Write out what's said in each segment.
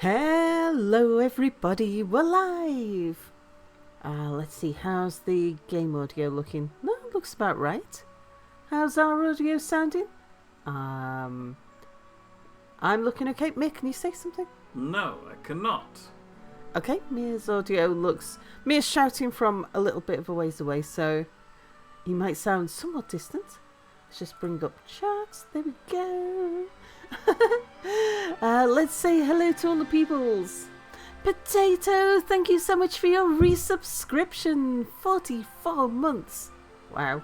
Hello everybody, we're live! Let's see, how's the game audio looking? No, it looks about right. How's our audio sounding? I'm looking okay. Mick, can you say something? No, I cannot. Okay, Mia's audio looks... Mia's shouting from a little bit of a ways away, so he might sound somewhat distant. Let's just bring up chat. There we go. Let's say hello to all the peoples. Potato, thank you so much for your resubscription. 44 months. Wow.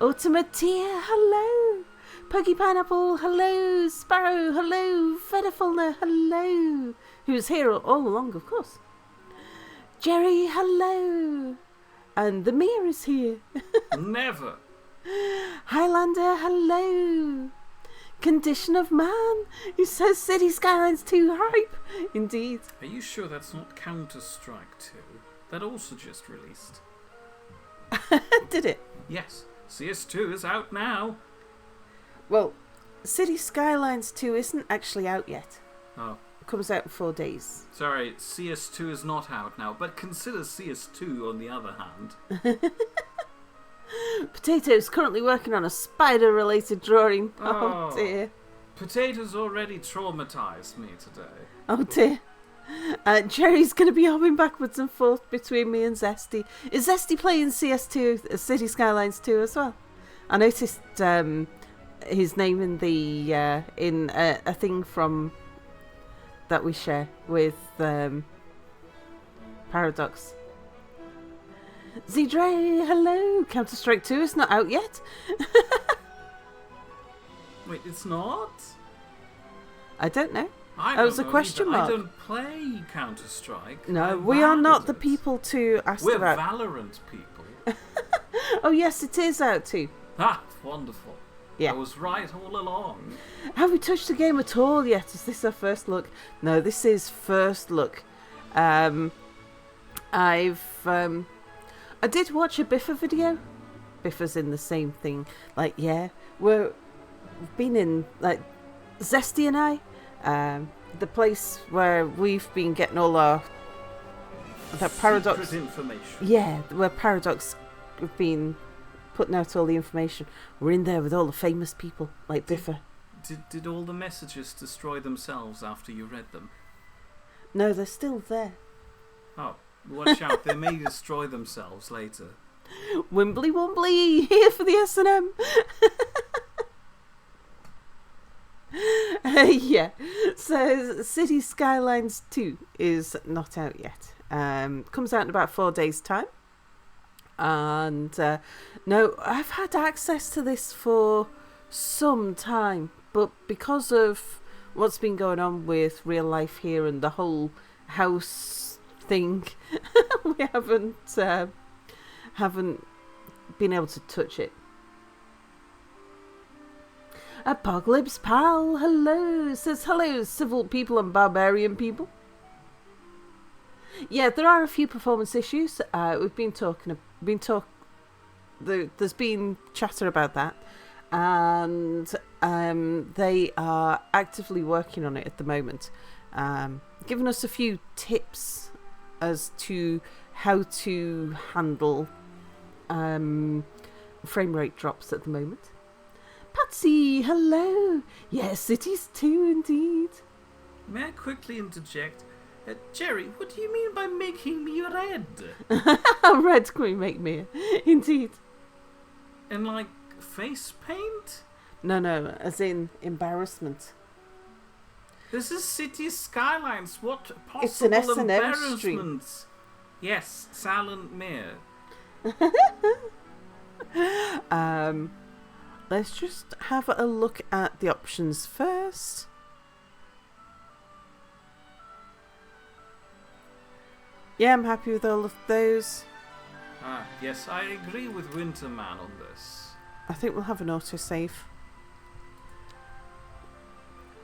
Automatia, hello. Puggy Pineapple, hello. Sparrow, hello. Fedafulner, hello. Who's here all along, of course. Jerry, hello. And the Mia is here. Never. Highlander, hello. Condition of Man, who says Cities Skylines 2 hype. Indeed. Are you sure that's not Counter-Strike 2? That also just released. Did it? Yes, CS2 is out now. Well, Cities Skylines 2 isn't actually out yet. Oh. It comes out in 4 days. Sorry, CS2 is not out now, but consider CS2 on the other hand. Potato's currently working on a spider-related drawing. Oh dear. Potatoes already traumatized me today. Oh dear. Jerry's going to be hopping backwards and forth between me and Zesty. Is Zesty playing CS2, City Skylines 2 as well? I noticed his name in the in a thing from that we share with Paradox. Zedre, hello. Counter-Strike 2 is not out yet. Wait, it's not? I don't know. That was a question mark. I don't play Counter-Strike. No, we are not the people to ask We're about. We're Valorant people. Oh yes, it is out too. Ah, wonderful. Yeah. I was right all along. Have we touched the game at all yet? Is this our first look? No, this is first look. I did watch a Biffa video. Biffa's in the same thing. Like, yeah, we've been in, like, Zesty and I, the place where we've been getting all our that Paradox secret information. Yeah, where Paradox have been putting out all the information. We're in there with all the famous people, like Biffa. Did all the messages destroy themselves after you read them? No, they're still there. Oh. Watch out, they may destroy themselves later. Wimbly Wombly, here for the S&M. Yeah, so Cities Skylines 2 is not out yet. Comes out in about 4 days' time. And no, I've had access to this for some time, but because of what's been going on with real life here and the whole house thing, we haven't been able to touch it. Apocalypse Pal, hello, says hello civil people and barbarian people. Yeah, there are a few performance issues. We've been there's been chatter about that, and they are actively working on it at the moment, giving us a few tips as to how to handle frame rate drops at the moment. Patsy, hello. Yes, Cities 2 indeed. May I quickly interject? Jerry, what do you mean by making me red? Red can make me, indeed. And like face paint? No, as in embarrassment. This is Cities Skylines. What possible It's an S&M embarrassments? stream. Yes, Silent Mirror. Let's just have a look at the options first. Yeah, I'm happy with all of those. Yes, I agree with Winterman on this. I think we'll have an autosave.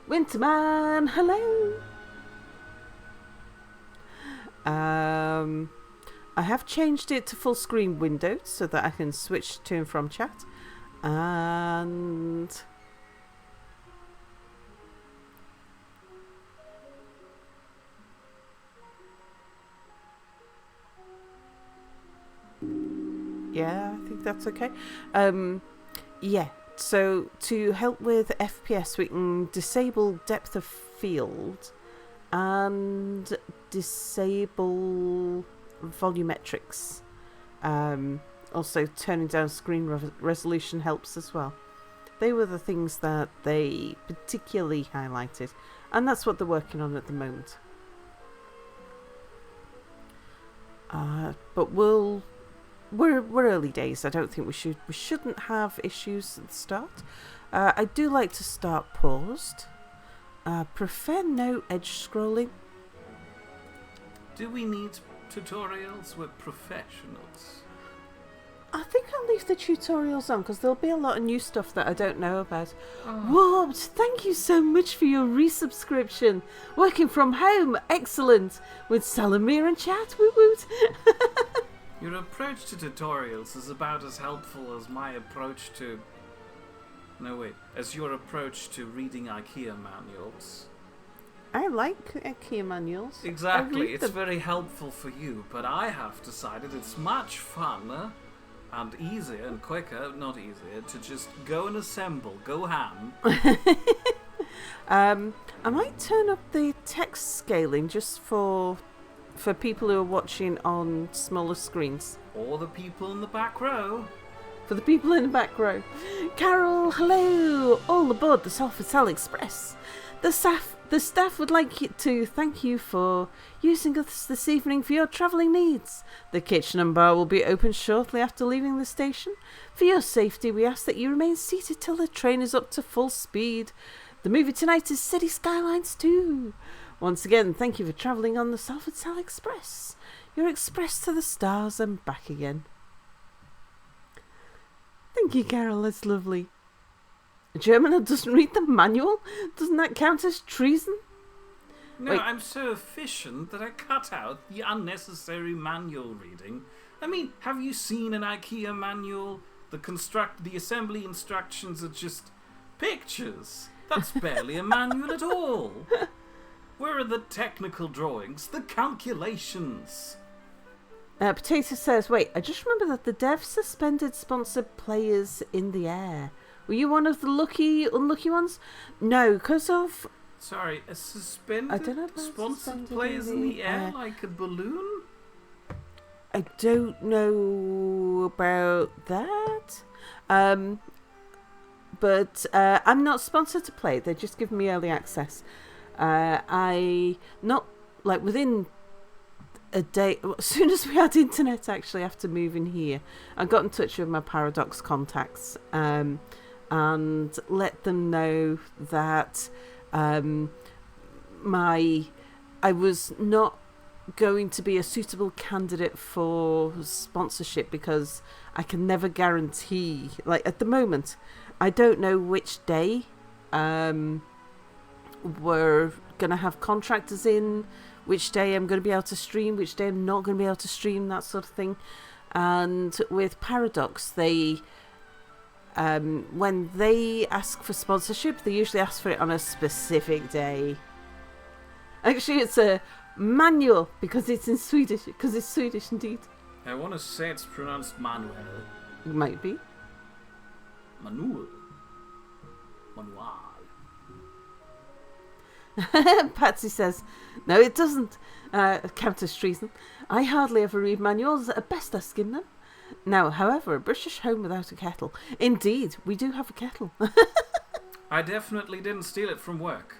Winterman, hello. I have changed it to full screen window so that I can switch to and from chat. And Yeah, I think that's okay. Yeah, so to help with FPS, we can disable depth of field and disable volumetrics. Also, turning down screen resolution helps as well. They were the things that they particularly highlighted, and that's what they're working on at the moment. But we're early days. I don't think we shouldn't have issues at the start. I do like to start paused. Prefer no edge scrolling. Do we need tutorials with professionals? I think I'll leave the tutorials on because there'll be a lot of new stuff that I don't know about. Oh. Warped, thank you so much for your resubscription. Working from home, excellent. With Salamir and chat, woot woot. Your approach to tutorials is about as helpful as my approach to... No, wait. As your approach to reading IKEA manuals. I like IKEA manuals. Exactly, it's very helpful for you, but I have decided it's much funner and easier and quicker, not easier, to just go and assemble, go ham. I might turn up the text scaling just for people who are watching on smaller screens. Or the people in the back row. For the people in the back row. Carol, hello! All aboard the Salford Express. The staff would like to thank you for using us this evening for your travelling needs. The kitchen and bar will be open shortly after leaving the station. For your safety, we ask that you remain seated till the train is up to full speed. The movie tonight is Cities Skylines 2. Once again, thank you for travelling on the Salford Express. Your express to the stars and back again. Thank you, Carol. That's lovely. A German who doesn't read the manual? Doesn't that count as treason? No, Wait. I'm so efficient that I cut out the unnecessary manual reading. I mean, have you seen an IKEA manual? The assembly instructions are just pictures. That's barely a manual at all. Where are the technical drawings, the calculations? Potato says, wait, I just remember that the dev suspended sponsored players in the air. Were you one of the unlucky ones? No, because of... Sorry, a I don't know suspended about sponsored suspended players in the air like a balloon? I don't know about that. But I'm not sponsored to play. They just give me early access. Within a day, as soon as we had internet actually after moving here, I got in touch with my Paradox contacts and let them know that I was not going to be a suitable candidate for sponsorship because I can never guarantee, like at the moment, I don't know which day we're going to have contractors in, which day I'm going to be able to stream, which day I'm not going to be able to stream, that sort of thing. And with Paradox, they when they ask for sponsorship, they usually ask for it on a specific day. Actually, it's a manual because it's in Swedish, because it's Swedish indeed. I want to say it's pronounced Manuel. It might be. Manuel. Manual. Patsy says, no, it doesn't count as treason. I hardly ever read manuals. At best, I skim them. Now, however, a British home without a kettle. Indeed, we do have a kettle. I definitely didn't steal it from work.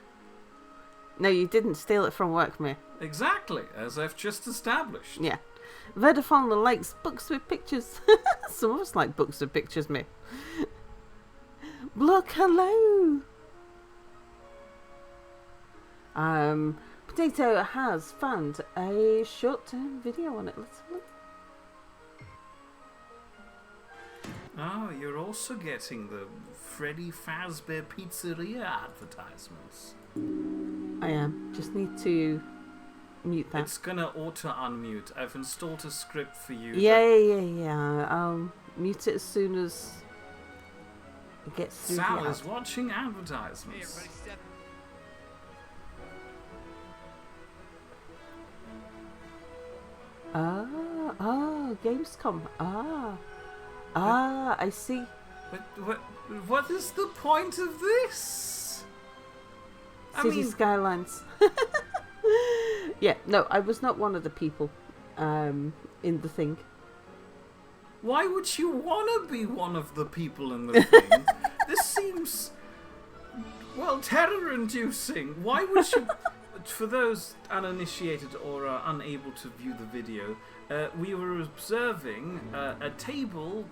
No, you didn't steal it from work, mate. Exactly, as I've just established. Yeah. Verdafauna likes books with pictures. Some of us like books with pictures, mate. Look, hello. Potato has found a short-term video on it. Let's have a look. Oh, you're also getting the Freddy Fazbear Pizzeria advertisements. I am. Just need to mute that. It's gonna auto-unmute. I've installed a script for you. Yeah. I'll mute it as soon as it gets through the Sal ad. is watching advertisements. Gamescom. Ah, I see. What is the point of this? Cities Skylines. Yeah, no, I was not one of the people in the thing. Why would you want to be one of the people in the thing? This seems, well, terror-inducing. Why would you... For those uninitiated or unable to view the video, we were observing a table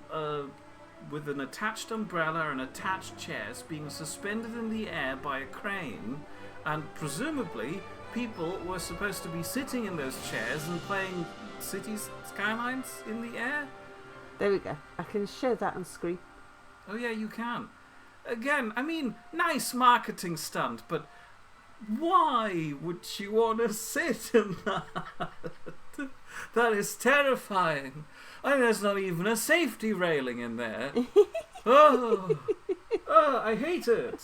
with an attached umbrella and attached chairs being suspended in the air by a crane, and presumably people were supposed to be sitting in those chairs and playing Cities Skylines in the air. There we go. I can show that on screen. Oh yeah, you can. Again, I mean, nice marketing stunt, but why would you want to sit in that? That is terrifying. I mean, there's not even a safety railing in there. Oh, I hate it.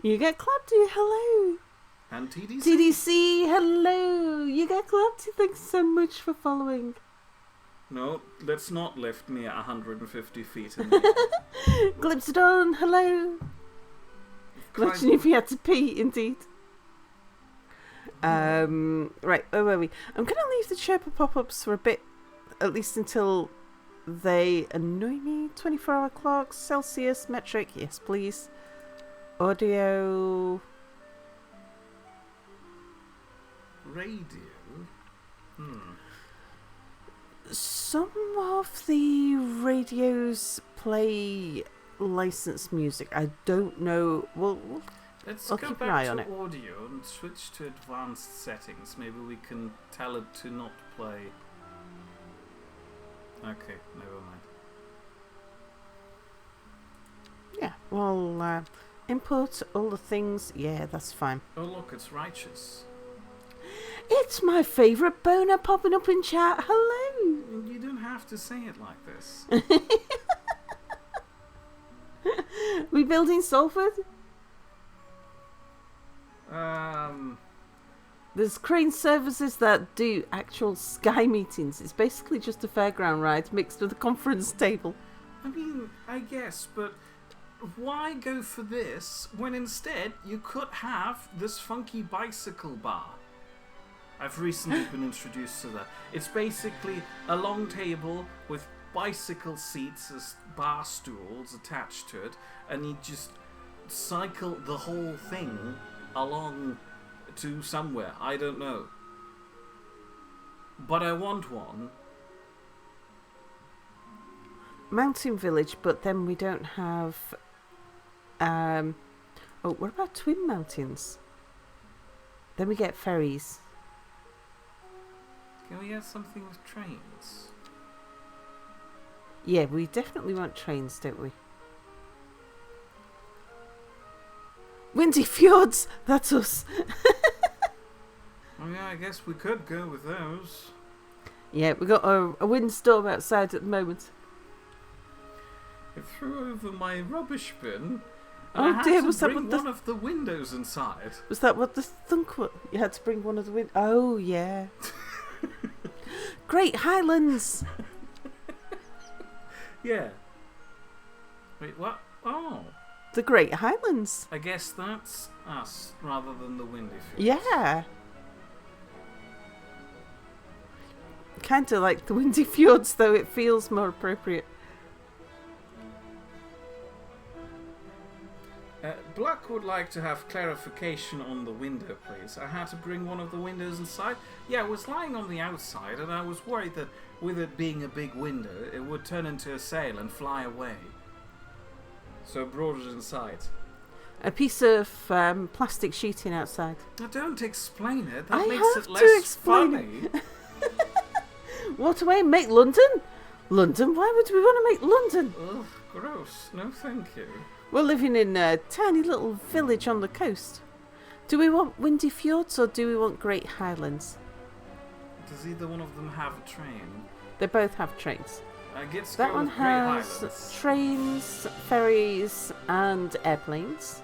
You get Clapty, hello. And TDC. TDC, hello. You get Clapty, thanks so much for following. No, let's not lift me at 150 feet in the air. Glipsidon, hello. Imagine if you had to pee, indeed. Right, where were we? I'm going to leave the Sherpa pop-ups for a bit, at least until they annoy me. 24-hour clocks, Celsius, metric, yes please. Audio... Radio? Some of the radios play licensed music. I don't know. Well, let's I'll go keep an back eye to on it. audio and switch to advanced settings. Maybe we can tell it to not play. Okay, never mind. Yeah, well, import all the things. Yeah, that's fine. Oh look, it's righteous. It's my favourite boner popping up in chat. Hello. You don't have to say it like this. We building Salford? There's crane services that do actual Sky meetings. It's basically just a fairground ride mixed with a conference table. I mean, I guess, but why go for this when instead you could have this funky bicycle bar? I've recently been introduced to that. It's basically a long table with bicycle seats as bar stools attached to it, and you just cycle the whole thing along to somewhere. I don't know. But I want one. Mountain Village, but then we don't have... Oh, what about Twin Mountains? Then we get ferries. Can we get something with trains? Yeah, we definitely want trains, don't we? Windy Fjords! That's us! Oh yeah, I guess we could go with those. Yeah, we got a windstorm outside at the moment. I threw over my rubbish bin, and Oh I had dear, to was that bring what the... one of the windows inside. Was that what the thunk was? You had to bring one of the windows... Oh, yeah. Great Highlands! Yeah. Wait, what? Oh. The Great Highlands. I guess that's us, rather than the windy fields. Yeah. Kind of like the Windy Fjords, though it feels more appropriate. Black would like to have clarification on the window, please. I had to bring one of the windows inside. Yeah, it was lying on the outside, and I was worried that with it being a big window, it would turn into a sail and fly away. So I brought it inside. A piece of plastic sheeting outside. Now don't explain it. That I makes have it to less explain funny. What away? Make London? London? Why would we want to make London? Ugh, gross. No, thank you. We're living in a tiny little village on the coast. Do we want Windy Fjords or do we want Great Highlands? Does either one of them have a train? They both have trains. I get to That go one with Great has Highlands. trains, ferries, and airplanes.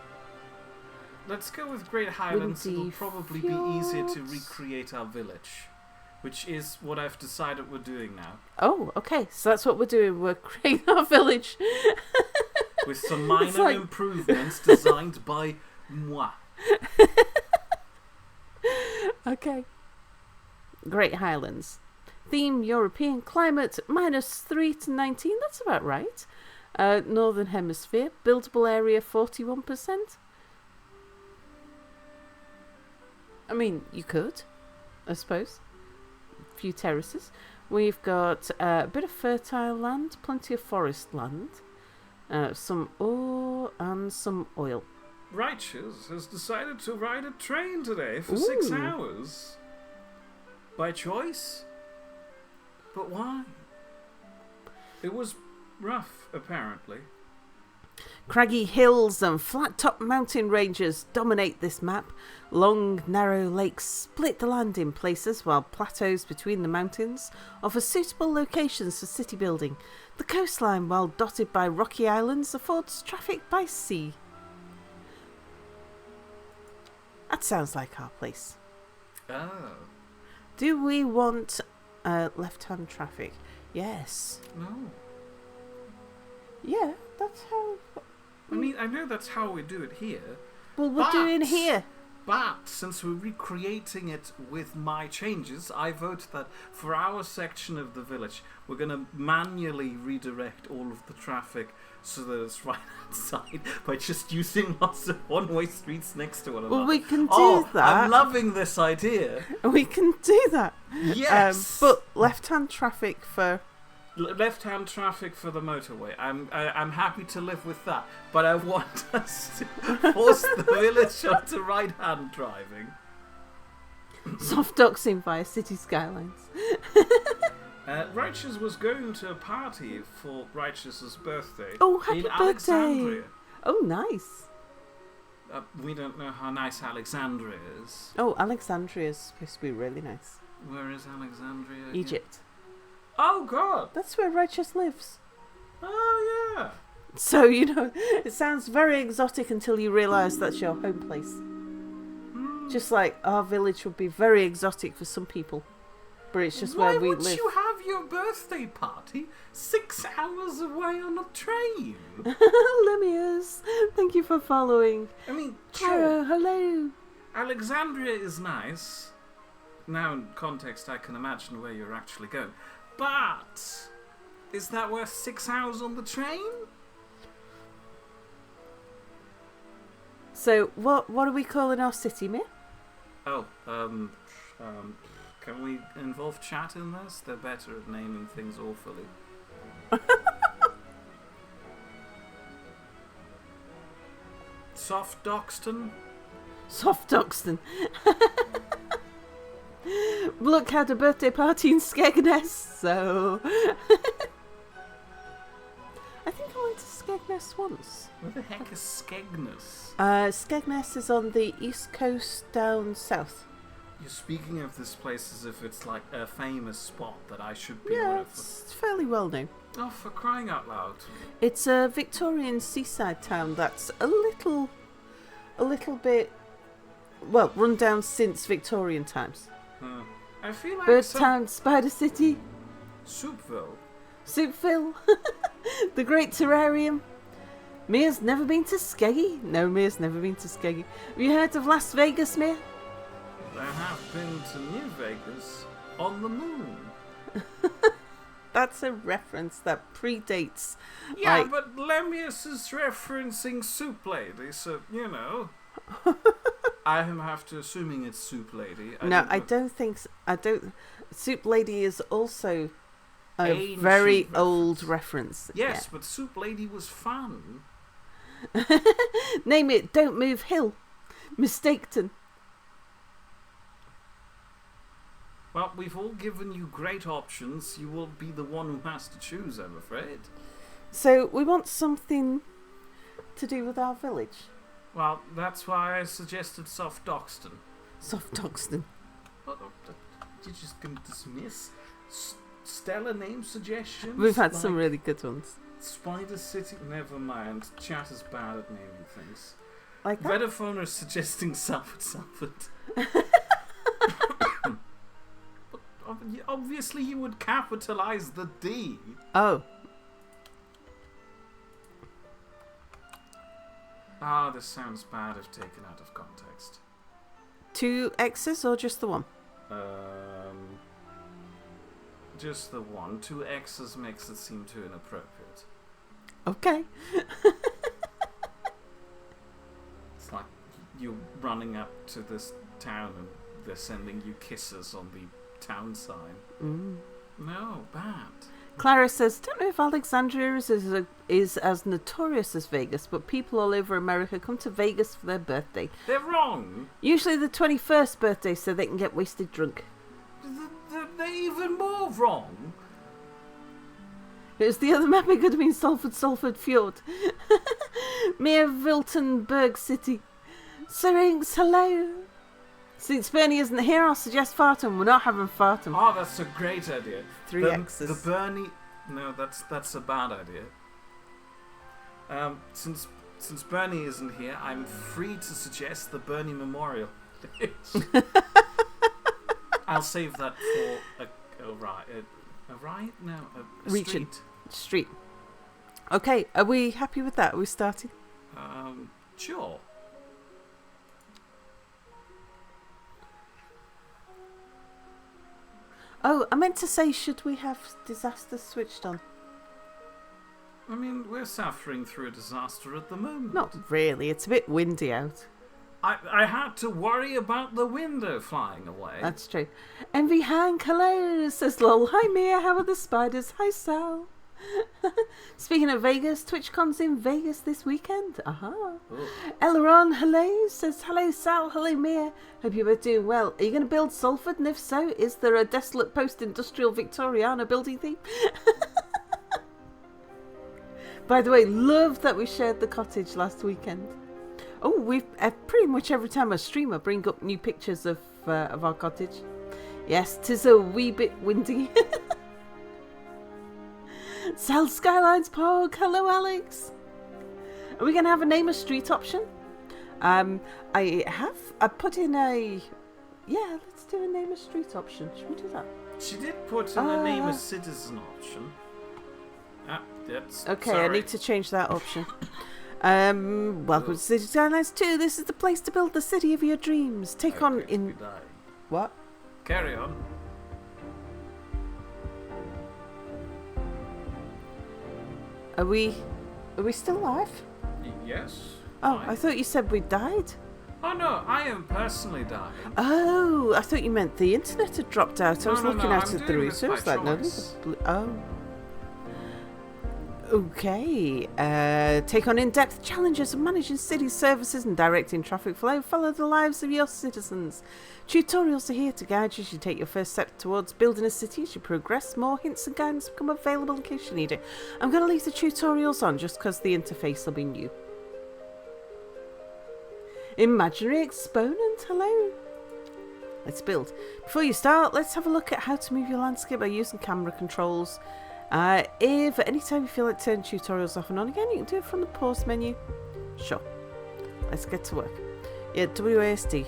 Let's go with Great Highlands. Windy It'll probably be easier to recreate our village. which is what I've decided we're doing now. Oh, okay. So that's what we're doing. We're creating our village. With some minor improvements designed by moi. Okay. Great Highlands. Theme European climate -3 to 19. That's about right. Northern Hemisphere. Buildable area 41%. I mean, you could, I suppose. A few terraces. We've got a bit of fertile land, plenty of forest land, some ore and some oil. Righteous has decided to ride a train today for Ooh. 6 hours. By choice? But why? It was rough, apparently. Craggy hills and flat-top mountain ranges dominate this map. Long, narrow lakes split the land in places, while plateaus between the mountains offer suitable locations for city building. The coastline, while dotted by rocky islands, affords traffic by sea. That sounds like our place. Oh. Do we want left-hand traffic? Yes. No. Yeah, that's how... I mean, I know that's how we do it here. Well, we're doing here. But since we're recreating it with my changes, I vote that for our section of the village, we're going to manually redirect all of the traffic so that it's right outside by just using lots of one-way streets next to one another. Well, we can do that. I'm loving this idea. We can do that. Yes. But left-hand traffic for... Left-hand traffic for the motorway. I'm happy to live with that, but I want us to force the village onto right-hand driving. Soft doxing via Cities Skylines. Righteous was going to a party for Righteous's birthday. Oh, happy in birthday! Alexandria. Oh, nice. We don't know how nice Alexandria is. Oh, Alexandria is supposed to be really nice. Where is Alexandria again? Egypt. Oh, God! That's where Righteous lives. Oh, yeah. So, you know, it sounds very exotic until you realise that's your home place. Just like our village would be very exotic for some people. But it's just where we live. Why would you have your birthday party 6 hours away on a train? Lemius, thank you for following. I mean, Caro, hello. Alexandria is nice. Now, in context, I can imagine where you're actually going. But is that worth 6 hours on the train? So, what are we calling our city, Mir? Oh, can we involve chat in this? They're better at naming things awfully. Soft Doxton? Soft Doxton. Look, had a birthday party in Skegness, so... I think I went to Skegness once. Where the heck is Skegness? Skegness is on the east coast down south. You're speaking of this place as if it's like a famous spot that I should be aware of. It's fairly well known. Oh, for crying out loud. It's a Victorian seaside town that's a little bit, well, run down since Victorian times. I feel like Bird Town, Spider City, Soupville. Soupville, the Great Terrarium. Mia's never been to Skeggy. No, Mia's never been to Skeggy. Have you heard of Las Vegas, Mia? I have been to New Vegas on the moon. That's a reference that predates. Yeah, like... but Lemius is referencing Soup Lady, so, you know. I have to assuming it's Soup Lady. I don't think... Soup Lady is also a Ancient very old reference. Yes, but Soup Lady was fun. Name it Don't Move Hill. Mistaken. Well, we've all given you great options. You will be the one who has to choose, I'm afraid. So, we want something to do with our village. Well, that's why I suggested Soft Doxton. Soft Doxton. What, you're just going to dismiss stellar name suggestions? We've had some really good ones. Spider City? Never mind. Chat is bad at naming things. Like that? Vodafone is suggesting Salford. Obviously, you would capitalize the D. Oh. Ah, this sounds bad if taken out of context. 2 X's or just the one? Just the one. 2 X's makes it seem too inappropriate. Okay. It's like you're running up to this town and they're sending you kisses on the town sign. No, bad. Clara says, don't know if Alexandria is as notorious as Vegas, but people all over America come to Vegas for their birthday. They're wrong. Usually the 21st birthday so they can get wasted drunk. They're even more wrong. It was the other map, it could have been Salford Fjord. Mere Wiltonberg City. Syrinx, hello. Since Bernie isn't here, I'll suggest Fartum. We're not having Fartum. Oh, that's a great idea. 3 X's. The Bernie... No, that's a bad idea. Since Bernie isn't here, I'm free to suggest the Bernie Memorial. I'll save that for a street. Okay, are we happy with that? Are we starting? Sure. Oh, I meant to say, should we have disaster switched on? I mean, we're suffering through a disaster at the moment. Not really. It's a bit windy out. I had to worry about the window flying away. That's true. Envy Hank, hello, says Lol. Hi Mia, how are the spiders? Hi Sal. Speaking of Vegas, TwitchCon's in Vegas this weekend. Aha. Elron, hello, says hello Sal, hello Mia. Hope you're both doing well. Are you going to build Salford? And if so, is there a desolate post-industrial Victoriana building theme? By the way, love that we shared the cottage last weekend. Oh, we've pretty much every time I stream, I bring up new pictures of our cottage. Yes, 'tis a wee bit windy. Cities Skylines Pog, hello Alex. Are we going to have a name a street option? I put in a... Yeah, let's do a name a street option. Should we do that? She did put in a name a citizen option. Okay, sorry. I need to change that option. Welcome to Cities Skylines 2. This is the place to build the city of your dreams. Take on in... What? Carry on. Are we still alive? Yes. Oh, I thought you said we died. Oh no, I am personally dying. Oh, I thought you meant the internet had dropped out. I was looking out at the router. I was like, no, oh. Okay. Take on in-depth challenges of managing city services and directing traffic flow. Follow the lives of your citizens. Tutorials are here to guide you as you take your first step towards building a city. As you progress, more hints and guidance become available in case you need it. I'm going to leave the tutorials on just because the interface will be new. Imaginary exponent, hello. Let's build. Before you start, let's have a look at how to move your landscape by using camera controls. If at any time you feel like turning tutorials off and on again, you can do it from the pause menu. Sure. Let's get to work. Yeah, WASD.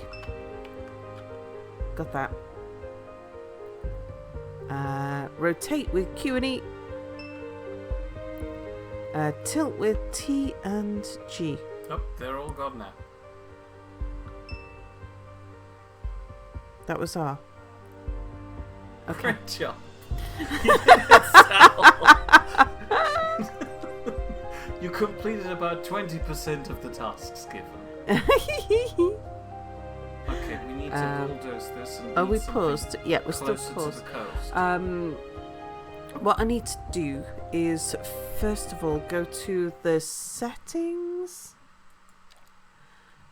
Got that. Rotate with Q and E. Tilt with T and G. Oh, they're all gone now. That was R. Okay. Great job. You completed about 20% of the tasks given. Okay, we need to bulldoze this. And are we paused? Yeah, we're still paused. To the coast. What I need to do is first of all go to the settings,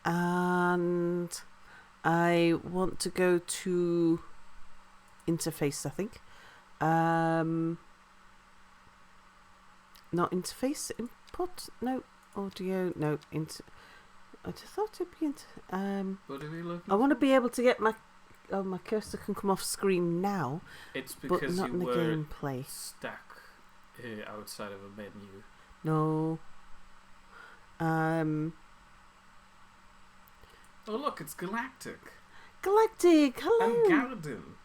and I want to go to interface, I think. Not interface, input, no, audio, no, I just thought it'd be What are we looking I want to be able to get my cursor can come off screen now. It's because but not you in the were gameplay. stuck outside of a menu. No. Oh look, it's Galactic. Galactic, hello. And Garden.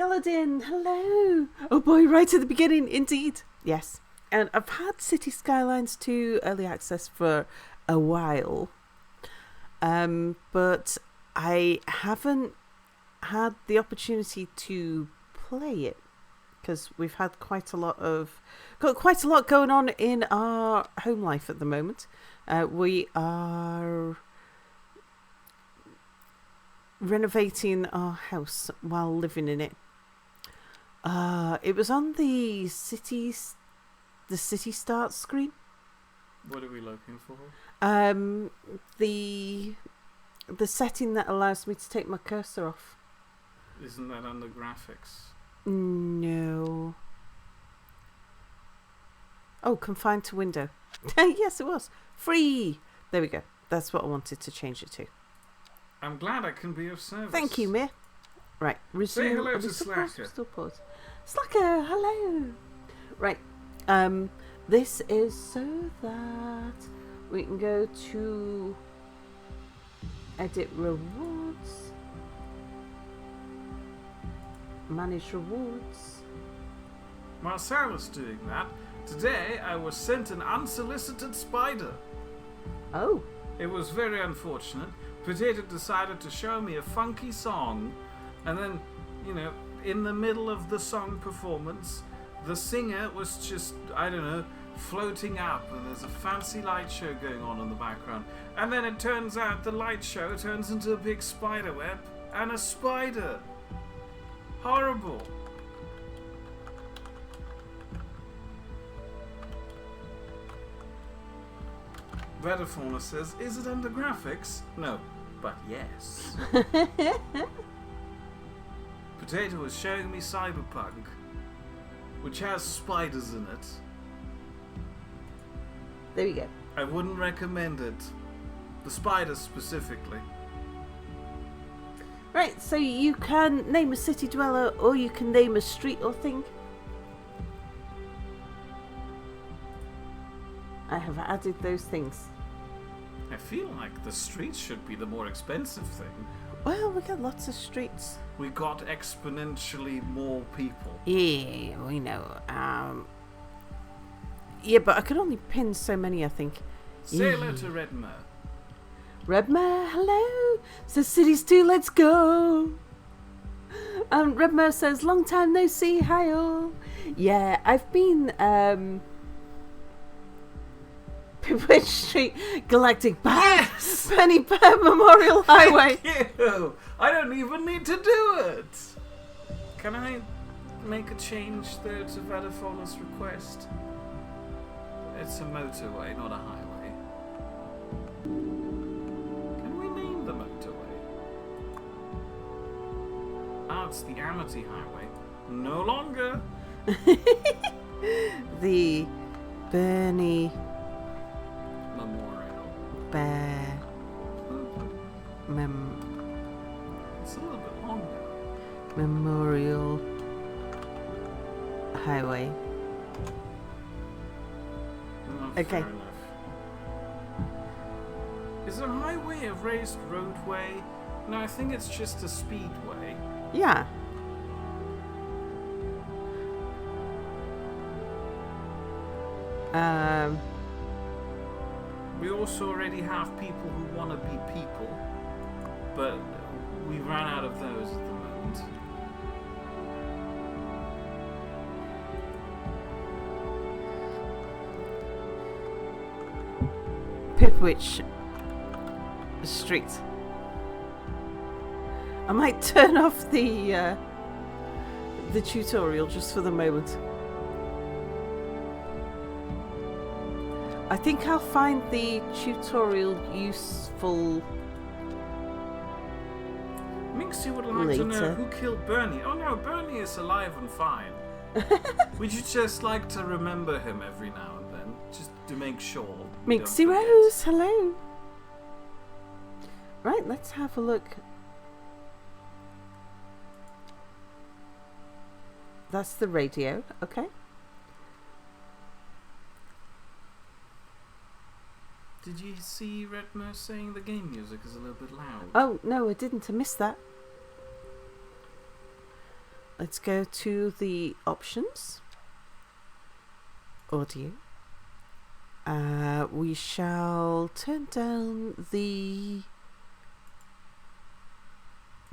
Galadin, hello. Oh boy, right at the beginning, indeed. Yes. And I've had Cities Skylines 2 early access for a while. But I haven't had the opportunity to play it because we've had quite a lot going on in our home life at the moment. We are renovating our house while living in it. It was on the city start screen. What are we looking for? The setting that allows me to take my cursor off. Isn't that under graphics? No. Oh, confined to window. Yes, it was. Free. There we go. That's what I wanted to change it to. I'm glad I can be of service. Thank you, Mir. Right, resume. Say hello to Slacker. Still pause. Slacker, hello. Right. This is so that we can go to edit rewards, manage rewards. Marcella's doing that. Today I was sent an unsolicited spider. Oh. It was very unfortunate. Potato decided to show me a funky song, and then, in the middle of the song performance, the singer was just, I don't know, floating up, and there's a fancy light show going on in the background. And then it turns out the light show turns into a big spider web and a spider. Horrible. Vetafauna says, is it under graphics? No, but yes. Potato is showing me Cyberpunk, which has spiders in it. There we go. I wouldn't recommend it. The spiders specifically. Right, so you can name a city dweller or you can name a street or thing. I have added those things. I feel like the streets should be the more expensive thing. Well, we got lots of streets. We got exponentially more people. Yeah, we know. Yeah, but I could only pin so many, I think. Say hello to Redmer. Redmer, hello. So Cities 2, let's go. Redmer says, long time no see, hi all. Yeah, I've been, Pipwitch Street, Galactic Bad, Yes! Penny Bear Memorial Highway. Thank you! I don't even need to do it! Can I make a change though to Vadafauna's request? It's a motorway, not a highway. Can we name the motorway? Ah, it's the Amity Highway. No longer! The Bernie Memorial. Bear It's a little bit longer. Memorial Highway. Oh, Okay. fair enough. Is a highway a raised roadway? No, I think it's just a speedway. Yeah. We also already have people who want to be people, but we ran out of those at the moment. Pipwitch Street. I might turn off the tutorial just for the moment. I think I'll find the tutorial useful. Minxie would like to know Later. who killed Bernie. Oh no, Bernie is alive and fine. Would you just like to remember him every now and then, just to make sure? we don't Mixie forget? Rose, hello. Right, let's have a look. That's the radio, okay. Did you see Redmer saying the game music is a little bit loud? Oh, no, I didn't. I missed that. let's go to the options. Audio. We shall turn down the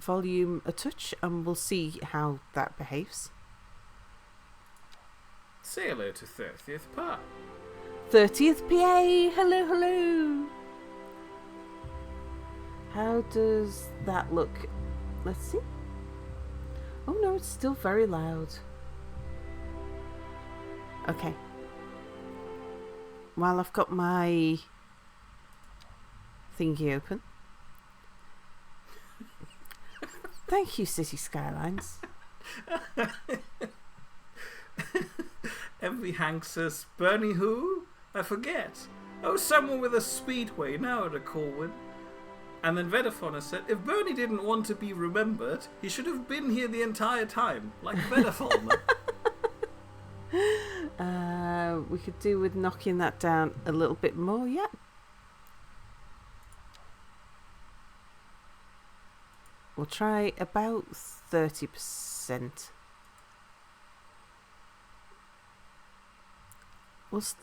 volume a touch and we'll see how that behaves. Say hello to 30th Pa. 30th PA! Hello, hello! How does that look? Let's see. Oh no, it's still very loud. Okay. While I've got my thingy open. Thank you, Cities Skylines. Every Hank says, Bernie who? I forget. Oh, someone with a speedway, now I recall when. And then Vedaphone said, if Bernie didn't want to be remembered, he should have been here the entire time, like Vedaphone. We could do with knocking that down a little bit more, yeah. We'll try about 30%.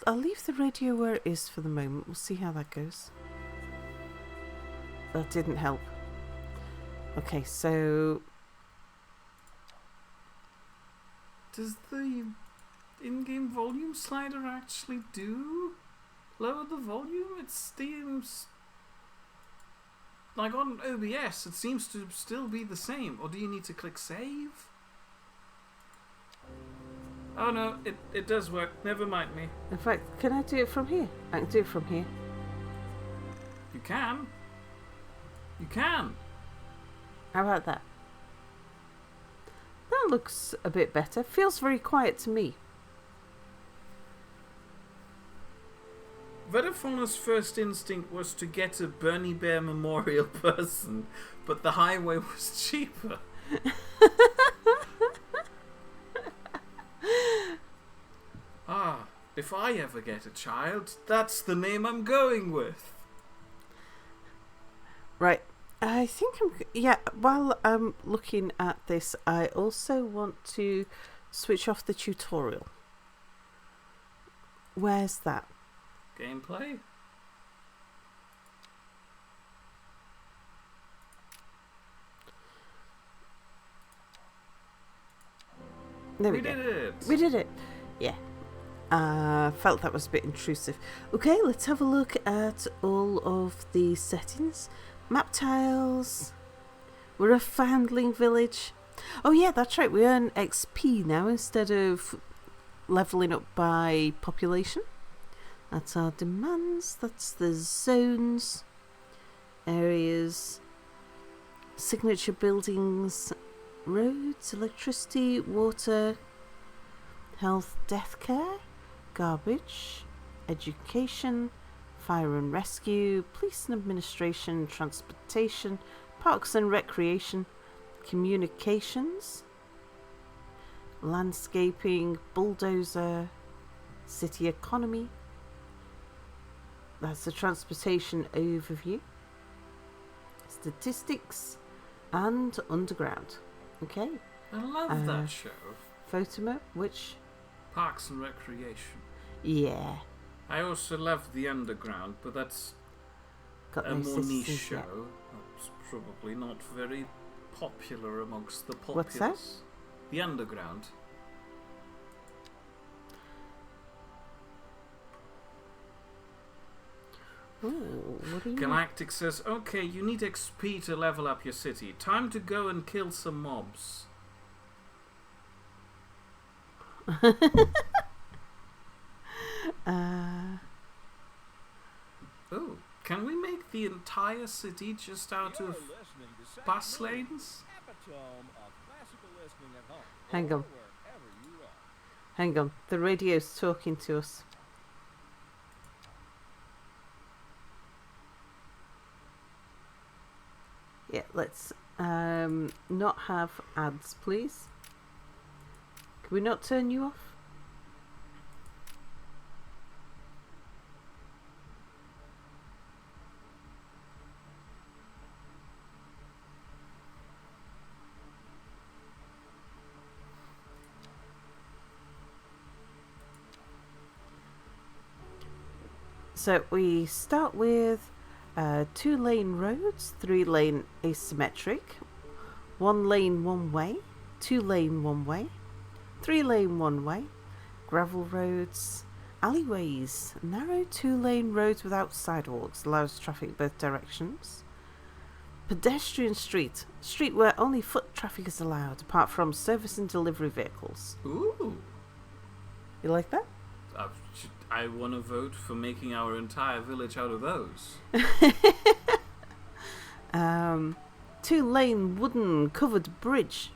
I'll leave the radio where it is for the moment. We'll see how that goes. That didn't help. Okay, so... Does the in-game volume slider actually do lower the volume? It seems... Like on OBS, it seems to still be the same. Or do you need to click save? Oh no, it does work. Never mind me. In fact, can I do it from here? I can do it from here. You can. You can. How about that? That looks a bit better. Feels very quiet to me. Vedaphone's first instinct was to get a Bernie Bear memorial person, but the highway was cheaper. If I ever get a child, that's the name I'm going with. Right. I think while I'm looking at this, I also want to switch off the tutorial. Where's that? Gameplay? There we did it. We did it. Yeah. Felt that was a bit intrusive. Okay, let's have a look at all of the settings. Map tiles. We're a foundling village. Oh yeah, that's right. We earn XP now instead of leveling up by population. That's our demands. That's the zones, areas, signature buildings, roads, electricity, water, health, death care, garbage, education, fire and rescue, police and administration, transportation, parks and recreation, communications, landscaping, bulldozer, city economy. That's the transportation overview, statistics, and underground. Okay. I love that show. Photo mode, which? Parks and Recreation. Yeah. I also love the underground, but that's Got a no more niche systems show. yet. That's probably not very popular amongst the populace. What's that? The underground. Ooh, what are you? Galactic says, okay, you need XP to level up your city. Time to go and kill some mobs. Oh, can we make the entire city just out of bus lanes? Hang on. Hang on. The radio's talking to us. Yeah, let's not have ads, please. Can we not turn you off? So we start with 2-lane roads, 3-lane asymmetric, 1-lane one-way, 2-lane one-way, 3-lane one-way, gravel roads, alleyways, narrow 2-lane roads without sidewalks, allows traffic both directions. Pedestrian street, street where only foot traffic is allowed, apart from service and delivery vehicles. Ooh. You like that? I want to vote for making our entire village out of those. 2-lane wooden covered bridge.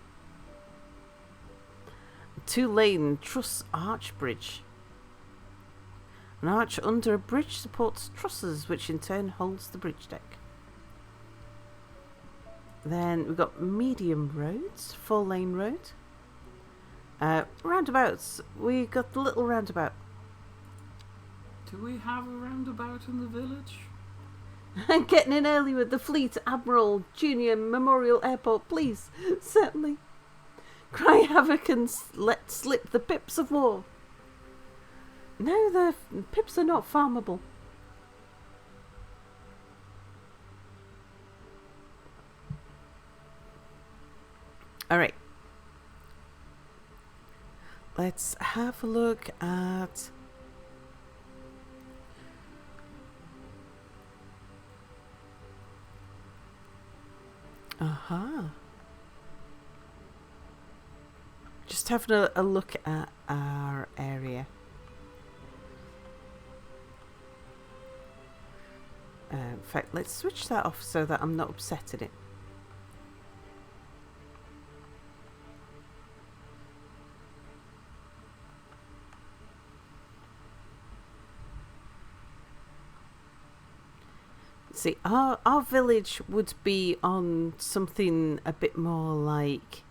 2-lane truss arch bridge. An arch under a bridge supports trusses, which in turn holds the bridge deck. Then we've got medium roads, 4-lane road. Roundabouts. We got the little roundabout. Do we have a roundabout in the village? Getting in early with the Fleet Admiral Junior Memorial Airport, please. Certainly. Cry havoc and let slip the pips of war. No, the pips are not farmable. Alright. Let's have a look at... Just having a look at our area. In fact, let's switch that off so that I'm not upsetting it. See, our village would be on something a bit more like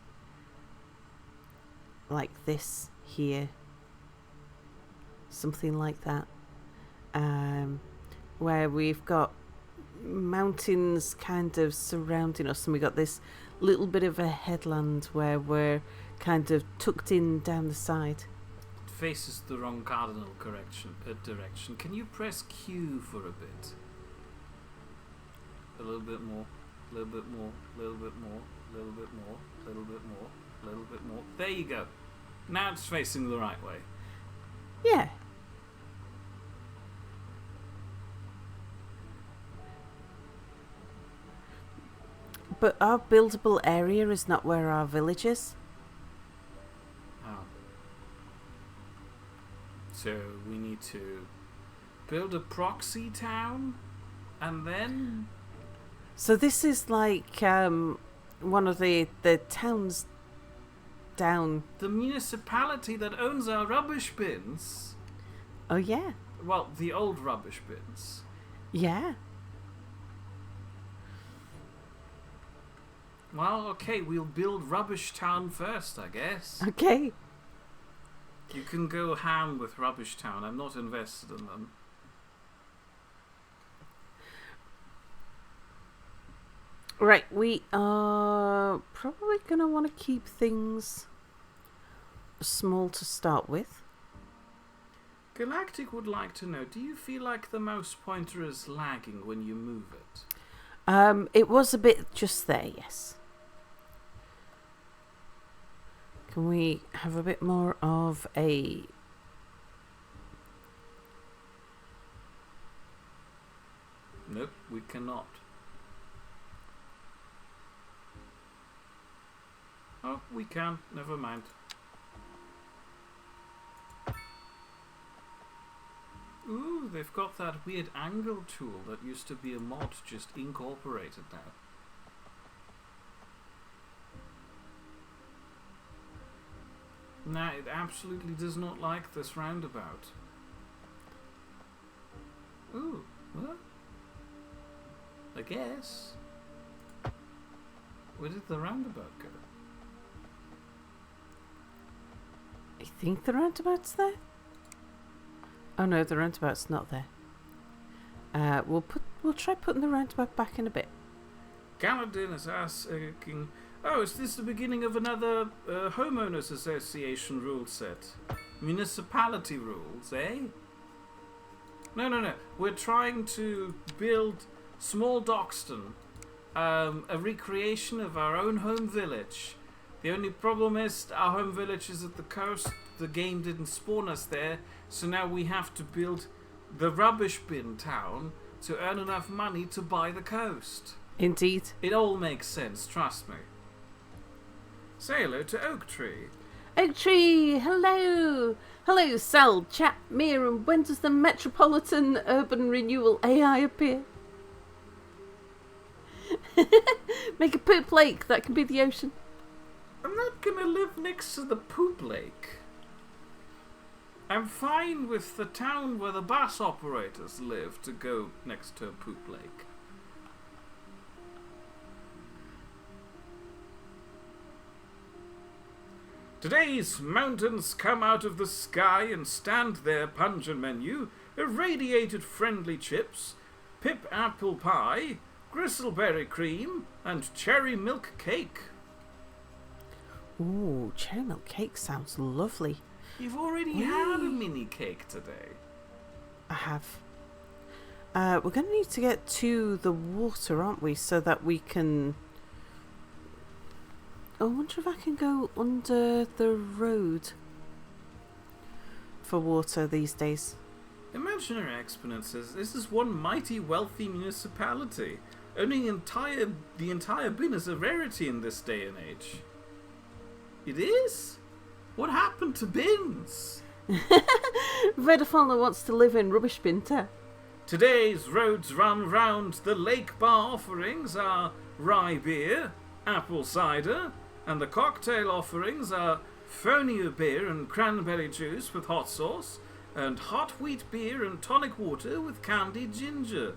this here. Something like that. Where we've got mountains kind of surrounding us, and we got this little bit of a headland where we're kind of tucked in down the side. It faces the wrong cardinal direction. Can you press Q for a bit? A little bit more, a little bit more, a little bit more, a little bit more, a little bit more, a little bit more. There you go. Now it's facing the right way. Yeah. But our buildable area is not where our village is. Oh. So we need to build a proxy town and then... So this is like one of the towns down... The municipality that owns our rubbish bins. Oh, yeah. Well, the old rubbish bins. Yeah. Well, okay, we'll build Rubbish Town first, I guess. Okay. You can go ham with Rubbish Town. I'm not invested in them. Right, we are probably going to want to keep things small to start with. Galactic would like to know, do you feel like the mouse pointer is lagging when you move it? It was a bit just there, yes. Can we have a bit more of a... Nope, we cannot. Oh, we can. Never mind. Ooh, they've got that weird angle tool that used to be a mod just incorporated now. Nah, it absolutely does not like this roundabout. Ooh, what? I guess. Where did the roundabout go? I think the roundabout's there. Oh no, the roundabout's not there. We'll try putting the roundabout back in a bit. Galadin is asking, oh, is this the beginning of another homeowners association rule set? Municipality rules, eh? No. We're trying to build small Doxxing, a recreation of our own home village. The only problem is our home village is at the coast. The game didn't spawn us there, so now we have to build the rubbish bin town to earn enough money to buy the coast. Indeed. It all makes sense, trust me. Say hello to Oak Tree. Oak Tree, hello! Hello, Sal, Chat, Mia, and when does the Metropolitan Urban Renewal AI appear? Make a poop lake, that can be the ocean. I'm not gonna live next to the poop lake. I'm fine with the town where the bus operators live to go next to a poop lake. Today's mountains come out of the sky and stand their pungent menu, irradiated friendly chips, pip apple pie, gristleberry cream, and cherry milk cake. Ooh, cherry milk cake sounds lovely. You've already had a mini cake today. I have. We're going to need to get to the water, aren't we? So that we can... I wonder if I can go under the road for water these days. Imaginary Exponent says, this is one mighty wealthy municipality. Owning the entire bin is a rarity in this day and age. It is? What happened to bins? Redafalna wants to live in rubbish bin town. Today's roads run round the lake bar offerings are rye beer, apple cider, and the cocktail offerings are Fonio beer and cranberry juice with hot sauce, and hot wheat beer and tonic water with candied ginger.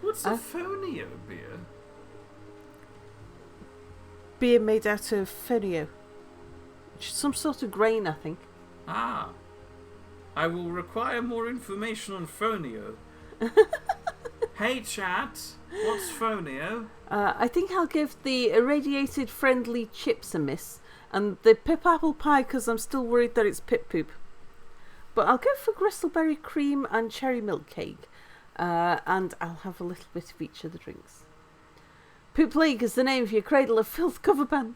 What's a Fonio beer? Beer made out of fonio. Some sort of grain, I think. Ah. I will require more information on Fonio. Hey chat, what's Fonio? I think I'll give the irradiated friendly chips a miss, and the pip apple pie because I'm still worried that it's pip poop. But I'll go for gristleberry cream and cherry milk cake, and I'll have a little bit of each of the drinks. Poop League is the name for your Cradle of Filth cover band.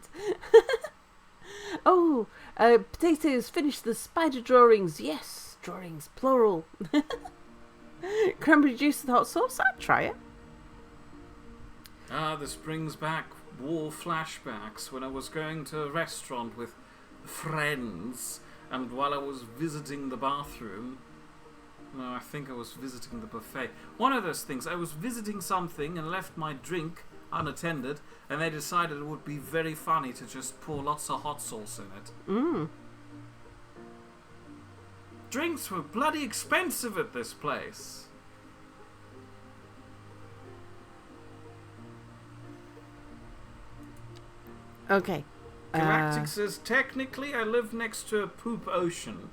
Oh, potatoes, finish the spider drawings. Yes, drawings, plural. Cranberry juice with hot sauce, I'd try it. Ah, this brings back war flashbacks when I was going to a restaurant with friends, and while I was visiting the bathroom, no, I think I was visiting the buffet. One of those things, I was visiting something and left my drink unattended, and they decided it would be very funny to just pour lots of hot sauce in it. Drinks were bloody expensive at this place. Okay. Galactic says, technically I live next to a poop ocean.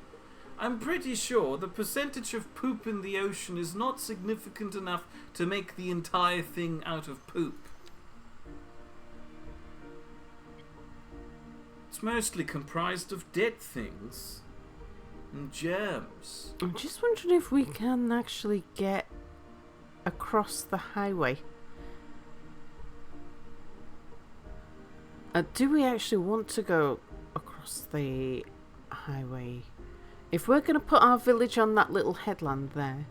I'm pretty sure the percentage of poop in the ocean is not significant enough to make the entire thing out of poop. It's mostly comprised of dead things and germs. I'm just wondering if we can actually get across the highway. Do we actually want to go across the highway? If we're going to put our village on that little headland there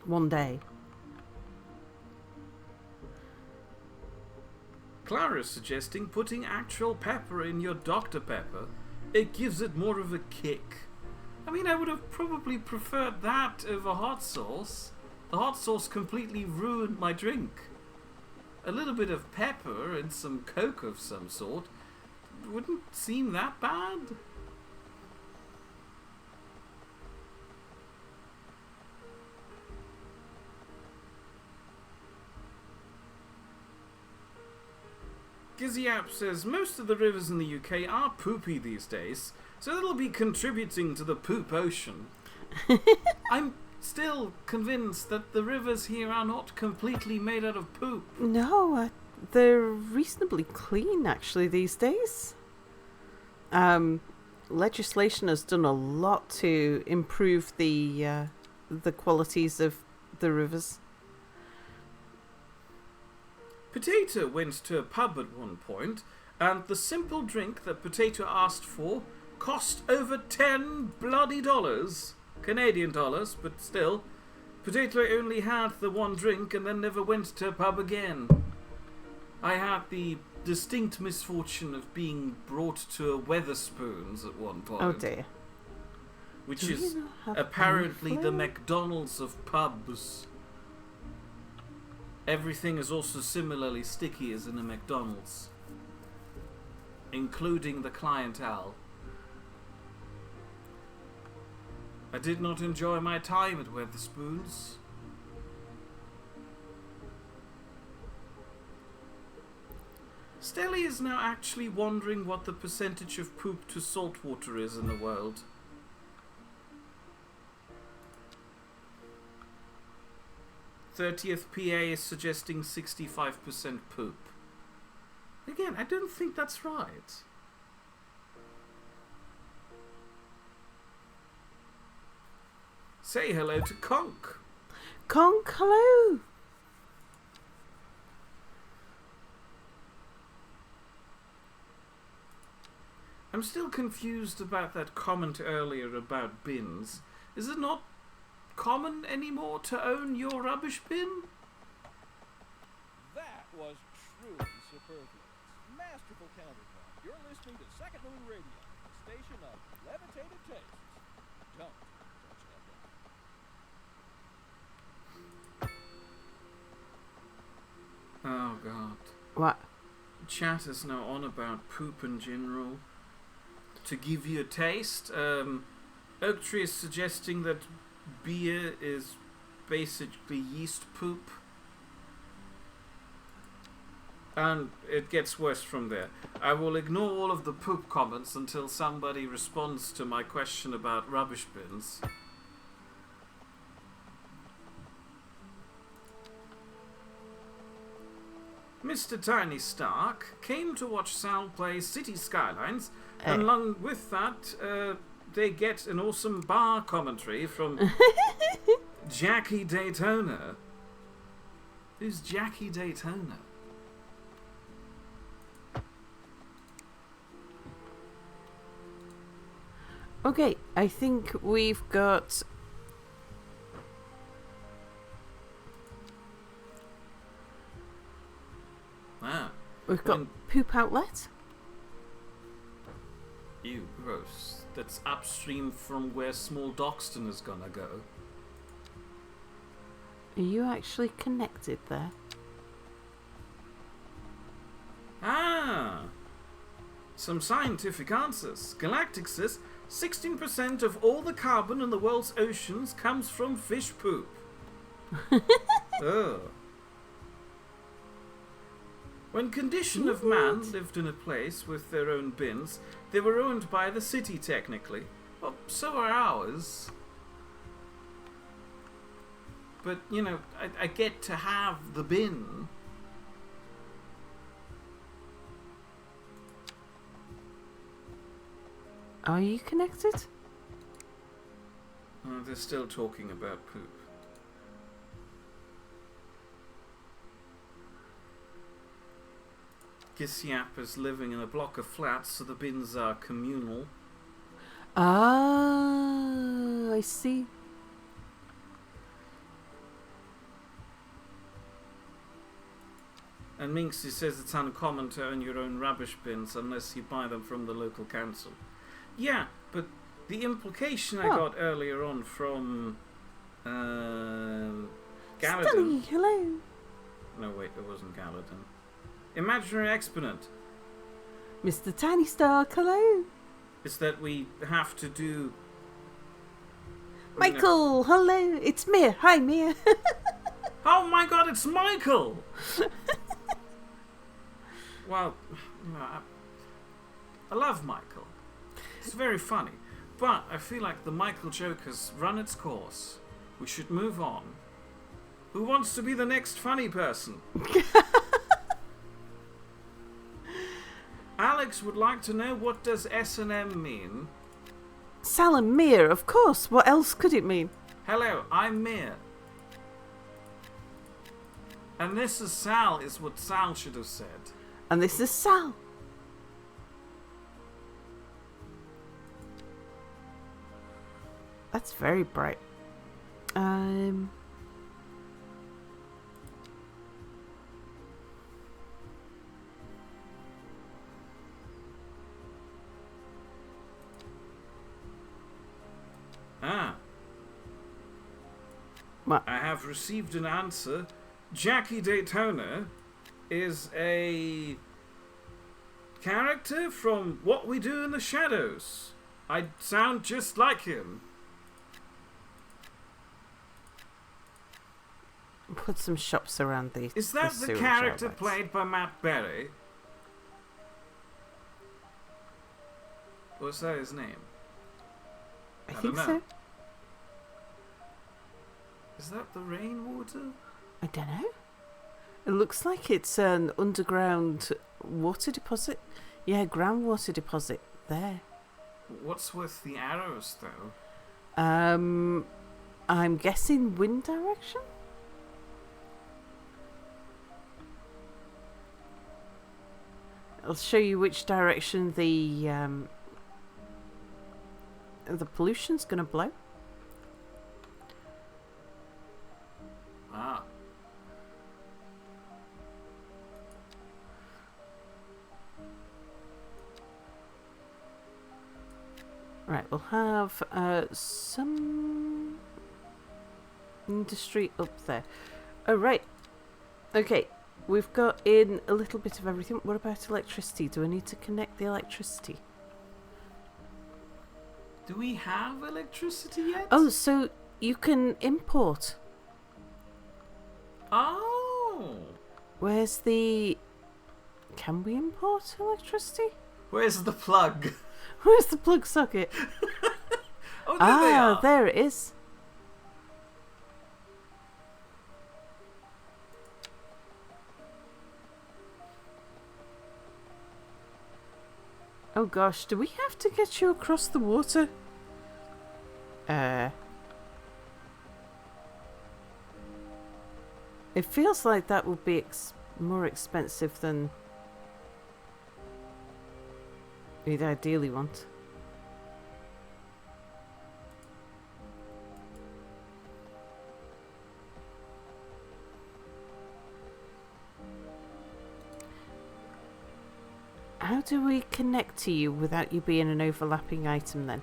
one day. Clara's suggesting putting actual pepper in your Dr. Pepper. It gives it more of a kick. I mean, I would have probably preferred that over hot sauce. The hot sauce completely ruined my drink. A little bit of pepper and some Coke of some sort wouldn't seem that bad. Gizzyap says most of the rivers in the UK are poopy these days, so it'll be contributing to the poop ocean. I'm still convinced that the rivers here are not completely made out of poop. No, they're reasonably clean actually these days. legislation has done a lot to improve the qualities of the rivers. Potato went to a pub at one point, and the simple drink that Potato asked for cost over $10 bloody Canadian dollars, but still, Potato only had the one drink and then never went to a pub again. I had the distinct misfortune of being brought to a Weatherspoons at one point. Oh dear. Which Do is you not have apparently the any McDonald's of pubs. Everything is also similarly sticky as in a McDonald's, including the clientele. I did not enjoy my time at Weatherspoons. Stelly is now actually wondering what the percentage of poop to saltwater is in the world. '30th PA is suggesting 65% poop. Again, I don't think that's right. Say hello to Conk. Conk, hello. I'm still confused about that comment earlier about bins. Is it not common anymore to own your rubbish bin? That was truly superfluous. Masterful counterpoint. You're listening to Second Moon Radio, the station of levitated tastes. Don't touch that dial. Oh god. What? Chat is now on about poop in general. To give you a taste, Oak Tree is suggesting that beer is basically yeast poop. And it gets worse from there. I will ignore all of the poop comments until somebody responds to my question about rubbish bins. Mr. Tiny Stark came to watch Sal play Cities Skylines, and along with that, they get an awesome bar commentary from Jackie Daytona. Who's Jackie Daytona? Okay, I think we've got... Ah. We've got poop outlet. Ew, gross. That's upstream from where small Doxxing is gonna go. Are you actually connected there? Ah! Some scientific answers. Galactic says 16% of all the carbon in the world's oceans comes from fish poop. Ugh. When Condition of Man lived in a place with their own bins, they were owned by the city technically. Well, so are ours. But, you know, I get to have the bin. Are you connected? Oh, they're still talking about poop. Gisyap is living in a block of flats, so the bins are communal. Ah, I see. And Minxie says it's uncommon to own your own rubbish bins unless you buy them from the local council. Yeah, but the implication I got earlier on from Gallatin... Stelly, hello. No, wait, it wasn't Gallatin. Imaginary Exponent. Mr. Tiny Stark, hello. Is that we have to do... Michael, hello. It's Mia. Hi, Mia. Oh my god, it's Michael! Well, I love Michael. It's very funny. But I feel like the Michael joke has run its course. We should move on. Who wants to be the next funny person? Alex would like to know, what does S&M mean? Sal and Mia, of course. What else could it mean? Hello, I'm Mia. And this is Sal, is what Sal should have said. And this is Sal. That's very bright. What? I have received an answer. Jackie Daytona is a character from What We Do in the Shadows. I sound just like him. Put some shops around the. Is that the character played by Matt Berry? Or is that his name? I don't think know. so. Is that the rainwater? I don't know. It looks like it's an underground water deposit. Yeah, groundwater deposit there. What's with the arrows, though? I'm guessing wind direction? I'll show you which direction the pollution's gonna blow. Ah. Right, we'll have some industry up there. Oh, right. Okay, we've got in a little bit of everything. What about electricity? Do I need to connect the electricity? Do we have electricity yet? Oh, so you can import. Oh. Where's the... Can we import electricity? Where's the plug? Where's the plug socket? Oh, there they are. There it is. Oh gosh, do we have to get you across the water? It feels like that would be more expensive than we'd ideally want. How do we connect to you without you being an overlapping item then?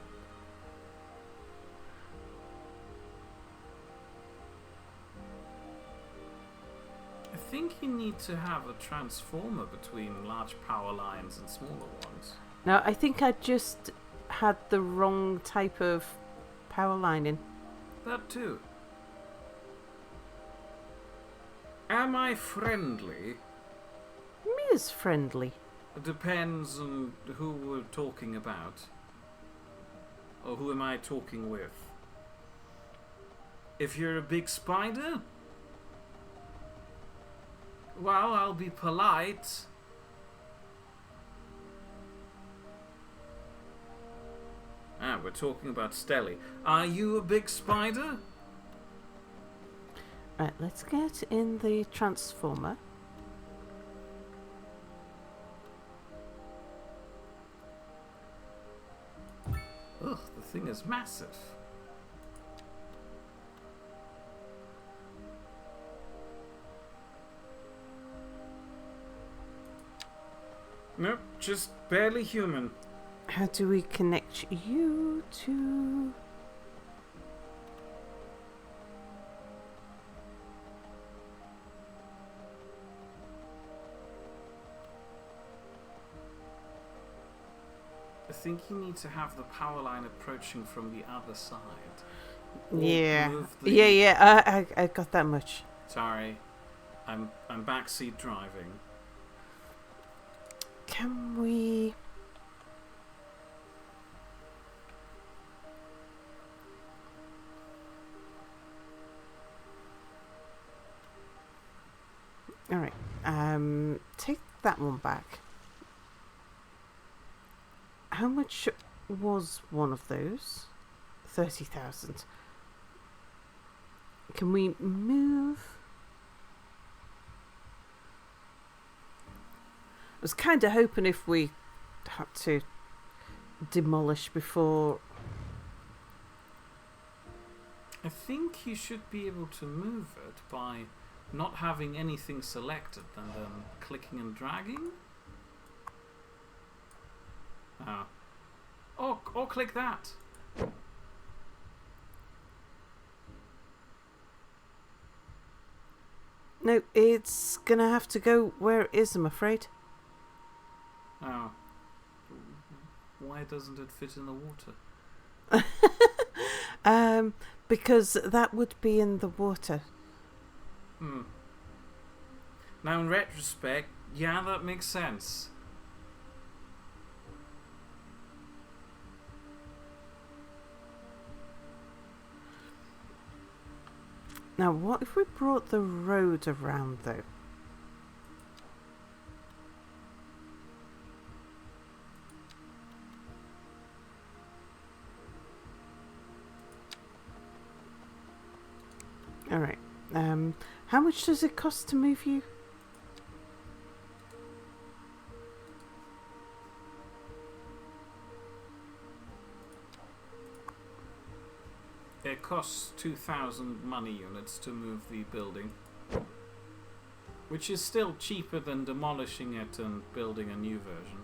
I think you need to have a transformer between large power lines and smaller ones. No, I think I just had the wrong type of power line in. That too. Am I friendly? Mia's friendly. It depends on who we're talking about. Or who am I talking with? If you're a big spider, well, I'll be polite. Ah, we're talking about Stelly. Are you a big spider? Right, let's get in the transformer. Ugh, the thing is massive. Nope, just barely human. How do we connect you to... I think you need to have the power line approaching from the other side. Or Yeah. move the- Yeah, I got that much. Sorry, I'm backseat driving. Can we... Alright, take that one back. How much was one of those. 30,000. Can we move? I was kind of hoping if we had to demolish before. I think you should be able to move it by not having anything selected and then clicking and dragging. Or click that. No, it's gonna have to go where it is, I'm afraid. Oh. Why doesn't it fit in the water? Because that would be in the water. Now, in retrospect, yeah, that makes sense. Now, what if we brought the road around, though? Alright. How much does it cost to move you? It costs 2,000 money units to move the building, which is still cheaper than demolishing it and building a new version.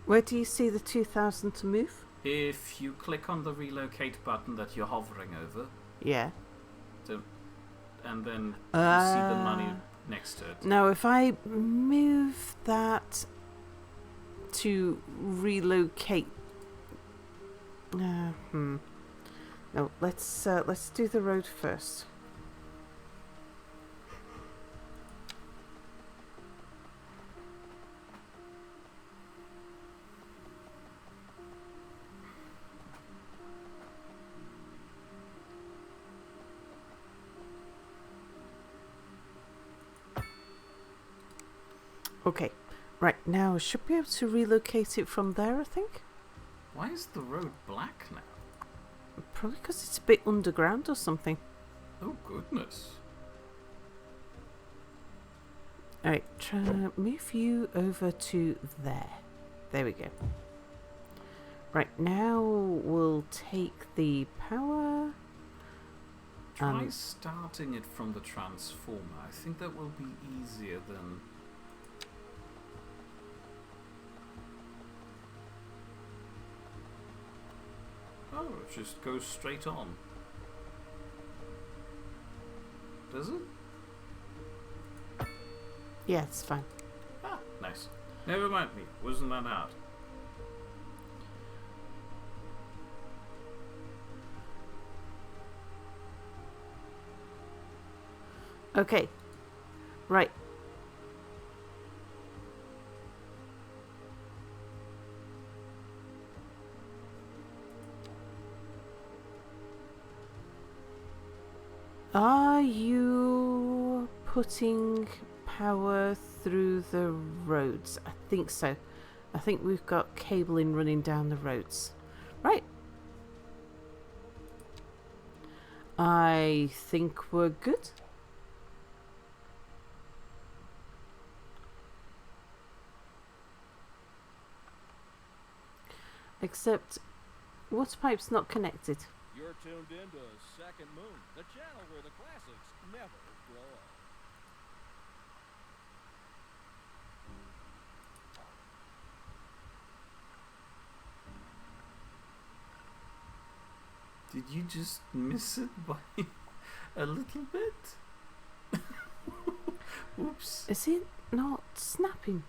Where do you see the 2,000 to move? If you click on the relocate button that you're hovering over, Yeah. and then you see the money next to it. Now, if I move that to relocate, no, let's do the road first. Okay, right, now I should be able to relocate it from there, I think. Why is the road black now? Probably because it's a bit underground or something. Oh, goodness. Alright, try to move you over to there. There we go. Right, now we'll take the power. Try starting it from the transformer. I think that will be easier than... Oh, it just goes straight on. Does it? Yeah, it's fine. Ah, nice. Never mind me. Wasn't that hard? Okay. Right. Are you putting power through the roads? I think so. I think we've got cabling running down the roads. Right. I think we're good. Except, water pipe's not connected. You're tuned in to Second Moon, the channel where the classics never grow up. Did you just miss it by a little bit? Oops. Is it not snapping?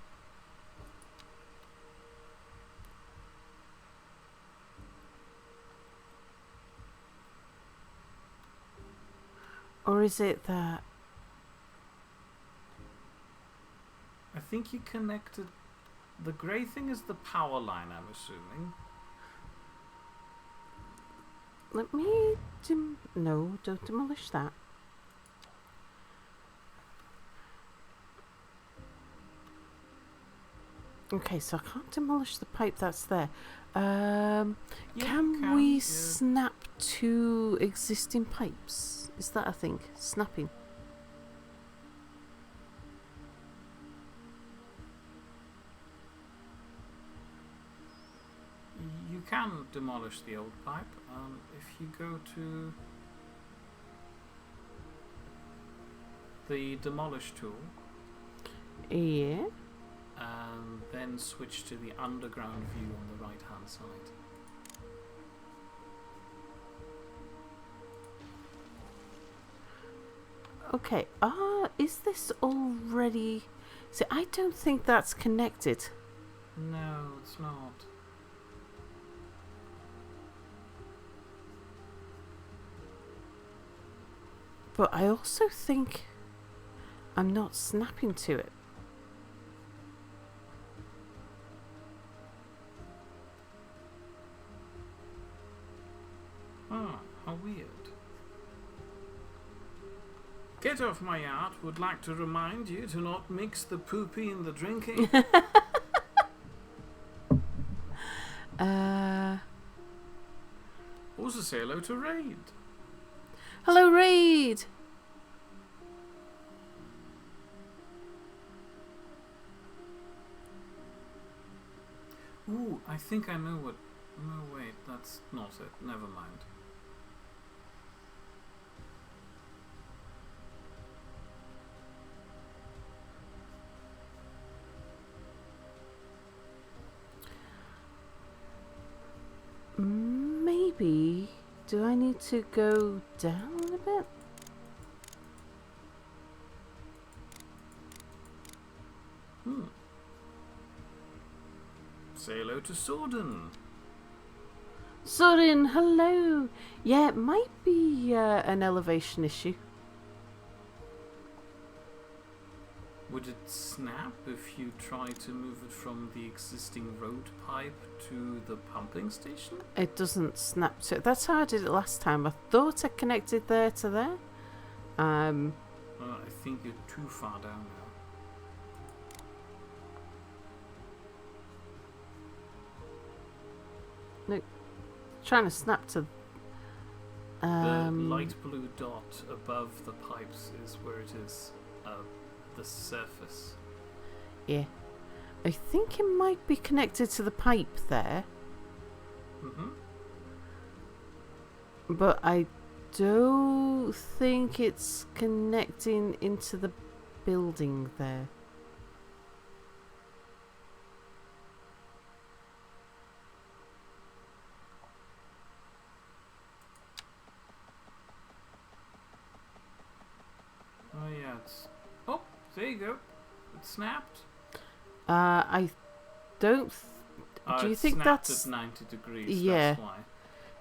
Or is it that... I think you connected... The grey thing is the power line, I'm assuming. Let me... No, don't demolish that. Okay, so I can't demolish the pipe that's there. Yeah, Can we yeah. snap two existing pipes? Is that a thing? Snapping. You can demolish the old pipe. If you go to the demolish tool Yeah. and then switch to the underground view on the right hand side. Okay. Is this already... See, I don't think that's connected. No, it's not. But I also think I'm not snapping to it. Ah, how weird. Get off my yard. Would like to remind you to not mix the poopy in the drinking. Also say hello to Raid. Hello, Raid! Ooh, I think I know what... No, wait, that's not it. Never mind. Maybe... Do I need to go down a bit? Say hello to Sorden. Sorin, hello! Yeah, it might be an elevation issue. Would it snap if you try to move it from the existing road pipe to the pumping station? It doesn't snap to it. That's how I did it last time. I thought I connected there to there. I think you're too far down now. Trying to snap to... The light blue dot above the pipes is where it is, the surface. Yeah. I think it might be connected to the pipe there. Mm-hmm. But I don't think it's connecting into the building there. Oh yeah, it's... Oh, there you go. It snapped. I don't... Do you it think snapped that's... at 90 degrees, Yeah. that's why.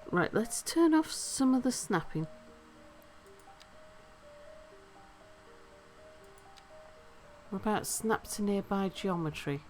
Right, let's turn off some of the snapping. What about snap to nearby geometry?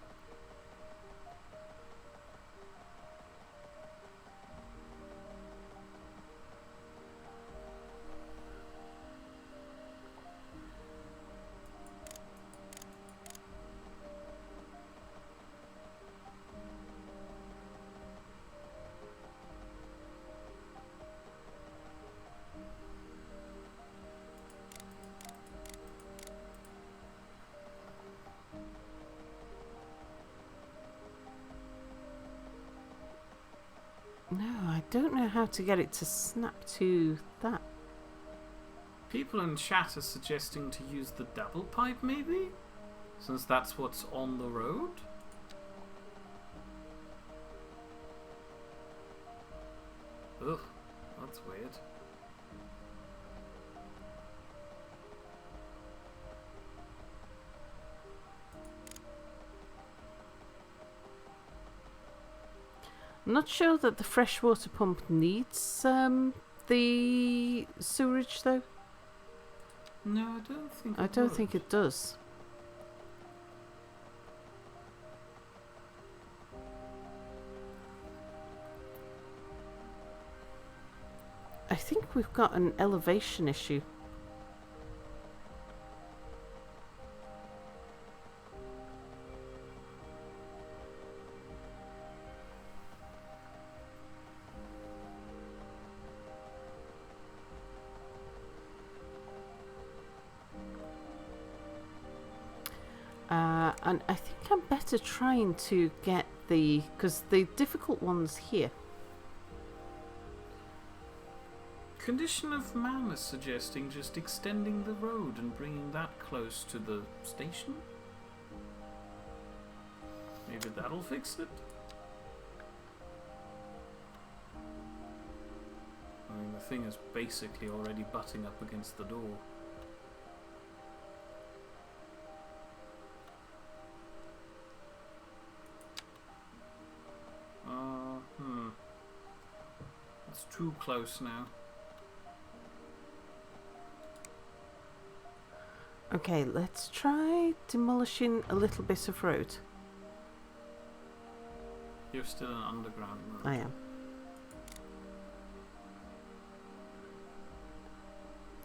No, I don't know how to get it to snap to that. People in chat are suggesting to use the double pipe, maybe? Since that's what's on the road? Ugh, that's weird. I'm not sure that the freshwater pump needs the sewerage though. No, I don't think I it don't would. think it does. I think we've got an elevation issue. And I think I'm better trying to get because the difficult one's here. Condition of Man is suggesting just extending the road and bringing that close to the station. Maybe that'll fix it. I mean, the thing is basically already butting up against the door. It's too close now. Okay, let's try demolishing a little bit of road. You're still in underground mode. I am.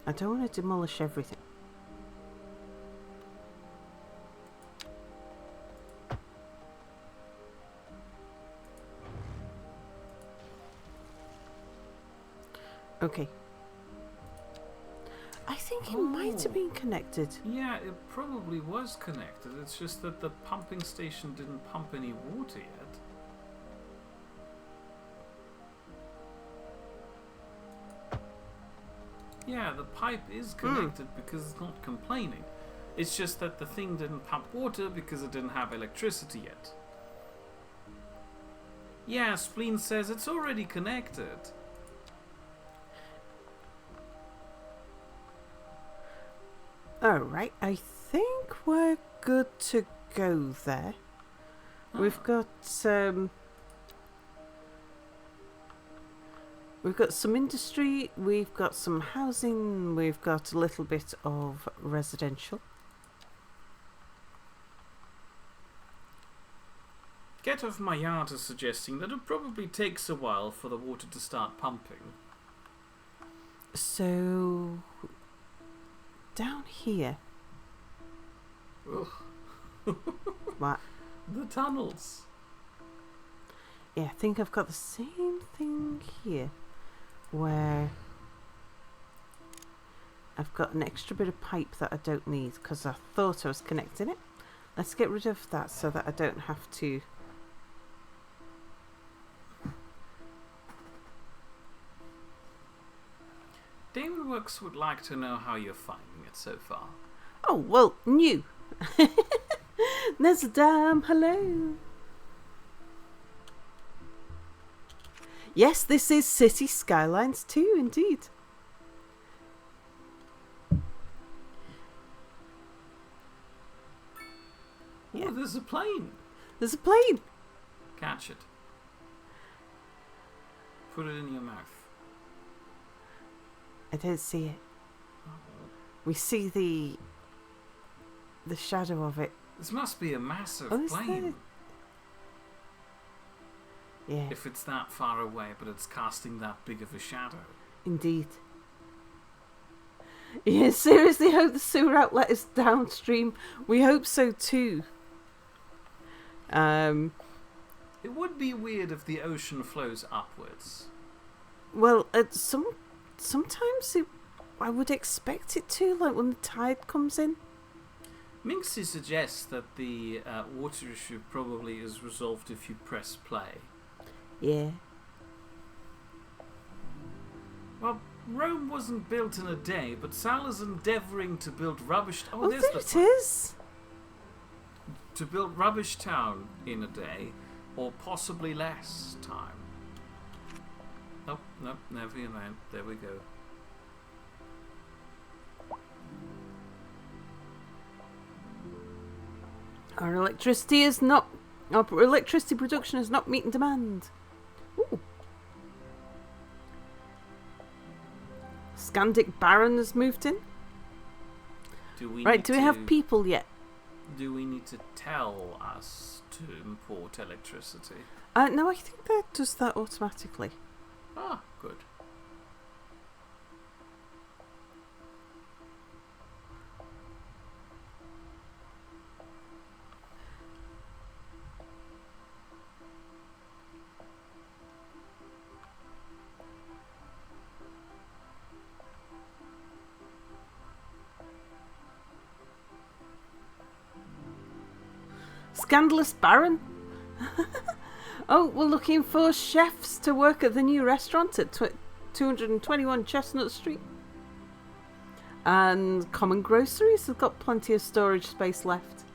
I don't want to demolish everything. Okay. I think it might have been connected. Yeah, it probably was connected. It's just that the pumping station didn't pump any water yet. Yeah, the pipe is connected because it's not complaining. It's just that the thing didn't pump water because it didn't have electricity yet. Yeah, Spleen says it's already connected. Alright, I think we're good to go there. We've got some industry, we've got some housing, we've got a little bit of residential. Get Off My Yard is suggesting that it probably takes a while for the water to start pumping. So down here. Ugh. What? The tunnels. Yeah, I think I've got the same thing here, where I've got an extra bit of pipe that I don't need because I thought I was connecting it. Let's get rid of that so that I don't have to. Damon Works would like to know how you're finding it so far. Oh, well, new. Nezadam, hello. Yes, this is Cities Skylines 2, indeed. Yeah. Oh, there's a plane. There's a plane. Catch it. Put it in your mouth. I don't see it. We see the shadow of it. This must be a massive Oh, is plane. Yeah, If it's that far away, but it's casting that big of a shadow. indeed. Yeah, seriously hope the sewer outlet is downstream. We hope so too. It would be weird if the ocean flows upwards. Well, sometimes I would expect it to, like when the tide comes in. Minxie suggests that the water issue probably is resolved if you press play. Yeah. Well, Rome wasn't built in a day, but Sal is endeavouring to build rubbish. Oh, there's there it is. To build Rubbish Town in a day, or possibly less time. Nope, never mind. There we go. Our electricity production is not meeting demand. Ooh. Scandic Baron has moved in. Do we have people yet? Do we need to tell us to import electricity? No, I think that does that automatically. Ah, good. scandalous baron. Oh, we're looking for chefs to work at the new restaurant at 221 Chestnut Street. And common groceries have got plenty of storage space left.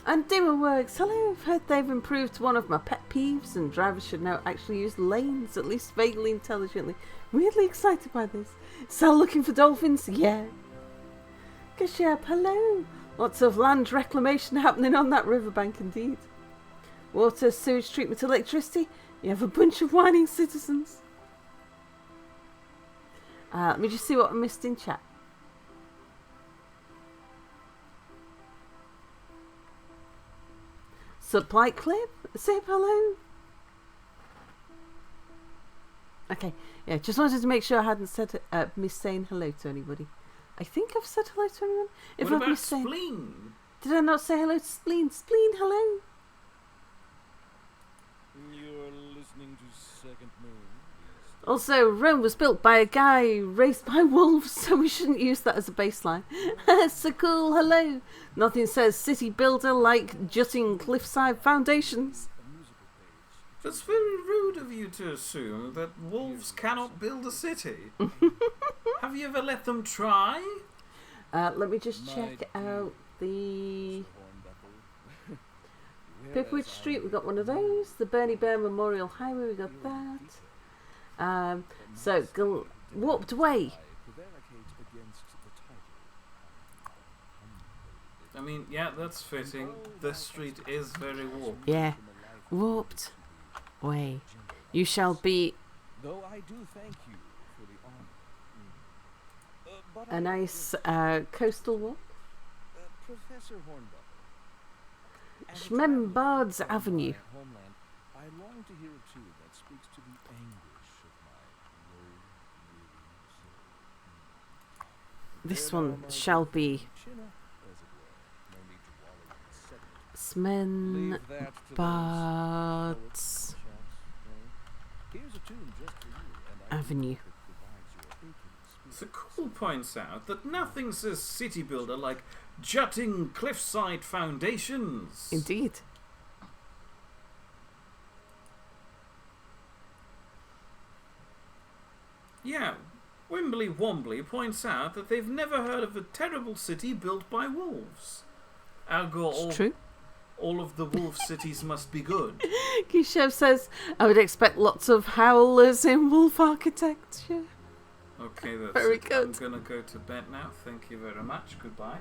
And Dimmer Works, hello, I've heard they've improved one of my pet peeves and drivers should now actually use lanes, at least vaguely intelligently. Weirdly excited by this. Still looking for dolphins? Yeah. Kashab, hello. Lots of land reclamation happening on that riverbank indeed. Water, sewage treatment, electricity. You have a bunch of whining citizens. Let me just see what I missed in chat. Supply clip? Say hello. Okay, yeah, just wanted to make sure I hadn't said missed saying hello to anybody. I think I've said hello to anyone. If what about Spleen? Did I not say hello to Spleen? Spleen, hello. You're listening to Second Moon. Also, Rome was built by a guy raised by wolves, so we shouldn't use that as a baseline. So cool, hello. Nothing says city builder like jutting cliffside foundations. That's very rude of you to assume that wolves cannot build a city. Have you ever let them try? Let me just check out the Pipwich Street. We got one of those. The Bernie Bear Memorial Highway. We got that. So warped way. I mean, yeah, that's fitting. This street is very warped. Yeah, warped way. You shall be. Though I do thank you for the honor. A nice coastal walk. Professor Hornbuckle. Schmembards Avenue. Homeland, I long to hear a tune that speaks to the anguish of my low, This one shall be Smenbards Avenue. The Cool points out that nothing says city builder like jutting cliffside foundations. Indeed. Yeah, Wimbley Wombly points out that they've never heard of a terrible city built by wolves. It's true. All of the wolf cities must be good. Kishev says, I would expect lots of howlers in wolf architecture. Okay, that's very it. good. I'm going to go to bed now. Thank you very much. Goodbye.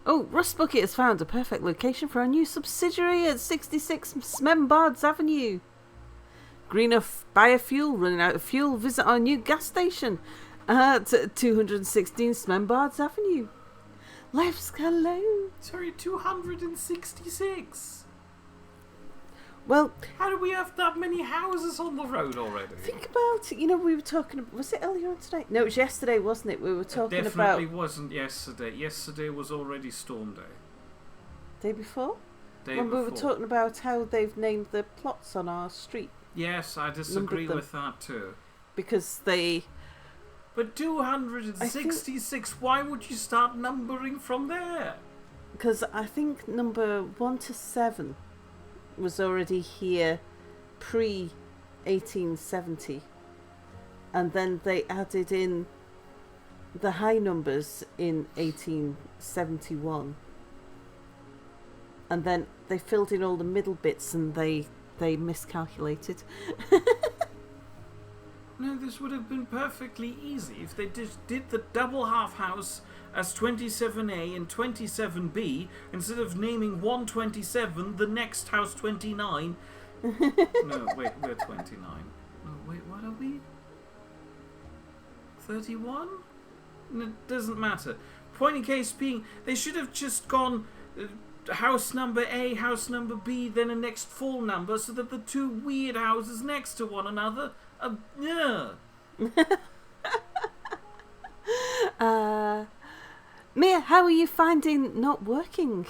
Oh, Rust Bucket has found a perfect location for our new subsidiary at 66 Smembards Avenue. Greener biofuel, running out of fuel. Visit our new gas station at 216 Smembards Avenue. Life's hello. Sorry, 266. Well, how do we have that many houses on the road already? Think about, we were talking, was it earlier on today? No, it was yesterday, wasn't it? We were talking it about... definitely wasn't yesterday. Yesterday was already Storm Day. Day before? Day when before. We were talking about how they've named the plots on our street. Yes, I disagree with that too. Because they... But 266, why would you start numbering from there? Because I think number 1 to 7 was already here pre-1870. And then they added in the high numbers in 1871. And then they filled in all the middle bits and they miscalculated. No, this would have been perfectly easy if they just did the double half house as 27A and 27B instead of naming 127 the next house 29. No, wait, we're 29. No, wait, what are we? 31? No, it doesn't matter. Point in case being, they should have just gone house number A, house number B, then a next full number so that the two weird houses next to one another Mia, how are you finding not working?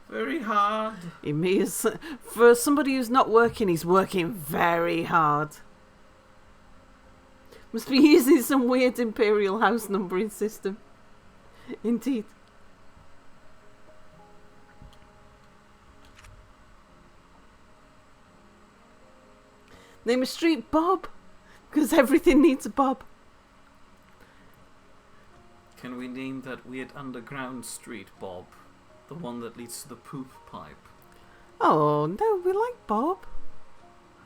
Very hard. Mia's, for somebody who's not working, he's working very hard. Must be using some weird imperial house numbering system. Indeed. Name a street Bob, because everything needs a Bob. Can we name that weird underground street Bob? The one that leads to the poop pipe. Oh, no, we like Bob.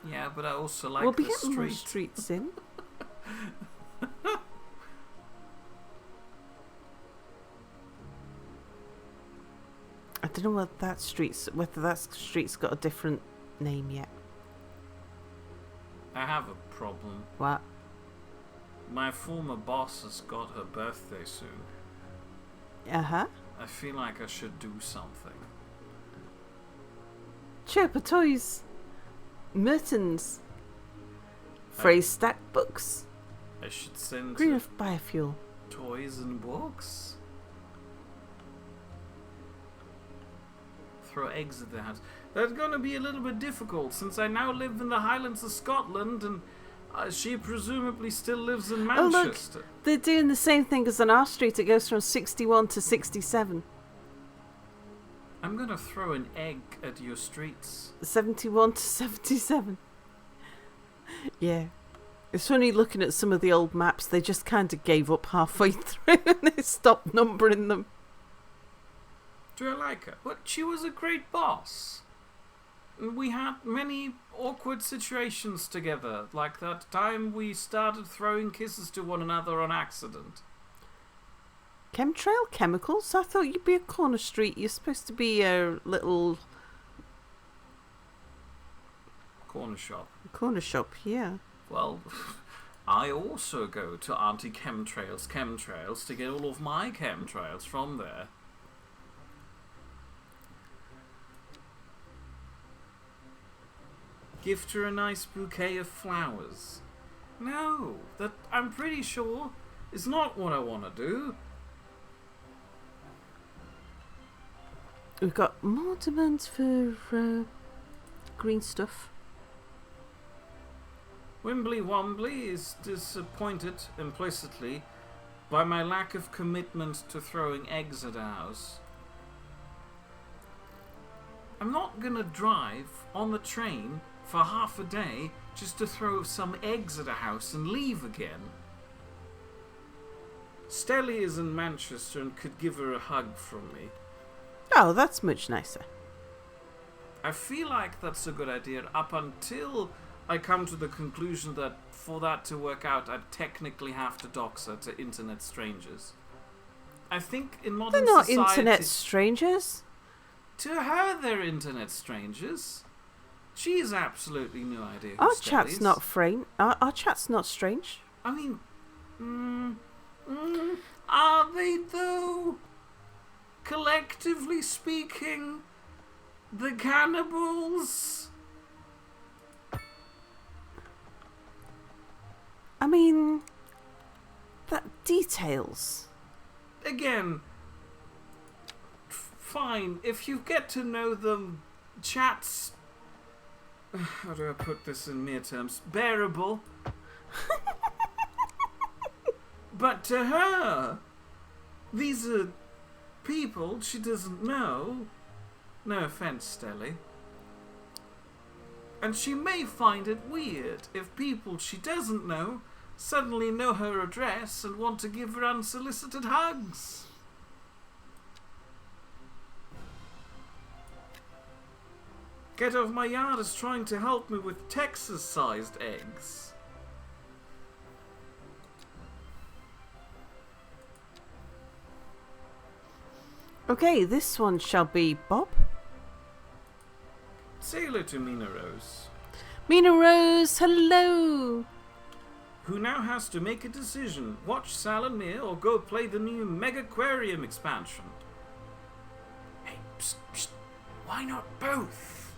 Yeah, but I also like we'll be the getting more street. streets in. I don't know whether that street's got a different name yet. I have a problem. What? My former boss has got her birthday soon. Uh-huh. I feel like I should do something. Chirper Toys. Mertens. Phrase stack books. I should send Green of biofuel. toys and books. Throw eggs at the house. That's gonna be a little bit difficult since I now live in the Highlands of Scotland and she presumably still lives in Manchester. Oh, look, they're doing the same thing as on our street. It goes from 61 to 67. I'm gonna throw an egg at your streets. 71 to 77. Yeah. It's funny looking at some of the old maps. They just kind of gave up halfway through and they stopped numbering them. Do I like her? But she was a great boss. We had many awkward situations together, like that time we started throwing kisses to one another on accident. Chemtrail chemicals? I thought you'd be a corner street. You're supposed to be a little Corner shop. corner shop, yeah. Well, I also go to Auntie Chemtrails to get all of my chemtrails from there. Gift her a nice bouquet of flowers. No, that I'm pretty sure is not what I want to do. We've got more demands for green stuff. Wimbly Wombly is disappointed implicitly by my lack of commitment to throwing eggs at a house. I'm not gonna drive on the train for half a day just to throw some eggs at a house and leave again. Stelly is in Manchester and could give her a hug from me. Oh, that's much nicer. I feel like that's a good idea up until I come to the conclusion that for that to work out, I'd technically have to dox her to internet strangers. I think in modern They're not society... internet strangers. To her, they're internet strangers. She has absolutely no idea who Our Stelly chat's is. not frame. Our chat's not strange. I mean... are they, though? Collectively speaking, the cannibals? I mean, that details. Again, fine. If you get to know them, chats... How do I put this in mere terms? Bearable. But to her, these are people she doesn't know. No offense, Stelly. And she may find it weird if people she doesn't know suddenly know her address and want to give her unsolicited hugs. Get Off My Yard is trying to help me with Texas-sized eggs. Okay, this one shall be Bob. Say hello to Mina Rose, Mina Rose, hello. who now has to make a decision. Watch Salamir or go play the new Megaquarium expansion. Hey, psst, psst. Why not both?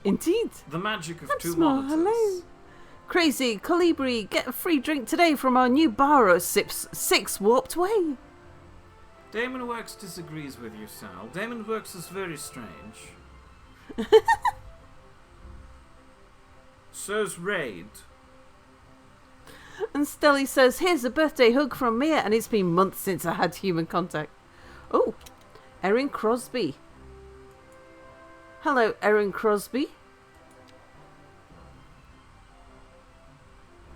Indeed. The magic of That's two more monitors. hello. Crazy Colibri, get a free drink today from our new bar at Sips 6 Warped Way. Damon Works disagrees with you, Sal. Damon Works is very strange. So's Raid. And Stelly says, here's a birthday hug from Mia, and it's been months since I had human contact. Oh, Erin Crosby. Hello, Erin Crosby.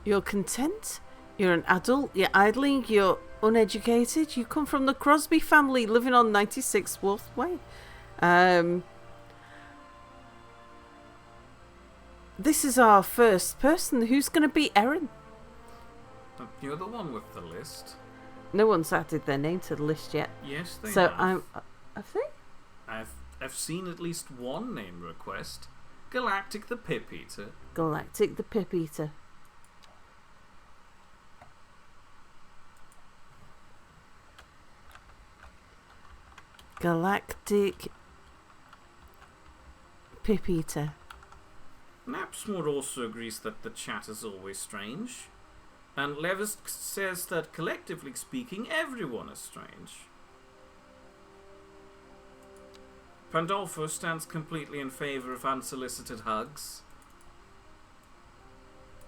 You're content, you're an adult, you're idling, you're uneducated, you come from the Crosby family living on 96 Wolf Way. This is our first person. Who's going to be Erin? You're the one with the list. No one's added their name to the list yet. Yes, they So have. have they? I've seen at least one name request. Galactic the Pip Eater. Galactic the Pip Eater. Galactic Pip Eater. Napsmore also agrees that the chat is always strange. And Levis says that collectively speaking, everyone is strange. Pandolfo stands completely in favour of unsolicited hugs.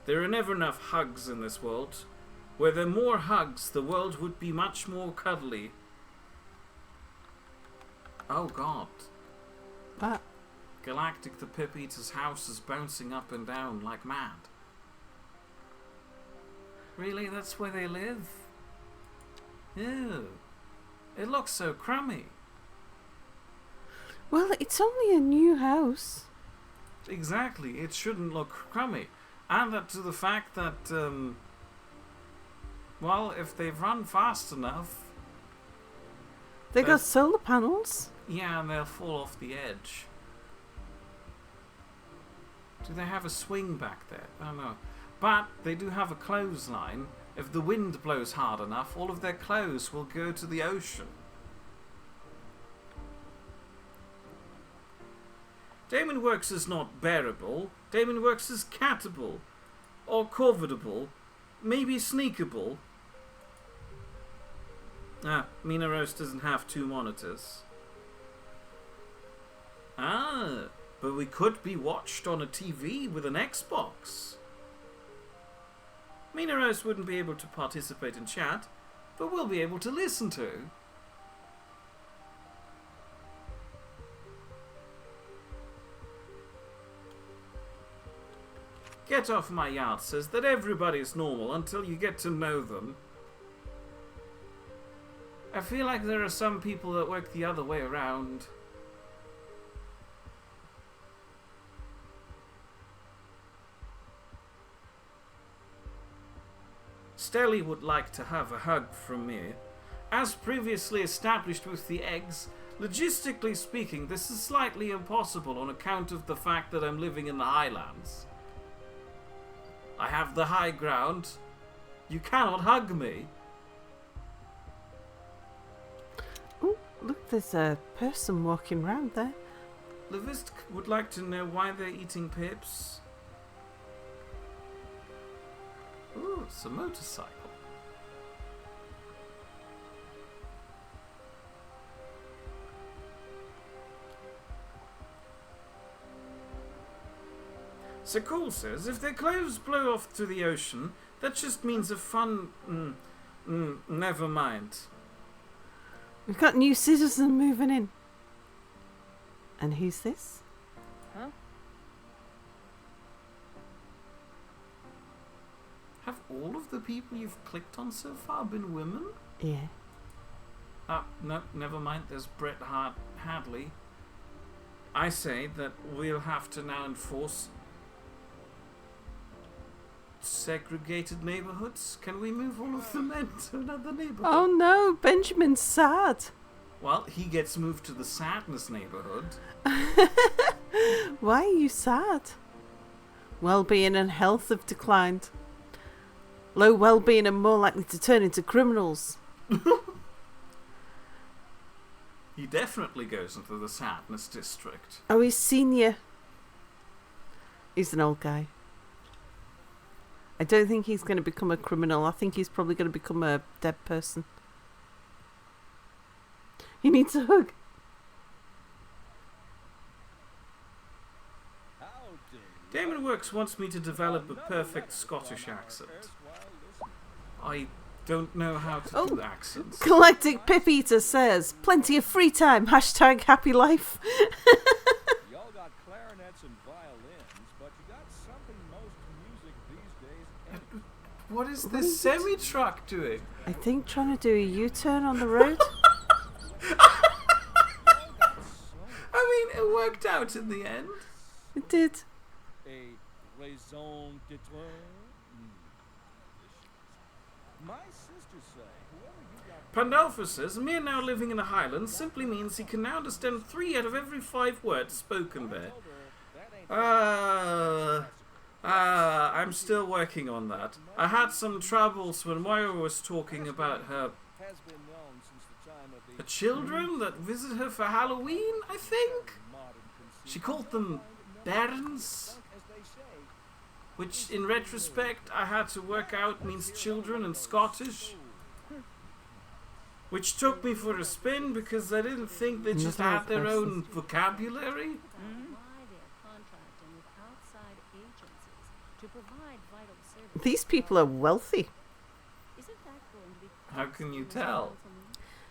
There are never enough hugs in this world. Were there more hugs, the world would be much more cuddly. Oh god. What? Galactic the Pip Eater's house is bouncing up and down like mad. Really? That's where they live? Ew. It looks so crummy. Well, it's only a new house. Exactly. It shouldn't look crummy. And that to the fact that, well, if they've run fast enough... They got solar panels. Yeah, and they'll fall off the edge. Do they have a swing back there? I don't know. But they do have a clothesline. If the wind blows hard enough, all of their clothes will go to the ocean. Damon Works is not bearable. Damon Works is catable. Or covetable. Maybe sneakable. Ah, Mina Rose doesn't have 2 monitors. Ah, but we could be watched on a TV with an Xbox. Mina Rose wouldn't be able to participate in chat, but we'll be able to listen to. Get Off My Yard says that everybody's normal until you get to know them. I feel like there are some people that work the other way around. Stelly would like to have a hug from me. As previously established with the eggs, logistically speaking, this is slightly impossible on account of the fact that I'm living in the Highlands. I have the high ground. You cannot hug me. Oh, look, there's a person walking round there. Levist would like to know why they're eating pips. Ooh, it's a motorcycle. So Cole says, if their clothes blow off to the ocean, that just means a fun... never mind. We've got new citizen moving in. And who's this? Huh? Have all of the people you've clicked on so far been women? Yeah. No, never mind. There's Bret Hadley. I say that we'll have to now enforce segregated neighborhoods. Can we move all of the men to another neighborhood? Oh no, Benjamin's sad. Well, he gets moved to the sadness neighborhood. Why are you sad? Well-being and health have declined. Low well-being are more likely to turn into criminals. He definitely goes into the sadness district. Oh, he's senior. He's an old guy. I don't think he's going to become a criminal. I think he's probably going to become a dead person. He needs a hug. Howdy. Damon Works wants me to develop a perfect Scottish accent. I don't know how to do accents. Galactic Pip Eater says, plenty of free time. Hashtag happy life. Y'all got clarinets and violins, but you got something most music these days ain't. What is this semi-truck doing? I think trying to do a U-turn on the road. I mean, it worked out in the end. It did. A raison d'etre? My sisters say whoever you got. Pandolfo says, Mir now living in the Highlands simply means he can now understand 3 out of every 5 words spoken there. I'm still working on that. I had some troubles when Moira was talking about her children that visit her for Halloween, I think. She called them bairns, which in retrospect I had to work out means children in Scottish. Which took me for a spin because I didn't think they just had their own vocabulary. These people are wealthy. How can you tell?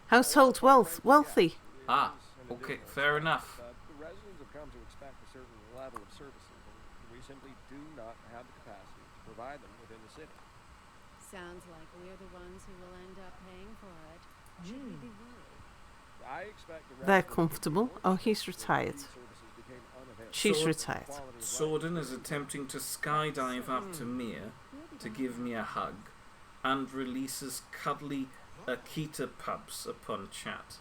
Household wealth, wealthy. Ah, okay, fair enough. The residents have come to expect a certain level of services, and we simply do not have the capacity to provide them within the city. Sounds like we're the ones who will end up paying for it. Should we be worried? I expect the They're residents comfortable. Oh, he's retired. services became unavailable. She's Sword- retired. Sorden is attempting to skydive up to Mir to give me a hug and releases cuddly Akita pups upon chat.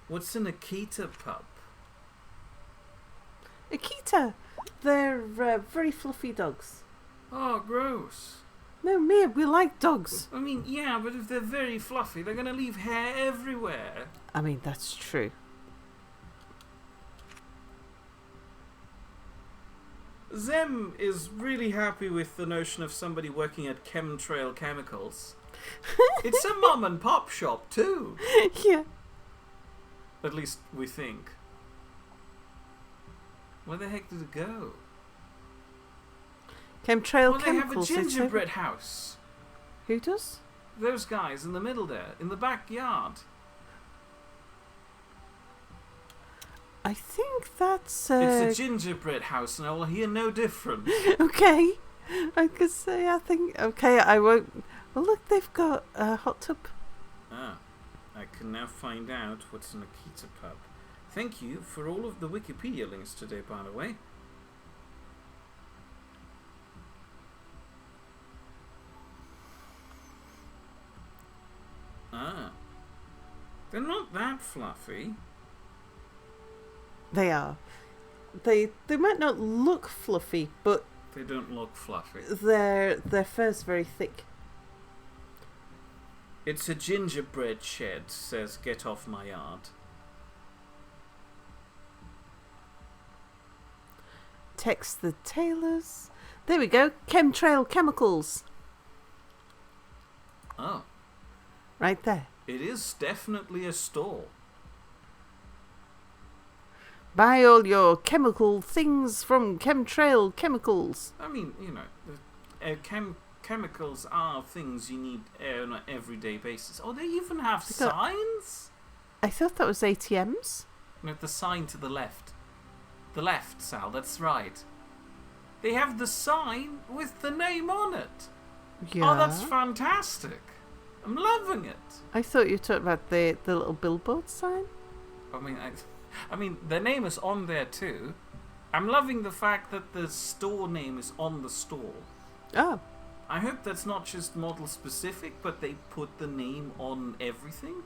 What's an Akita pup? Akita. They're very fluffy dogs. Oh, gross. No, Mia, we like dogs. I mean, yeah, but if they're very fluffy, they're gonna leave hair everywhere. I mean, that's true. Zem is really happy with the notion of somebody working at Chemtrail Chemicals. It's a mom and pop shop too. Yeah. At least we think. Where the heck did it go? Chemtrail Well, they have a chemicals. they say. gingerbread house. Who does? Those guys in the middle there, in the backyard. I think that's It's a gingerbread house, and I will hear no different. okay. I could say I think okay. I won't. Well, look, they've got a hot tub. Ah, I can now find out what's an Akita pub. Thank you for all of the Wikipedia links today, by the way. Ah, they're not that fluffy. They are. They might not look fluffy, but They don't look fluffy. their fur's very thick. It's a gingerbread shed, says Get Off My Yard. Text the tailors. There we go. Chemtrail chemicals. Oh, Right there. it is definitely a store. Buy all your chemical things from Chemtrail Chemicals. I mean, you know, chemicals are things you need on an everyday basis. Oh, they even have They got- signs? I thought that was ATMs. No, the sign to the left. The left, Sal, that's right. They have the sign with the name on it. Yeah. Oh, that's fantastic. I'm loving it. I thought you talked about the little billboard sign. I mean, their name is on there too. I'm loving the fact that the store name is on the store. Oh. I hope that's not just model specific, but they put the name on everything.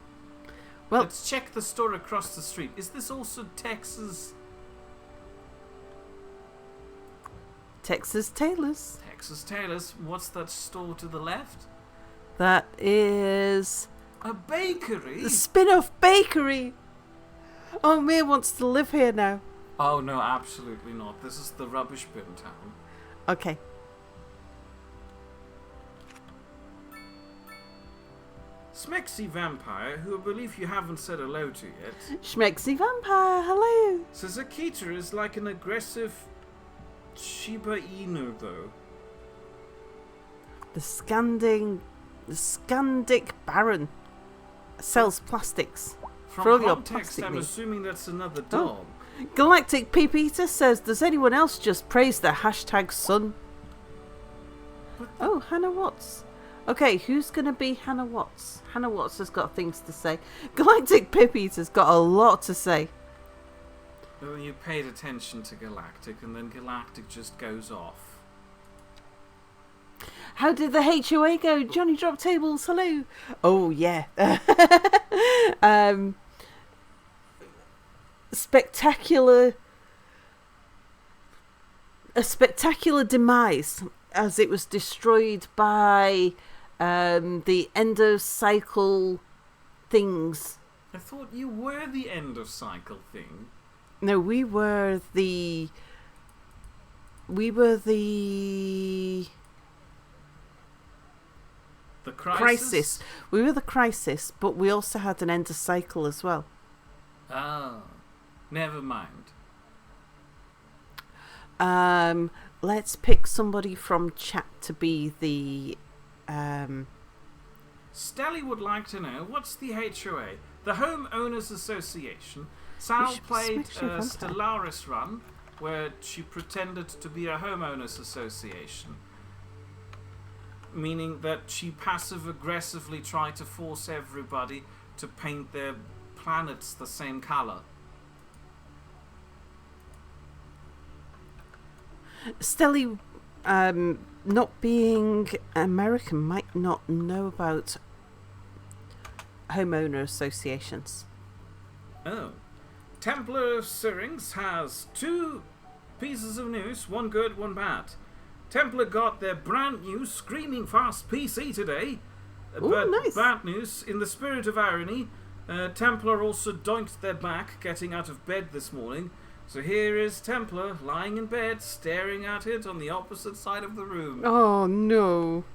Well, Let's check the store across the street. Is this also Texas Tailors. Texas Tailors? What's that store to the left? That is A bakery? the spin-off bakery. Oh, Mia wants to live here now. Oh no, absolutely not. This is the rubbish bin town. Okay. Smexy Vampire, who I believe you haven't said hello to yet, Schmexy Vampire, hello. says Akita is like an aggressive Shiba Inu though. The Scanding The Scandic Baron sells plastics. From For all your context, plastic I'm needs. assuming that's another Oh. dog. Galactic Peep Eater says, does anyone else just praise the hashtag sun? Oh, Hannah Watts. Okay, who's going to be Hannah Watts? Hannah Watts has got things to say. Galactic Peep Eater's got a lot to say. Well, you paid attention to Galactic, and then Galactic just goes off. How did the HOA go? Johnny Drop Tables, hello. Oh, yeah. A spectacular demise as it was destroyed by the endocycle things. I thought you were the end of cycle thing. No, we were the The crisis. We were the crisis, but we also had an endocycle as well. Oh, never mind. Let's pick somebody from chat to be the Stelly would like to know, what's the HOA? The Homeowners Association. We Sal should played switch it a on Stellaris run where she pretended to be a homeowners association. Meaning that she passive-aggressively tried to force everybody to paint their planets the same colour. Stelly, not being American, might not know about homeowner associations. Oh. Templar of Syrinx has 2 pieces of news, one good, one bad. Templar got their brand new screaming fast PC today. Ooh, But nice. bad news, in the spirit of irony, Templar also doinked their back getting out of bed this morning. So here is Templar lying in bed, staring at it on the opposite side of the room. Oh no.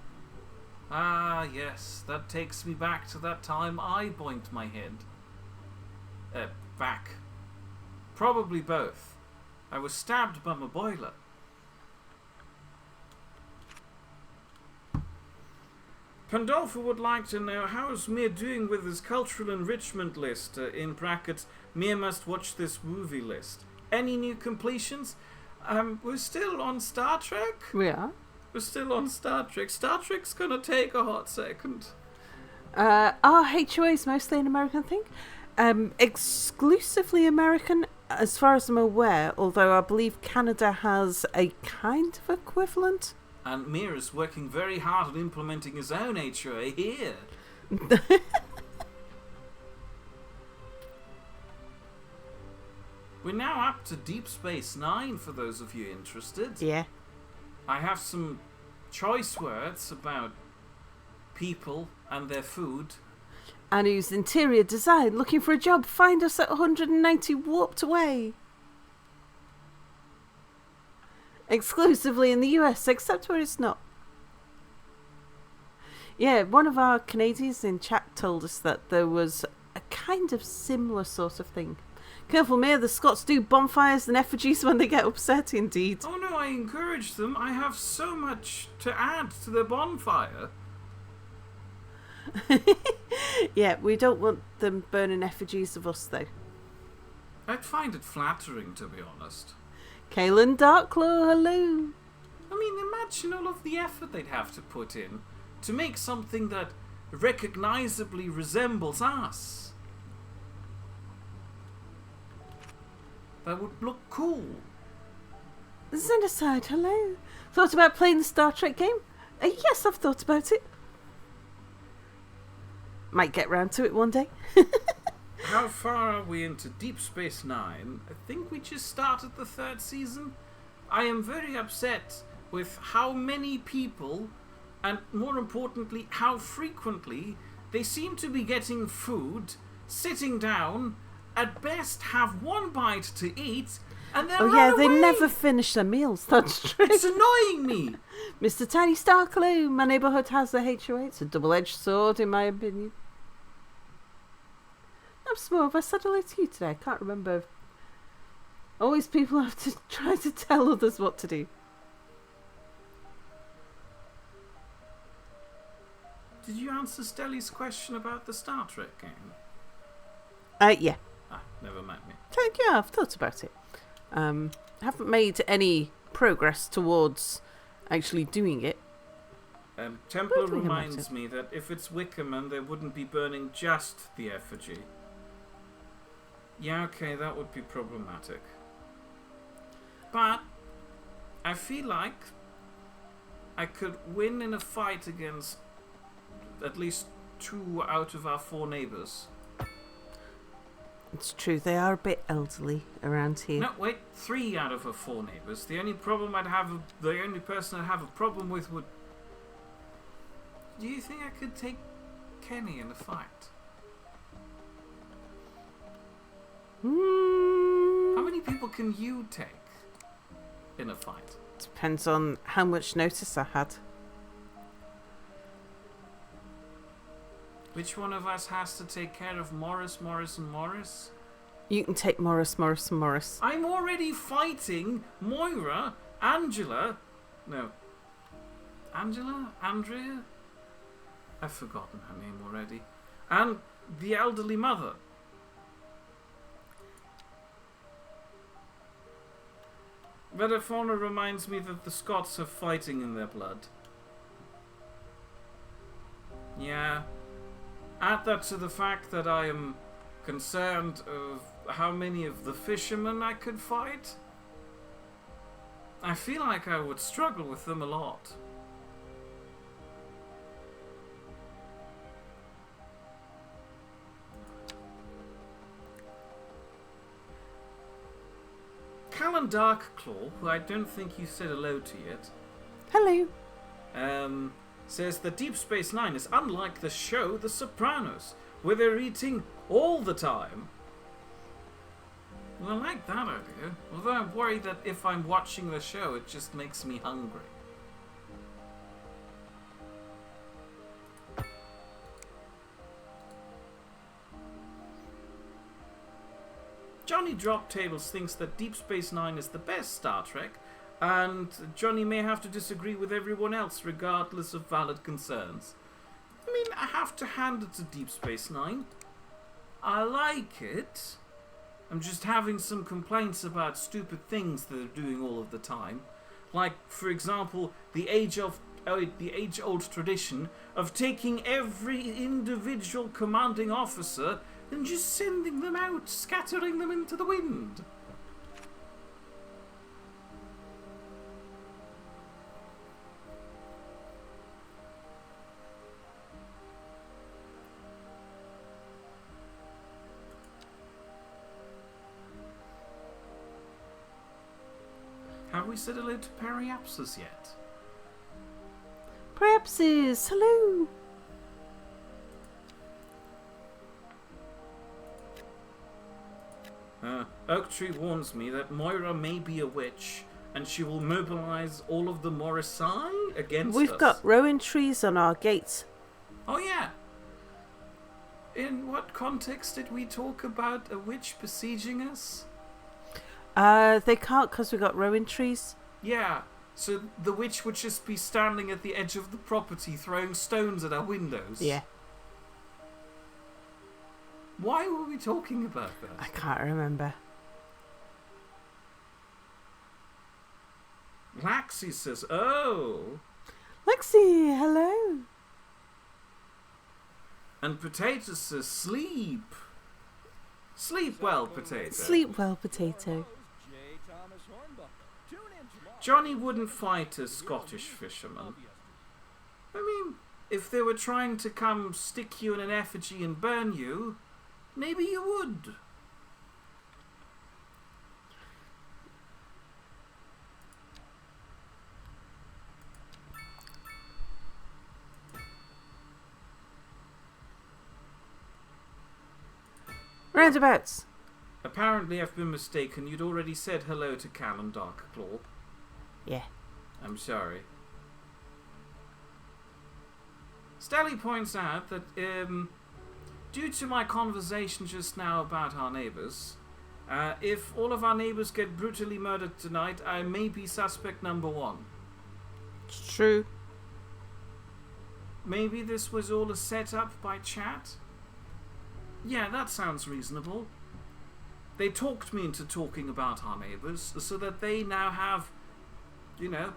Ah, yes, that takes me back to that time I boinked my head. Back. Probably both. I was stabbed by my boiler. Pandolfo would like to know, how's Mir doing with his cultural enrichment list, in brackets, Mir must watch this movie list. Any new completions? We're still on Star Trek. We are. We're still on Star Trek. Star Trek's gonna take a hot second. Our HOA is mostly an American thing. Exclusively American, as far as I'm aware, although I believe Canada has a kind of equivalent. And Mir is working very hard on implementing his own HOA here. We're now up to Deep Space Nine, for those of you interested. Yeah. I have some choice words about people and their food. And who's interior design, looking for a job, find us at 190 Warped Away. Exclusively in the US, except where it's not. Yeah, one of our Canadians in chat told us that there was a kind of similar sort of thing. Careful, Mir, the Scots do bonfires and effigies when they get upset, indeed. Oh no, I encourage them. I have so much to add to the bonfire. Yeah, we don't want them burning effigies of us, though. I'd find it flattering, to be honest. Kaylin Darklaw, hello. I mean, imagine all of the effort they'd have to put in to make something that recognizably resembles us. That would look cool. Xenocide, hello. Thought about playing the Star Trek game? Yes, I've thought about it. Might get round to it one day. How far are we into Deep Space Nine? I think we just started the 3rd season. I am very upset with how many people, and more importantly, how frequently they seem to be getting food, sitting down, at best have one bite to eat, and then Oh yeah, run they away. never finish their meals, that's true. It's annoying me. Mr. Tiny Star Clue, my neighbourhood has a HOA. It's a double-edged sword, in my opinion. I'm small. Have I said hello to you today? I can't remember. Always people have to try to tell others what to do. Did you answer Stelly's question about the Star Trek game? Yeah. Ah, never mind me. Yeah, I've thought about it. Haven't made any progress towards actually doing it. Templar Thinking about reminds me that if it's Wickerman, they wouldn't be burning just the effigy. Yeah, okay, that would be problematic. But I feel like I could win in a fight against at least 2 out of our 4 neighbours. It's true, they are a bit elderly around here. No, wait, 3 out of our 4 neighbours. The only person I'd have a problem with would... Do you think I could take Kenny in a fight? How many people can you take in a fight? Depends on how much notice I had. Which one of us has to take care of Morris, and Morris? You can take Morris. I'm already fighting Moira, Angela? No. Angela? Andrea? I've forgotten her name already. And the elderly mother. Redafona reminds me that the Scots have fighting in their blood. Yeah. Add that to the fact that I am concerned of how many of the fishermen I could fight. I feel like I would struggle with them a lot. Callan Darkclaw, who I don't think you said hello to yet, Hello. says that Deep Space Nine is unlike the show The Sopranos, where they're eating all the time. Well, I like that idea, although I'm worried that if I'm watching the show, it just makes me hungry. Johnny Drop Tables thinks that Deep Space Nine is the best Star Trek, and Johnny may have to disagree with everyone else regardless of valid concerns. I mean, I have to hand it to Deep Space Nine. I like it. I'm just having some complaints about stupid things that they're doing all of the time. Like, for example, the age-old tradition of taking every individual commanding officer and just sending them out, scattering them into the wind. Have we said hello to Periapsis yet? Perhaps is hello. Oak Tree warns me that Moira may be a witch, and she will mobilize all of the Morrisai against us. We've got rowan trees on our gates. Oh yeah. In what context did we talk about a witch besieging us? They can't because we've got rowan trees. Yeah, so the witch would just be standing at the edge of the property throwing stones at our windows. Yeah. Why were we talking about that? I can't remember. Laxi says, oh. Lexi, hello. And Potato says, sleep. Sleep well, Potato. Sleep well, Potato. J. Thomas Hornbuckle. Tune in tomorrow. Johnny wouldn't fight a Scottish fisherman. I mean, if they were trying to come stick you in an effigy and burn you, maybe you would. Roundabouts. Apparently I've been mistaken. You'd already said hello to Callan Darkclaw. Yeah. I'm sorry. Stelly points out that due to my conversation just now about our neighbours, if all of our neighbours get brutally murdered tonight, I may be suspect number 1. It's true. maybe this was all a setup by chat? Yeah, that sounds reasonable. They talked me into talking about our neighbours so that they now have, you know,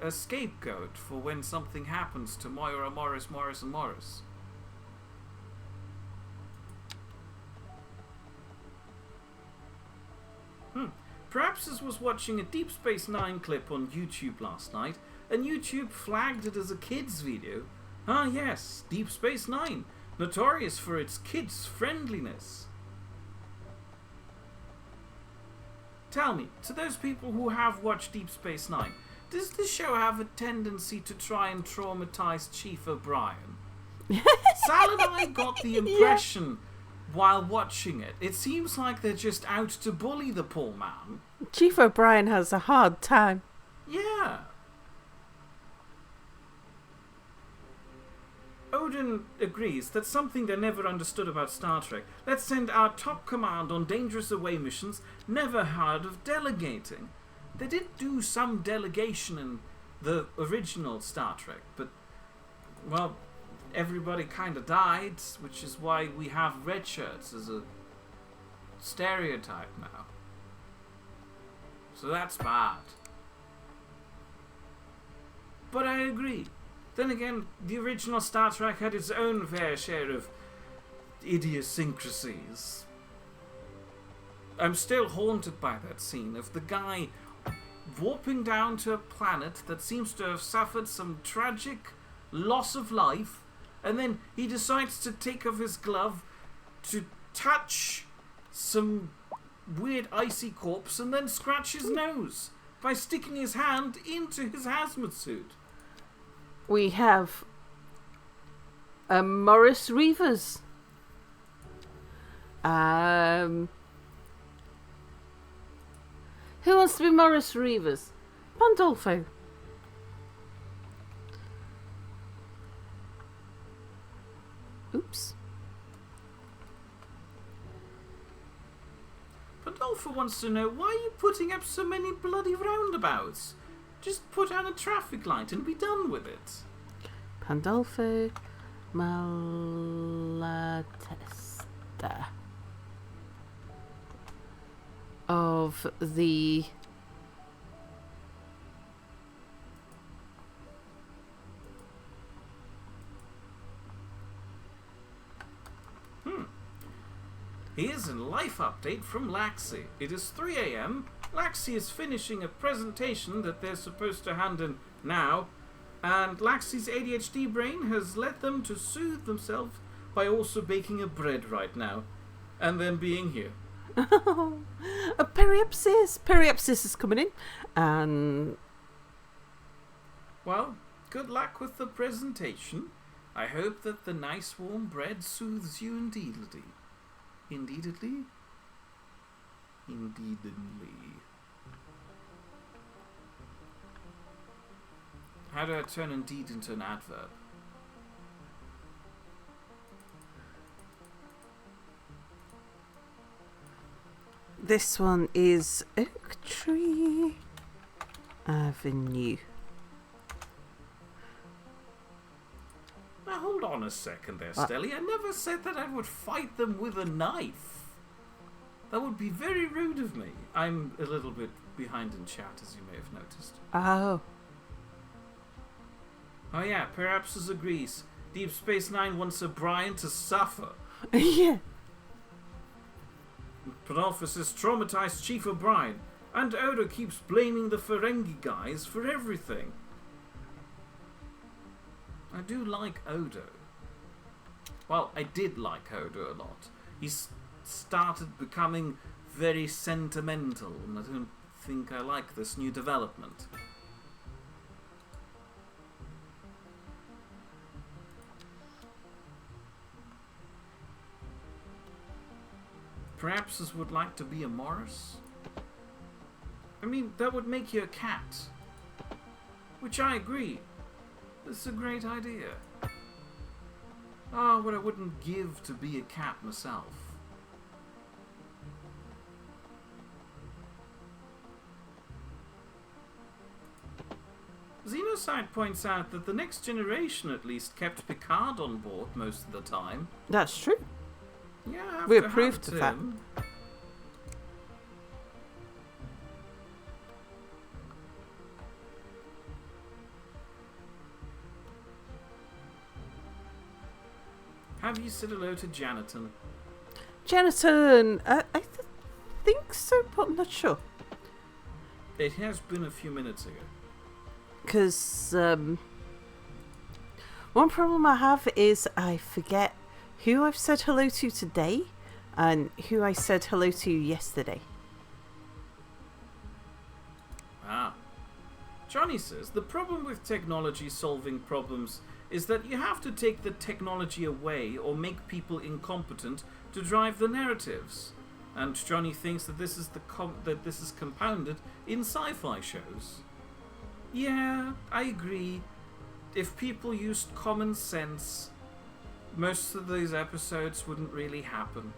a scapegoat for when something happens to Moira, Morris, and Morris. Perhaps this was watching a Deep Space Nine clip on YouTube last night, and YouTube flagged it as a kids video. Ah yes, Deep Space Nine, notorious for its kids friendliness. Tell me, to those people who have watched Deep Space Nine, does this show have a tendency to try and traumatize Chief O'Brien? Sal and I got the impression while watching it. It seems like they're just out to bully the poor man. Chief O'Brien has a hard time. Yeah. Odin agrees that's something they never understood about Star Trek. Let's send our top command on dangerous away missions. Never heard of delegating. They did do some delegation in the original Star Trek, but, well, everybody kind of died, which is why we have red shirts as a stereotype now. So that's bad. But I agree. Then again, the original Star Trek had its own fair share of idiosyncrasies. I'm still haunted by that scene of the guy warping down to a planet that seems to have suffered some tragic loss of life, and then he decides to take off his glove to touch some weird icy corpse and then scratch his nose by sticking his hand into his hazmat suit. We have Morris Reavers. Who wants to be Morris Reavers? Pandolfo. Oops. Pandolfo wants to know, why are you putting up so many bloody roundabouts? Just put down a traffic light and be done with it. Pandolfo Malatesta. Of the Here's a life update from Laxi. It is 3 AM. Laxi is finishing a presentation that they're supposed to hand in now, and Laxi's ADHD brain has led them to soothe themselves by also baking a bread right now, and then being here. a periapsis. Periapsis is coming in, and well, good luck with the presentation. I hope that the nice warm bread soothes you indeedly. Indeedly? Indeedly. How do I turn indeed into an adverb? this one is Oak Tree Avenue. Now hold on a second there, Stelly. I never said that I would fight them with a knife. That would be very rude of me. I'm a little bit behind in chat, as you may have noticed. Oh. Oh yeah, perhaps as agrees. Deep Space Nine wants O'Brien to suffer. Yeah. Panolfa says traumatized Chief O'Brien, and Odo keeps blaming the Ferengi guys for everything. I do like Odo. Well, I did like Odo a lot. He's started becoming very sentimental, and I don't think I like this new development. Perhaps this would like to be a Morris? I mean, that would make you a cat. Which I agree. It's a great idea. Oh, what I wouldn't give to be a cat myself. Xeno Genocide points out that the next generation at least kept Picard on board most of the time. That's true. Yeah, I have We to approved hand of that. him. Have you said hello to Janiton? Janiton, think so, but I'm not sure. It has been a few minutes ago. Because one problem I have is I forget who I've said hello to today and who I said hello to yesterday. Ah. Johnny says, the problem with technology solving problems is that you have to take the technology away or make people incompetent to drive the narratives. And Johnny thinks that this is this is compounded in sci-fi shows. Yeah, I agree. If people used common sense, most of these episodes wouldn't really happen.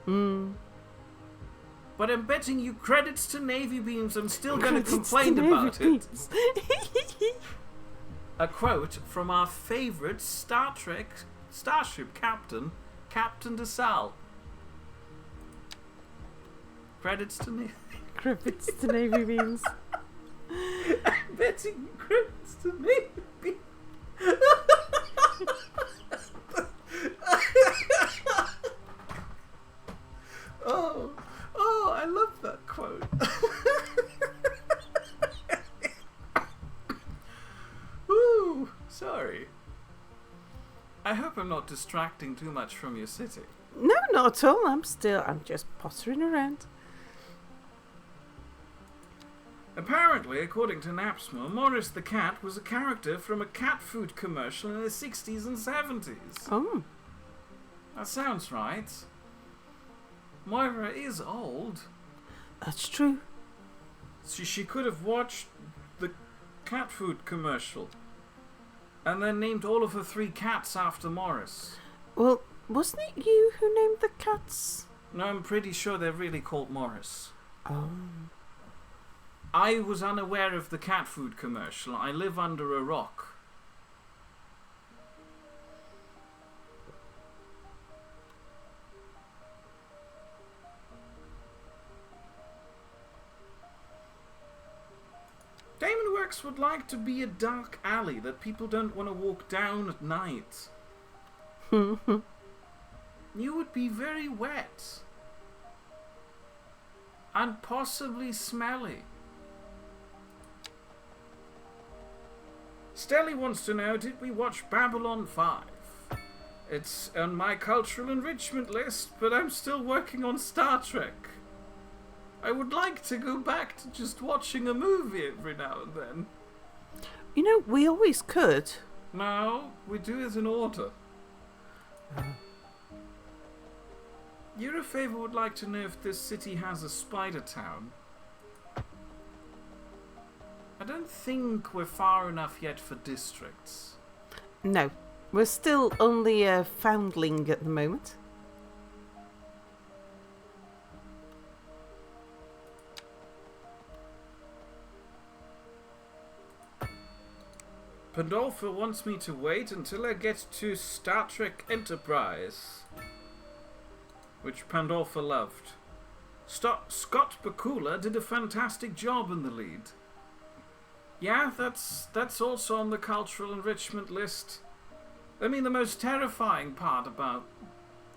But I'm betting you credits to Navy Beams, I'm still going to complain about it. A quote from our favourite Star Trek starship captain, Captain DeSalle. Credits to Navy. Credits to Navy Beans. I'm betting you credits to Navy Beams. Oh, I love that quote. Ooh, sorry. I hope I'm not distracting too much from your city. No, not at all. I'm just pottering around. Apparently, according to Napsmore, Morris the cat was a character from a cat food commercial in the 60s and 70s. Oh. That sounds right. Moira is old. That's true. She could have watched the cat food commercial and then named all of her 3 cats after Morris. Well, wasn't it you who named the cats? No, I'm pretty sure they're really called Morris. Oh. I was unaware of the cat food commercial. I live under a rock. Damon Works would like to be a dark alley that people don't want to walk down at night. You would be very wet. And possibly smelly. Stelly wants to know, did we watch Babylon 5? It's on my cultural enrichment list, but I'm still working on Star Trek. I would like to go back to just watching a movie every now and then. You know, we always could. No, we do it in order. Eurofavor would like to know if this city has a spider town. I don't think we're far enough yet for districts. No, we're still only a foundling at the moment. Pandolfo wants me to wait until I get to Star Trek Enterprise, which Pandolfo loved. Scott Bakula did a fantastic job in the lead. Yeah, that's also on the cultural enrichment list. I mean, the most terrifying part about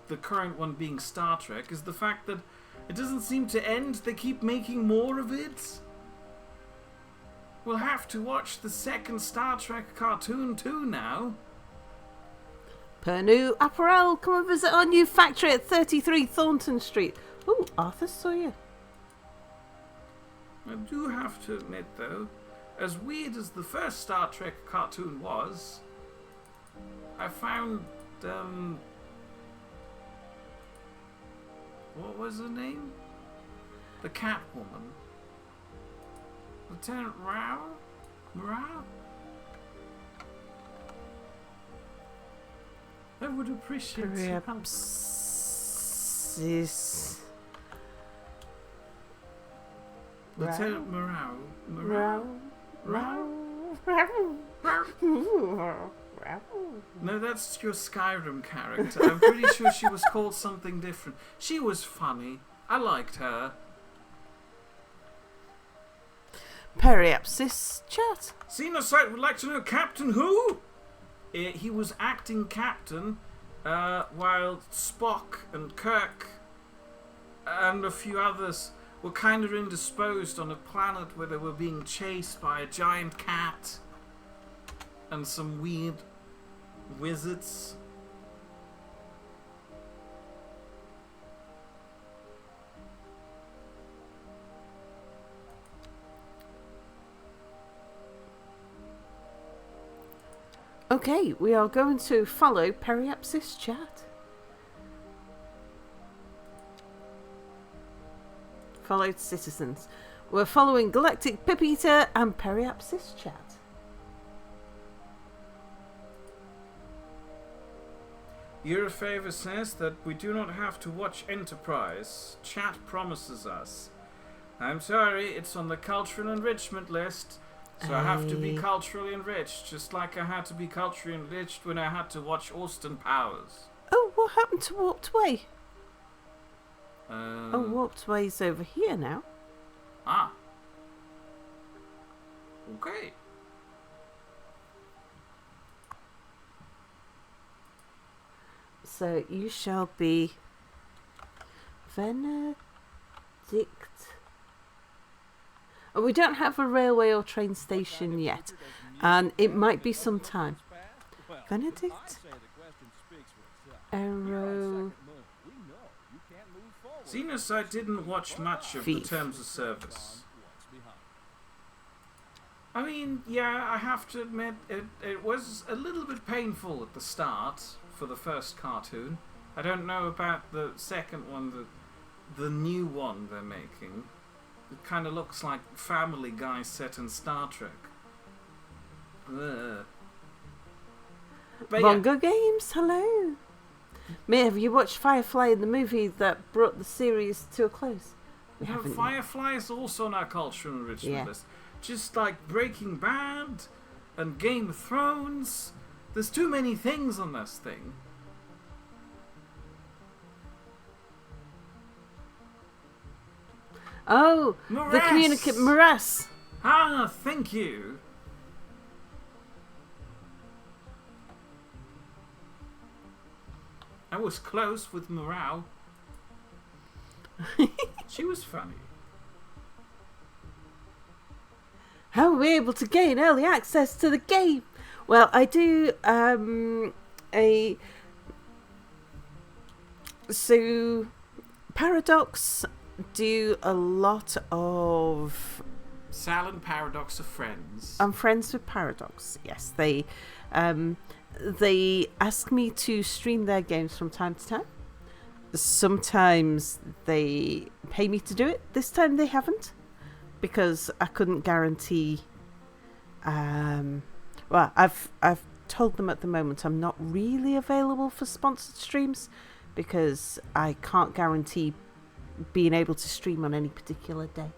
the current one being Star Trek is the fact that it doesn't seem to end. They keep making more of it. We'll have to watch the second Star Trek cartoon too now. Pernu Apparel, come and visit our new factory at 33 Thornton Street. Ooh, Arthur Sawyer. I do have to admit, though, as weird as the first Star Trek cartoon was, I found, what was her name? The Catwoman. Lieutenant Rao? Rao? I would appreciate some help. Lieutenant Morale. Rao. Rao. No, that's your Skyrim character. I'm pretty sure she was called something different. She was funny. I liked her. Periapsis chat. Xenocite would like to know Captain who? He was acting captain while Spock and Kirk and a few others were kind of indisposed on a planet where they were being chased by a giant cat and some weird wizards. Okay, we are going to follow Periapsis chat. Followed citizens. We're following Galactic Pip Eater and Periapsis chat. Eurofavor says that we do not have to watch Enterprise. Chat promises us. I'm sorry, it's on the cultural enrichment list. So I have to be culturally enriched, just like I had to be culturally enriched when I had to watch Austin Powers. Oh, what happened to Warped Way? Oh, Warped Way's over here now. Ah. Okay. So you shall be Benedict. Oh, we don't have a railway or train station yet, and it might be some time. Benedict? Aero... Xenocide didn't watch much of the terms of service. I mean, yeah, I have to admit, it was a little bit painful at the start for the first cartoon. I don't know about the second one, the new one they're making. It kind of looks like Family Guy set in Star Trek. Ugh. But Bongo Games, hello. May have you watched Firefly, the movie that brought the series to a close? We haven't. Firefly is also on our cultural enrichment list. Just like Breaking Bad and Game of Thrones. There's too many things on this thing. Oh, Morass. the communicate morass. Ah, thank you. I was close with Morale. She was funny. How are we able to gain early access to the game? Well, I do so Paradox do a lot of... Sal and Paradox are friends. I'm friends with Paradox, yes. They ask me to stream their games from time to time. Sometimes they pay me to do it. This time they haven't, because I couldn't guarantee... well, I've told them at the moment I'm not really available for sponsored streams, because I can't guarantee being able to stream on any particular day.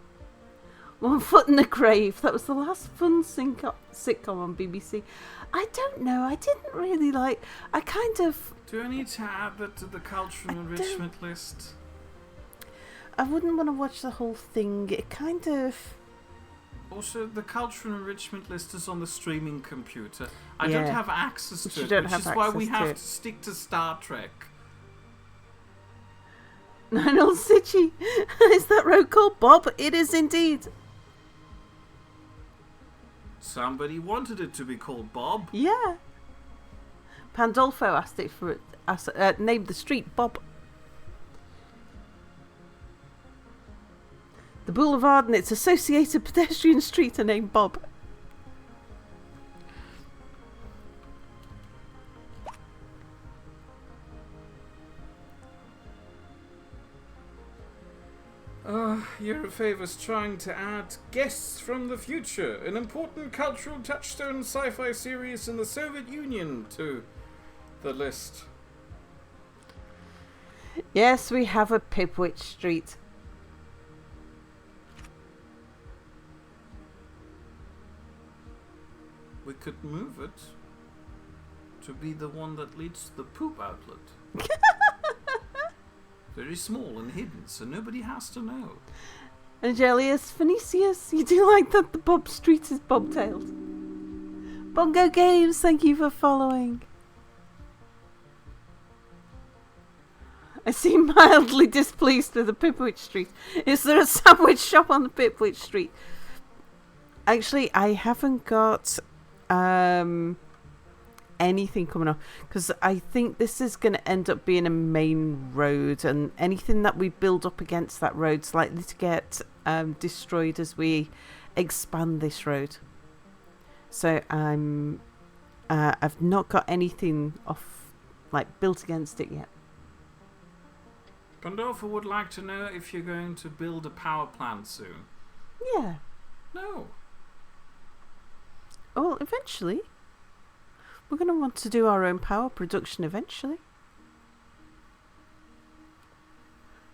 One Foot in the Grave. That was the last fun sitcom on BBC. I don't know. I didn't really like... I kind of... Do I need to add that to the cultural enrichment list? I wouldn't want to watch the whole thing. It kind of... Also, the cultural enrichment list is on the streaming computer. I Yeah. don't have access to You it, don't which have is why we access to have it. to stick to Star Trek. Nine City. Is that road called Bob? It is indeed. Somebody wanted it to be called Bob. Yeah. Pandolfo asked it for it. Named the street Bob. The boulevard and its associated pedestrian street are named Bob. Eurofavor's trying to add Guests from the Future, an important cultural touchstone sci-fi series in the Soviet Union, to the list. Yes, we have a Pipwitch Street. we could move it to be the one that leads to the poop outlet. Very small and hidden, so nobody has to know. Angelius Phoenicius, you do like that the Bob Street is bobtailed. Bongo Games, thank you for following. I seem mildly displeased with the Pipwich Street. Is there a sandwich shop on the Pipwich Street? Actually, I haven't got anything coming up because I think this is going to end up being a main road, and anything that we build up against that road is likely to get destroyed as we expand this road. So I've not got anything built against it yet. Pandolfo would like to know if you're going to build a power plant soon. Yeah. No. Well, eventually. We're going to want to do our own power production eventually.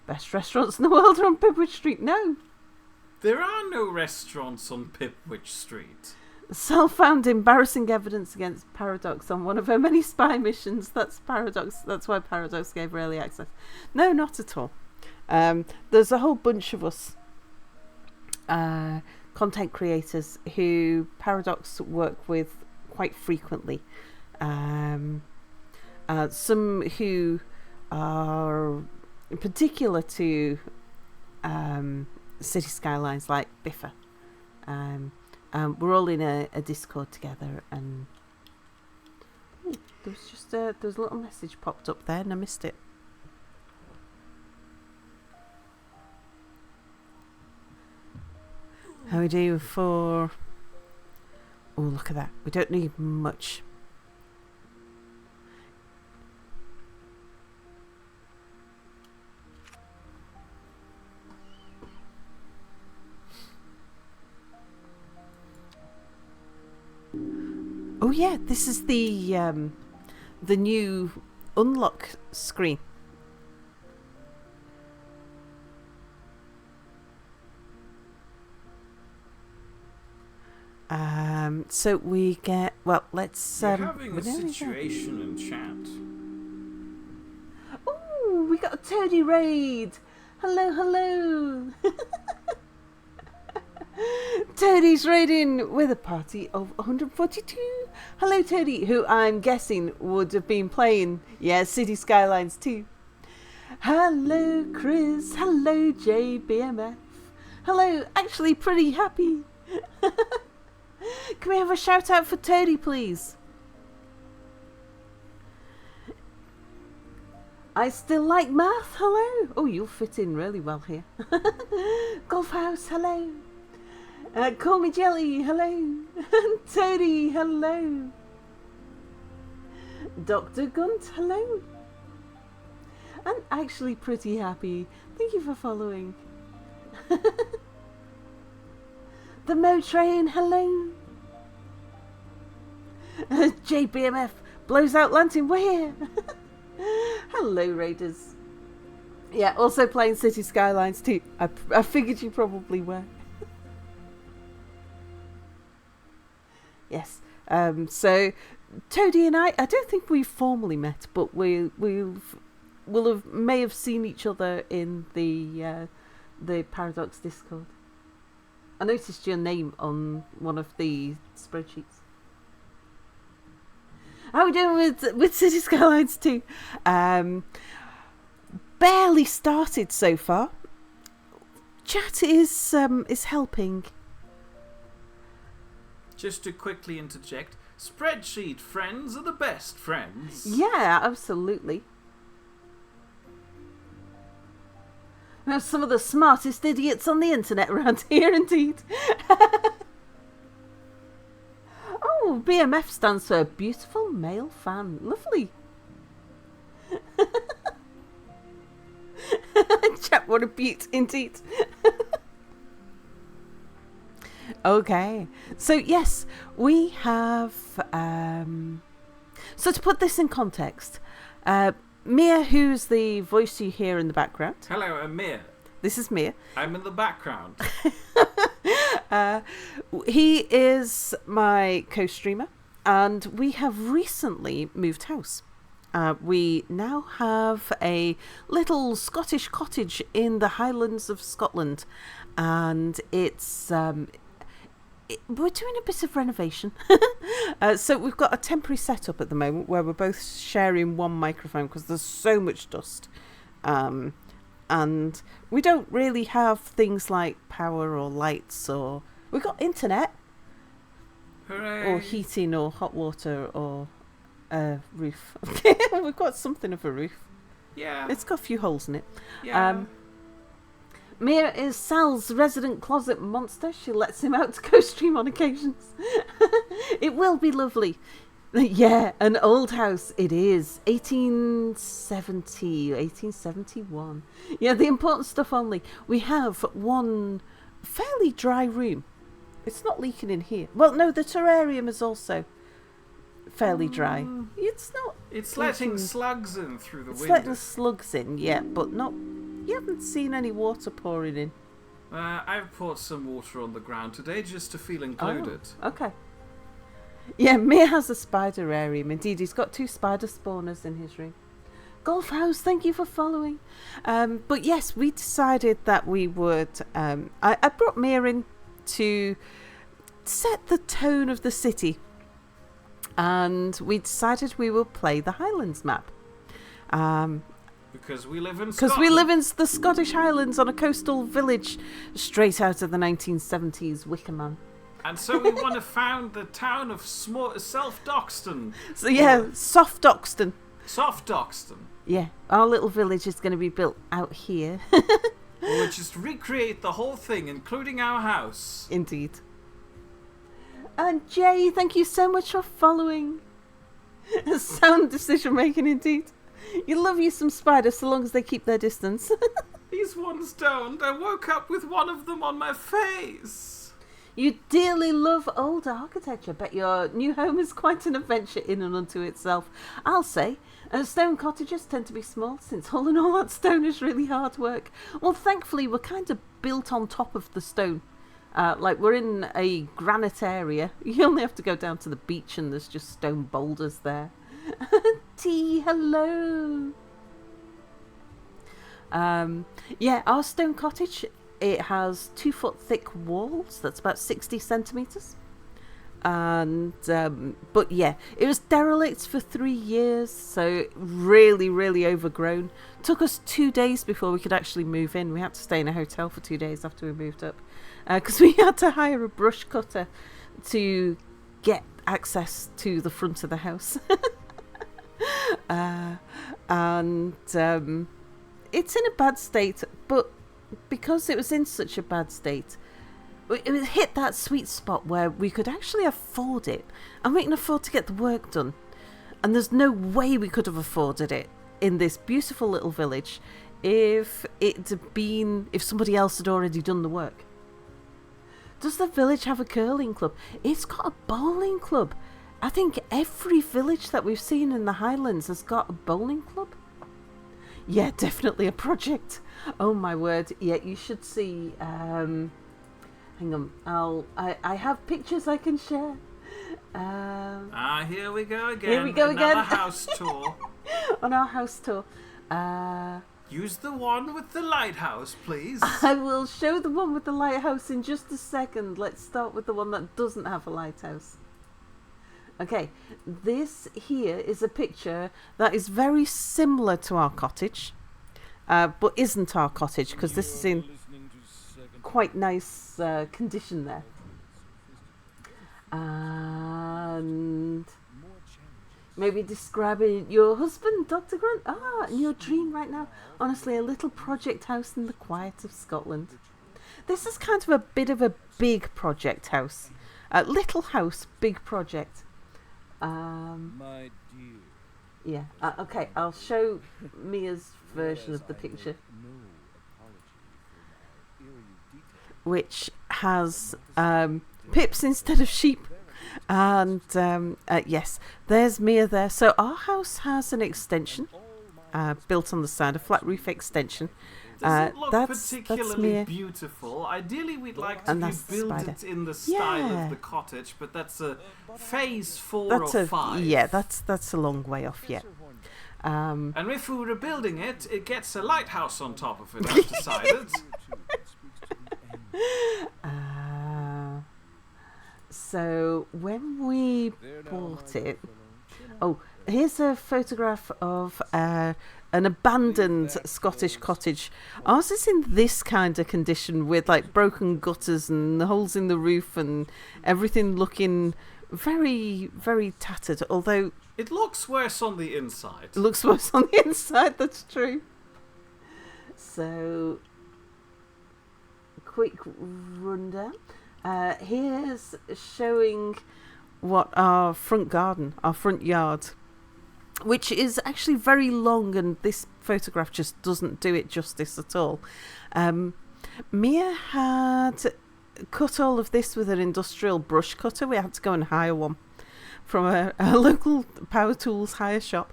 Best restaurants in the world are on Pipwich Street. No. There are no restaurants on Pipwich Street. Sal found embarrassing evidence against Paradox on one of her many spy missions. That's Paradox. That's why Paradox gave her early access. No, not at all. There's a whole bunch of us content creators who Paradox work with quite frequently. Some who are particular to Cities Skylines, like Biffa. We're all in a Discord together, and there was just there was a little message popped up there, and I missed it. How we do for? Oh, look at that! We don't need much. Oh yeah, this is the new unlock screen. So we get let's You're having a situation in chat. Oh, we got a Toady raid. Hello. Toadie's raiding with a party of 142. Hello, Toadie, who I'm guessing would have been playing, Cities Skylines 2. Hello, Chris. Hello, JBMF. Hello, actually pretty happy. Can we have a shout out for Toadie, please? I still like math. Hello. Oh, you'll fit in really well here. Golf House. Hello. Call me Jelly, hello. Toadie, hello. Dr. Gunt, hello. I'm actually pretty happy. Thank you for following. The Mo Train, hello. JBMF blows out lantern, we're here. Hello, Raiders. Yeah, also playing City Skylines too. I figured you probably were. Yes. So Toadie and I don't think we've formally met, but may have seen each other in the Paradox Discord. I noticed your name on one of the spreadsheets. How are we doing with City Skylines 2? Barely started so far. Chat is helping. Just to quickly interject, spreadsheet friends are the best friends. Yeah, absolutely. We have some of the smartest idiots on the internet around here, indeed. Oh, BMF stands for Beautiful Male Fan. Lovely. Chat, what a beaut, indeed. Okay, so yes, we have. So to put this in context, Mia, who's the voice you hear in the background. Hello, I'm Mia. This is Mia. I'm in the background. He is my co-streamer, and we have recently moved house. We now have a little Scottish cottage in the Highlands of Scotland, and it's we're doing a bit of renovation. So we've got a temporary setup at the moment where we're both sharing one microphone because there's so much dust. And we don't really have things like power or lights, or we've got internet. Hooray. Or heating or hot water or a roof. We've got something of a roof. Yeah. It's got a few holes in it. Yeah. Mia is Sal's resident closet monster. She lets him out to co-stream on occasions. It will be lovely. Yeah, an old house it is. 1870, 1871. Yeah, the important stuff only. We have one fairly dry room. It's not leaking in here. Well, no, the terrarium is also fairly dry. It's not. It's letting slugs in through the It's window. letting slugs in, yeah, but not. You haven't seen any water pouring in. I've poured some water on the ground today just to feel included. Oh, okay. Yeah, Mia has a spiderarium. Indeed, he's got 2 spider spawners in his room. Golf House, thank you for following. But yes, we decided that we would. I brought Mia in to set the tone of the city, and we decided we will play the Highlands map. Because we live in Scotland. Because we live in the Scottish Highlands on a coastal village straight out of the 1970s Wicker Man. And so we want to found the town of Self Doxxing. So yeah, Soft Doxton. Soft Doxxing. Yeah, our little village is going to be built out here. We'll just recreate the whole thing, including our house. Indeed. And Jay, thank you so much for following. Sound decision making indeed. You love you some spiders so long as they keep their distance. These ones don't. I woke up with one of them on my face. You dearly love old architecture. Bet your new home is quite an adventure in and unto itself. I'll say, stone cottages tend to be small, since hauling all that stone is really hard work. Well, thankfully, we're kind of built on top of the stone. Like, we're in a granite area. You only have to go down to the beach and there's just stone boulders there. T, hello. Yeah, our stone cottage, it has 2-foot thick walls. That's about 60 centimetres. And, but yeah, it was derelict for 3 years. So really, really overgrown. Took us 2 days before we could actually move in. We had to stay in a hotel for 2 days after we moved up. Because we had to hire a brush cutter to get access to the front of the house. And it's in a bad state, but because it was in such a bad state, it hit that sweet spot where we could actually afford it, and we can afford to get the work done. And there's no way we could have afforded it in this beautiful little village if somebody else had already done the work. Does the village have a curling club? It's got a bowling club. I think every village that we've seen in the Highlands has got a bowling club. Yeah, definitely a project. Oh my word. Yeah, you should see. Hang on. I have pictures I can share. Here we go again. Here we go Another again. house tour. On our house tour. Use the one with the lighthouse, please. I will show the one with the lighthouse in just a second. Let's start with the one that doesn't have a lighthouse. Okay, this here is a picture that is very similar to our cottage, but isn't our cottage because this is in quite nice condition there. And maybe describing your husband, Dr. Grunt. In your dream right now. Honestly, a little project house in the quiet of Scotland. This is kind of a bit of a big project house. Little house, big project. My dear. Yeah. Okay, I'll show Mia's version of the picture, which has pips instead of sheep. And yes, there's Mia there. So our house has an extension built on the side, a flat roof extension. Doesn't look that's particularly Mia. beautiful. Ideally, we'd like to And that's the rebuild spider. it in the style Yeah. of the cottage, but that's a phase 4 That's or 5. yeah. That's a long way off yet. And if we were rebuilding it, it gets a lighthouse on top of it, I've decided. So when we bought it, oh, here's a photograph of an abandoned Scottish cottage. Ours is in this kind of condition with like broken gutters and holes in the roof and everything looking very, very tattered. Although It looks worse on the inside. it looks worse on the inside, that's true. So, quick rundown. Here's showing what our front garden, our front yard, which is actually very long, and this photograph just doesn't do it justice at all. Mia had cut all of this with an industrial brush cutter. We had to go and hire one from a local power tools hire shop.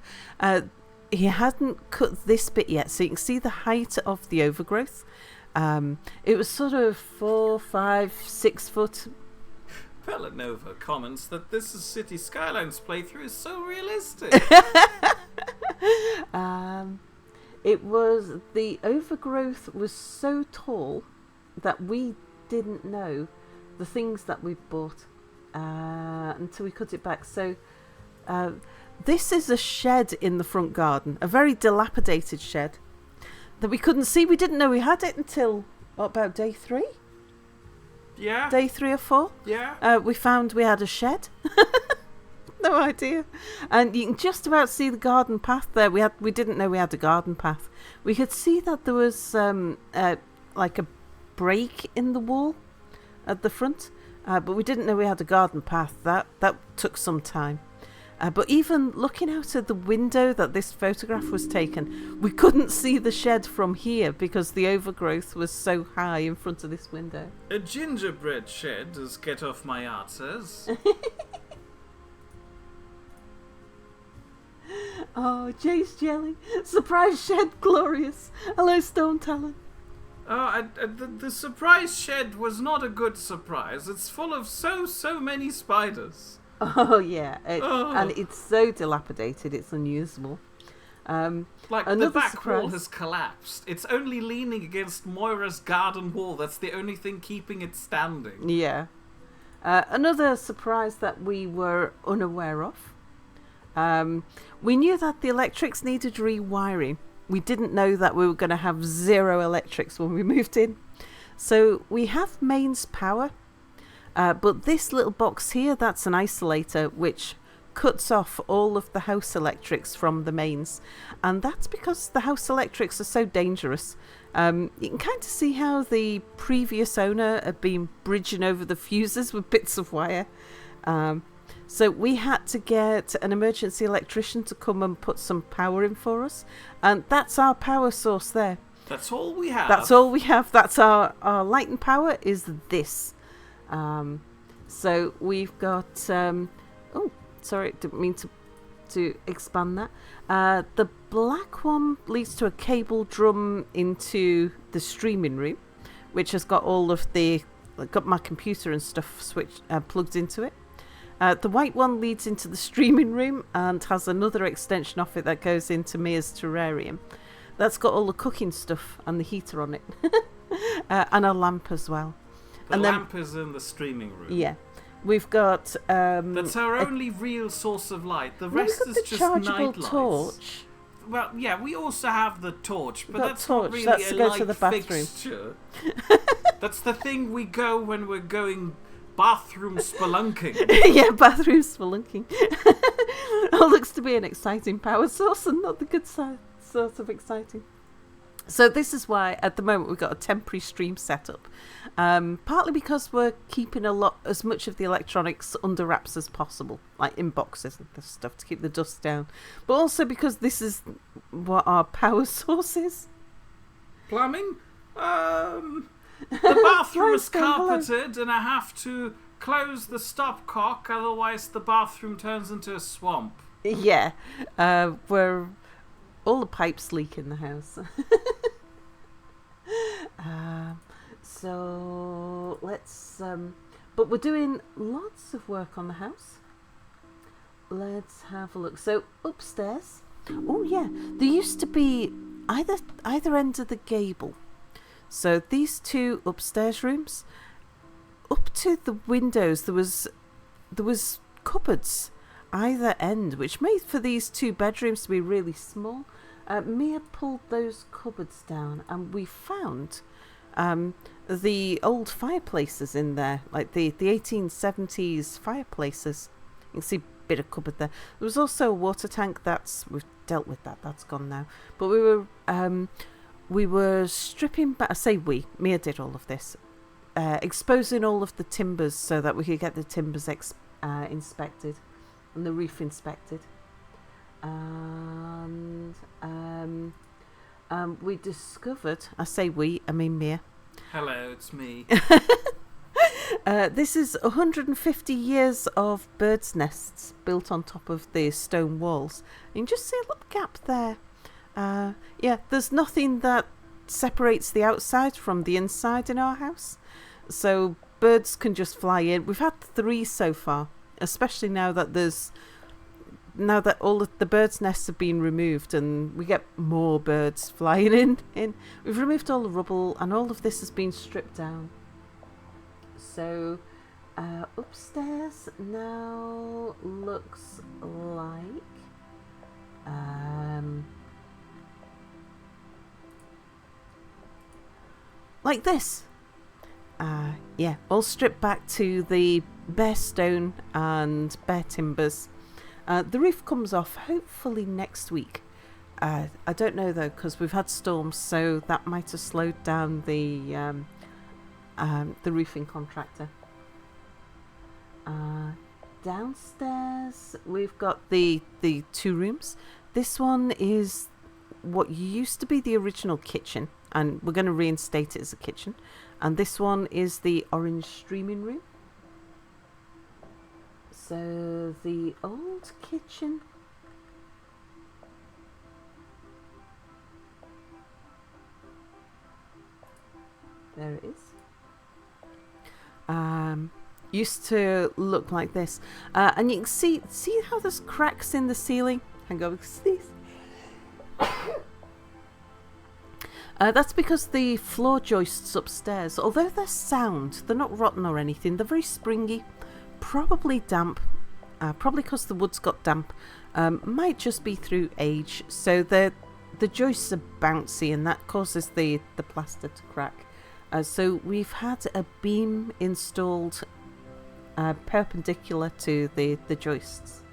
He hadn't cut this bit yet, so you can see the height of the overgrowth. It was sort of 4, 5, 6 foot. Pelanova comments that this is Cities Skylines playthrough is so realistic. The overgrowth was so tall that we didn't know the things that we bought until we cut it back. So this is a shed in the front garden, a very dilapidated shed that we couldn't see. We didn't know we had it until about day 3? Yeah. Day 3 or 4? Yeah. We found we had a shed. No idea. And you can just about see the garden path there. We didn't know we had a garden path. We could see that there was like a break in the wall at the front, but we didn't know we had a garden path. That took some time. But even looking out of the window that this photograph was taken, we couldn't see the shed from here because the overgrowth was so high in front of this window. A gingerbread shed, as Get Off My Art says. Oh, Jace Jelly. Surprise shed, glorious. Hello, Stone Talon. The surprise shed was not a good surprise. It's full of so many spiders. Oh, yeah. And it's so dilapidated, it's unusable. Like, the back wall has collapsed. It's only leaning against Moira's garden wall. That's the only thing keeping it standing. Yeah. Another surprise that we were unaware of. We knew that the electrics needed rewiring. We didn't know that we were going to have 0 electrics when we moved in. So we have mains power. But this little box here, that's an isolator which cuts off all of the house electrics from the mains. And that's because the house electrics are so dangerous. You can kind of see how the previous owner had been bridging over the fuses with bits of wire. So we had to get an emergency electrician to come and put some power in for us. And that's our power source there. That's all we have. That's all we have. That's our light and power is this. So we've got oh, sorry, didn't mean to expand that. The black one leads to a cable drum into the streaming room, which has got all of got my computer and stuff plugged into it. The white one leads into the streaming room and has another extension off it that goes into Mia's terrarium. That's got all the cooking stuff and the heater on it. And a lamp as well. The lamp is in the streaming room. Yeah. We've got... that's our only real source of light. The rest is just night lights. Torch. Well, yeah, we also have the torch, but that's torch. not really That's to a go light to the bathroom. fixture. That's the thing we go when we're going bathroom spelunking. Yeah, bathroom spelunking. It looks to be an exciting power source and not the good sort of exciting. So this is why at the moment we've got a temporary stream set up. Partly because we're keeping as much of the electronics under wraps as possible, like in boxes and this stuff to keep the dust down. But also because this is what our power source is. Plumbing? The bathroom is carpeted and I have to close the stopcock, otherwise the bathroom turns into a swamp. Yeah, where all the pipes leak in the house. So let's. But we're doing lots of work on the house. Let's have a look. So upstairs. Oh yeah, there used to be either end of the gable. So these two upstairs rooms, up to the windows, there was cupboards either end, which made for these two bedrooms to be really small. Mia pulled those cupboards down, and we found the old fireplaces in there, like the 1870s fireplaces. You can see a bit of cupboard there. There was also a water tank. We've dealt with that. That's gone now. But we were stripping back. I say we. Mia did all of this, exposing all of the timbers so that we could get the timbers inspected and the roof inspected. And we discovered. I say we. I mean Mia. Hello, it's me. This is 150 years of birds' nests built on top of the stone walls. You can just see a little gap there. Yeah, there's nothing that separates the outside from the inside in our house. So birds can just fly in. We've had 3 so far, especially now that all of the birds' nests have been removed and we get more birds flying in. We've removed all the rubble and all of this has been stripped down. So upstairs now looks like this. Yeah, all stripped back to the bare stone and bare timbers. The roof comes off hopefully next week. I don't know though, because we've had storms, so that might have slowed down the roofing contractor. Downstairs we've got the 2 rooms. This one is what used to be the original kitchen, and we're going to reinstate it as a kitchen. And this one is the orange streaming room. So the old kitchen. There it is. Used to look like this, and you can see how there's cracks in the ceiling. Hang on, sneeze. That's because the floor joists upstairs, although they're sound, they're not rotten or anything. They're very springy, probably damp, probably because the wood's got damp. Might just be through age. So the joists are bouncy, and that causes the plaster to crack. So we've had a beam installed perpendicular to the joists.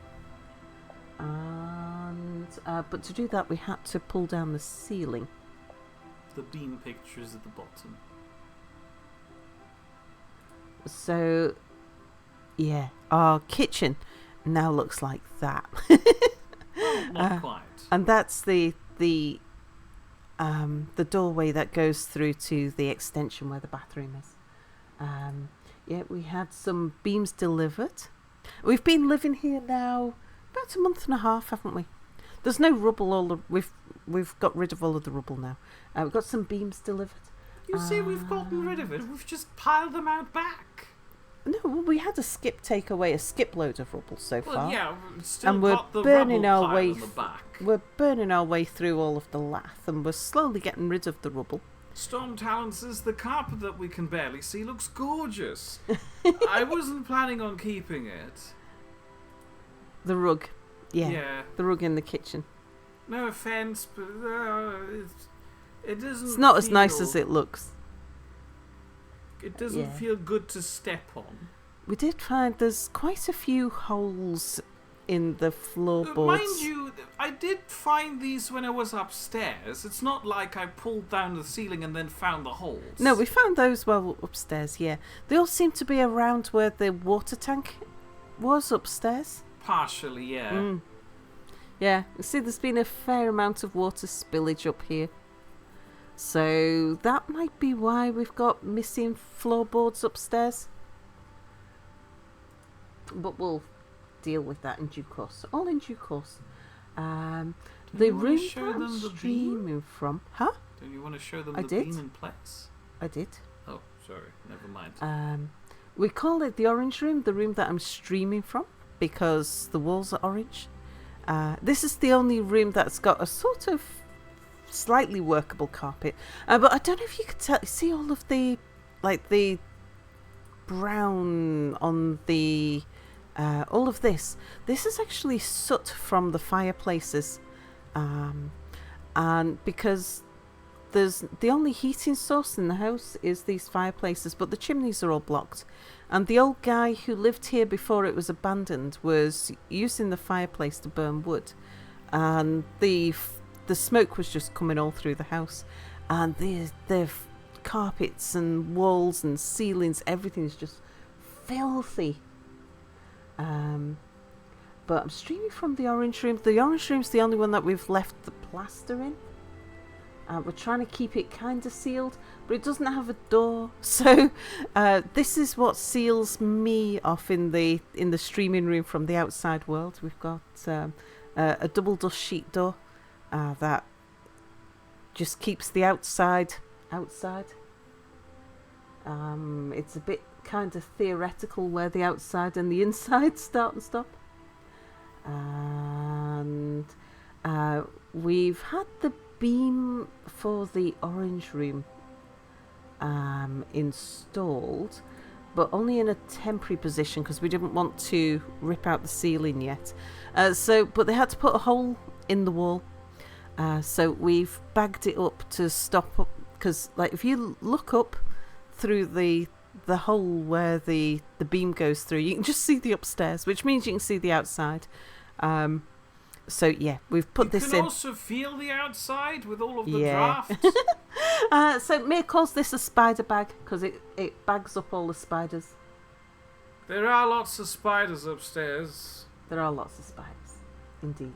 And but to do that we had to pull down the ceiling. The beam picture is at the bottom. So yeah, our kitchen now looks like that. Not quite. And that's the doorway that goes through to the extension where the bathroom is. Yeah, we had some beams delivered. We've been living here now about a month and a half, haven't we? There's no rubble. We've got rid of all of the rubble now. We've got some beams delivered. You see, we've gotten rid of it. We've just piled them out back. No, we had a skip take away a skip load of rubble so far. Well, yeah, we've still and we're got the burning rubble our pile way. on the back. We're burning our way through all of the lath, and we're slowly getting rid of the rubble. Storm Talon says the carpet that we can barely see looks gorgeous. I wasn't planning on keeping it. The rug, Yeah. the rug in the kitchen. No offense, but it doesn't. It's not as nice as it looks. It doesn't feel good to step on. We did find there's quite a few holes in the floorboards. Mind you, I did find these when I was upstairs. It's not like I pulled down the ceiling and then found the holes. No, we found those while upstairs, yeah. They all seem to be around where the water tank was upstairs. Partially, yeah. Yeah, you see there's been a fair amount of water spillage up here. So that might be why we've got missing floorboards upstairs. But we'll deal with that in due course. All in due course. The room that I'm streaming from... Huh? Don't you want to show them I the did. beam in place? I did. Oh, sorry. Never mind. We call it the orange room, the room that I'm streaming from, because the walls are orange. This is the only room that's got a sort of slightly workable carpet. But I don't know if you could see all of the brown on the all of this. This is actually soot from the fireplaces, and because there's the only heating source in the house is these fireplaces, but the chimneys are all blocked. And the old guy who lived here before it was abandoned was using the fireplace to burn wood, and the smoke was just coming all through the house, and the carpets and walls and ceilings, everything is just filthy. But I'm streaming from the orange room. The orange room's the only one that we've left the plaster in. We're trying to keep it kind of sealed, but it doesn't have a door. So this is what seals me off in the streaming room from the outside world. We've got a double dust sheet door that just keeps the outside. It's a bit kind of theoretical where the outside and the inside start and stop. And we've had the beam for the orange room installed, but only in a temporary position because we didn't want to rip out the ceiling yet. But they had to put a hole in the wall. So we've bagged it up to stop up, because like if you look up through the hole where the beam goes through, you can just see the upstairs, which means you can see the outside. So yeah, we've put this in. You can also feel the outside with all of the drafts. So Mia calls this a spider bag because it bags up all the spiders. There are lots of spiders upstairs. There are lots of spiders, indeed.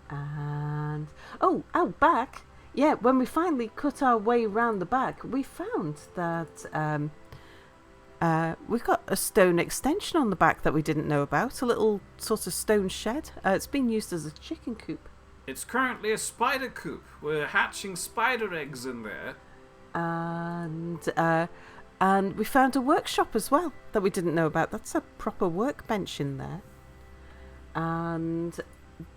And out back, yeah, when we finally cut our way round the back, we found that we've got a stone extension on the back that we didn't know about, a little sort of stone shed. It's been used as a chicken coop. It's currently a spider coop. We're hatching spider eggs in there. And we found a workshop as well that we didn't know about. That's a proper workbench in there. And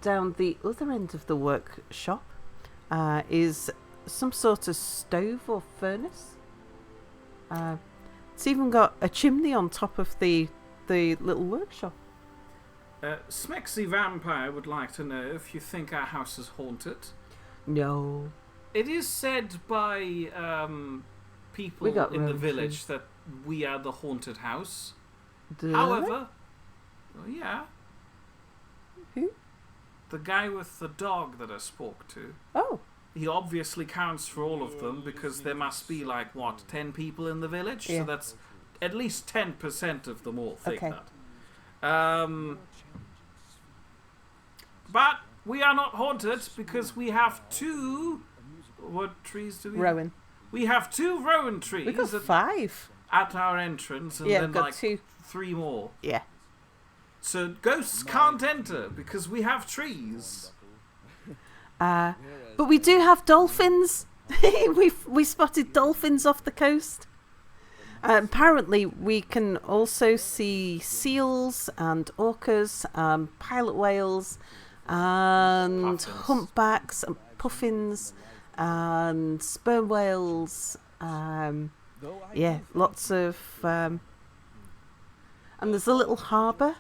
down the other end of the workshop is some sort of stove or furnace. It's even got a chimney on top of the little workshop. Smexy Vampire would like to know if you think our house is haunted. No. It is said by people in the village that we are the haunted house. However, yeah. Who? The guy with the dog that I spoke to. Oh. He obviously counts for all of them because there must be 10 people in the village? Yeah. So that's at least 10% of them all think Okay. that. But we are not haunted because we have two... What trees do we have? Rowan. We have two rowan trees. We've got 5. At our entrance, and Yeah, then we've got 2. 3 more. Yeah. So ghosts can't enter because we have trees. But we do have dolphins. we spotted dolphins off the coast. Apparently, we can also see seals and orcas, pilot whales, and Puffins. humpbacks, and puffins, and sperm whales. Yeah, lots of. And there's a little harbour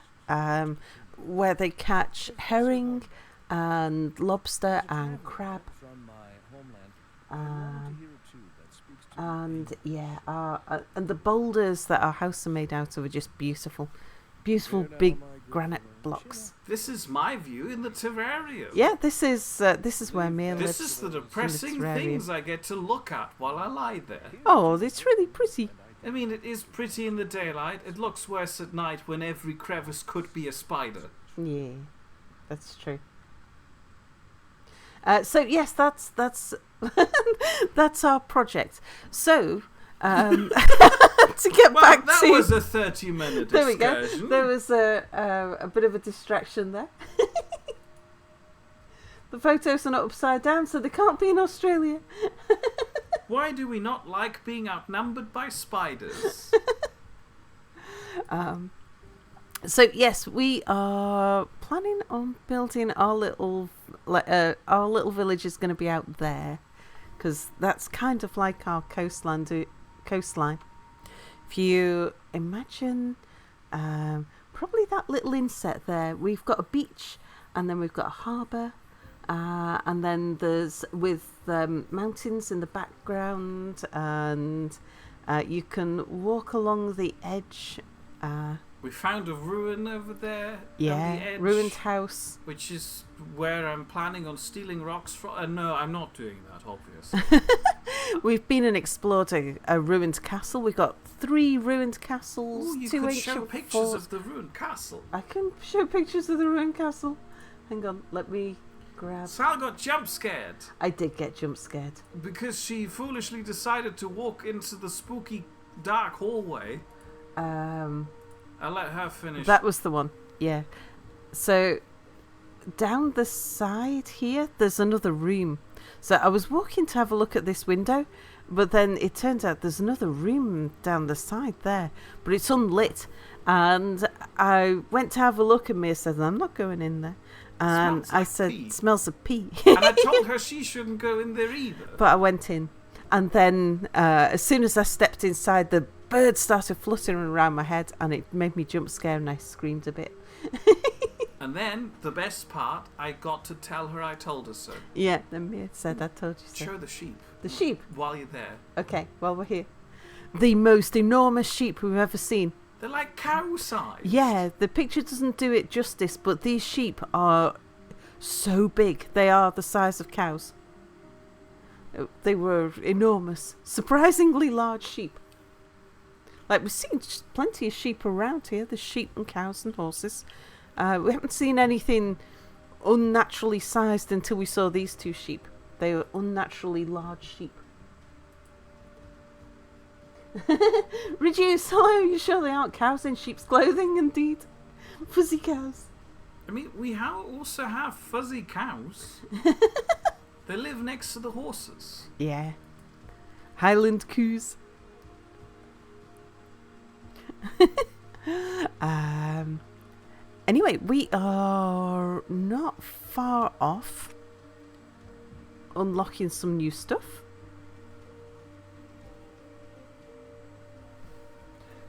where they catch herring and lobster and crab. And the boulders that our house are made out of are just beautiful big granite blocks. This is my view in the terrarium. Yeah, this is where Mia lives. This is the depressing things I get to look at while I lie there. Oh, it's really pretty. I mean, it is pretty in the daylight. It looks worse at night when every crevice could be a spider. Yeah, that's true. So yes, that's that's our project. So to get back that to was a 30-minute there we go. excursion. There was a bit of a distraction there. The photos are not upside down, so they can't be in Australia. Why do we not like being outnumbered by spiders? So yes, we are planning on building our little village is going to be out there, because that's kind of like our coastline. If you imagine, probably that little inset there, we've got a beach, and then we've got a harbour, and then there's with mountains in the background, and you can walk along the edge. We found a ruin over there. On the edge, ruined house. Which is where I'm planning on stealing rocks from. No, I'm not doing that, obvious. We've been and explored a ruined castle. We've got 3 ruined castles. Ooh, you 2 could ancient show pictures forts. of the ruined castle. I can show pictures of the ruined castle. Hang on, let me grab. Sal got jump scared. I did get jump scared. Because she foolishly decided to walk into the spooky dark hallway. I'll let her finish. That was the one, yeah. So, down the side here, there's another room. So I was walking to have a look at this window, but then it turns out there's another room down the side there, but it's unlit. And I went to have a look, and Mia said, I'm not going in there. And Smells I like said, pee. it smells of pee. And I told her she shouldn't go in there either. But I went in. And then as soon as I stepped inside, the birds started fluttering around my head, and it made me jump scare, and I screamed a bit. And then, the best part, I got to tell her I told her so. Yeah, then Mia said, I told you so. Show the sheep. The sheep? While you're there. Okay, while we're here. The most enormous sheep we've ever seen. They're like cow size. Yeah, the picture doesn't do it justice, but these sheep are so big. They are the size of cows. They were enormous. Surprisingly large sheep. Like, we've seen plenty of sheep around here. There's sheep and cows and horses. We haven't seen anything unnaturally sized until we saw these 2 sheep. They were unnaturally large sheep. Reduce, hello, you sure they aren't cows in sheep's clothing, indeed? Fuzzy cows. I mean, we also have fuzzy cows. They live next to the horses. Yeah. Highland coos. Anyway, we are not far off unlocking some new stuff.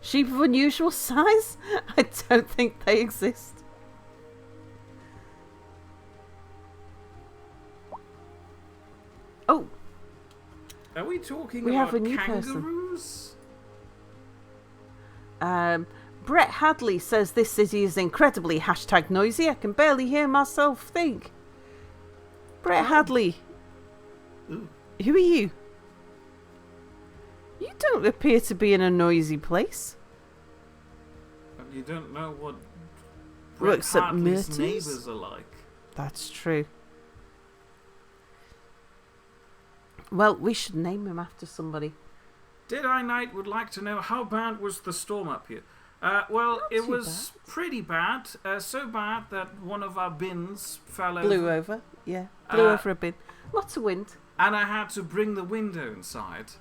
Sheep of unusual size? I don't think they exist. Oh, Are we talking We about have a new person. kangaroos? Brett Hadley says this city is incredibly #noisy. I can barely hear myself think. Brett Hadley, Ooh. who are you? You don't appear to be in a noisy place. And you don't know what Brett Works at Hartley's Mertens? neighbours are like. That's true. Well, we should name him after somebody. Dead Eye Knight would like to know how bad was the storm up here. Well, Not it too was pretty bad. So bad that one of our bins fell Blew over. over. Yeah, blew Uh, over a bin. Lots of wind. And I had to bring the window inside.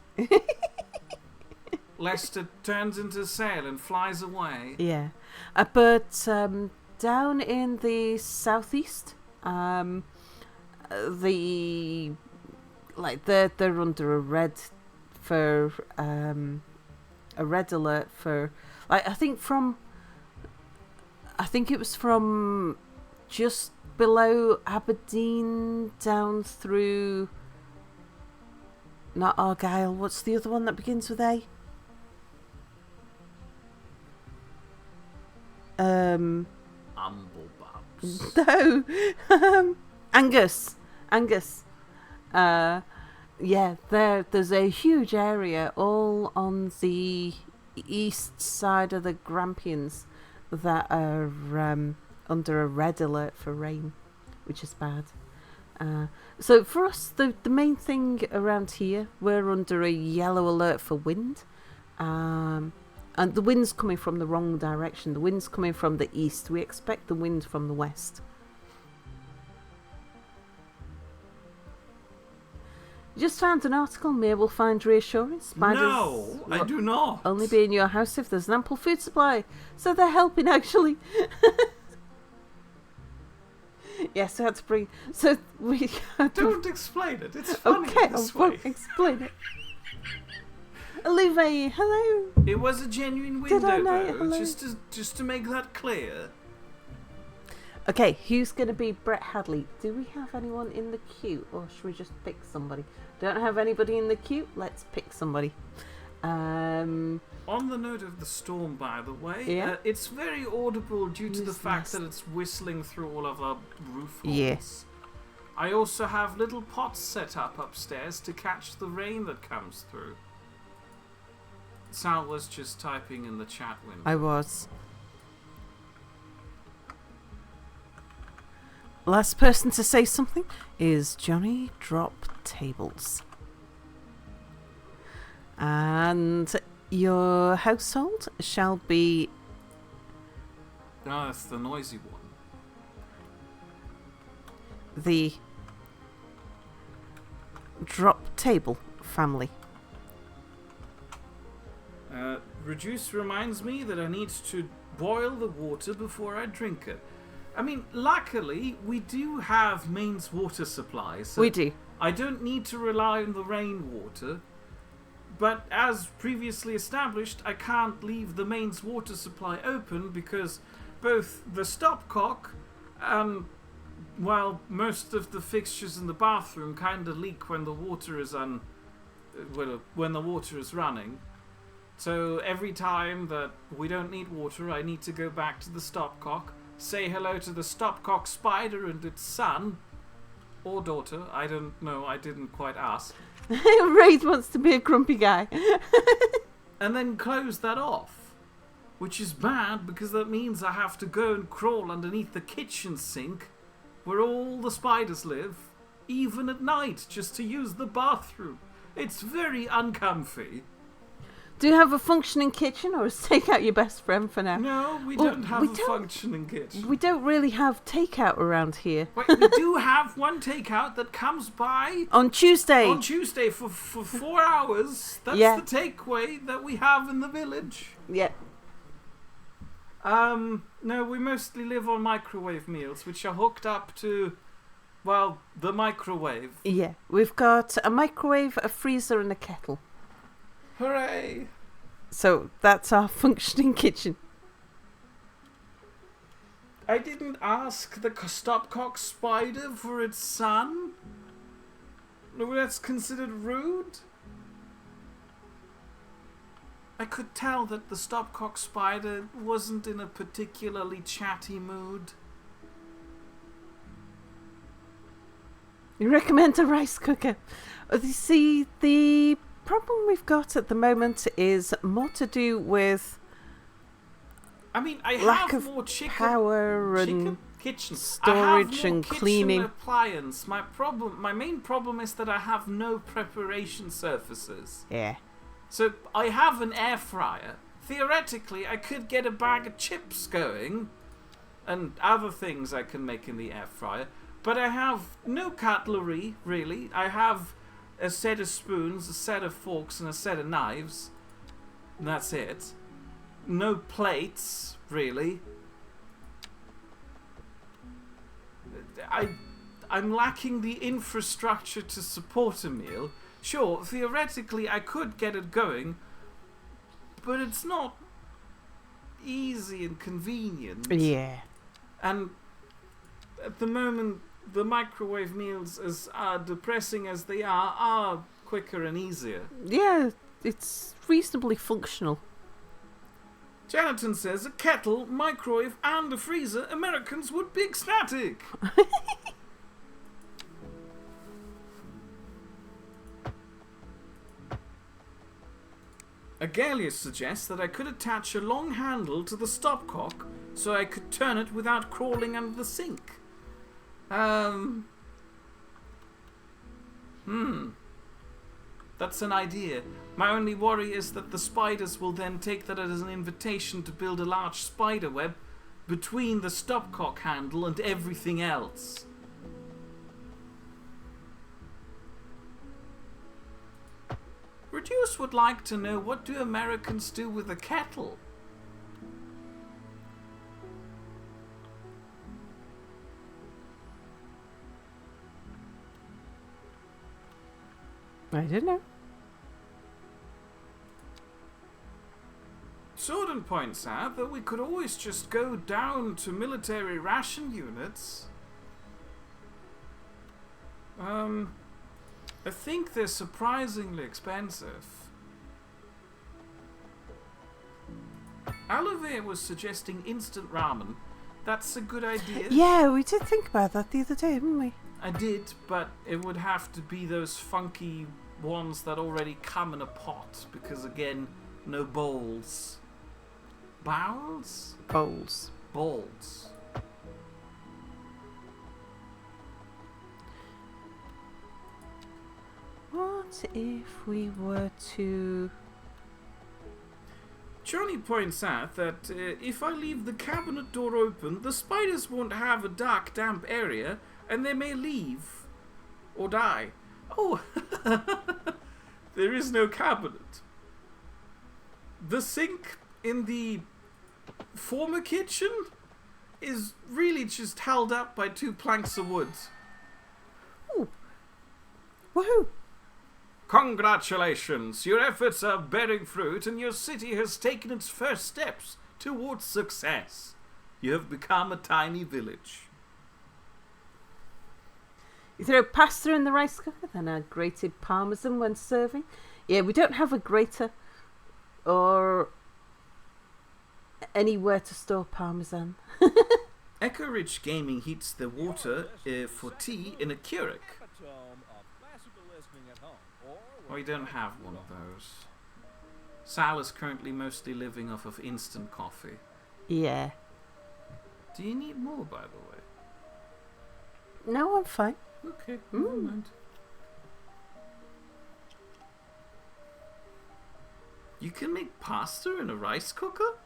Lest it turns into a sail and flies away. Yeah. But down in the southeast, the like they're under a red alert for like I think it was from just below Aberdeen down through not Argyle. What's the other one that begins with A? Umblebubs. No, Angus. Yeah, there's a huge area all on the east side of the Grampians that are under a red alert for rain, which is bad. So for us, the main thing around here, we're under a yellow alert for wind. And the wind's coming from the wrong direction. The wind's coming from the east. We expect the wind from the west. You just found an article may will find reassurance. Spiders No, I do not. only be in your house if there's an ample food supply. So they're helping, actually. Yes, I had to bring... So we... Don't explain it. It's funny Okay, I this won't way. explain it. Olive, hello. It was a genuine Did I window, know? though. Hello. Just to make that clear. Okay, who's going to be Brett Hadley? Do we have anyone in the queue, or should we just pick somebody? Don't have anybody in the queue? Let's pick somebody. On the note of the storm, by the way, Yeah? it's very audible due to the Who's fact next? that it's whistling through all of our roof holes. Yes. I also have little pots set up upstairs to catch the rain that comes through. Sal was just typing in the chat window. I was. Last person to say something is Johnny Drop Tables. And your household shall be No, that's the noisy one. the Drop Table family. Reduce reminds me that I need to boil the water before I drink it. I mean, luckily, we do have mains water supply, so We do. I don't need to rely on the rainwater. But as previously established, I can't leave the mains water supply open because both the stopcock and, well, most of the fixtures in the bathroom kind of leak when the water is when the water is running. So every time that we don't need water, I need to go back to the stopcock, say hello to the stopcock spider and its son or daughter. I don't know. I didn't quite ask. Raid wants to be a grumpy guy. And then close that off, which is bad because that means I have to go and crawl underneath the kitchen sink where all the spiders live, even at night, just to use the bathroom. It's very uncomfy. Do you have a functioning kitchen, or is takeout your best friend for now? No, we Well, don't have we a don't- functioning kitchen. We don't really have takeout around here. Wait, we do have one takeout that comes by On Tuesday. on Tuesday for 4 hours. That's Yeah. the takeaway that we have in the village. Yeah. No, we mostly live on microwave meals, which are hooked up to, well, the microwave. Yeah. We've got a microwave, a freezer, and a kettle. Hooray! So that's our functioning kitchen. I didn't ask the stopcock spider for its son? No, that's considered rude? I could tell that the stopcock spider wasn't in a particularly chatty mood. You recommend a rice cooker? You see, the problem we've got at the moment is more to do with I mean, I lack have of more chicken, power and kitchen storage I have more and kitchen cleaning. appliance. My main problem is that I have no preparation surfaces. Yeah. So I have an air fryer. Theoretically, I could get a bag of chips going, and other things I can make in the air fryer. But I have no cutlery, really. I have a set of spoons, a set of forks, and a set of knives. And that's it. No plates, really. I'm lacking the infrastructure to support a meal. Sure, theoretically I could get it going, but it's not easy and convenient. Yeah. And at the moment, the microwave meals, as depressing as they are quicker and easier. Yeah, it's reasonably functional. Jonathan says a kettle, microwave, and a freezer, Americans would be ecstatic. Agalius suggests that I could attach a long handle to the stopcock so I could turn it without crawling under the sink. That's an idea. My only worry is that the spiders will then take that as an invitation to build a large spider web between the stopcock handle and everything else. Reduce would like to know, what do Americans do with a kettle? I don't know. Sorden points out that we could always just go down to military ration units. I think they're surprisingly expensive. Olivier was suggesting instant ramen. That's a good idea. Yeah, we did think about that the other day, didn't we? I did, but it would have to be those funky ones that already come in a pot, because again, no bowls. Bowls? Bowls. Bowls. What if we were to... Johnny points out that if I leave the cabinet door open, the spiders won't have a dark, damp area, and they may leave. Or die. Oh, there is no cabinet. The sink in the former kitchen is really just held up by 2 planks of wood. Ooh. Woohoo! Congratulations! Your efforts are bearing fruit and your city has taken its first steps towards success. You have become a tiny village. You throw pasta in the rice cooker, then add grated parmesan when serving. Yeah, we don't have a grater or anywhere to store parmesan. Echo Ridge Gaming heats the water for tea in a Keurig. We don't have one of those. Sal is currently mostly living off of instant coffee. Yeah. Do you need more, by the way? No, I'm fine. Okay, never mind. You can make pasta in a rice cooker?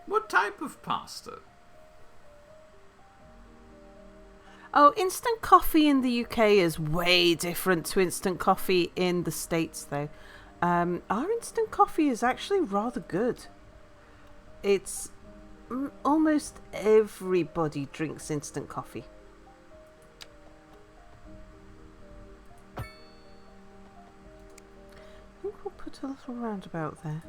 What type of pasta? Oh, instant coffee in the UK is way different to instant coffee in the States, though. Our instant coffee is actually rather good. It's... almost everybody drinks instant coffee. I think we'll put a little roundabout there.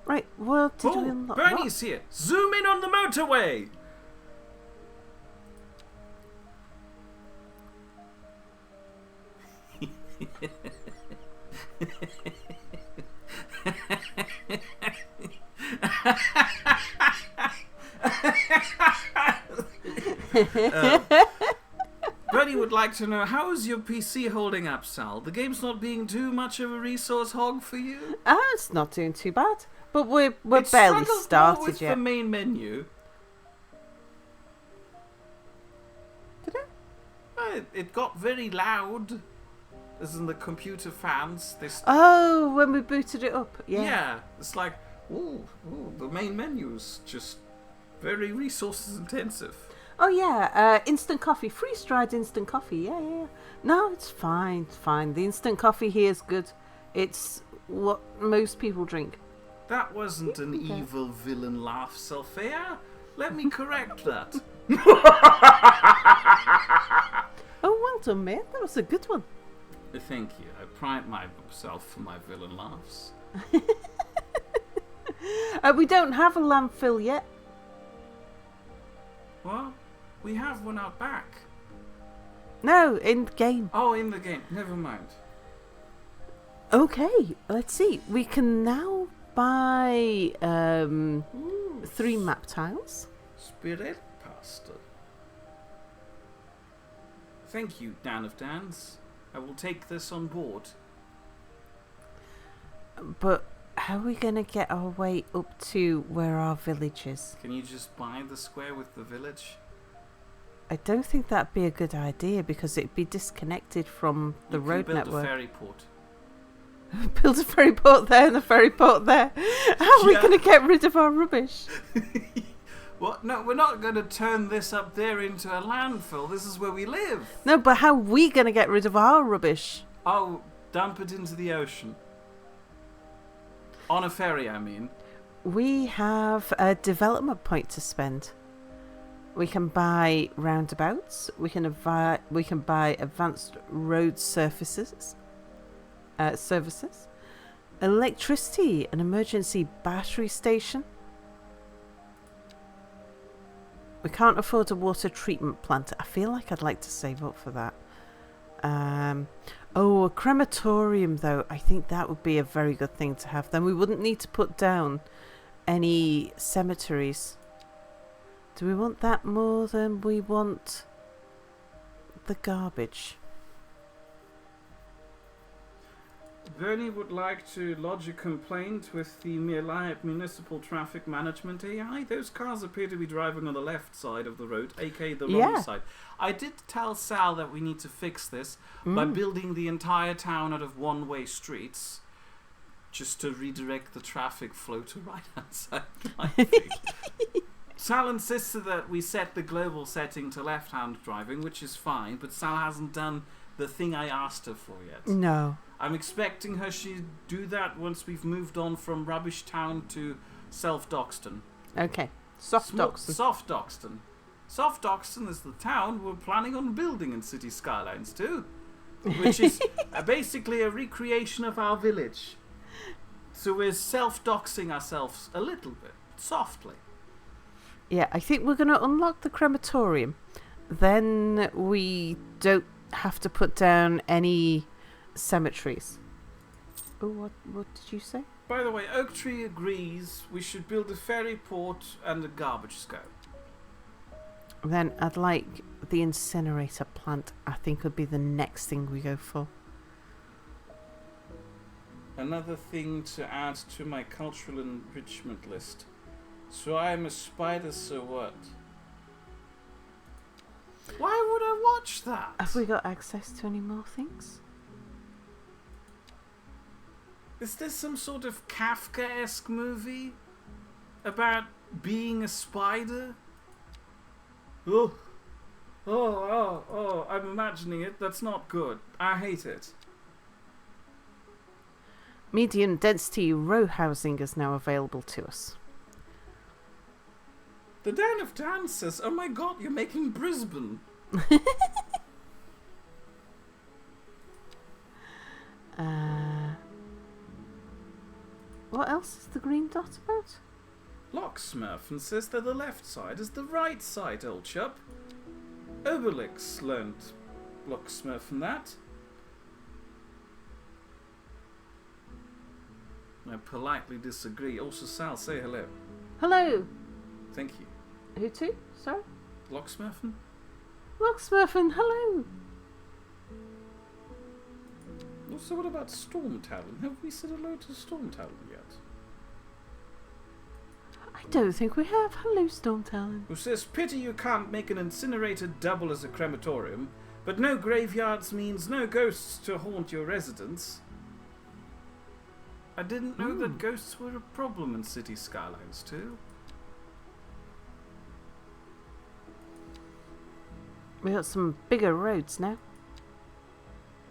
Right, what did we unlock? Bernie's here! Zoom in on the motorway! Bernie would like to know, how is your PC holding up, Sal? The game's not being too much of a resource hog for you? It's not doing too bad, but we're It barely struggled more started with yet. the main menu. Did it? It got very loud, as in the computer fans. Oh, when we booted it up, yeah. It's like, ooh, the main menu's just very resources intensive. Oh yeah, instant coffee, freeze-dried instant coffee. Yeah. No, it's fine. The instant coffee here is good. It's what most people drink. That wasn't an Okay. evil villain laugh, Sophia. Let me correct that. Oh, well done, mate. That was a good one. Thank you. I pride myself for my villain laughs. We don't have a landfill yet. Well, we have one out back. No, in game. Oh, in the game. Never mind. Okay, let's see. We can now buy 3 map tiles. Spirit pasta. Thank you, Dan of Dans. I will take this on board. But how are we going to get our way up to where our village is? Can you just buy the square with the village? I don't think that'd be a good idea because it'd be disconnected from the road build network. a ferry port. Build a ferry port there and a ferry port there. How are we going to get rid of our rubbish? What? No, we're not going to turn this up there into a landfill. This is where we live. No, but how are we going to get rid of our rubbish? Oh, dump it into the ocean. On a ferry, I mean. We have a development point to spend. We can buy roundabouts. We can buy advanced road services, electricity, an emergency battery station. We can't afford a water treatment plant. I feel like I'd like to save up for that. A crematorium, though. I think that would be a very good thing to have. Then we wouldn't need to put down any cemeteries. Do we want that more than we want the garbage? Bernie would like to lodge a complaint with the Municipal Traffic Management AI. Those cars appear to be driving on the left side of the road, aka the wrong side. I did tell Sal that we need to fix this by building the entire town out of one-way streets, just to redirect the traffic flow to right-hand side. I think. Sal insisted that we set the global setting to left-hand driving, which is fine, but Sal hasn't done the thing I asked her for yet. No. I'm expecting her to do that once we've moved on from Rubbish Town to Doxxing. Okay. Soft Doxxing. Soft Doxxing. Soft Doxxing is the town we're planning on building in Cities Skylines too, which is basically a recreation of our village. So we're self-doxing ourselves a little bit, softly. Yeah, I think we're going to unlock the crematorium. Then we don't have to put down any cemeteries. Oh, what did you say? By the way, Oak Tree agrees we should build a ferry port and a garbage scope. Then I'd like the incinerator plant. I think would be the next thing we go for. Another thing to add to my cultural enrichment list. So I'm a spider, so what? Why would I watch that? Have we got access to any more things? Is this some sort of Kafka-esque movie? About being a spider? Oh, I'm imagining it. That's not good. I hate it. Medium density row housing is now available to us. The Den of Dancers. Oh my god, you're making Brisbane. What else is the green dot about? Locksmurfin says that the left side is the right side, old chap. Obelix learnt Locksmurfin that. I politely disagree. Also, Sal, say hello. Hello. Thank you. Who to? Sorry? Locksmurfin? Locksmurfin, hello. Also, what about Storm Talon? Have we said hello to Storm Talon yet? I don't think we have. Hello, Storm Talon. Who says, pity you can't make an incinerator double as a crematorium, but no graveyards means no ghosts to haunt your residence. I didn't know that ghosts were a problem in Cities Skylines too. We got some bigger roads now.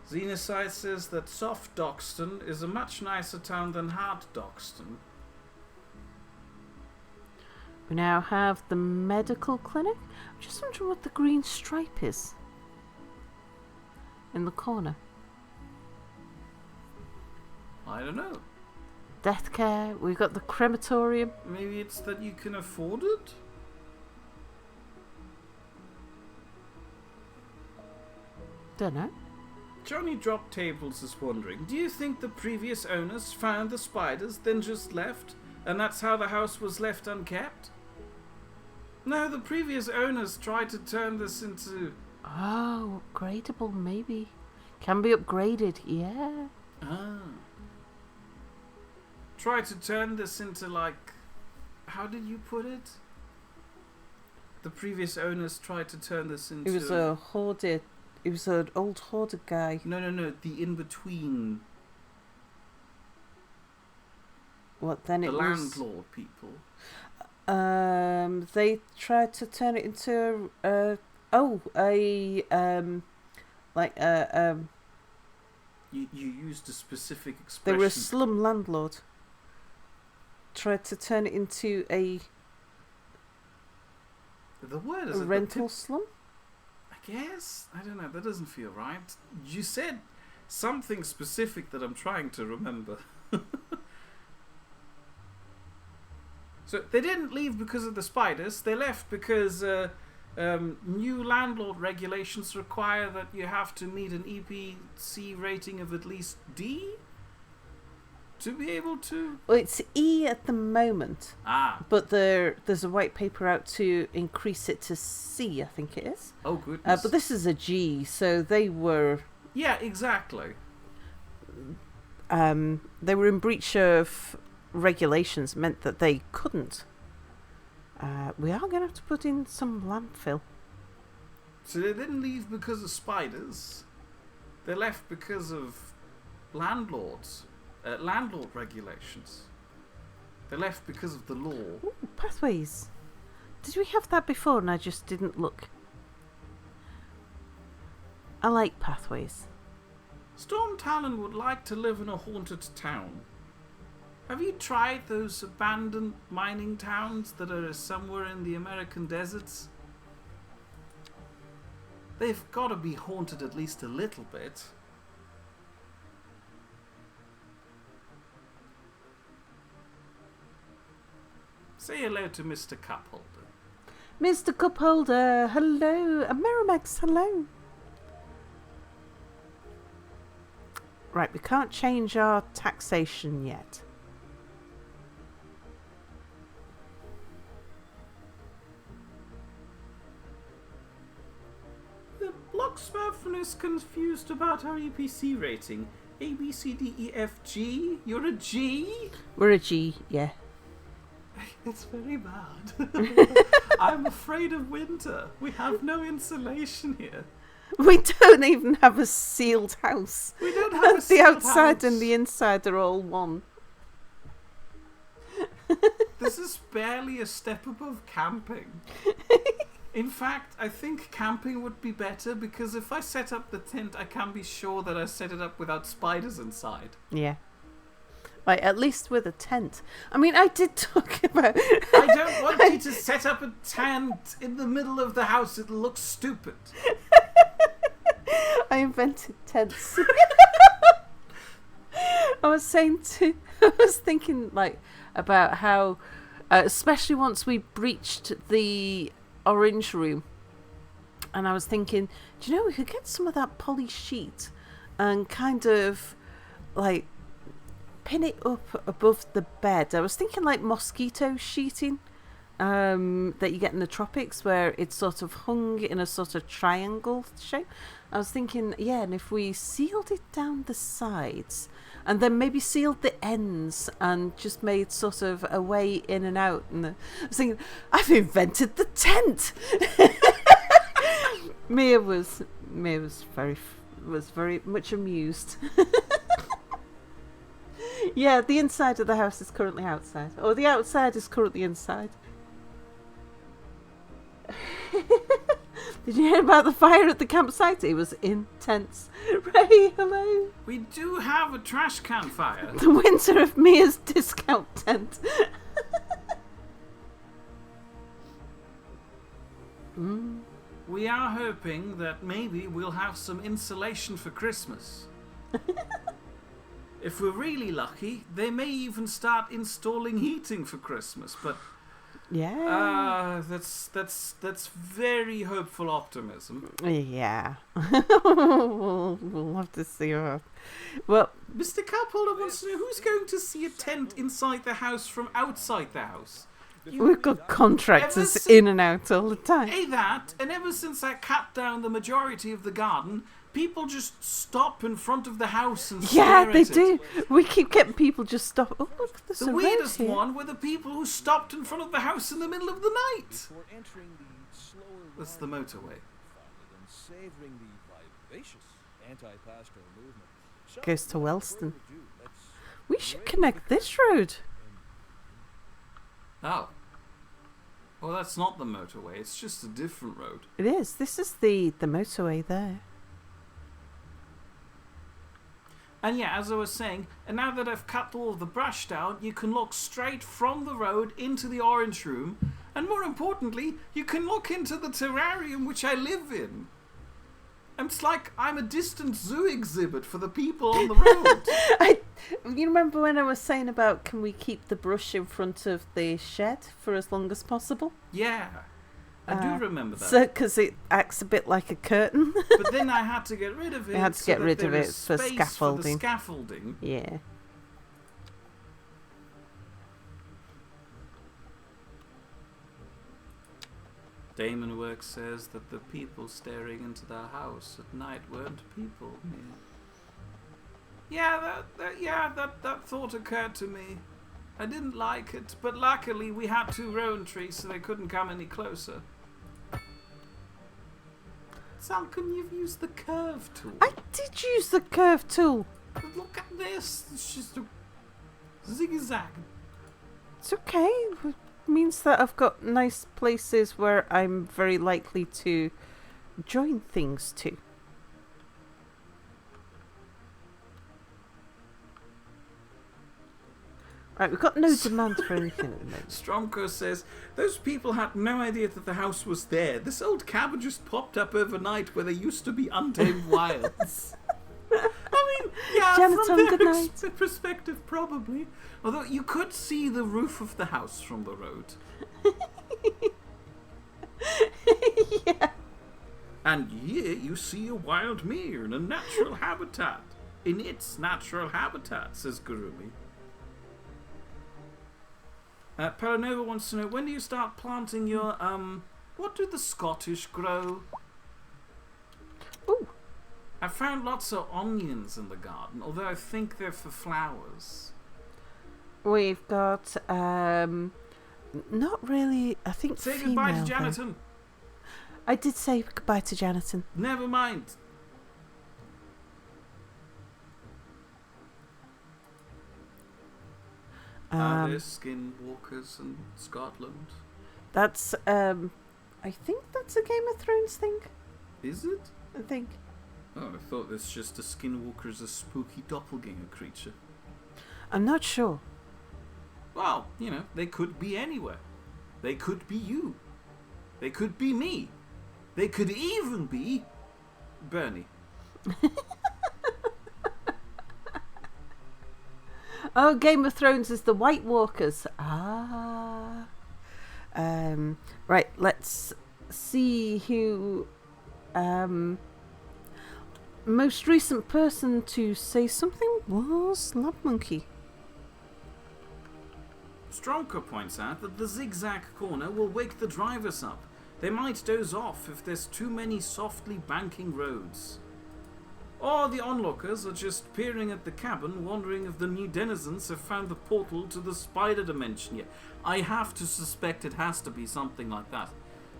Xenocide says that Soft Doxxing is a much nicer town than Hard Doxxing. We now have the medical clinic. I'm just wondering what the green stripe is in the corner. I don't know. Death care. We've got the crematorium. Maybe it's that you can afford it? Don't know. Johnny Drop Tables is wondering, do you think the previous owners found the spiders, then just left, and that's how the house was left unkept? No, the previous owners tried to turn this into... Oh, upgradable, maybe. Can be upgraded, yeah. Ah. Tried to turn this into, like... How did you put it? The previous owners tried to turn this into... It was a hoarded... It was an old hoarder guy. No, the in-between. What, then the it was... landlord people. They tried to turn it into You used a specific they expression. were a slum landlord. Tried to turn it into a The word is rental slum. I guess. I don't know. That doesn't feel right. You said something specific that I'm trying to remember. So they didn't leave because of the spiders. They left because new landlord regulations require that you have to meet an EPC rating of at least D to be able to. Well, it's E at the moment, But there's a white paper out to increase it to C, I think it is. oh goodness. But this is a G, so they were Yeah, exactly. they were in breach of regulations, meant that they couldn't. We are going to have to put in some landfill. So they didn't leave because of spiders. They left because of landlord regulations. They left because of the law. Ooh, pathways. Did we have that before and I just didn't look? I like pathways. Storm Talon would like to live in a haunted town. Have you tried those abandoned mining towns that are somewhere in the American deserts? They've got to be haunted at least a little bit. Say hello to Mr. Cupholder. Mr. Cupholder, hello. Merrimax, hello. Right, we can't change our taxation yet. The Blocksmith is confused about our EPC rating. A, B, C, D, E, F, G? You're a G? We're a G, yeah. It's very bad. I'm afraid of winter. We have no insulation here. We don't even have a sealed house. We don't have a The sealed outside house. and the inside are all one. This is barely a step above camping. In fact, I think camping would be better because if I set up the tent, I can be sure that I set it up without spiders inside. Yeah. Right, at least with a tent. I mean, I did talk about... I don't want you to set up a tent in the middle of the house. It'll look stupid. I invented tents. I was thinking like about how, especially once we breached the orange room, and I was thinking, do you know, we could get some of that poly sheet and kind of like pin it up above the bed. I was thinking like mosquito sheeting that you get in the tropics, where it's sort of hung in a sort of triangle shape. I was thinking, yeah, and if we sealed it down the sides and then maybe sealed the ends and just made sort of a way in and out. And I was thinking, I've invented the tent. Mia was very much amused. Yeah, the inside of the house is currently outside. Or the outside is currently inside. Did you hear about the fire at the campsite? It was intense. Ray, hello. We do have a trash can fire. The winter of Mia's discount tent. We are hoping that maybe we'll have some insulation for Christmas. If we're really lucky, they may even start installing heating for Christmas, but that's very hopeful optimism. Yeah. we'll have to see. Well, Mr. Cupholder wants to know who's going to see a tent inside the house from outside the house. we've got contractors Ever in and out all the time. That, and ever since I cut down the majority of the garden, people just stop in front of the house and stare Yeah, at they it. do. We keep getting people just stop. Oh, look, there's The a weirdest road here. one were the people who stopped in front of the house in the middle of the night. Before entering the slower That's the ride motorway. and savoring the vivacious anti-pastoral movement. So, Goes to without Wellston. further ado, let's We should connect this road. Oh. Oh, that's not the motorway. It's just a different road. It is. This is the motorway there. And yeah, as I was saying, and now that I've cut all of the brush down, you can look straight from the road into the orange room. And more importantly, you can look into the terrarium which I live in. And it's like I'm a distant zoo exhibit for the people on the road. You remember when I was saying about can we keep the brush in front of the shed for as long as possible? Yeah, I do remember that. So, because it acts a bit like a curtain. But then I had to get rid of it. I had to get rid of it for space scaffolding. For the scaffolding. Yeah. Damon Works says that the people staring into their house at night weren't people. Yeah, that thought occurred to me. I didn't like it, but luckily we had 2 rowan trees, so they couldn't come any closer. Salcom, you've used the curve tool. I did use the curve tool. But look at this. It's just a zigzag. It's okay. It means that I've got nice places where I'm very likely to join things to. Right, we've got no demand for anything at the moment. Stromko says, those people had no idea that the house was there. This old cabin just popped up overnight where there used to be untamed wilds. I mean, yeah, Jonathan, from good their night. perspective, probably. Although you could see the roof of the house from the road. Yeah. And here you see a wild mere in a natural habitat. In its natural habitat, says Gurumi. Paranova wants to know, when do you start planting your, what do the Scottish grow? Ooh. I found lots of onions in the garden, although I think they're for flowers. We've got, not really, I think Say female, goodbye to though. Janiton. I did say goodbye to Janiton. Never mind. Are there skinwalkers in Scotland? That's, I think that's a Game of Thrones thing. Is it? I think. Oh, I thought this just a skinwalker's a spooky doppelganger creature. I'm not sure. Well, you know, they could be anywhere. They could be you. They could be me. They could even be Bernie. Oh, Game of Thrones is the White Walkers. Ah. Right, let's see who... most recent person to say something was Lab Monkey. Stromka points out that the zigzag corner will wake the drivers up. They might doze off if there's too many softly banking roads. Or the onlookers are just peering at the cabin, wondering if the new denizens have found the portal to the spider dimension yet. I have to suspect it has to be something like that.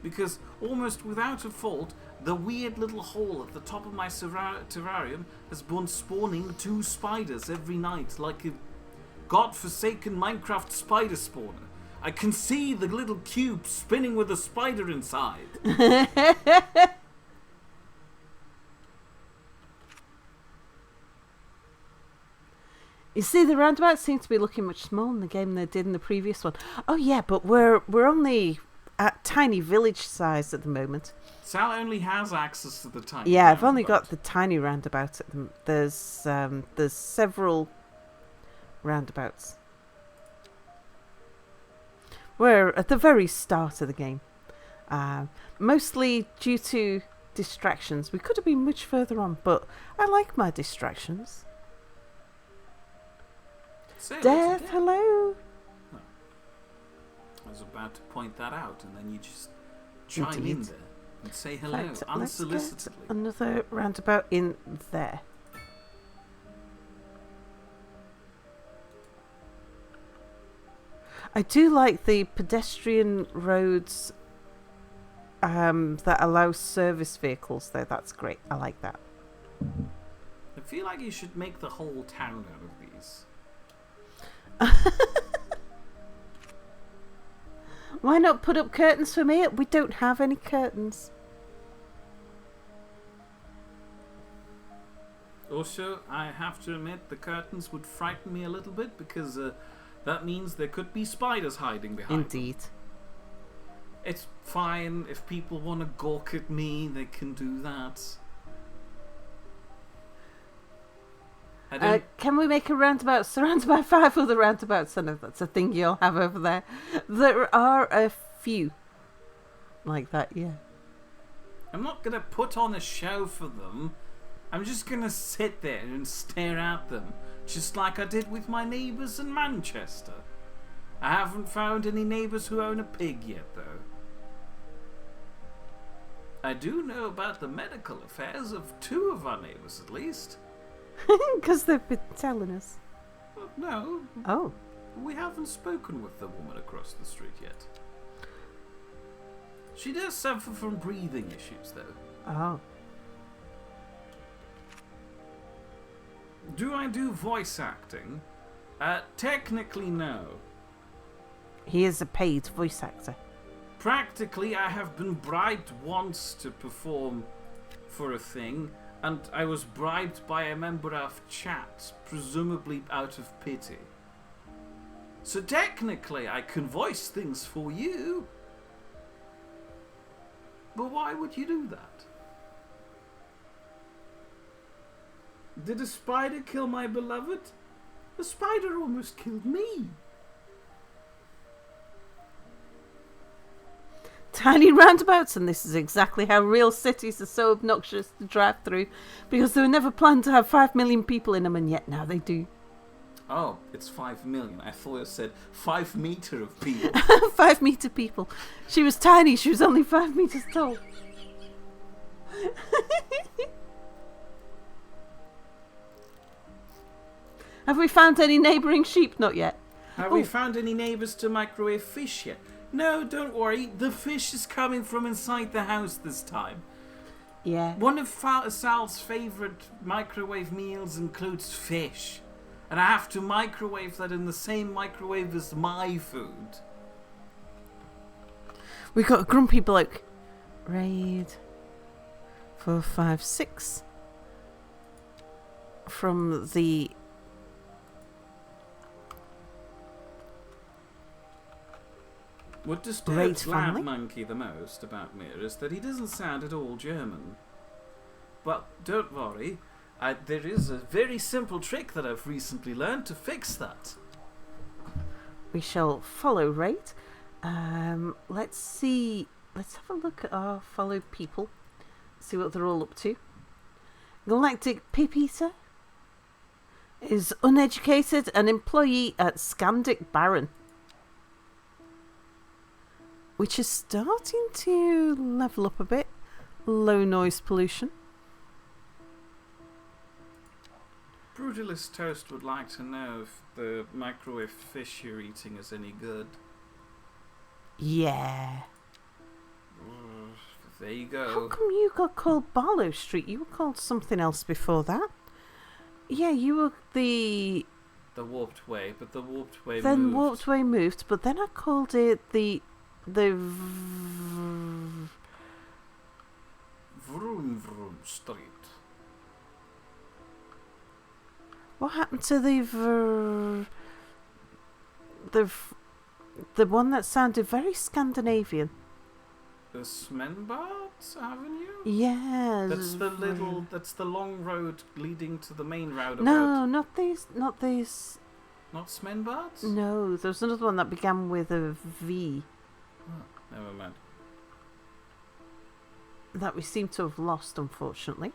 Because almost without a fault, the weird little hole at the top of my terrarium has been spawning 2 spiders every night, like a godforsaken Minecraft spider spawner. I can see the little cube spinning with a spider inside. You see, the roundabouts seem to be looking much smaller in the game than they did in the previous one. Oh yeah, but we're only at tiny village size at the moment. Sal only has access to the tiny Yeah, I've only roundabout. got the tiny roundabout. There's several roundabouts. We're at the very start of the game. Mostly due to distractions. We could have been much further on, but I like my distractions. Say hello to Death, Death. hello. I was about to point that out, and then you just chime in Indeed. there and say In hello fact, let's get unsolicitedly. another roundabout in there. I do like the pedestrian roads that allow service vehicles there. That's great. I like that. I feel like you should make the whole town out of these. Why not put up curtains for me? We don't have any curtains. Also, I have to admit the curtains would frighten me a little bit because that means there could be spiders hiding behind them. Indeed. It's fine if people want to gawk at me, they can do that. Can we make a roundabout surrounded by 5 other roundabouts? I know that's a thing you'll have over there. There are a few like that, yeah. I'm not going to put on a show for them. I'm just going to sit there and stare at them, just like I did with my neighbours in Manchester. I haven't found any neighbours who own a pig yet, though. I do know about the medical affairs of 2 of our neighbours, at least. Because they've been telling us. No. Oh. We haven't spoken with the woman across the street yet. She does suffer from breathing issues, though. Oh. Do I do voice acting? Technically, no. He is a paid voice actor. Practically, I have been bribed once to perform for a thing, and I was bribed by a member of chat, presumably out of pity. So technically, I can voice things for you. But why would you do that? Did a spider kill my beloved? A spider almost killed me. Tiny roundabouts, and this is exactly how real cities are so obnoxious to drive through, because they were never planned to have 5 million people in them, and yet now they do. Oh, it's 5 million. I thought it said 5 meter of people. 5 meter people. She was tiny, she was only 5 meters tall. Have we found any neighbouring sheep? Not yet. Have we found any neighbours to microwave fish yet? No, don't worry. The fish is coming from inside the house this time. Yeah. One of Sal's favourite microwave meals includes fish. And I have to microwave that in the same microwave as my food. We got a grumpy bloke. Raid 4, 5, 6 from the What Great disturbs family. Lab Monkey the most about Mir is that he doesn't sound at all German. But don't worry, there is a very simple trick that I've recently learned to fix that. We shall follow Raid. Let's see. Let's have a look at our followed people. See what they're all up to. Galactic Pip Eater is uneducated, an employee at Scandic Baron, which is starting to level up a bit. Low noise pollution. Brutalist Toast would like to know if the microwave fish you're eating is any good. Yeah. There you How go. come you got called Barlow Street? You were called something else before that. Yeah, you were the... The Warped Way, but the Warped Way Then moved. Warped Way moved, but then I called it the Vroom Vroom Street. What happened to the one that sounded very Scandinavian? The Smenbart Avenue? Yeah. That's the long road leading to the main roundabout. No, not these. Not these. Not Smenbart? No, there was another one that began with a V Oh, never mind. that we seem to have lost, unfortunately.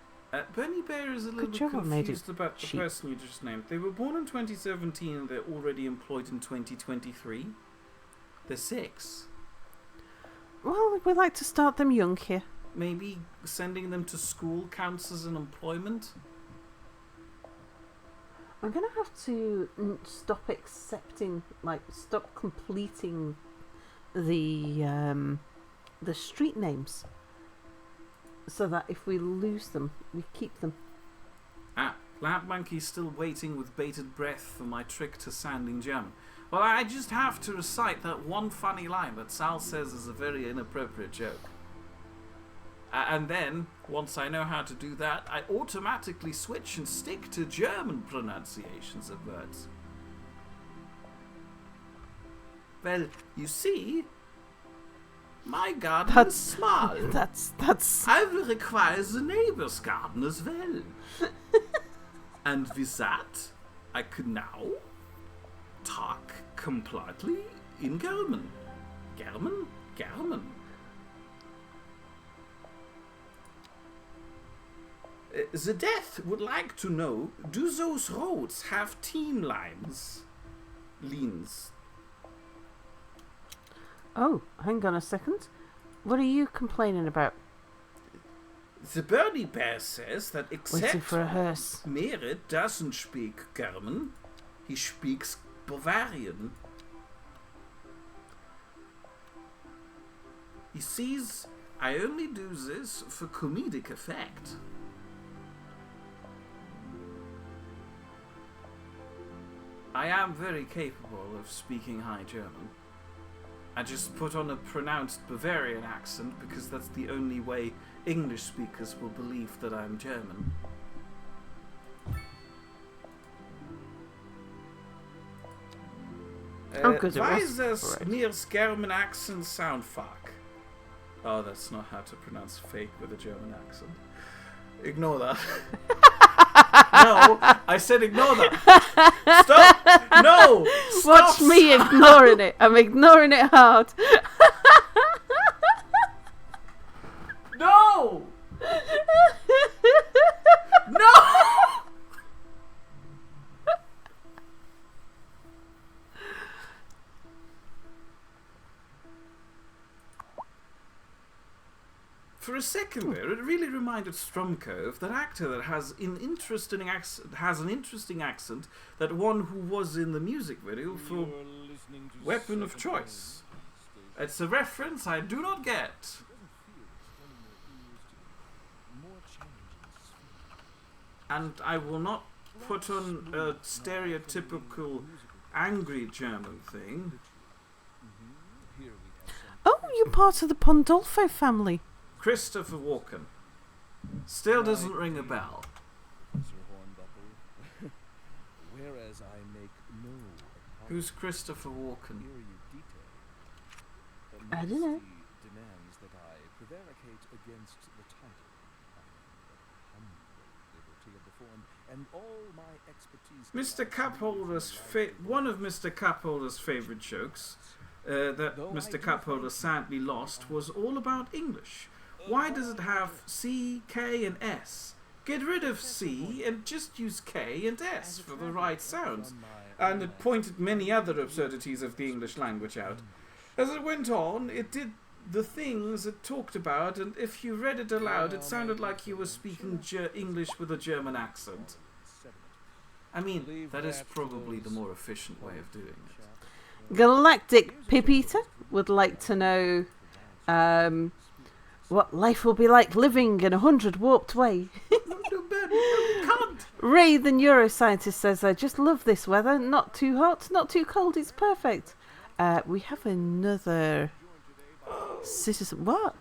Benny Bear is a little Good bit job I made confused it about the cheap. person you just named. They were born in 2017 and they're already employed in 2023. They're 6. Well, we like to start them young here. Maybe sending them to school counts as an employment? I'm gonna have to stop accepting, stop completing the street names, so that if we lose them, we keep them. Lab Monkey's still waiting with bated breath for my trick to sounding German. Well, I just have to recite that one funny line that Sal says is a very inappropriate joke. And then, once I know how to do that, I automatically switch and stick to German pronunciations of words. Well, you see, my garden is small. That's. I will require the neighbor's garden as well. And with that, I could now talk completely in German. German. The Death would like to know, do those roads have team lines? Leans. Oh, hang on a second. What are you complaining about? The Birdie Bear says that Waiting except for a hearse. Merit doesn't speak German, he speaks Bavarian. He says, I only do this for comedic effect. I am very capable of speaking High German. I just put on a pronounced Bavarian accent because that's the only way English speakers will believe that I'm German. Good. Why does Neil's German accent sound fuck? Oh, that's not how to pronounce fake with a German accent. Ignore that. No, I said ignore that. Stop! No! Stop! Watch me ignoring it. I'm ignoring it hard. No! No! For a second there, it really reminded Strumko of that actor that has an interesting accent, that one who was in the music video for Weapon of Choice. It's a reference I do not get. And I will not put on a stereotypical angry German thing. Oh, you're part of the Pandolfo family. Christopher Walken. Still doesn't ring a bell. Whereas I make no Who's Christopher Walken? I don't know. Demands that I prevaricate against the title. Humble devotee of the form, and all my expertise. Mr. Cupholder's one of Mr. Cupholder's favourite jokes that Mr. Cupholder sadly lost was all about English. Why does it have C, K, and S? Get rid of C and just use K and S for the right sounds. And it pointed many other absurdities of the English language out. As it went on, it did the things it talked about, and if you read it aloud, it sounded like you were speaking English with a German accent. I mean, that is probably the more efficient way of doing it. Galactic Pip Eater would like to know what life will be like living in 100 warped way. Ray the neuroscientist says, I just love this weather. Not too hot, not too cold, it's perfect. We have another citizen. What?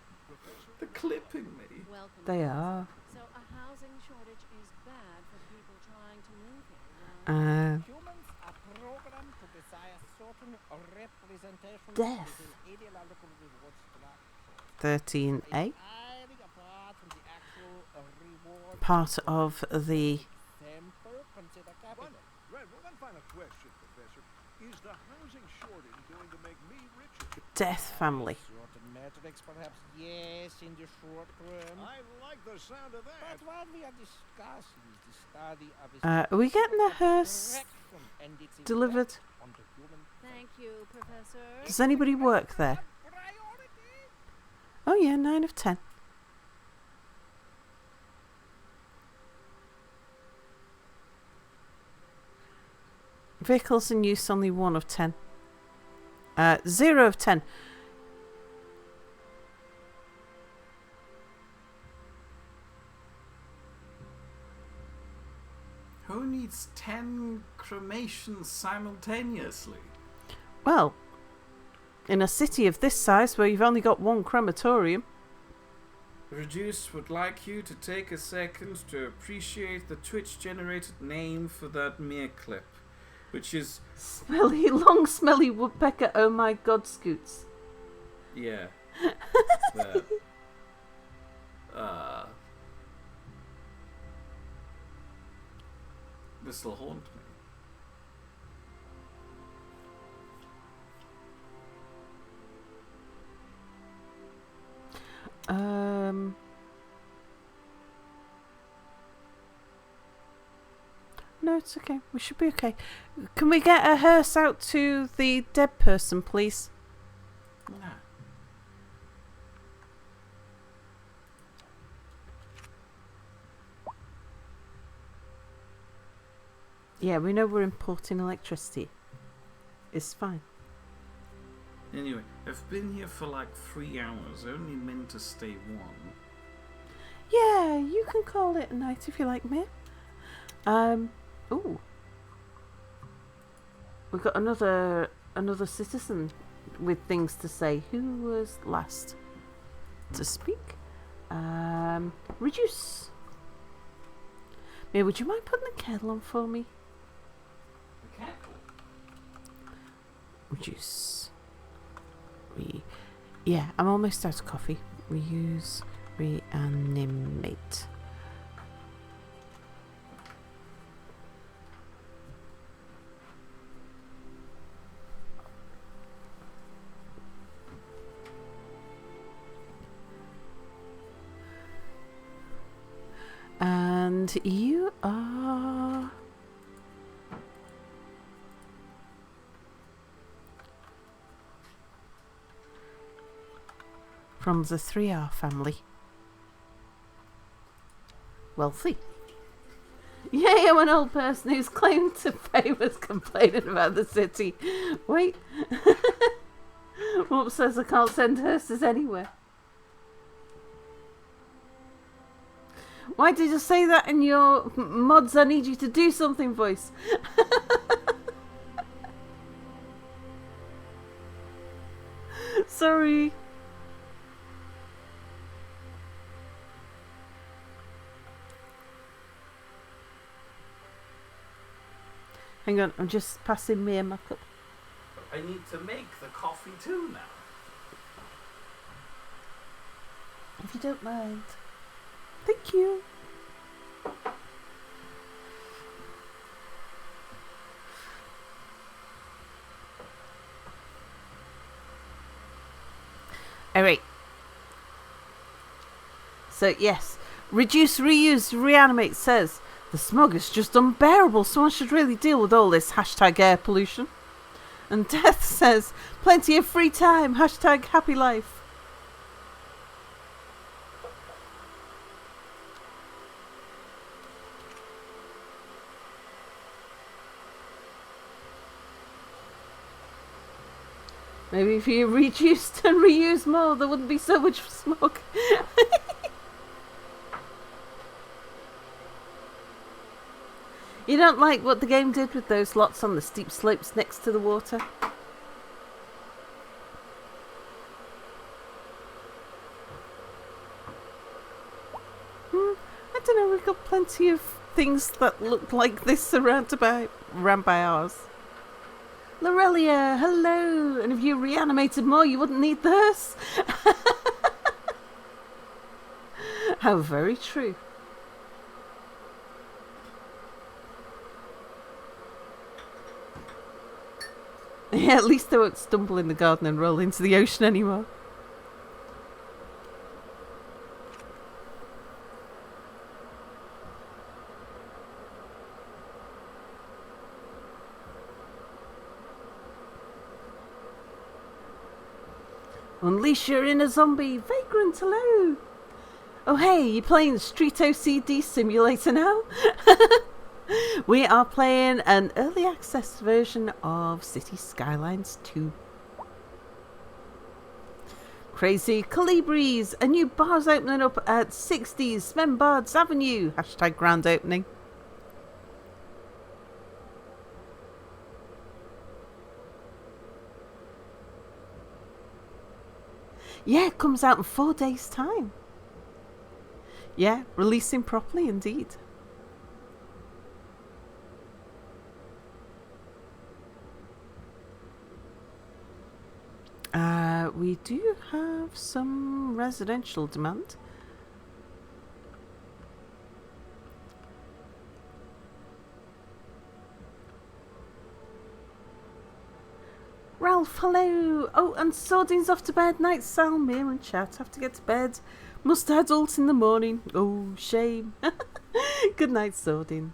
They're clipping me. Welcome. They are. So a housing shortage is bad for people trying to move here. Humans are programmed to desire certain representation Death. within ideological reward structures. 13A. Entirely apart from the actual reward Part of the sample, consider capital. One final question, Professor. Is the housing shortage going to make me richer? Death family. Certain metrics, perhaps, yes, in the short term. I like the sound of that. But what we are discussing is the study of its Are we getting a hearse direction and its delivered? effect on the human Thank you, Professor. Does anybody work there? priority. Oh yeah, 9 of 10. Vehicles in use only 1 of 10. 0 of 10. Who needs 10 cremations simultaneously? Well, in a city of this size where you've only got one crematorium. Reduce would like you to take a second to appreciate the Twitch-generated name for that mere clip, which is... Smelly, long smelly woodpecker, oh my god, Scoots. Yeah. That. This'll haunt me. No, it's okay. We should be okay. Can we get a hearse out to the dead person, please? Nah. Yeah, we know we're importing electricity. It's fine. Anyway, I've been here for like 3 hours. I only meant to stay 1. Yeah, you can call it a night if you like, mate. Ooh. We've got another citizen with things to say. Who was last to speak? Reduce. Mate, would you mind putting the kettle on for me? The kettle? Reduce. Yeah, I'm almost out of coffee. Reuse, reanimate. And you are... from the 3R family. Wealthy. Yay, I'm an old person who's claimed to favours complaining about the city. Wait. What says I can't send hearses anywhere? Why did you say that in your mods I need you to do something voice? Sorry. Hang on, I'm just passing me my cup. I need to make the coffee too now. If you don't mind. Thank you. Alright. So, yes. Reduce, reuse, reanimate says, the smog is just unbearable. Someone should really deal with all this hashtag air pollution. And Death says, plenty of free time. Hashtag happy life. Maybe if you reduced and reused more, there wouldn't be so much smoke. You don't like what the game did with those lots on the steep slopes next to the water? I don't know, we've got plenty of things that look like this around by ours. Lorelia, hello! And if you reanimated more, you wouldn't need this. How very true. Yeah, at least they won't stumble in the garden and roll into the ocean anymore. Unleash your inner zombie. Vagrant, hello. Oh hey, you playing Street OCD Simulator now? We are playing an early access version of Cities Skylines 2. Crazy Calibris, a new bar's opening up at 60s Smenbards Avenue. Hashtag grand opening. Yeah, it comes out in 4 days' time. Yeah, releasing properly indeed. We do have some residential demand. Ralph, hello! Oh, and Sordin's off to bed. Night, Salmir and Chat have to get to bed. Must adult in the morning. Oh, shame. Good night, Sordin.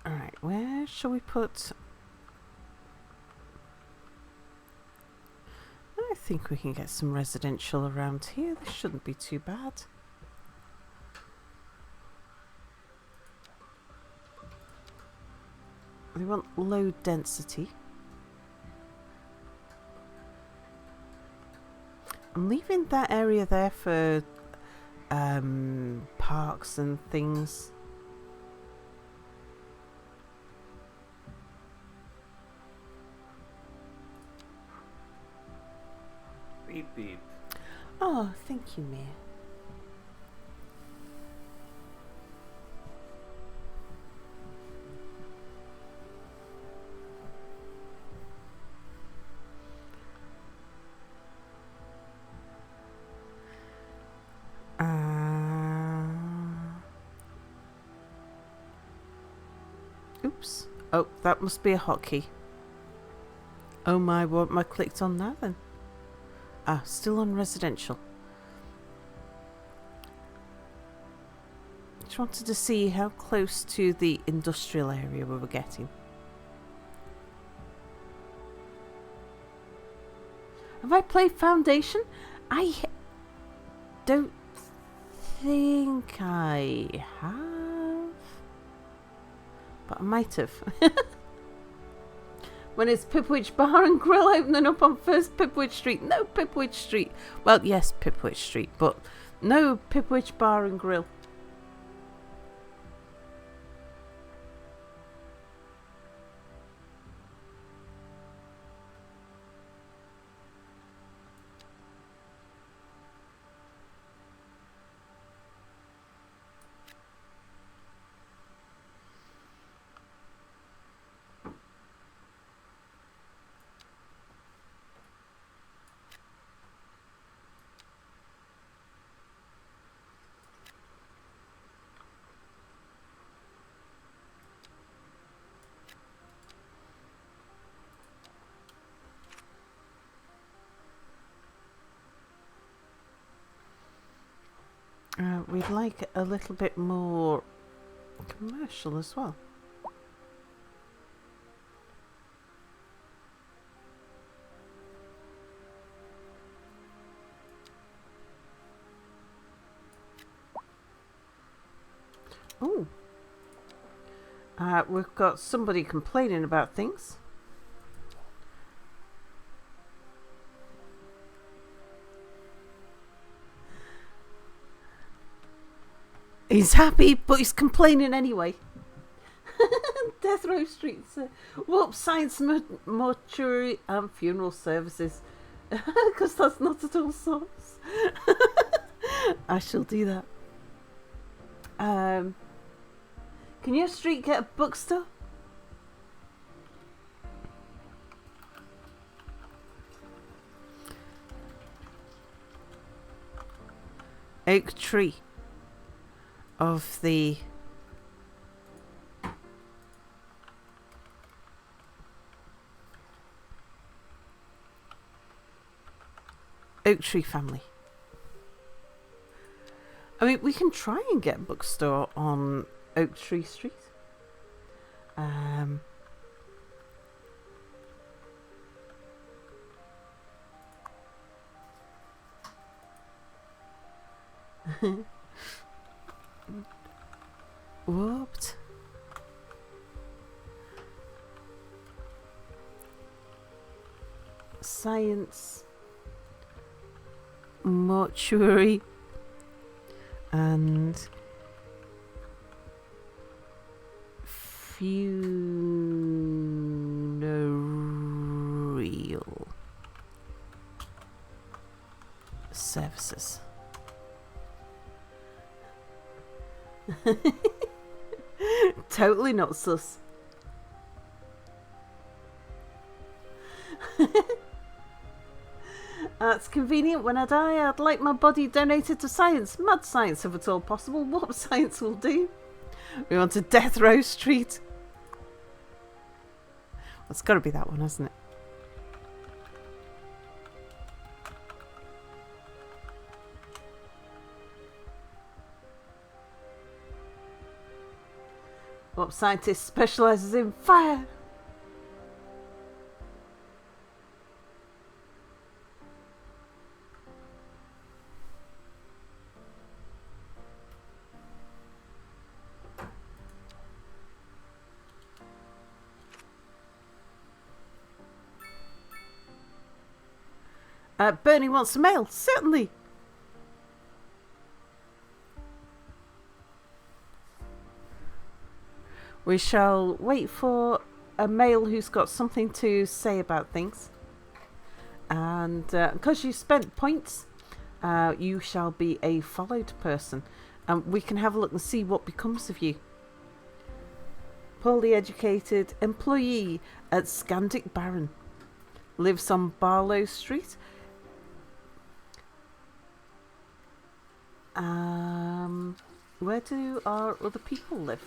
Alright, where shall we put... I think we can get some residential around here. This shouldn't be too bad. We want low density. I'm leaving that area there for parks and things. Beep beep. Oh, thank you, Mia. Oops. Oh, that must be a hotkey. Oh my, what am I clicked on now then? Ah, still on residential. Just wanted to see how close to the industrial area we were getting. Have I played Foundation? I don't think I have. But I might have. When it's Pipwich Bar and Grill opening up on First Pipwich Street. No Pipwich Street. Well, yes, Pipwich Street, but no Pipwich Bar and Grill. We'd like a little bit more commercial as well. Oh, we've got somebody complaining about things. He's happy, but he's complaining anyway. Death Row Street, Warp Science Mortuary and Funeral Services. Because that's not at all source. I shall do that. Can your street get a bookstore? Oak Tree of the Oak Tree family. I mean, we can try and get a bookstore on Oak Tree Street. Whooped. science mortuary and funereal services. Totally not sus. That's convenient. When I die, I'd like my body donated to science. Mad science, if at all possible. What science will do. We want a death row street. It's got to be that one, hasn't it? What scientist specialises in fire? Bernie wants a mail, certainly. We shall wait for a male who's got something to say about things. And because you spent points, you shall be a followed person. And we can have a look and see what becomes of you. Poorly educated employee at Scandic Baron. Lives on Barlow Street. Where do our other people live?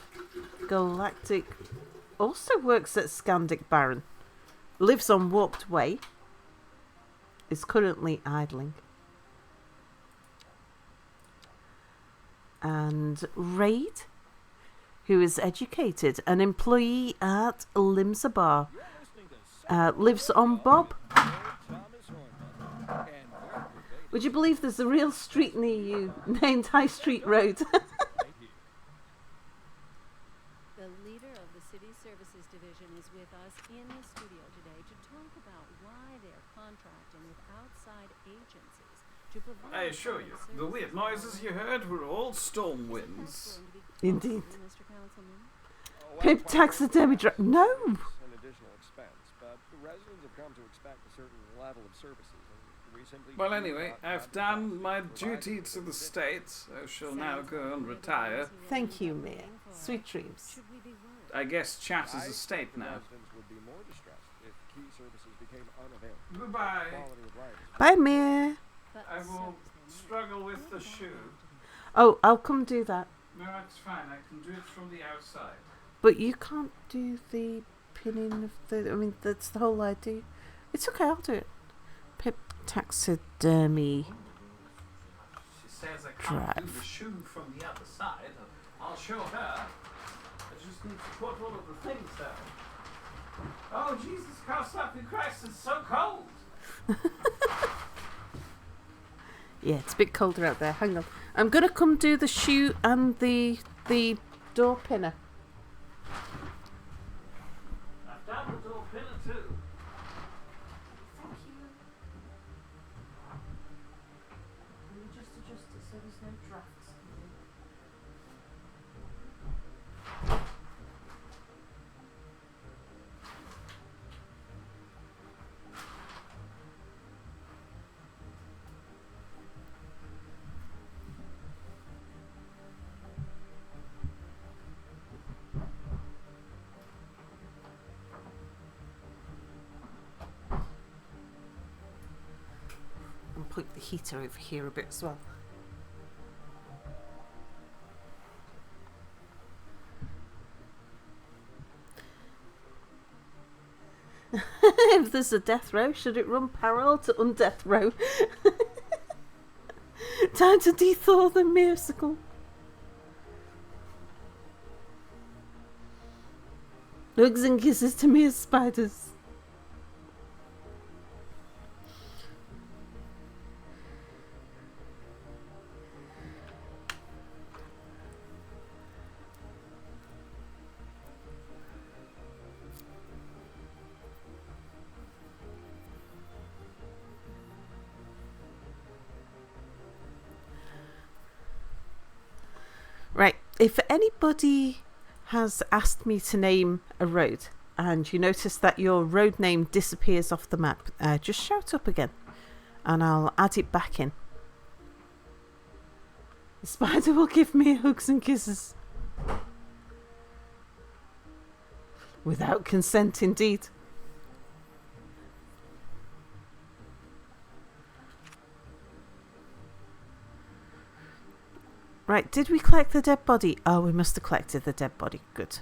Galactic also works at Scandic Baron. Lives on Warped Way. Is currently idling. And Raid, who is educated, an employee at Limsa Bar. Lives on Bob. Would you believe there's a real street near you named High Street Road? The leader of the City Services Division is with us in the studio today to talk about why they're contracting with outside agencies to provide. I assure you, the weird noises you heard were all storm winds. Indeed. Mr. Councilman. Pip taxidermy no! An additional expense, but the residents have come to expect a certain level of services. Well, anyway, I've done my duty to the state. I shall now go and retire. Thank you, Mayor. Sweet dreams. I guess chat is a state now. Goodbye. Bye, Mayor. I will struggle with the shoe. Oh, I'll come do that. No, that's fine. I can do it from the outside. But you can't do the pinning of the... I mean, that's the whole idea. It's okay, I'll do it. Pip taxidermy. She says I can't do the shoe from the other side. I'll show her. I just need to put all of the things down. Oh, Jesus, Christ, it's so cold. Yeah, it's a bit colder out there. Hang on. I'm going to come do the shoe and the door pinner. I've done the door pinner too. Thank you. Let me just adjust it so there's no drafts. And put the heater over here a bit as well. If there's a death row, should it run parallel to undeath row? Time to dethaw the musical. Hugs and kisses to mere spiders. if anybody has asked me to name a road and you notice that your road name disappears off the map, just shout up again and I'll add it back in. The spider will give me hugs and kisses. Without consent, indeed. Right, did we collect the dead body? Oh, we must have collected the dead body. Good.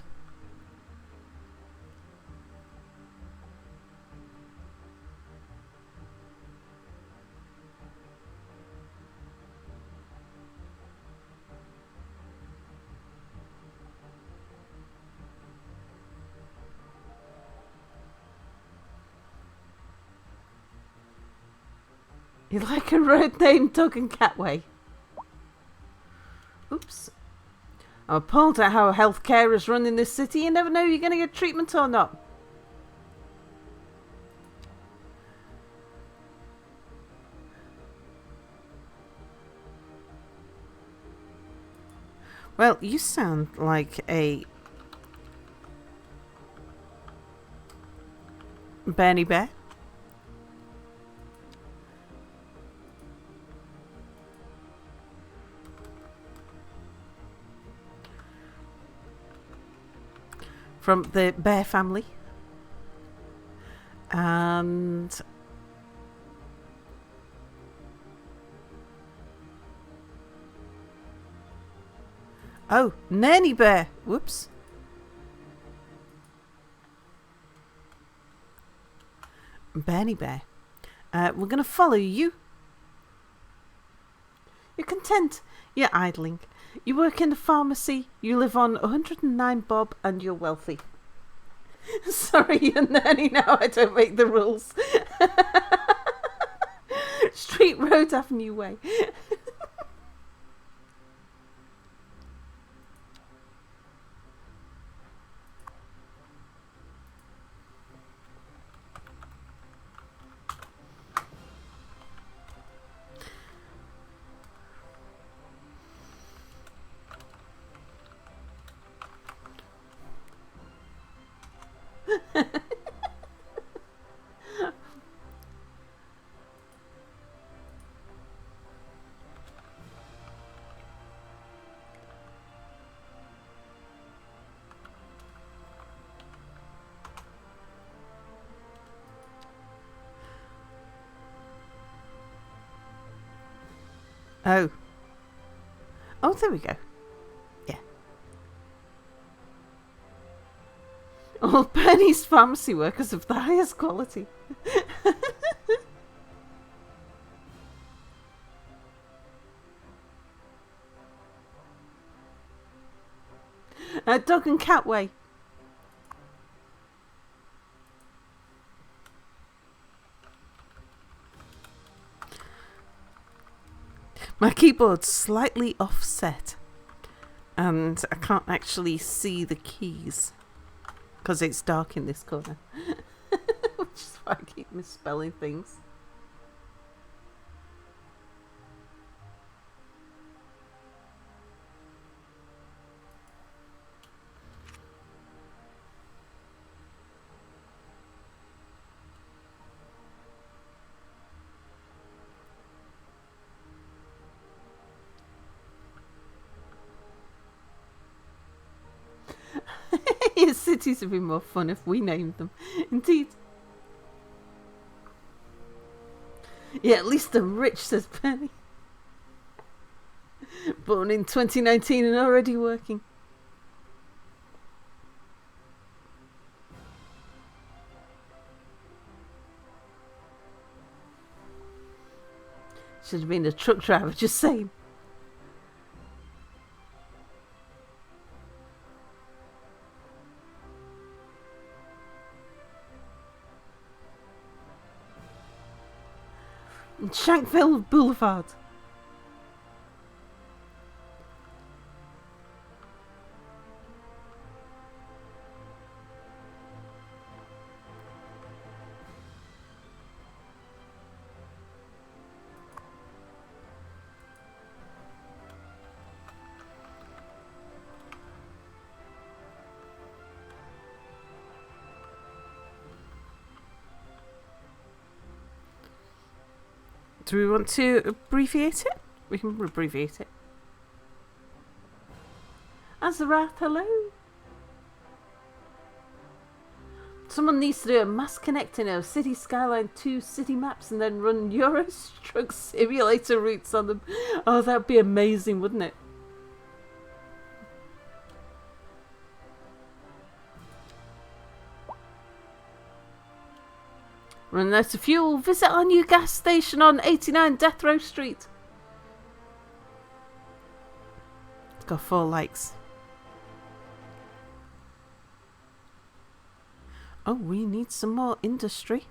You like a road named Dog and Catway? Oops. I'm appalled at how healthcare is run in this city. You never know if you're going to get treatment or not. Well, you sound like a Bernie Bear. From the Bear family. And oh, Nanny Bear. Whoops. Bernie Bear. We're going to follow you. You're content. You're idling. You work in a pharmacy. You live on 109 bob and you're wealthy. Sorry, you're nanny now. I don't make the rules. Street Road Avenue Way. Oh. Oh, there we go. Yeah. All Bernie's pharmacy workers of the highest quality. Dog and Catway. My keyboard's slightly offset and I can't actually see the keys because it's dark in this corner. Which is why I keep misspelling things. Cities would be more fun if we named them. Indeed. Yeah, at least I'm rich, says Penny. Born in 2019 and already working. Should have been a truck driver, just saying. Shankville Boulevard. Do we want to abbreviate it? We can abbreviate it. Azarath, hello. Someone needs to do a mass connecting of Cities Skylines 2 city maps and then run Euro Truck Simulator routes on them. Oh, that'd be amazing, wouldn't it? Run out of fuel. Visit our new gas station on 89 Death Row Street. It's got 4 likes. Oh, we need some more industry.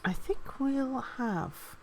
I think we'll have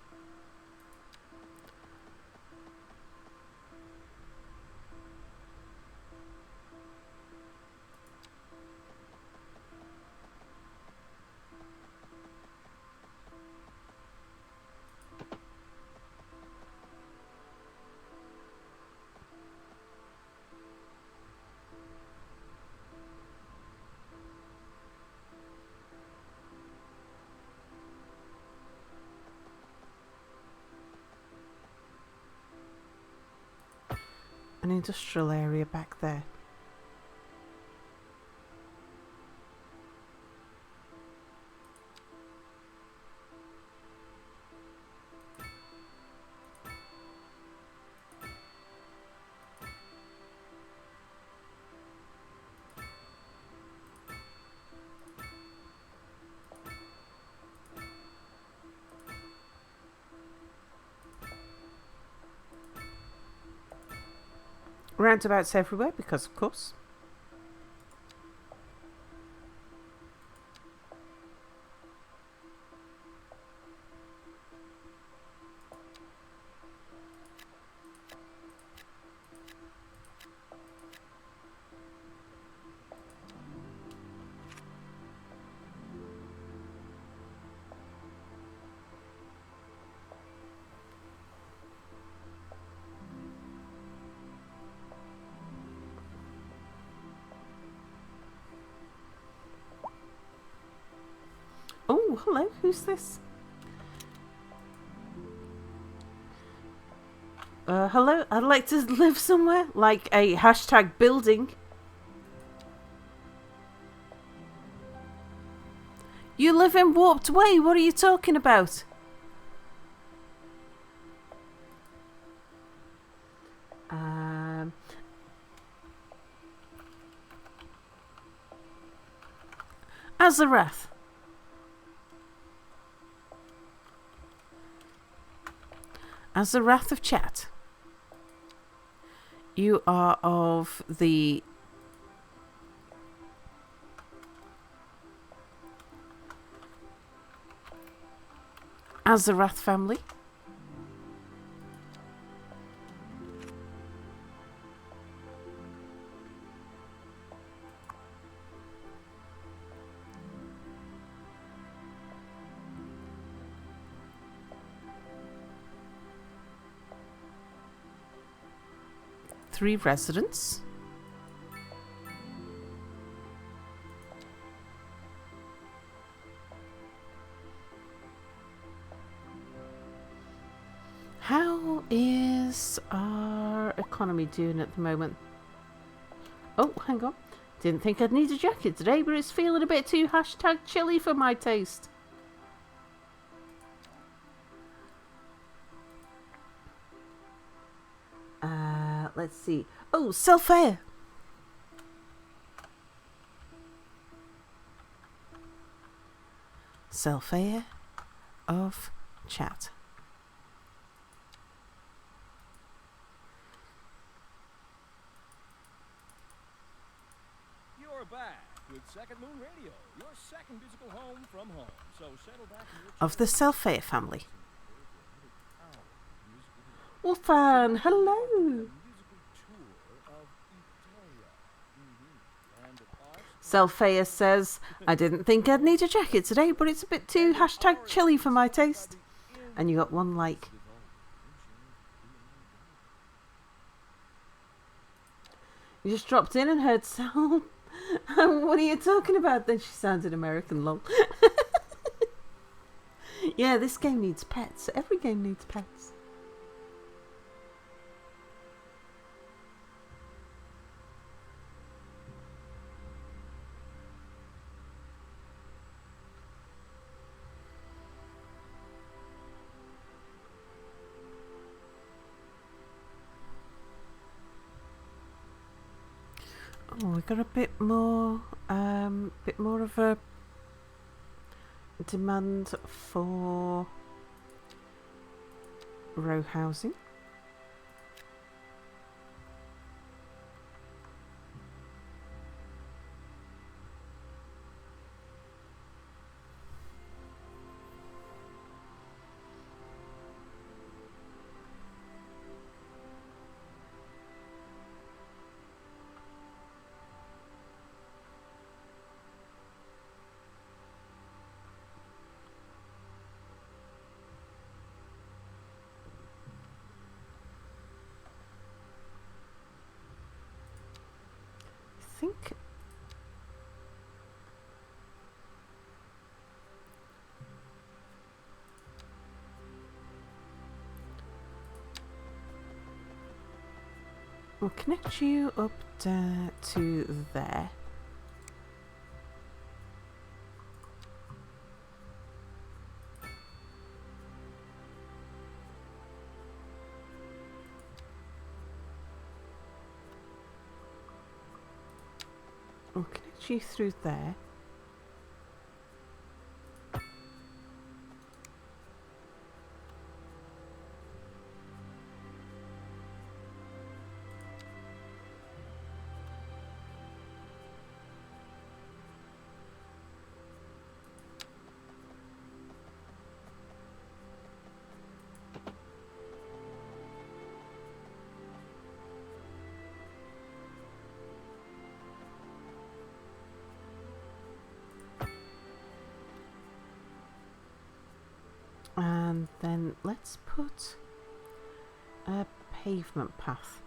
an industrial area back there. Roundabouts everywhere because of course. Oh, hello, who's this? Hello, I'd like to live somewhere, like a hashtag building. You live in Warped Way, what are you talking about? Azarath. Azarath of chat. You are of the Azarath family. Three residents. How is our economy doing at the moment? Oh, hang on. Didn't think I'd need a jacket today, but it's feeling a bit too hashtag chilly for my taste. Let's see. Oh, self-air. Self-air of chat. You're back with Second Moon Radio, your second musical home from home. So settle back in your Of the self-air family. Wolfan, hello. musical tour of Italia. Land of art. Selfaya says, I didn't think I'd need a jacket today, but it's a bit too hashtag chilly for my taste. And you got one like. You just dropped in and heard sound. What are you talking about? Then she sounded American, lol. Yeah, this game needs pets. Every game needs pets. Oh, we got a bit more of a demand for row housing. I think we'll connect you up to there. We'll connect you through there. And then let's put a pavement path.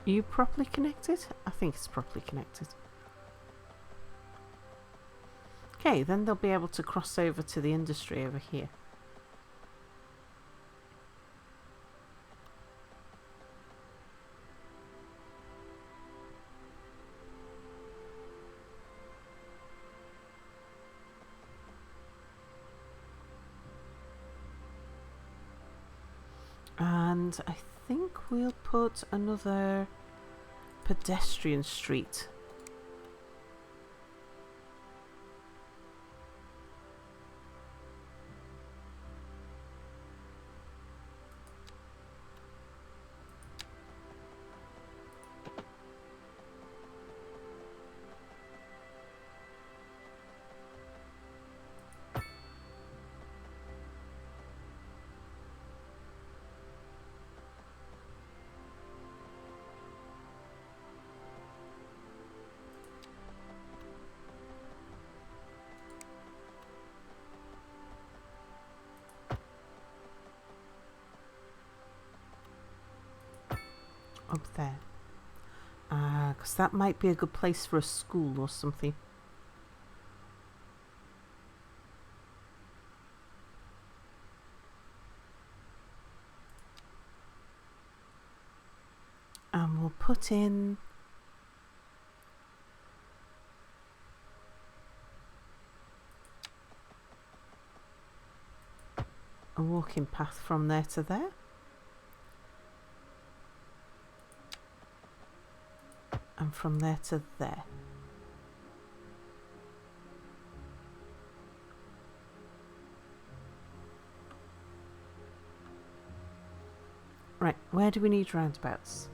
Are you properly connected? I think it's properly connected. Okay, then they'll be able to cross over to the industry over here. And I think we'll put another pedestrian street. Up there. Because that might be a good place for a school or something. And we'll put in a walking path from there to there. And from there to there. Right, where do we need roundabouts?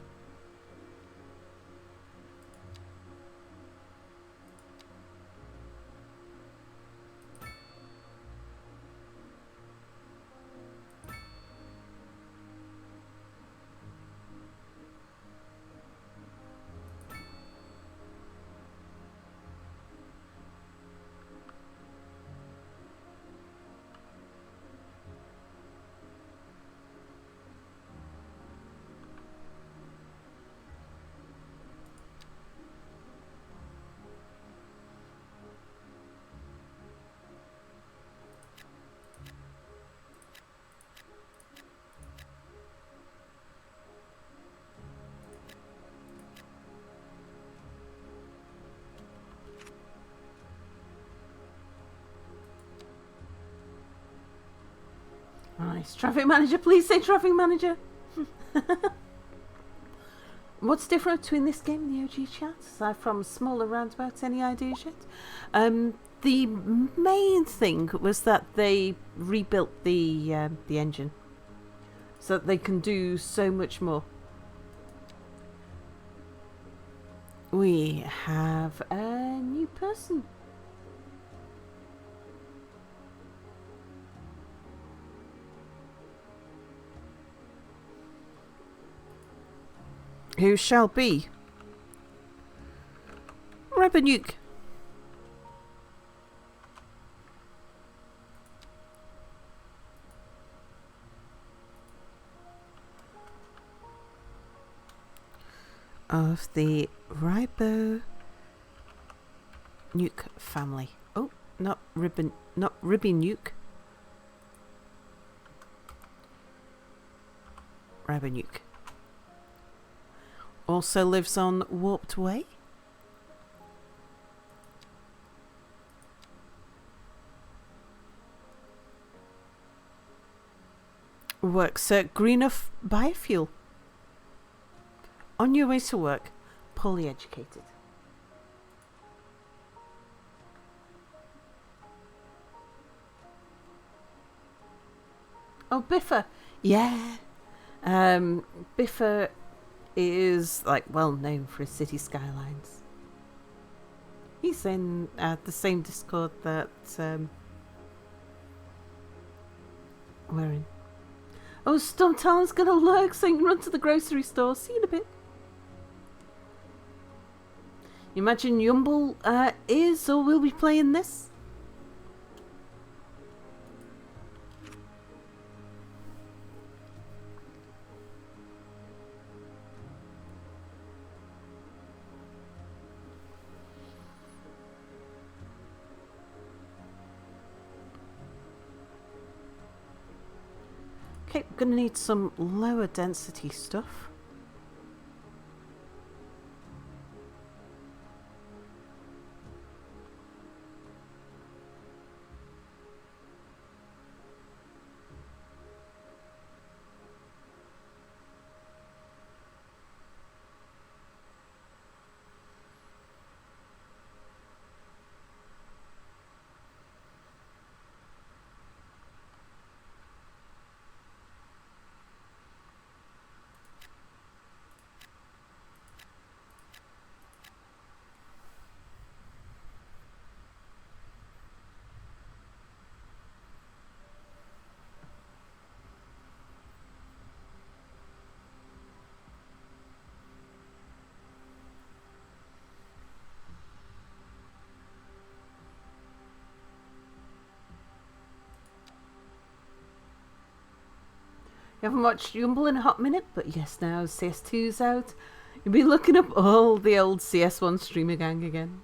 Nice. Traffic manager, please say traffic manager. What's different between this game and the OG chat, aside from smaller roundabouts? Any ideas yet? The main thing was that they rebuilt the engine so that they can do so much more. We have a new person. Who shall be Rebenuk. Of the Ribo Nuke family. Oh, not Ribby Nuke. Ribonuke. Also lives on Warped Way. Works at Greenup Biofuel. On your way to work, poorly educated. Oh, Biffa. Yeah. Biffa is like well known for his Cities Skylines. He's in the same Discord that we're in. Oh, Storm Talon's gonna lurk so you can run to the grocery store. See you in a bit. You imagine Yumble is or will be playing this? Okay, we're going to need some lower density stuff. You haven't watched Yumble in a hot minute, but yes, now CS2's out. You'll be looking up all the old CS1 streamer gang again.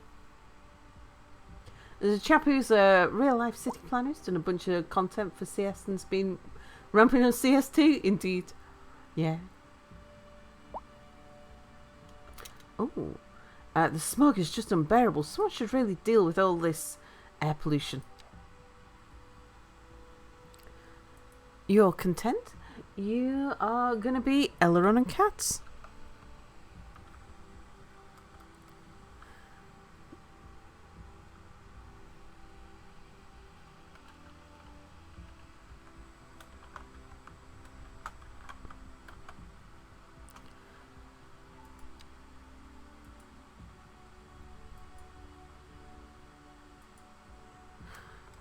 There's a chap who's a real-life city planner, who's done a bunch of content for CS and's been ramping on CS2, indeed. Yeah. Oh, the smog is just unbearable. Someone should really deal with all this air pollution. You're content. You are going to be Elrond and Cats.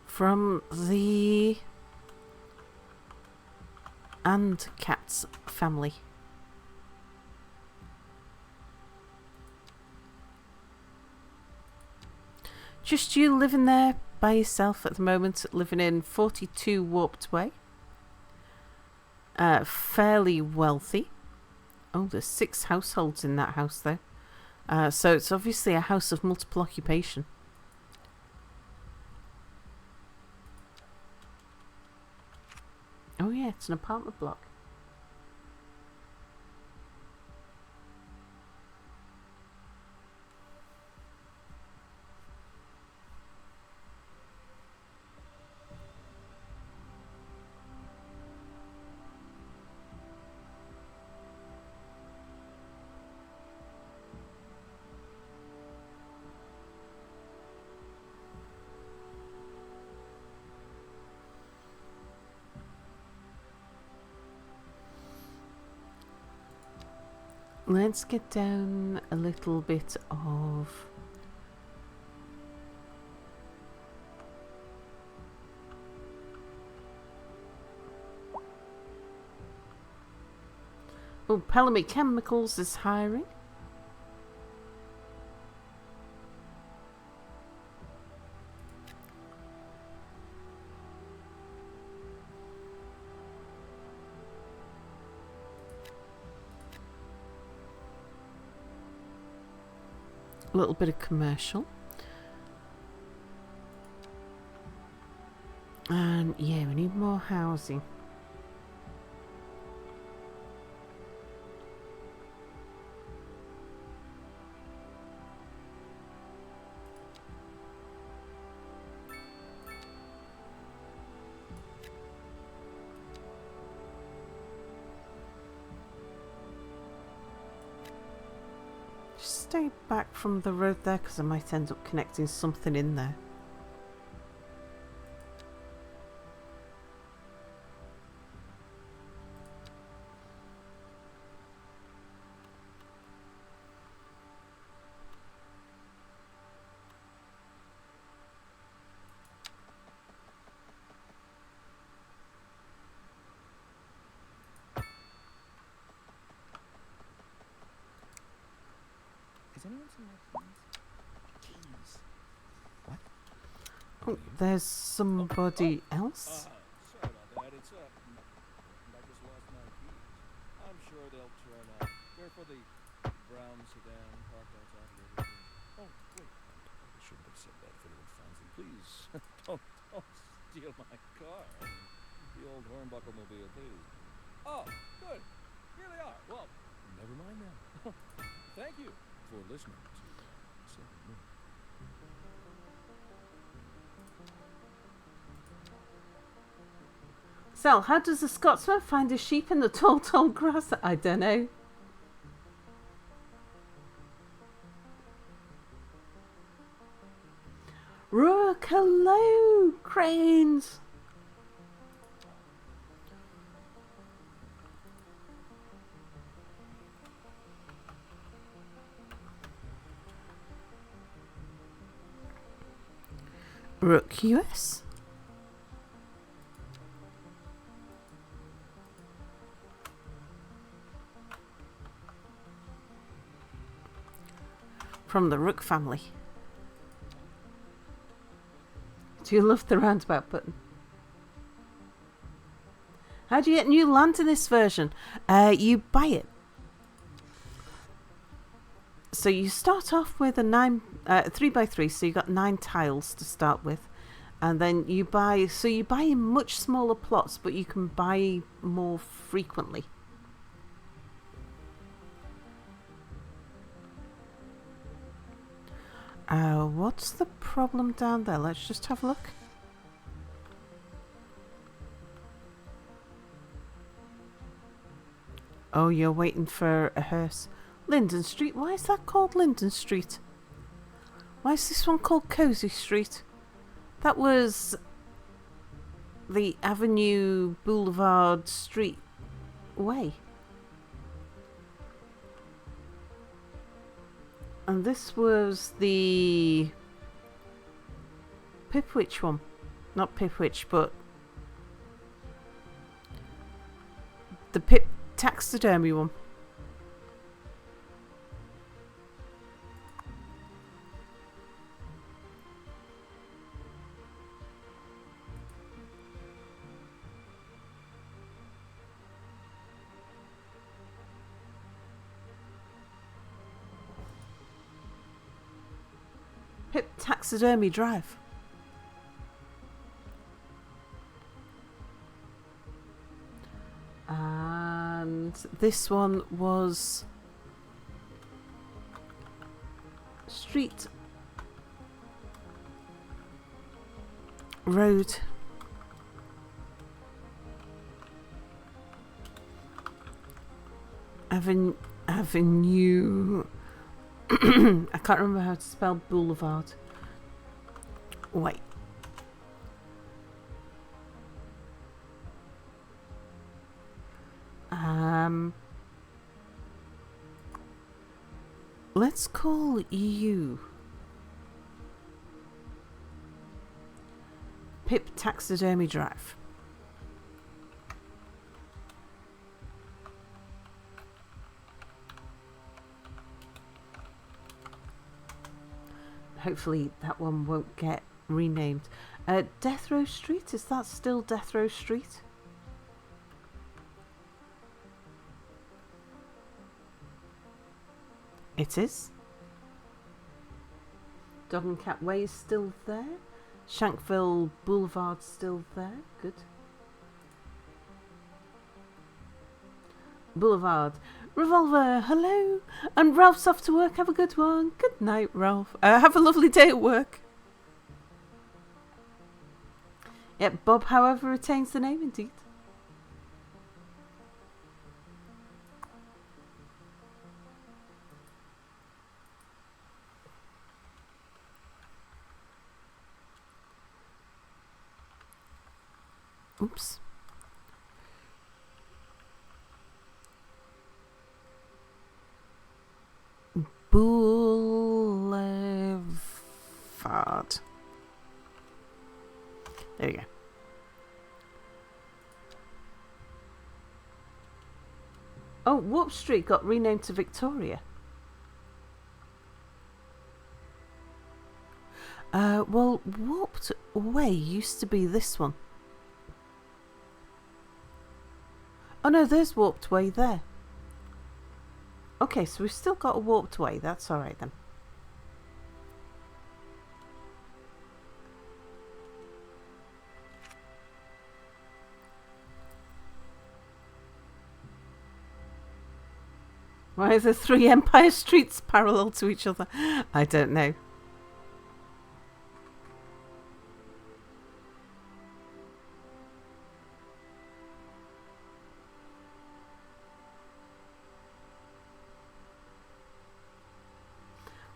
From the and Cats family. Just you living there by yourself at the moment, living in 42 Warped Way. Fairly wealthy. Oh, there's 6 households in that house though. So it's obviously a house of multiple occupation. Oh yeah, it's an apartment block. Let's get down a little bit of... Oh, Pelamy Chemicals is hiring. A little bit of commercial. And yeah, we need more housing. Stay back from the road there because I might end up connecting something in there. Is anyone seen my keys? Keys? What? Oh, there's somebody else. Sorry about that. It's I just lost my keys. I'm sure they'll turn up. They're for the brown sedan parked outside the other room. Oh, wait. I shouldn't have said that if anyone finds them. Please, don't steal my car. The old hornbuckle mobile, please. Oh, good. Here they are. Well, never mind then. Thank you for listening to Second Moon. So, how does a Scotsman find a sheep in the tall grass? I don't know. Rook, hello, cranes. Rook US. From the Rook family. Do you love the roundabout button? How do you get new land in this version? You buy it. So you start off with a 3x3, so you got 9 tiles to start with, and then you buy. So you buy in much smaller plots, but you can buy more frequently. What's the problem down there? Let's just have a look. Oh, you're waiting for a hearse. Linden Street? Why is that called Linden Street? Why is this one called Cozy Street? That was the Avenue Boulevard Street way. And this was the Pipwich one. Not Pipwich, but the Pip taxidermy one. Pip Taxidermy Drive. And this one was Street Road. Avenue. I can't remember how to spell boulevard. Wait. Let's call you Pip Taxidermy Drive. Hopefully that one won't get renamed. Death Row Street, is that still Death Row Street? It is. Dog and Cat Way is still there. Shankville Boulevard still there. Good. Boulevard. Revolver, hello. And Ralph's off to work. Have a good one. Good night, Ralph. Have a lovely day at work. Yep, Bob, however, retains the name, indeed. Oops. Boulevard. There you go. Oh, Warp Street got renamed to Victoria. Well, Warped Way used to be this one. Oh no, there's Warped Way there. Okay, so we've still got a Warped Way. That's alright then. Why are there 3 Empire Streets parallel to each other? I don't know.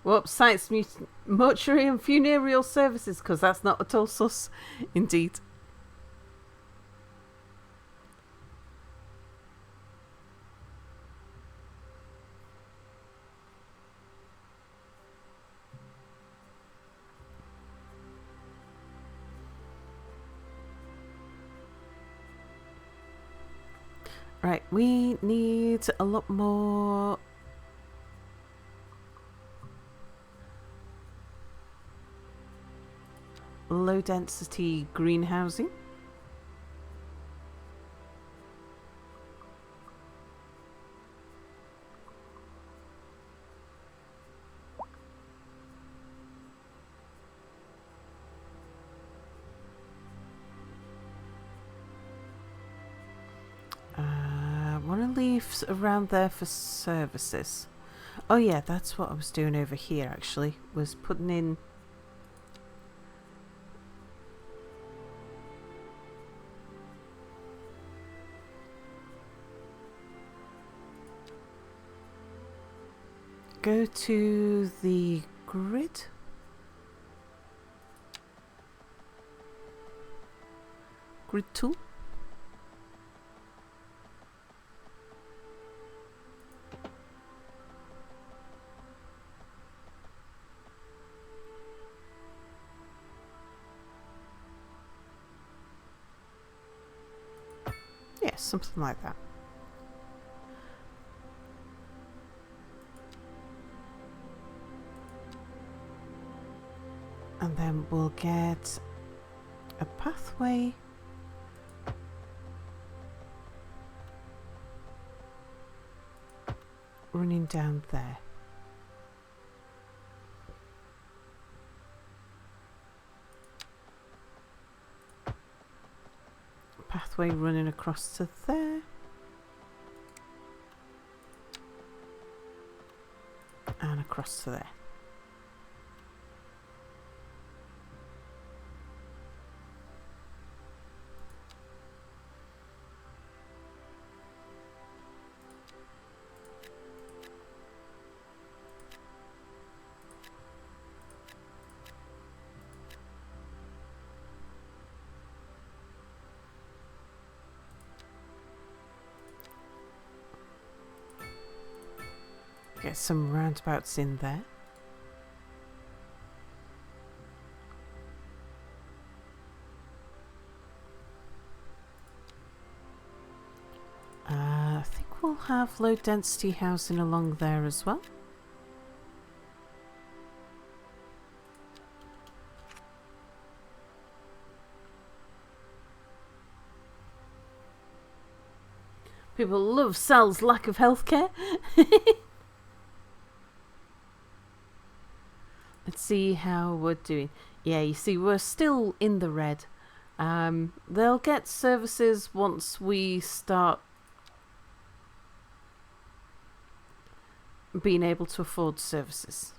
Well, Science Mortuary and Funereal Services, because that's not at all sus, indeed. Right, we need a lot more low density greenhousing. Want to leave around there for services. Oh yeah, that's what I was doing over here actually, was putting in go to the grid. Grid tool. Yeah, something like that. And then we'll get a pathway running down there. Pathway running across to there. And across to there. Get some roundabouts in there. I think we'll have low density housing along there as well. People love Sal's lack of healthcare. Let's see how we're doing. Yeah, you see, we're still in the red. They'll get services once we start being able to afford services.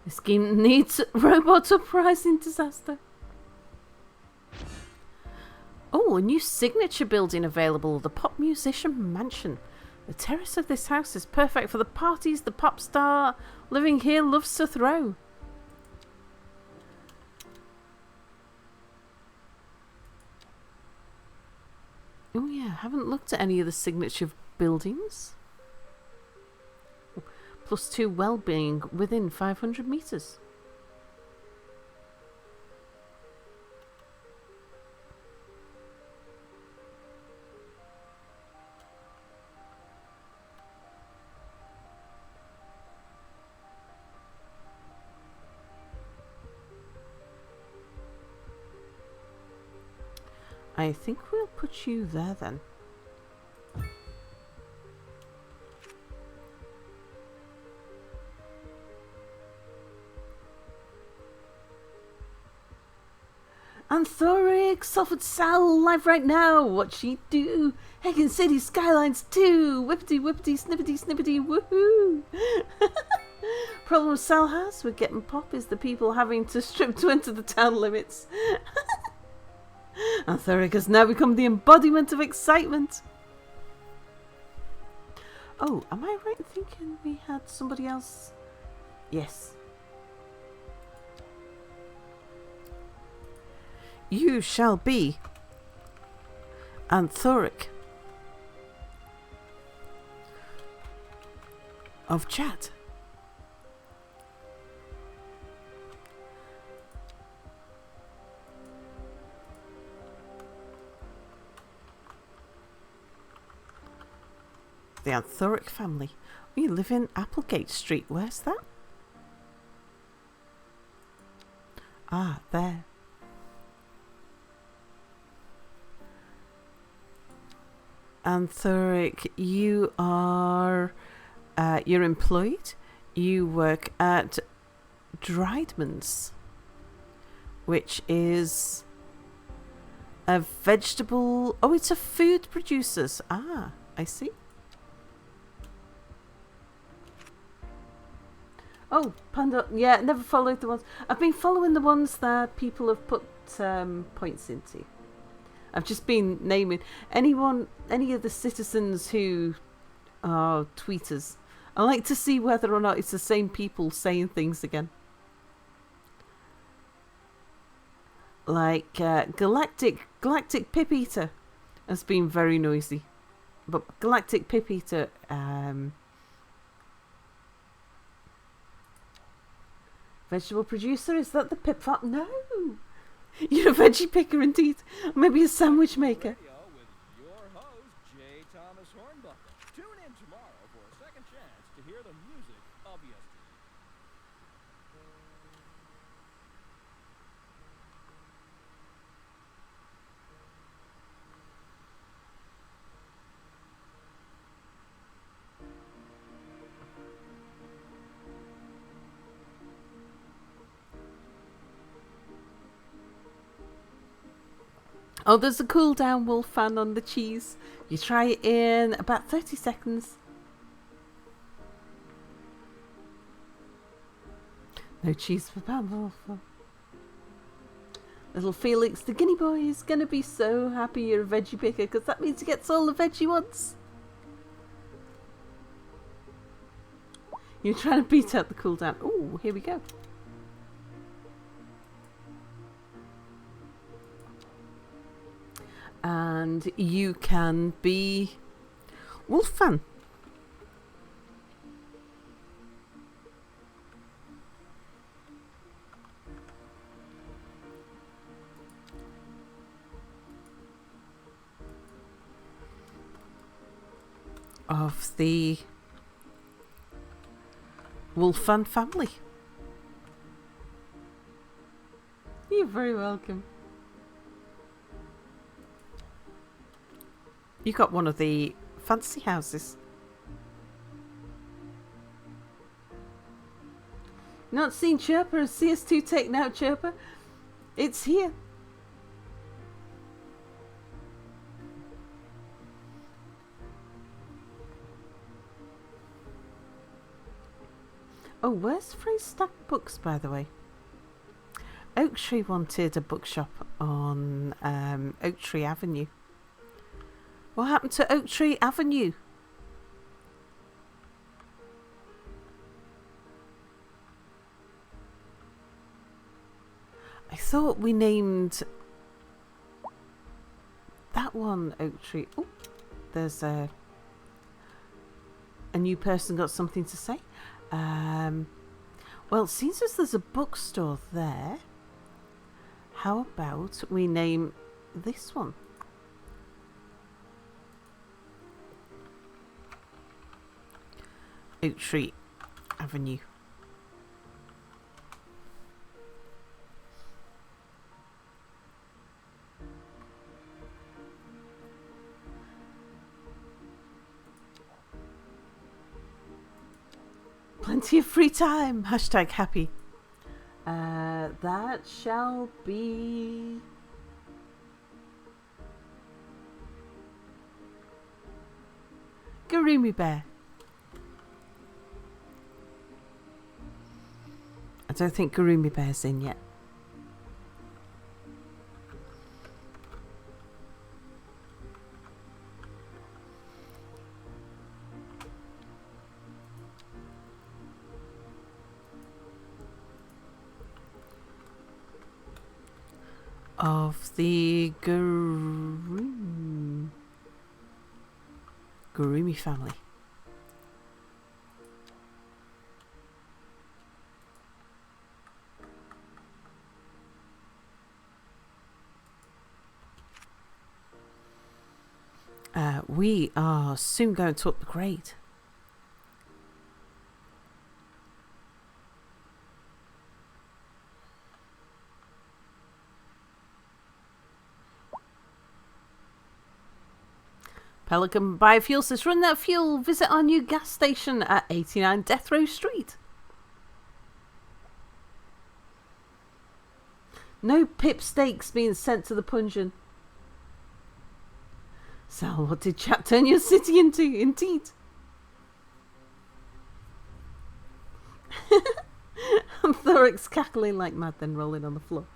This game needs robot uprising disaster. Oh, a new signature building available, the Pop Musician Mansion. The terrace of this house is perfect for the parties the pop star living here loves to throw. Oh yeah, I haven't looked at any of the signature buildings. +2 well-being within 500 meters. I think we'll put you there then. Anthorix offered Sal live right now. What she do? Heck in Cities Skylines 2. Whippity whippity snippety snippety woohoo. Problem Sal has with getting pop is the people having to strip to enter the town limits. Anthorix has now become the embodiment of excitement. Oh, am I right in thinking we had somebody else? Yes. You shall be Anthoric of chat. The Anthoric family. We live in Applegate Street. Where's that? Ah, there. Anthoric, you are... you're employed. You work at Driedman's, which is a vegetable... Oh, it's a food producers. Ah, I see. Oh, Panda. Yeah, never followed the ones. I've been following the ones that people have put points into. I've just been naming any of the citizens who are tweeters. I like to see whether or not it's the same people saying things again. Like Galactic Pip Eater has been very noisy, but Galactic Pip Eater. Vegetable producer, is that the pip farm? No! You're a veggie picker indeed. Maybe a sandwich maker. With your host, J. Thomas Hornbuckle. Tune in tomorrow for a second chance to hear the music of yesterday. Oh, there's a cooldown wolf fan on the cheese. You try it in about 30 seconds. No cheese for Pamela. Little Felix, the guinea boy, is going to be so happy you're a veggie picker because that means he gets all the veggie ones. You're trying to beat out the cooldown. Oh, here we go. And you can be wolf fan. Of the wolf fan family. You're very welcome. You got one of the fancy houses. Not seen Chirper as CS2 taken out Chirper? It's here. Oh, where's Free Stack Books, by the way? Oak Tree wanted a bookshop on Oak Tree Avenue. What happened to Oak Tree Avenue? I thought we named that one Oak Tree. Oh, there's a new person got something to say. Well, since there's a bookstore there, how about we name this one? Oak Tree Avenue. Plenty of free time. Hashtag happy. That shall be... Garumi Bear. I don't think Garumi Bear's in yet. Of the Garumi family. We are soon going to up the grade. Pelican Biofuel says, run that fuel, visit our new gas station at 89 Death Row Street. No pip steaks being sent to the pungeon. Sal, what did chat turn your city into? Indeed. And Thorax cackling like mad, then rolling on the floor.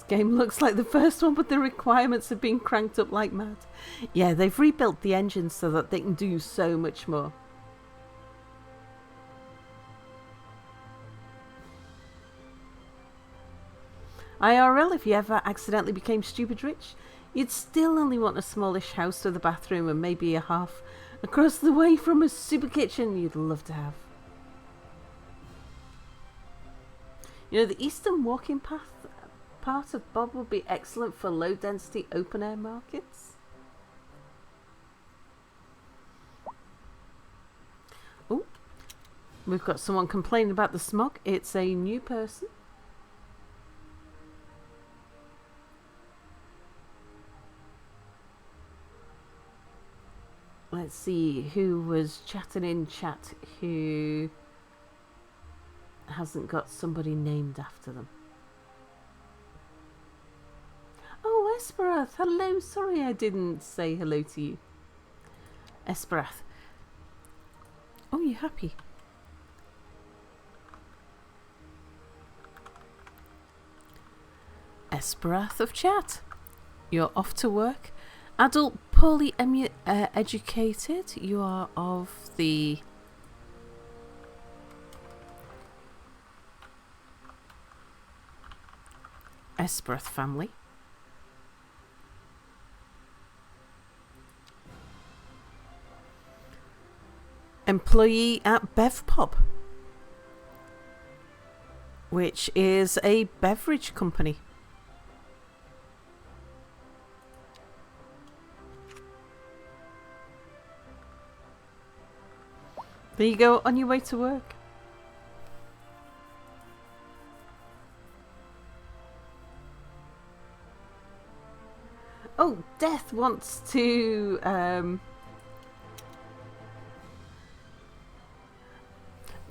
Game looks like the first one, but the requirements have been cranked up like mad. Yeah, they've rebuilt the engine so that they can do so much more. IRL, if you ever accidentally became stupid rich, you'd still only want a smallish house with a bathroom and maybe a half across the way from a super kitchen you'd love to have. You know, the eastern walking path part of Bob would be excellent for low density open air markets. Oh, we've got someone complaining about the smog. It's a new person. Let's see who was chatting in chat who hasn't got somebody named after them. Oh, Esperath, hello. Sorry I didn't say hello to you. Esperath. Oh, you happy? Esperath of chat. You're off to work. Adult, poorly educated. You are of the Esperath family. Employee at Bevpop, which is a beverage company. There you go, on your way to work. Oh, Death wants to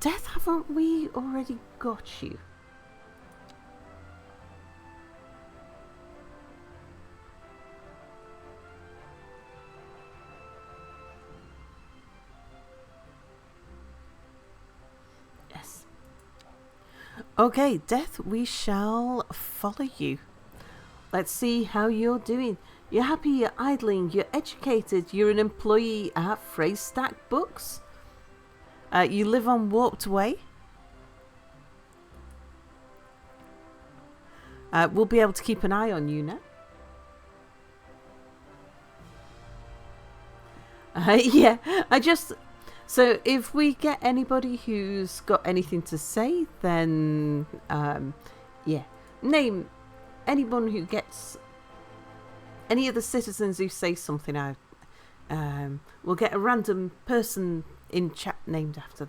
Death, haven't we already got you? Yes. Okay, Death, we shall follow you. Let's see how you're doing. You're happy, you're idling, you're educated, you're an employee at Phrase Stack Books. You live on Warped Way. We'll be able to keep an eye on you now. Yeah, so if we get anybody who's got anything to say, then yeah, name anyone who gets any of the citizens who say something out. We'll get a random person in chat named after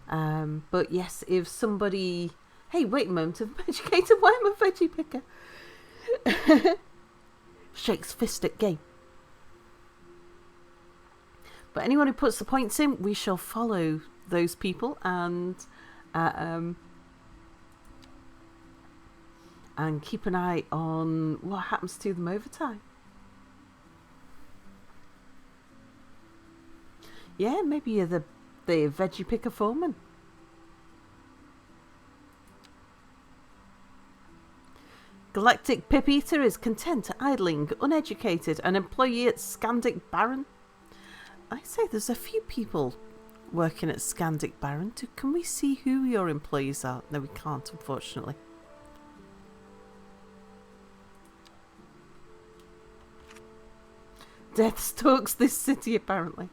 them. But yes, if somebody... Hey, wait a moment, I'm educated. Why am I a veggie picker? Shakes fist at game. But anyone who puts the points in, we shall follow those people and keep an eye on what happens to them over time. Yeah, maybe you're the veggie picker foreman. Galactic Pip Eater is content, idling, uneducated, an employee at Scandic Baron. I say there's a few people working at Scandic Baron. Can we see who your employees are? No, we can't, unfortunately. Death stalks this city, apparently.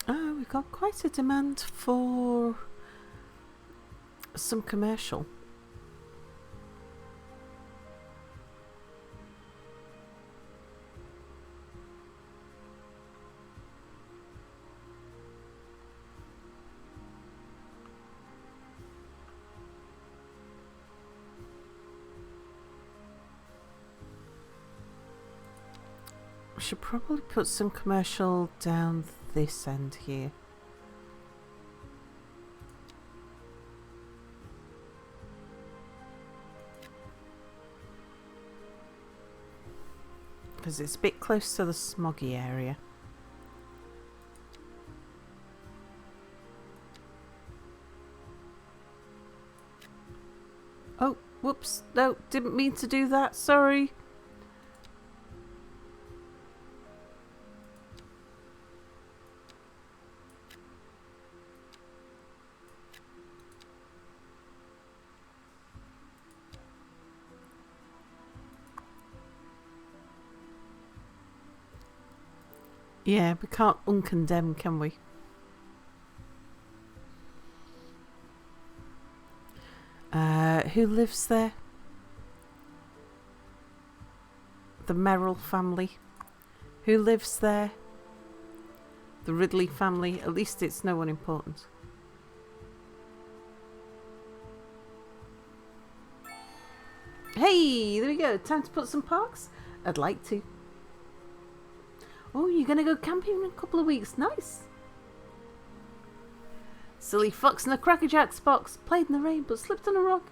Oh, we've got quite a demand for some commercial. We should probably put some commercial down this end here. Because it's a bit close to the smoggy area. Oh, whoops. No, didn't mean to do that. Sorry. Yeah, we can't uncondemn, can we? Who lives there? The Merrill family. Who lives there? The Ridley family. At least it's no one important. Hey, there we go. Time to put some parks? I'd like to. Oh, you're going to go camping in a couple of weeks. Nice. Silly fox in a Cracker Jacks box. Played in the rain but slipped on a rock.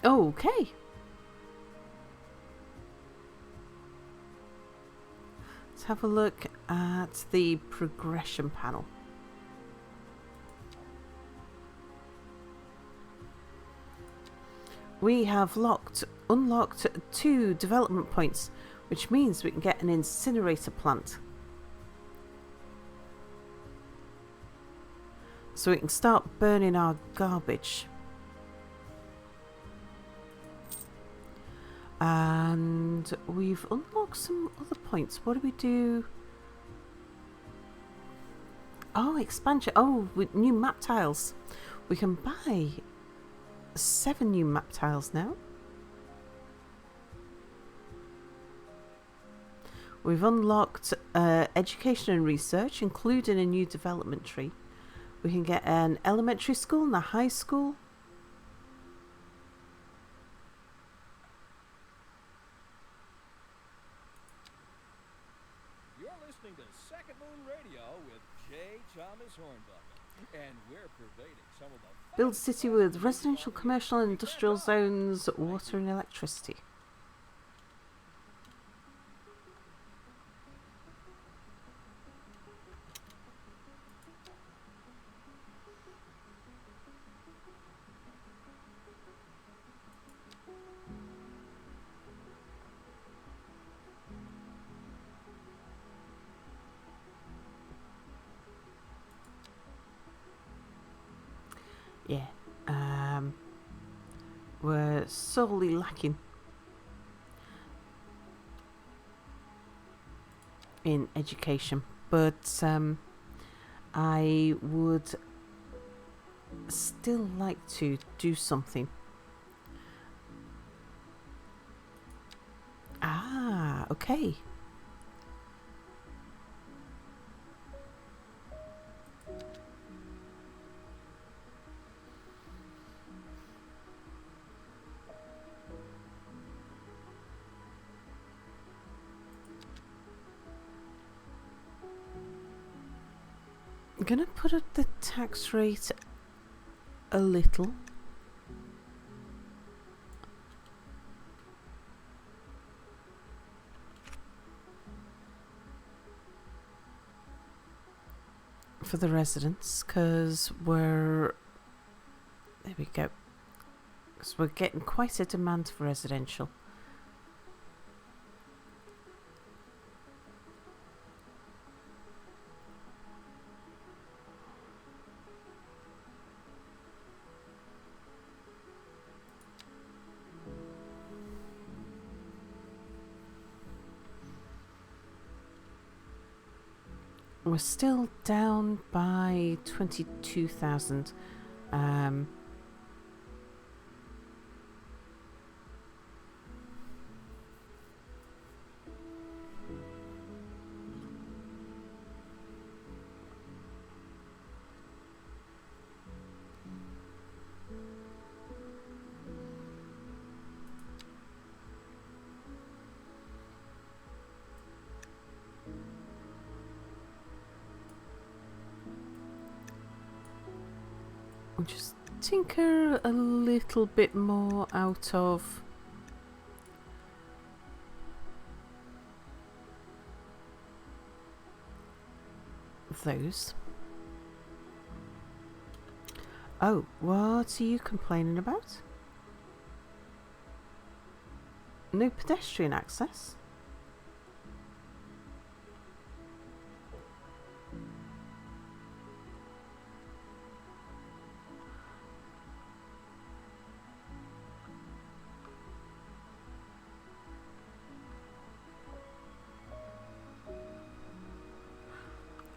Okay. Let's have a look at the progression panel. We have unlocked 2 development points, which means we can get an incinerator plant. So we can start burning our garbage. And we've unlocked some other points. What do we do? Oh, expansion. Oh, with new map tiles. We can buy 7 new map tiles now. We've unlocked education and research, including a new development tree. We can get an elementary school and a high school. You're listening to Second Moon Radio with J. Thomas Hornbuckle, and we're pervading some of the Build city with residential, commercial and industrial zones, water and electricity. Yeah, we're sorely lacking in education, but I would still like to do something. Ah, okay. I'm gonna put up the tax rate a little. For the residents, because we're There we go. Because we're getting quite a demand for residential. We're still down by 22,000. We'll just tinker a little bit more out of those. Oh, what are you complaining about? No pedestrian access?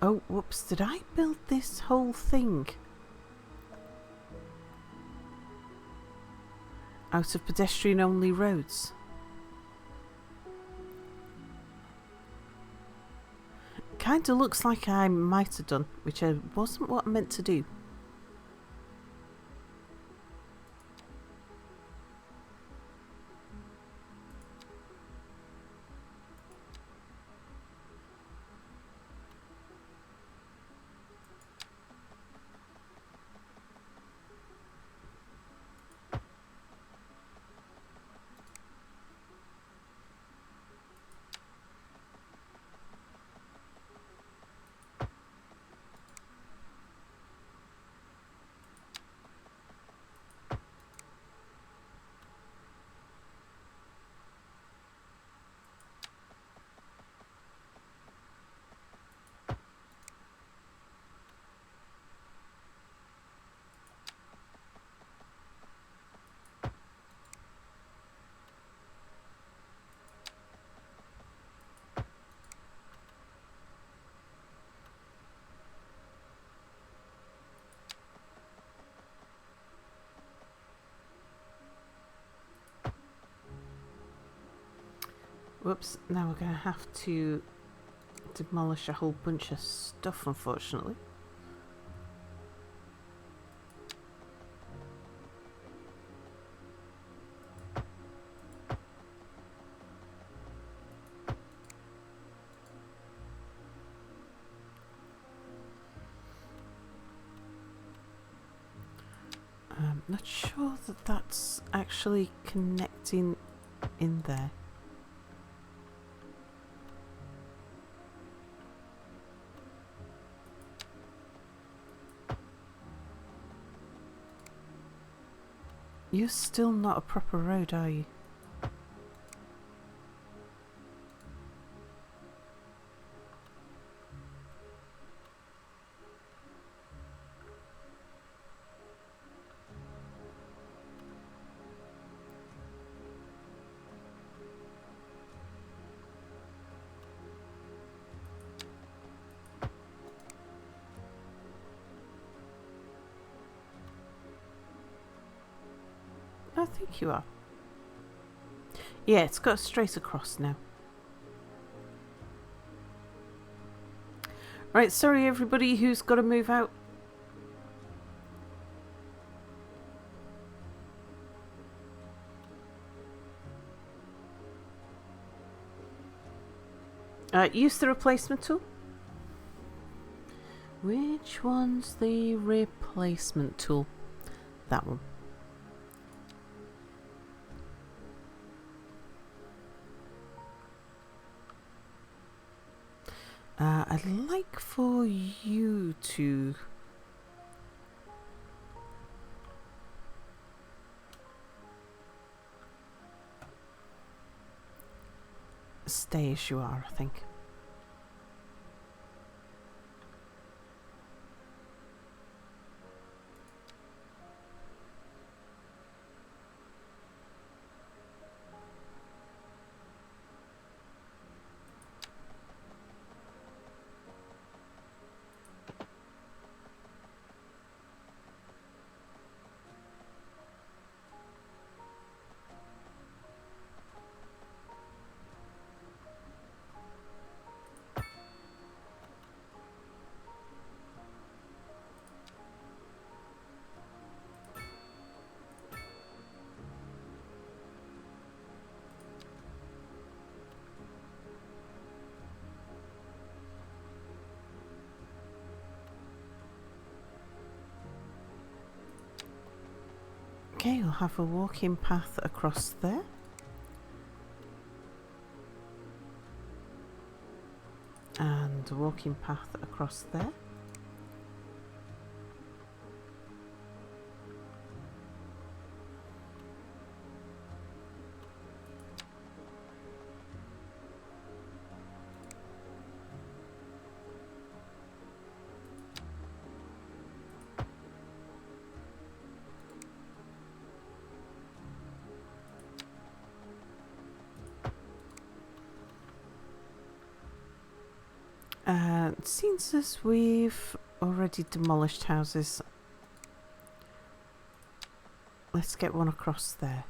Oh, whoops, did I build this whole thing out of pedestrian-only roads? Kinda looks like I might have done, which wasn't what I meant to do. Whoops, now we're going to have to demolish a whole bunch of stuff, unfortunately. I'm not sure that that's actually connecting in there. You're still not a proper road, are you? I think you are. Yeah, it's got straight across now. Right, sorry everybody who's got to move out. Use the replacement tool. Which one's the replacement tool? That one. I'd like for you to stay as you are, I think. Okay, we'll have a walking path across there. And a walking path across there. It seems as we've already demolished houses. Let's get one across there.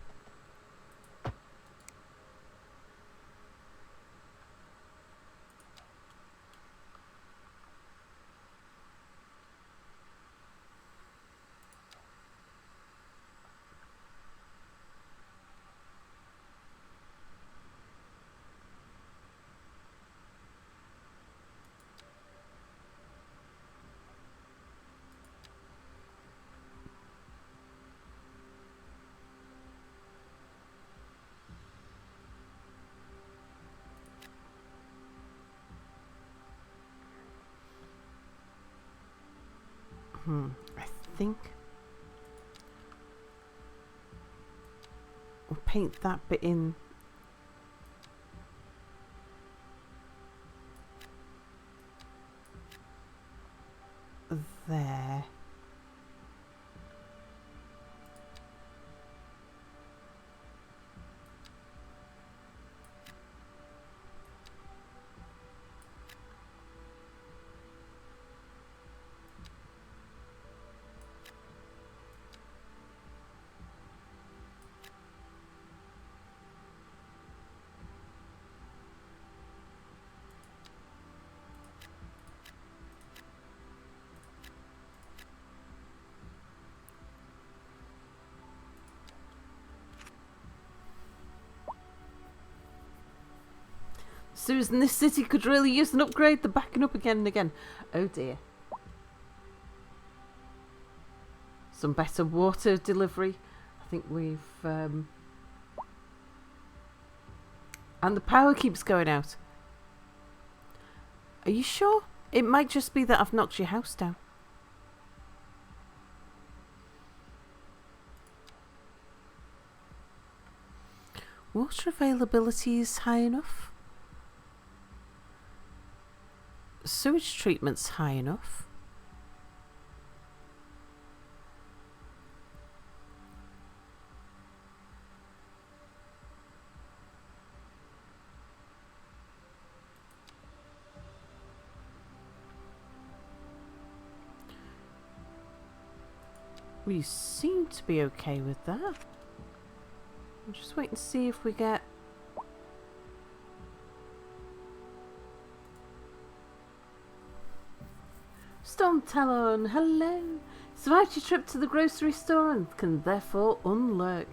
I think we'll paint that bit in there. Susan, this city could really use an upgrade. They're backing up again and again. Oh dear. Some better water delivery. I think we've... and the power keeps going out. Are you sure? It might just be that I've knocked your house down. Water availability is high enough. Sewage treatment's high enough. We seem to be okay with that. I'll just wait and see if we get... Storm Talon, hello! Survived your trip to the grocery store and can therefore unlurk.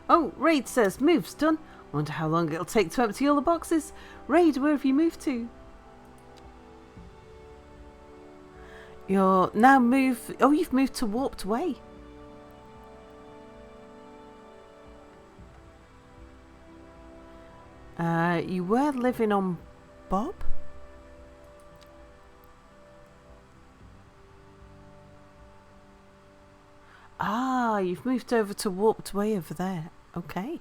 Oh, Raid says move's done. Wonder how long it'll take to empty all the boxes. Raid, where have you moved to? You're now you've moved to Warped Way. You were living on Bob? Ah, you've moved over to Warped Way over there. Okay.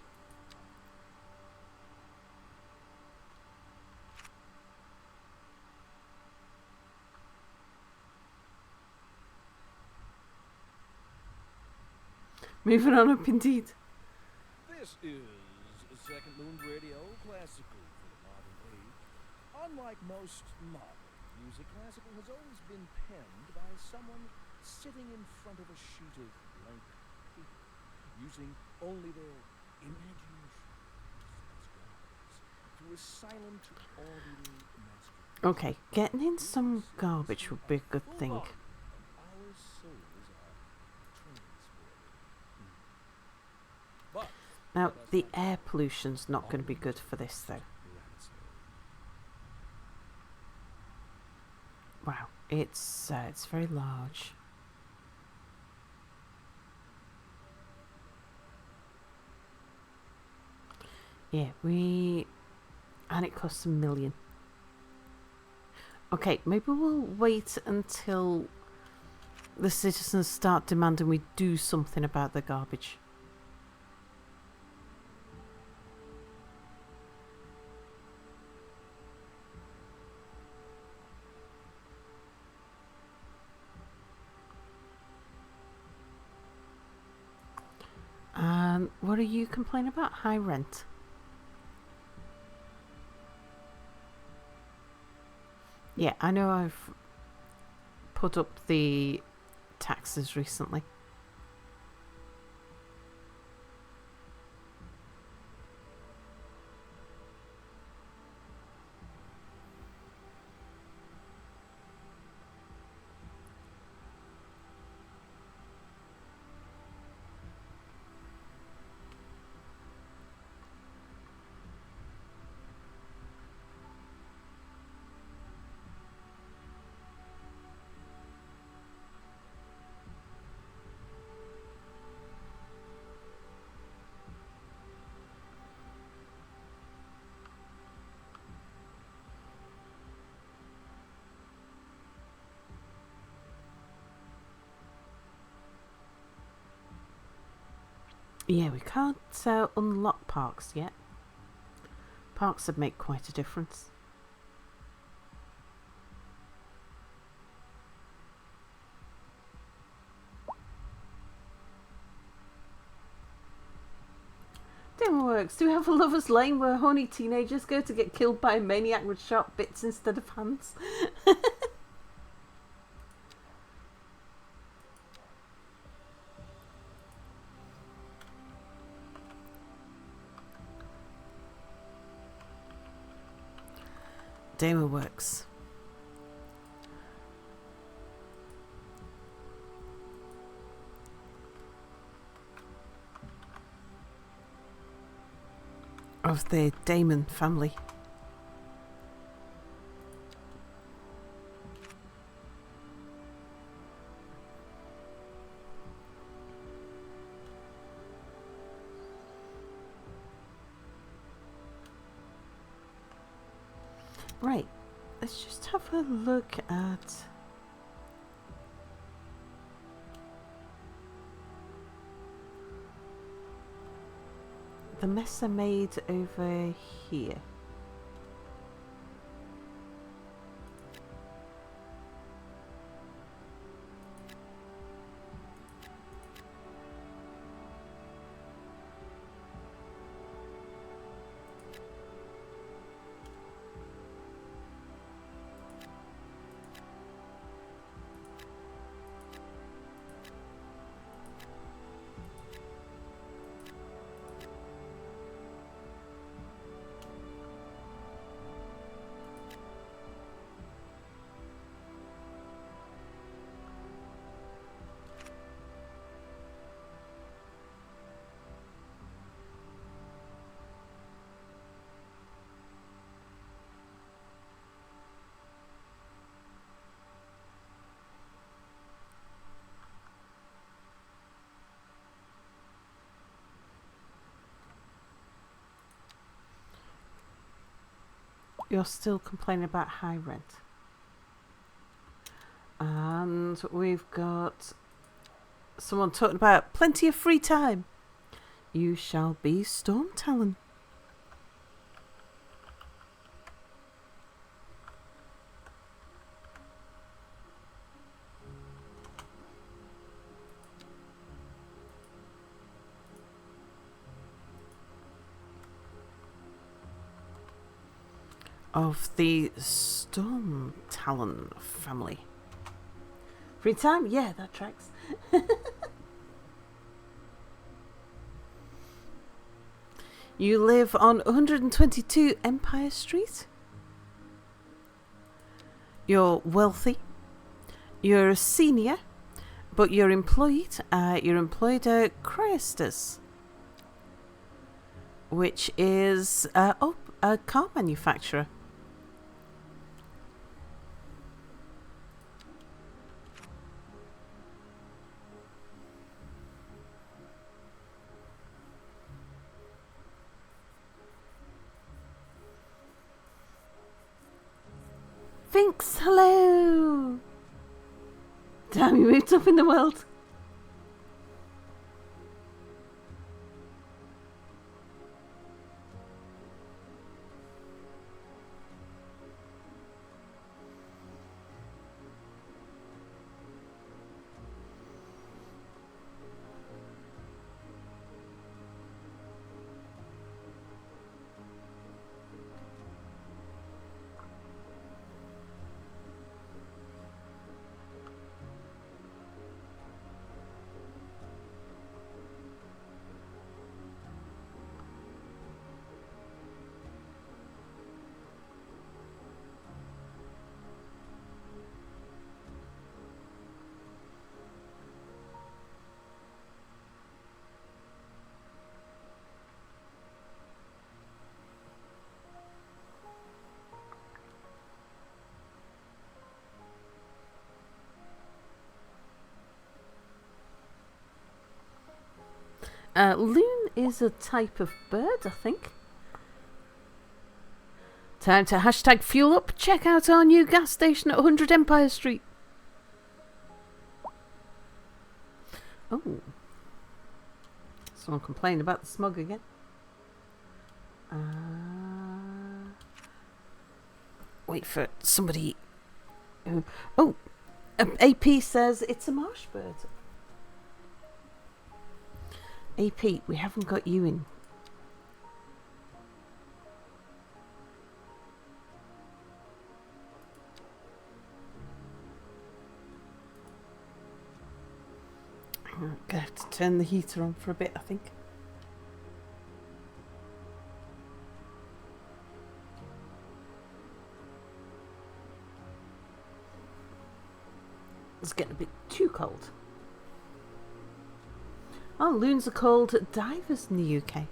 Moving on up indeed. This is a Second Moon Radio classical for the modern age. Unlike most modern music, classical has always been penned by someone sitting in front of a sheet of blank paper, using only their imagination as guides to a silent, orderly masterpiece. Okay, getting in some garbage would be a good thing. Our souls are transported. But Now, the air pollution's not going to be good for this, though. Wow, it's very large. Yeah, and it costs $1 million. Okay, maybe we'll wait until the citizens start demanding we do something about the garbage. And what are you complaining about? High rent. Yeah, I know I've put up the taxes recently. Yeah, we can't unlock parks yet. Parks would make quite a difference. Demo works. Do we have a lover's lane where horny teenagers go to get killed by a maniac with sharp bits instead of hands? Demo works. Of the Damon family. Right, let's just have a look at the mess I made over here. you're still complaining about high rent. And we've got someone talking about plenty of free time. You shall be Storm Talon. Of the Storm Talon family. Free time? Yeah, that tracks. You live on 122 Empire Street. You're wealthy. You're a senior, but you're employed. You're employed at Cryostus, which is a car manufacturer. Finks, hello! Damn, you moved up in the world. Loon is a type of bird, I think. Time to hashtag fuel up. Check out our new gas station at 100 Empire Street. Oh. Someone complained about the smog again. Wait for somebody. Oh, AP says it's a marsh bird. AP, we haven't got you in. I'm gonna have to turn the heater on for a bit, I think. It's getting a bit too cold. Oh, loons are called divers in the UK.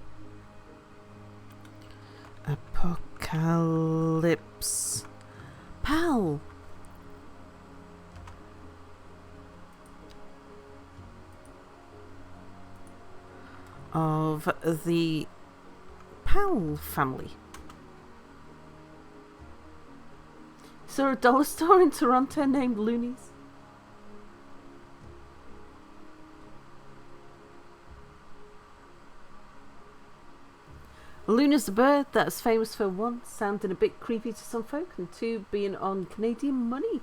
Apocalypse. Pal. Of the Powell family. Is there a dollar store in Toronto named Loonies? A loon is a bird that's famous for one, sounding a bit creepy to some folk, and two, being on Canadian money.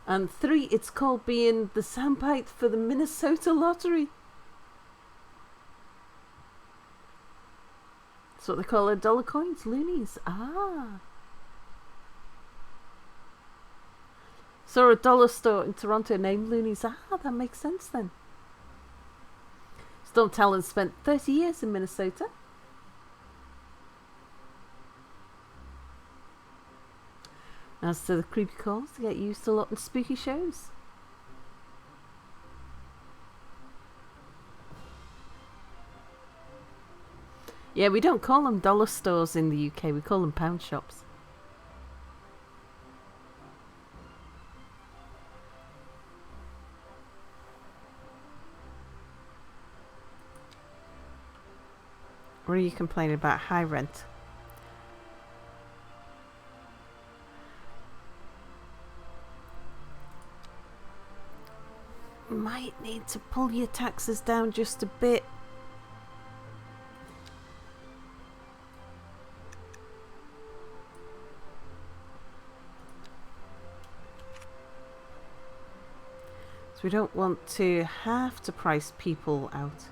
And three, it's called being the soundbite for the Minnesota lottery. That's what they call their dollar coins, loonies. Ah. Saw a dollar store in Toronto named Loonies. Ah, that makes sense then. Storm Talon spent 30 years in Minnesota. As to the creepy calls, they get used a lot in spooky shows. Yeah, we don't call them dollar stores in the UK, we call them pound shops. What are you complaining about? High rent. might need to pull your taxes down just a bit. So we don't want to have to price people out.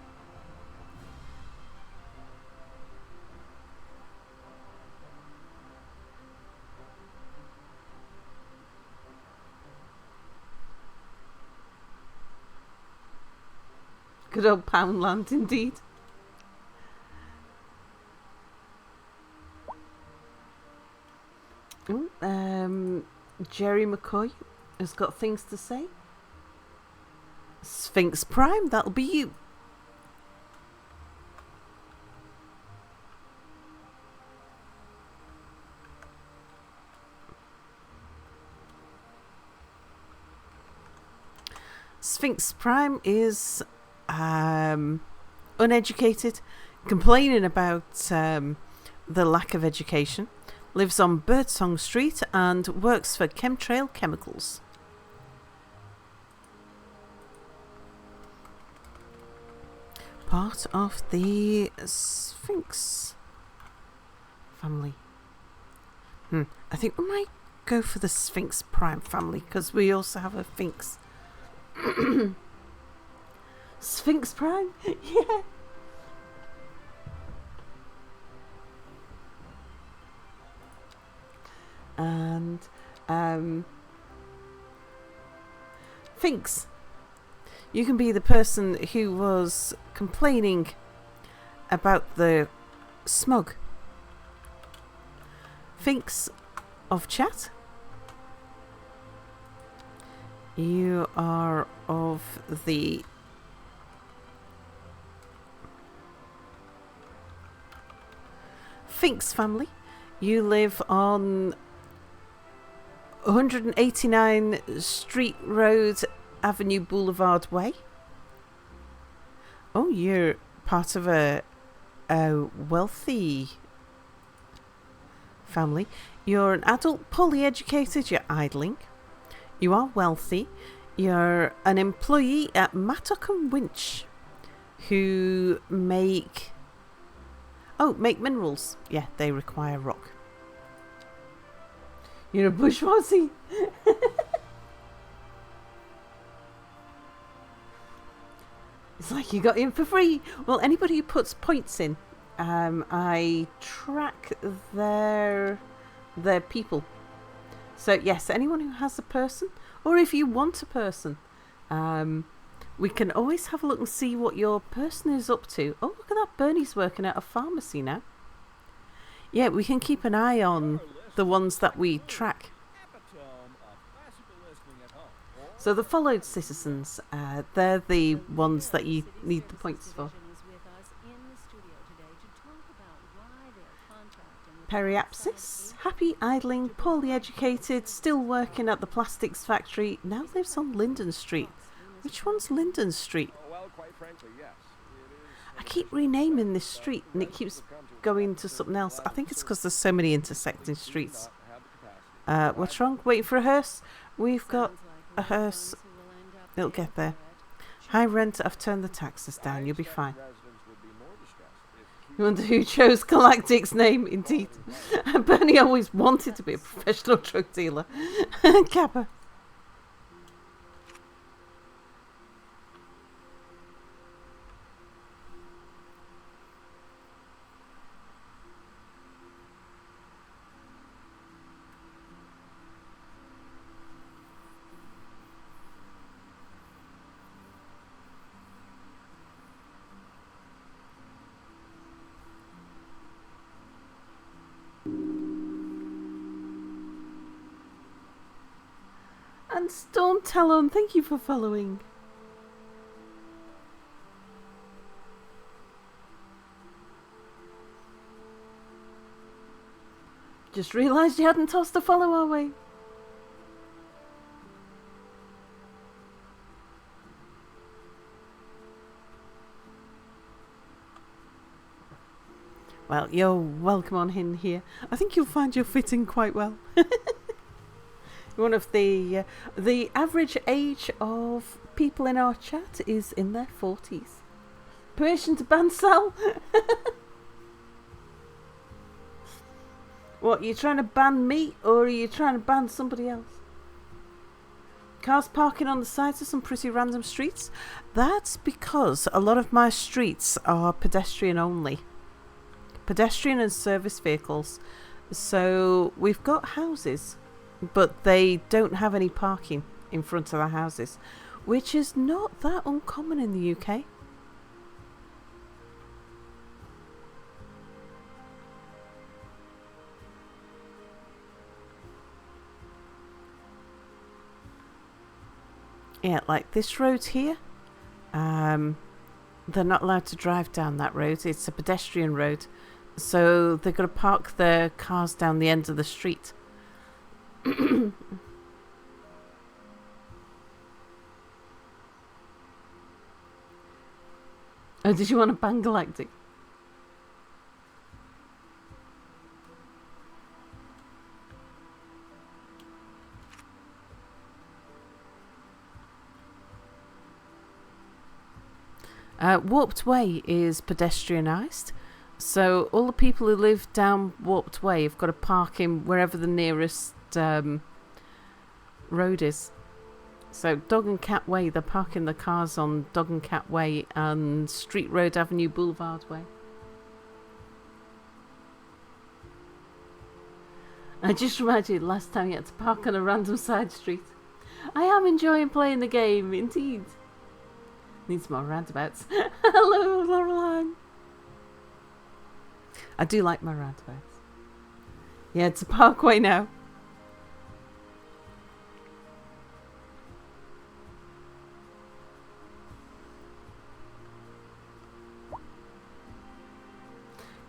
Good old Poundland, indeed. Ooh, Jerry McCoy has got things to say. Sphinx Prime, that'll be you. Sphinx Prime is uneducated, complaining about the lack of education, lives on Birdsong Street and works for Chemtrail Chemicals. Part of the Sphinx family. I think we might go for the Sphinx Prime family because we also have a Sphinx. Sphinx Prime? Yeah. And Sphinx. You can be the person who was complaining about the smog. Sphinx of chat. You are of the Sphinx family. You live on 189 Street Road Avenue Boulevard Way. Oh, you're part of a wealthy family. You're an adult, poorly educated, you're idling. You are wealthy. You're an employee at Mattock and Winch who make minerals. Yeah, they require rock. You're a bourgeoisie. It's like you got in for free. Well, anybody who puts points in, I track their people. So yes, anyone who has a person, or if you want a person, we can always have a look and see what your person is up to. Oh, look at that! Bernie's working at a pharmacy now. Yeah, we can keep an eye on the ones that we track. So the followed citizens, they're the ones that you need the points for. Periapsis, happy idling, poorly educated, still working at the plastics factory, now lives on Linden Street. Which one's Linden Street? I keep renaming this street and it keeps going to something else. I think it's because there's so many intersecting streets. What's wrong? Waiting for a hearse? We've got a hearse. It'll get there. High rent, I've turned the taxes down. You'll be fine. You wonder who chose Galactic's name? Indeed. Bernie always wanted to be a professional drug dealer. Kappa. And Storm Talon, thank you for following. Just realised you hadn't tossed a follow our way. Well, you're welcome on in here. I think you'll find you'll fit in quite well. One of the average age of people in our chat is in their 40s. Permission to ban Sal? What, are you trying to ban me or are you trying to ban somebody else? Cars parking on the sides of some pretty random streets. That's because a lot of my streets are pedestrian only. Pedestrian and service vehicles. So we've got houses, but they don't have any parking in front of the houses, which is not that uncommon in the UK. Yeah, like this road here, they're not allowed to drive down that road. It's a pedestrian road. So they've got to park their cars down the end of the street. Oh, did you want to ban Galactic? Warped Way is pedestrianised, so all the people who live down Warped Way have got to park in wherever the nearest road is. So Dog and Cat Way, they're parking the cars on Dog and Cat Way and Street Road Avenue Boulevard Way. I just reminded you last time you had to park on a random side street. I am enjoying playing the game, indeed. Needs more roundabouts. Hello, Laureline. I do like my roundabouts. Yeah, it's a parkway now.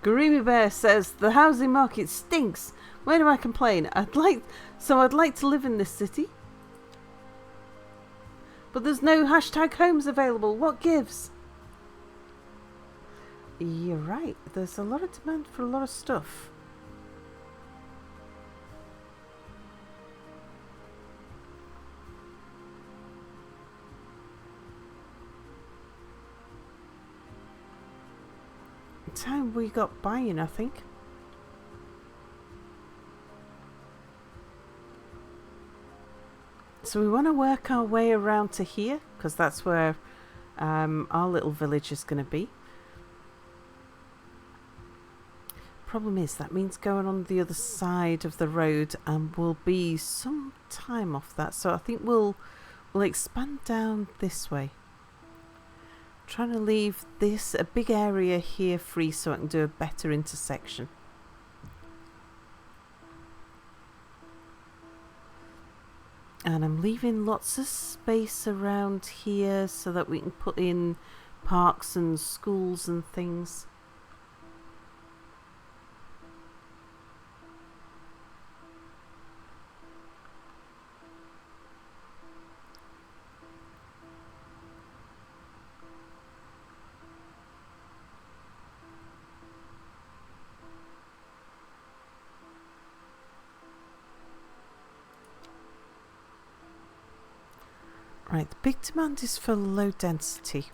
Garimi Bear says the housing market stinks. Where do I complain? I'd like to live in this city. But there's no #homes available. What gives? You're right. There's a lot of demand for a lot of stuff. Time we got buying, I think. So we want to work our way around to here, because that's where our little village is going to be. Problem is, that means going on the other side of the road, and we'll be some time off that. So I think we'll expand down this way. Trying to leave a big area here free so I can do a better intersection. And I'm leaving lots of space around here so that we can put in parks and schools and things. Right, the big demand is for low density.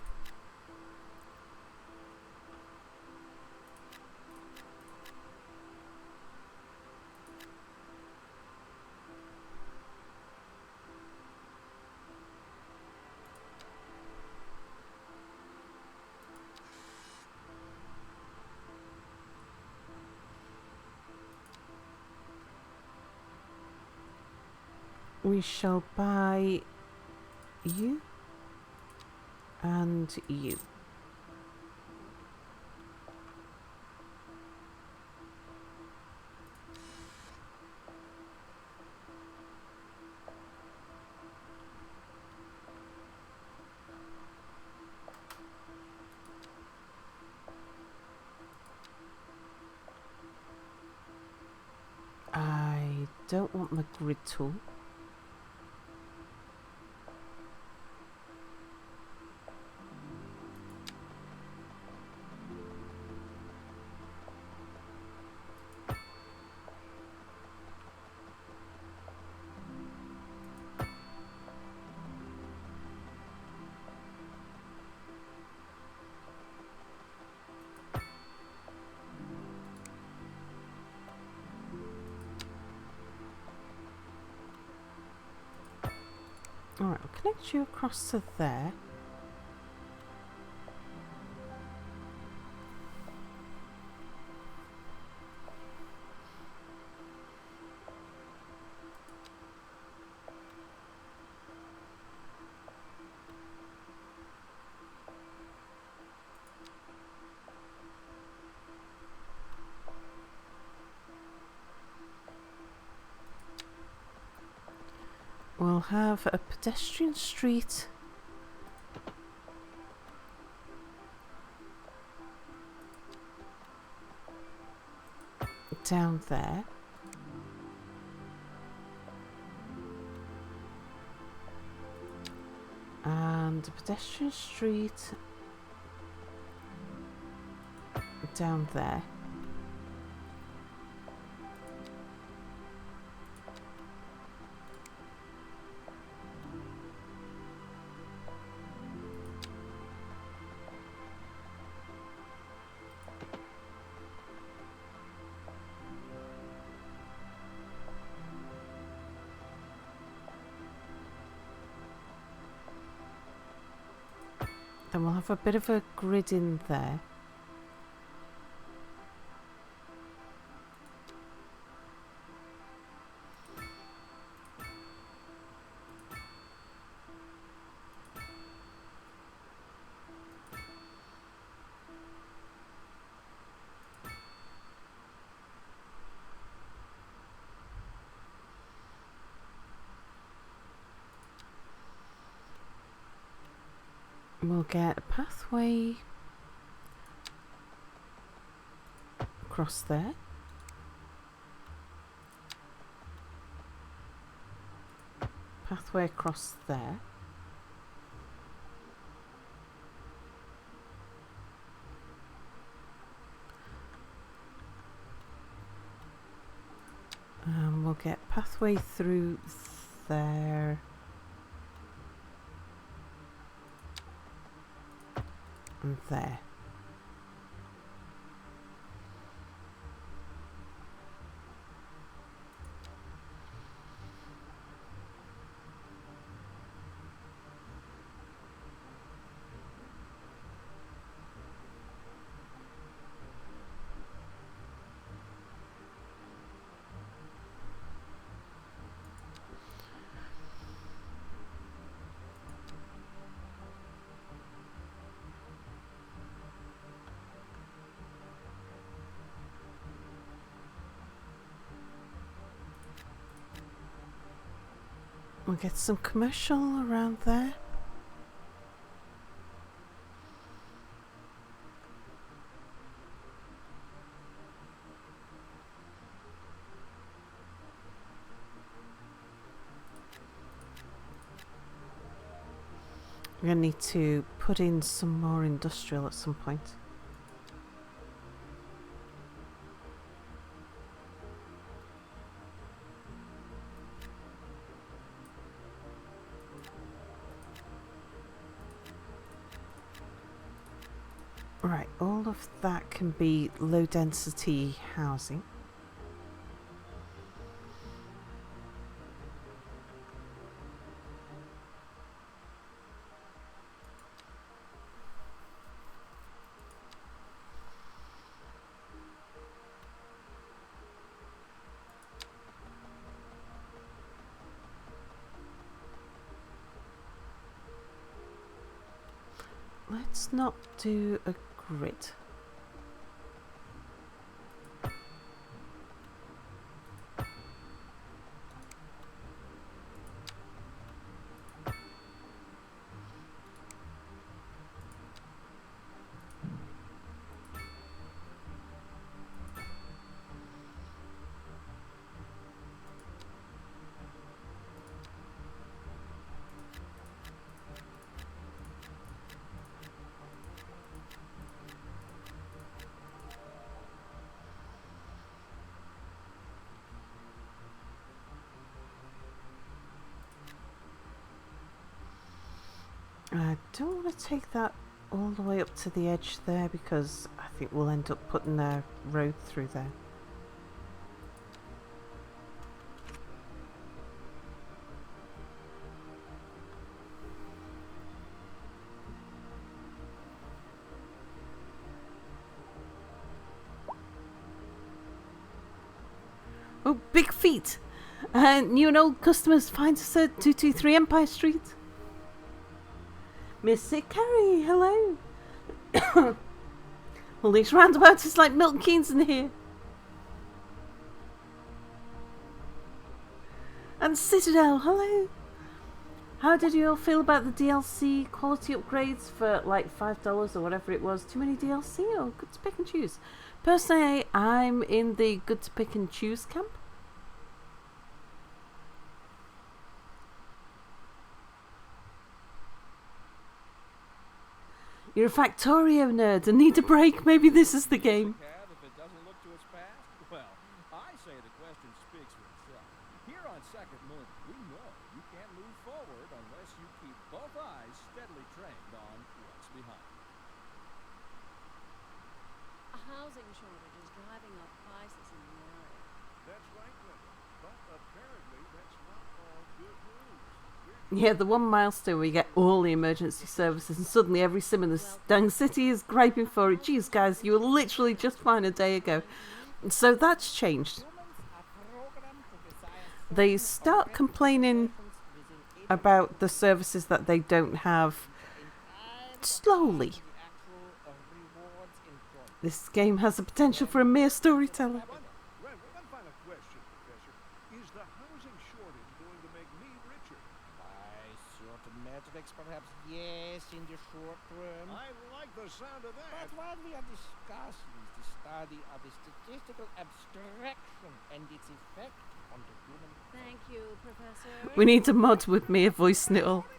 We shall buy you and you. I don't want the grid tool. Alright, I'll connect you across to there. We'll have a pedestrian street down there. And a pedestrian street down there. Then we'll have a bit of a grid in there. We'll get a pathway across there. Pathway across there. We'll get pathway through there. And there. We'll get some commercial around there. We're going to need to put in some more industrial at some point. Right, all of that can be low density housing. Let's not do a grid. I don't want to take that all the way up to the edge there because I think we'll end up putting a road through there. Oh, big feet. New and old customers find us at 223 Empire Street. Mr. Carey, hello. All these roundabouts is like Milton Keynes in here. And Citadel, hello. How did you all feel about the DLC quality upgrades for like $5 or whatever it was? Too many DLC or good to pick and choose? Personally, I'm in the good to pick and choose camp. You're a Factorio nerd and need a break. Maybe this is the game. If it doesn't look to its past, well, I say the question speaks for itself. Here on Second Moon, we know you can't move forward unless you keep both eyes steadily trained on what's behind. A housing shortage is driving up prices in the area. That's right, Linda. But apparently that's not all good news. Yeah, the one milestone where you get all the emergency services and suddenly every sim in this dang city is griping for it. Jeez, guys, you were literally just fine a day ago. So that's changed. They start complaining about the services that they don't have slowly. This game has the potential for a mere storyteller. One final question, Professor. Is the housing shortage going to make me richer? By certain metrics, perhaps yes, in the short term. I like the sound of that. But what we are discussing is the study of the statistical abstraction and its effect on the human. Thank you, Professor. We need a mod with me, a voice snittle.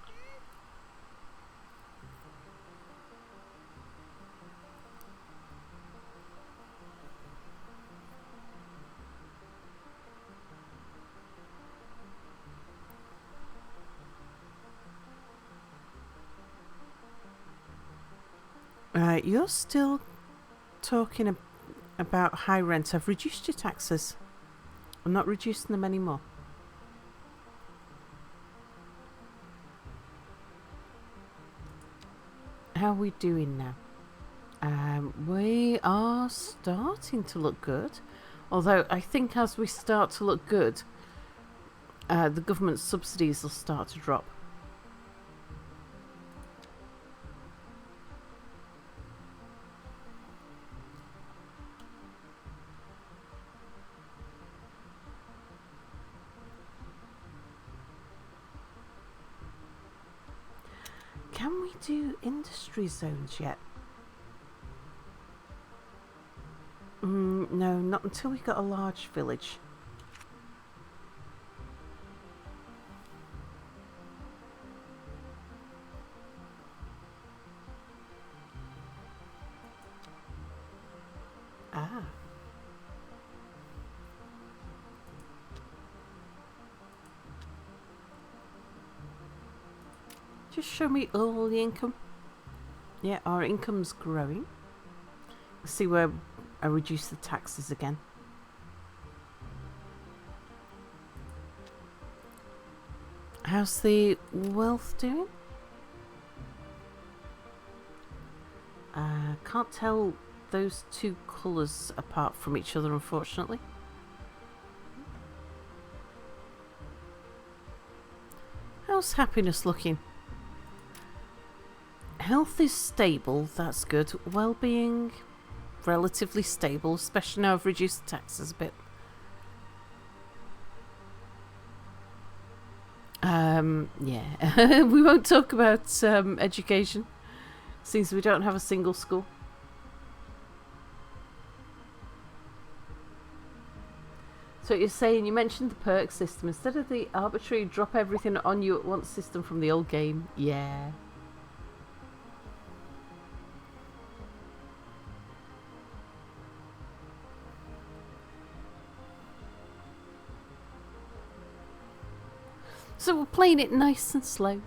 You're still talking about high rent. I've reduced your taxes. I'm not reducing them anymore. How are we doing now? We are starting to look good. Although I think as we start to look good, the government subsidies will start to drop. Can we do industry zones yet? No, not until we got a large village. Ah. Just show me all the income. Yeah, our income's growing. Let's see where I reduce the taxes again. How's the wealth doing? Can't tell those two colours apart from each other, unfortunately. How's happiness looking? Health is stable, that's good. Well-being, relatively stable, especially now I've reduced the taxes a bit. Yeah, we won't talk about education, since we don't have a single school. So what you're saying, you mentioned the perk system, instead of the arbitrary drop everything on you at once system from the old game. Yeah. So we're playing it nice and slow.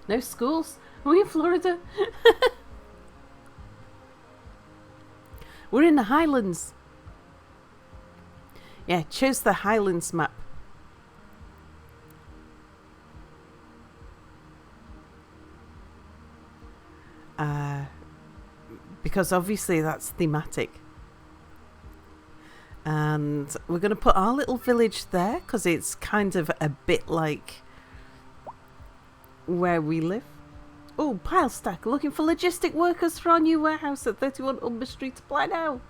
No schools? Are we in Florida? We're in the Highlands. Yeah, chose the Highlands map. Because obviously that's thematic. And we're going to put our little village there because it's kind of a bit like where we live. Oh, pile stack. Looking for logistic workers for our new warehouse at 31 Umber Street. Apply now.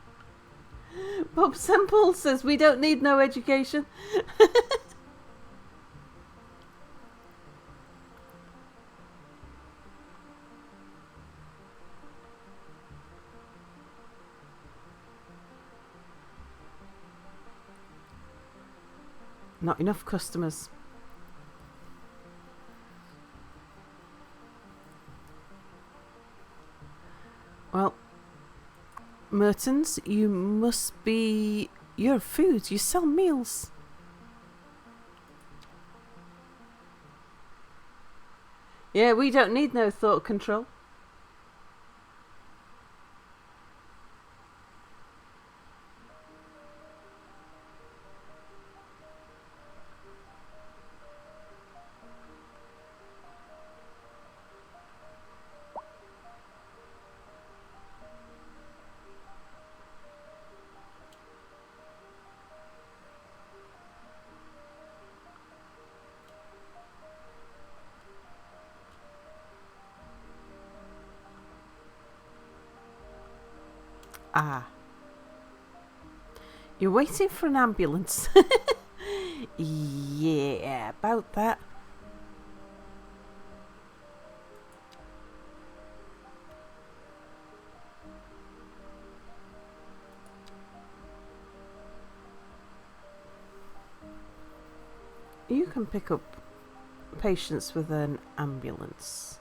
Bob Semple says we don't need no education. Not enough customers. Well, Mertens, you must be... You're food. You sell meals. Yeah, we don't need no thought control. Ah. You're waiting for an ambulance. Yeah, about that. You can pick up patients with an ambulance.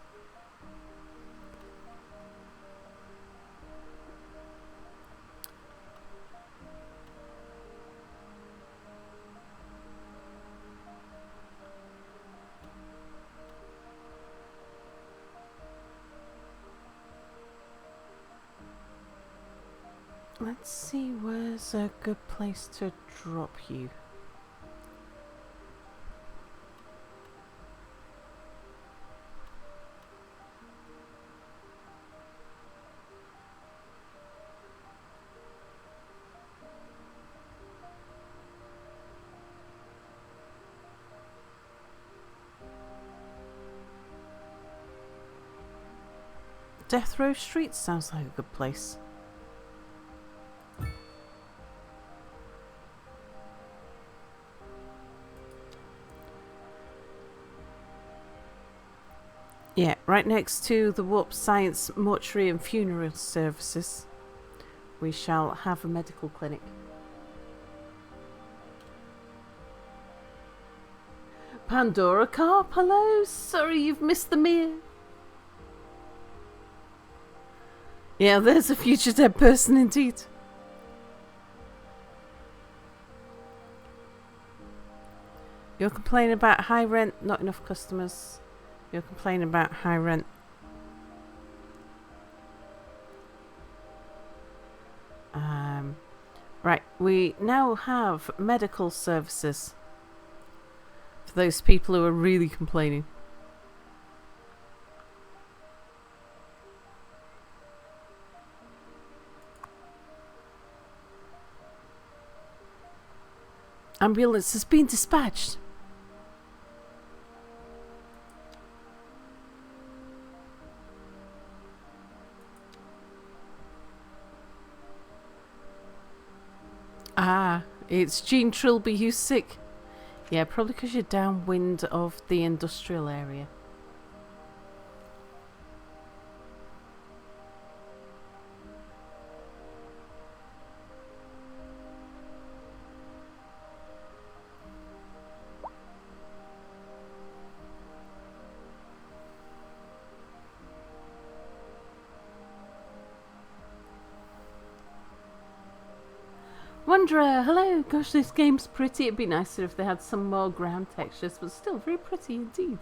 Let's see, where's a good place to drop you? Death Row Street sounds like a good place. Yeah, right next to the Warp Science Mortuary and Funeral Services, we shall have a medical clinic. Pandora Carp, hello. Sorry you've missed the meal. Yeah, there's a future dead person indeed. You're complaining about high rent, not enough customers. You're complaining about high rent. Right, we now have medical services for those people who are really complaining. Ambulance has been dispatched. Ah, it's Jean Trilby who's sick. Yeah, probably because you're downwind of the industrial area. Wanderer, hello! Gosh, this game's pretty. It'd be nicer if they had some more ground textures, but still very pretty indeed.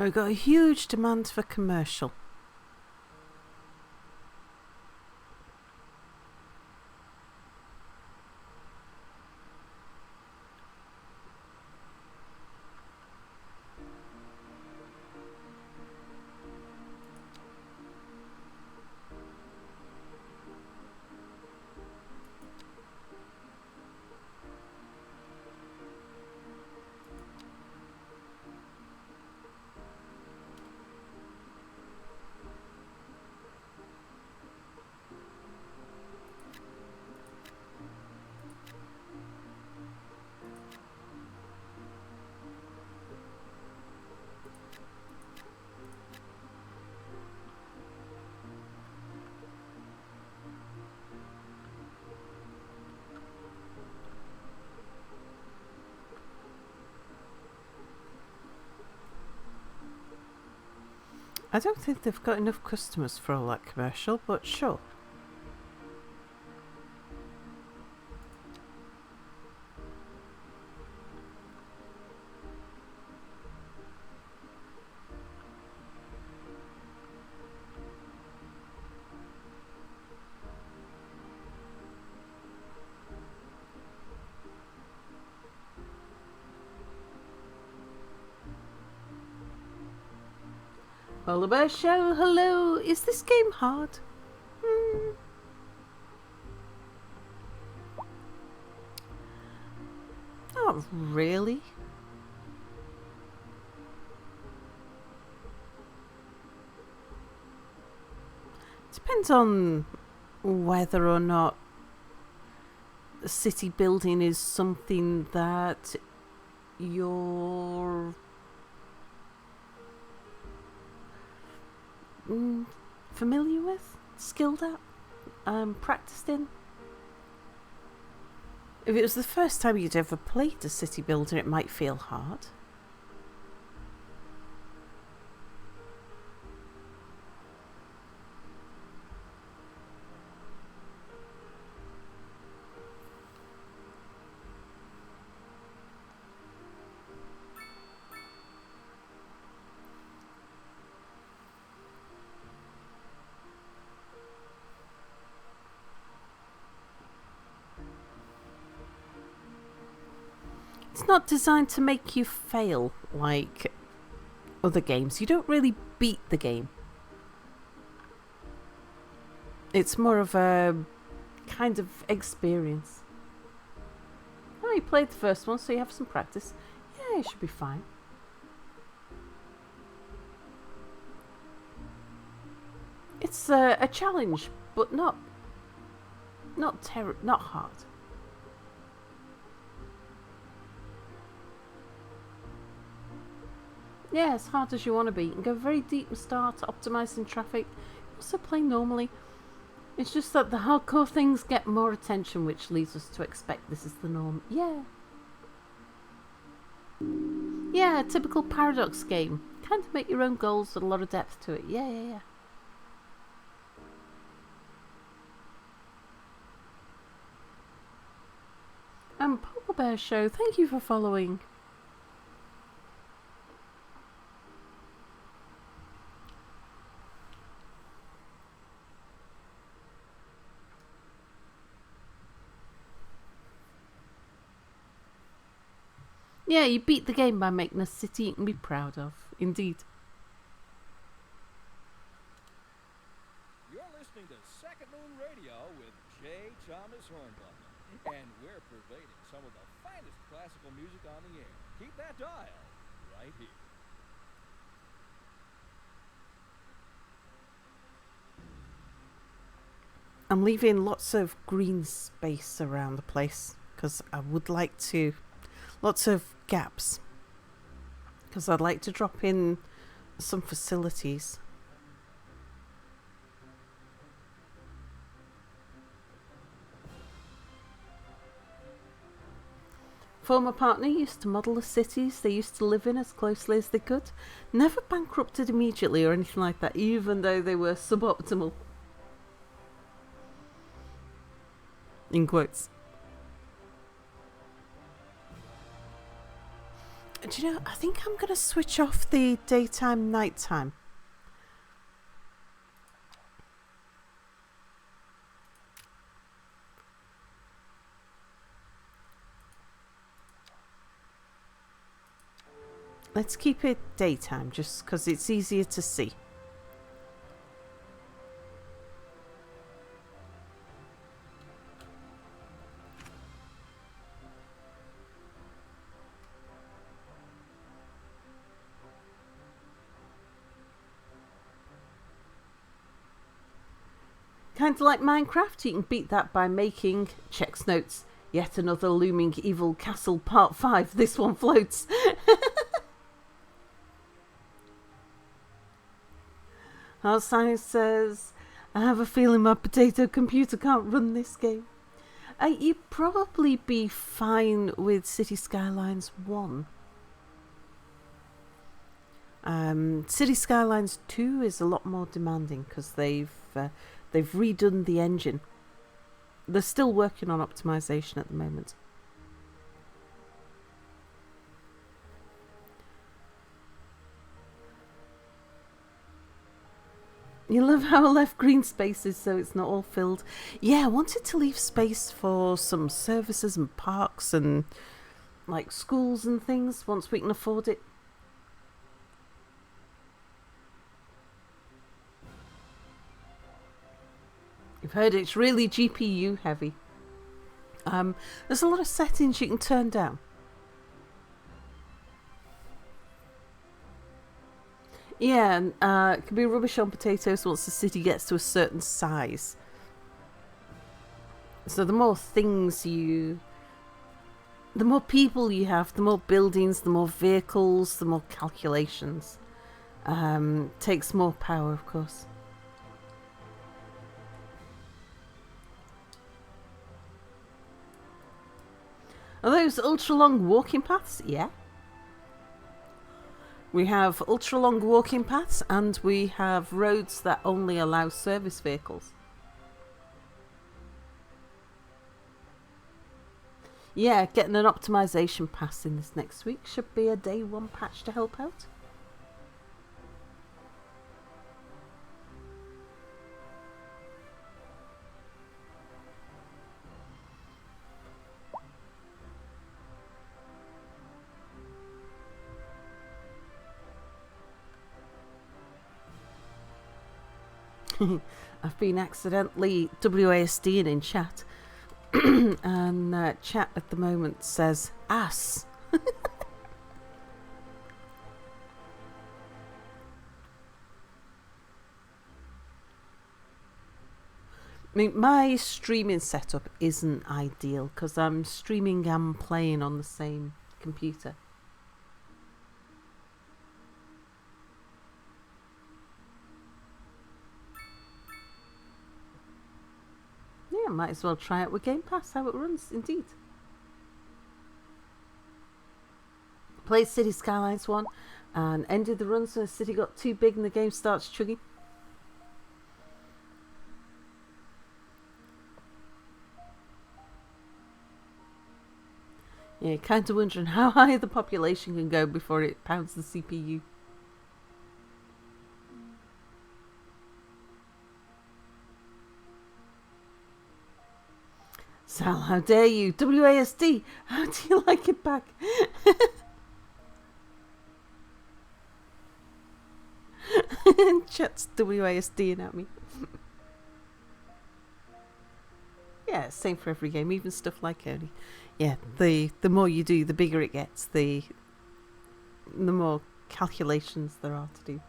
We've got a huge demand for commercial. I don't think they've got enough customers for all that commercial, but sure. Polar Bear Show, hello. Is this game hard? Not really. Depends on whether or not city building is something that you're familiar with, skilled at, practiced in. If it was the first time you'd ever played a city builder, it might feel hard. It's not designed to make you fail like other games. You don't really beat the game. It's more of a kind of experience. Oh, you played the first one, so you have some practice. Yeah, you should be fine. It's a challenge, but not hard. Yeah, as hard as you want to be. You can go very deep and start optimising traffic. Also play normally. It's just that the hardcore things get more attention, which leads us to expect this is the norm. Yeah. Yeah, a typical Paradox game. Kind of make your own goals with a lot of depth to it. Yeah. Polar Bear Show, thank you for following. Yeah, you beat the game by making a city you can be proud of. Indeed. You're listening to Second Moon Radio with J. Thomas Hornbuckle, and we're pervading some of the finest classical music on the air. Keep that dial right here. I'm leaving lots of green space around the place because I would like to... Lots of gaps. Because I'd like to drop in some facilities. Former partner used to model the cities they used to live in as closely as they could. Never bankrupted immediately or anything like that, even though they were suboptimal. In quotes. Do you know, I think I'm going to switch off the daytime, nighttime. Let's keep it daytime, just because it's easier to see. Kind of like Minecraft, you can beat that by making, checks notes, yet another looming evil castle part 5. This one floats. Our science says, I have a feeling my potato computer can't run this game. You'd probably be fine with Cities Skylines 1. Cities Skylines 2 is a lot more demanding because they've redone the engine. They're still working on optimization at the moment. You love how I left green spaces so it's not all filled. Yeah, I wanted to leave space for some services and parks and like schools and things once we can afford it. You've heard it's really GPU heavy. There's a lot of settings you can turn down. Yeah, and it can be rubbish on potatoes once the city gets to a certain size. So the more things the more people you have, the more buildings, the more vehicles, the more calculations. Takes more power, of course. Are those ultra-long walking paths? Yeah. We have ultra-long walking paths and we have roads that only allow service vehicles. Yeah, getting an optimization pass in this next week should be a day 1 patch to help out. I've been accidentally WASDing in chat. And chat at the moment says ass. I mean, my streaming setup isn't ideal because I'm streaming and playing on the same computer. Yeah, might as well try it with Game Pass, how it runs, indeed. Played Cities Skylines 1 and ended the run so the city got too big and the game starts chugging. Yeah, kind of wondering how high the population can go before it pounds the CPU. Sal, how dare you? WASD, how do you like it back? Chat's WASDing at me. Yeah, same for every game, even stuff like Oni. Yeah, the more you do, the bigger it gets, the more calculations there are to do.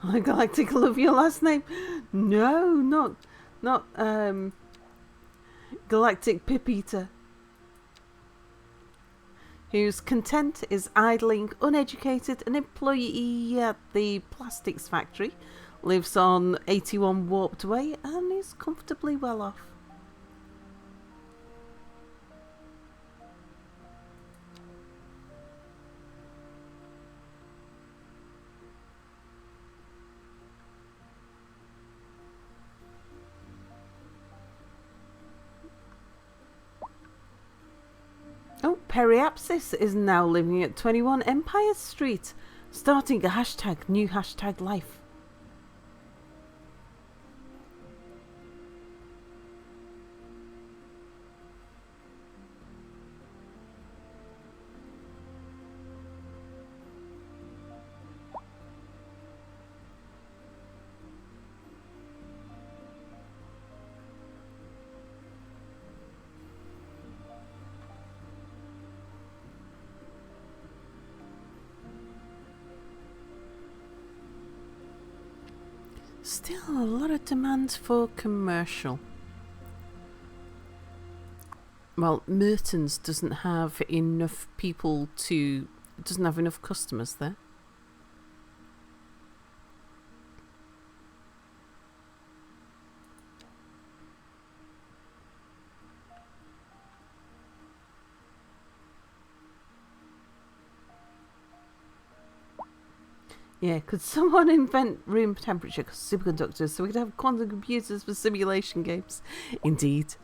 I Galactic, love your last name. No, not Galactic Pip Eater. Whose content is idling, uneducated, an employee at the plastics factory, lives on 81 Warped Way, and is comfortably well off. Periapsis is now living at 21 Empire Street, starting a hashtag, new hashtag life. Still a lot of demand for commercial. Well, Mertens doesn't have enough people to... doesn't have enough customers there. Yeah, could someone invent room temperature superconductors so we could have quantum computers for simulation games? Indeed.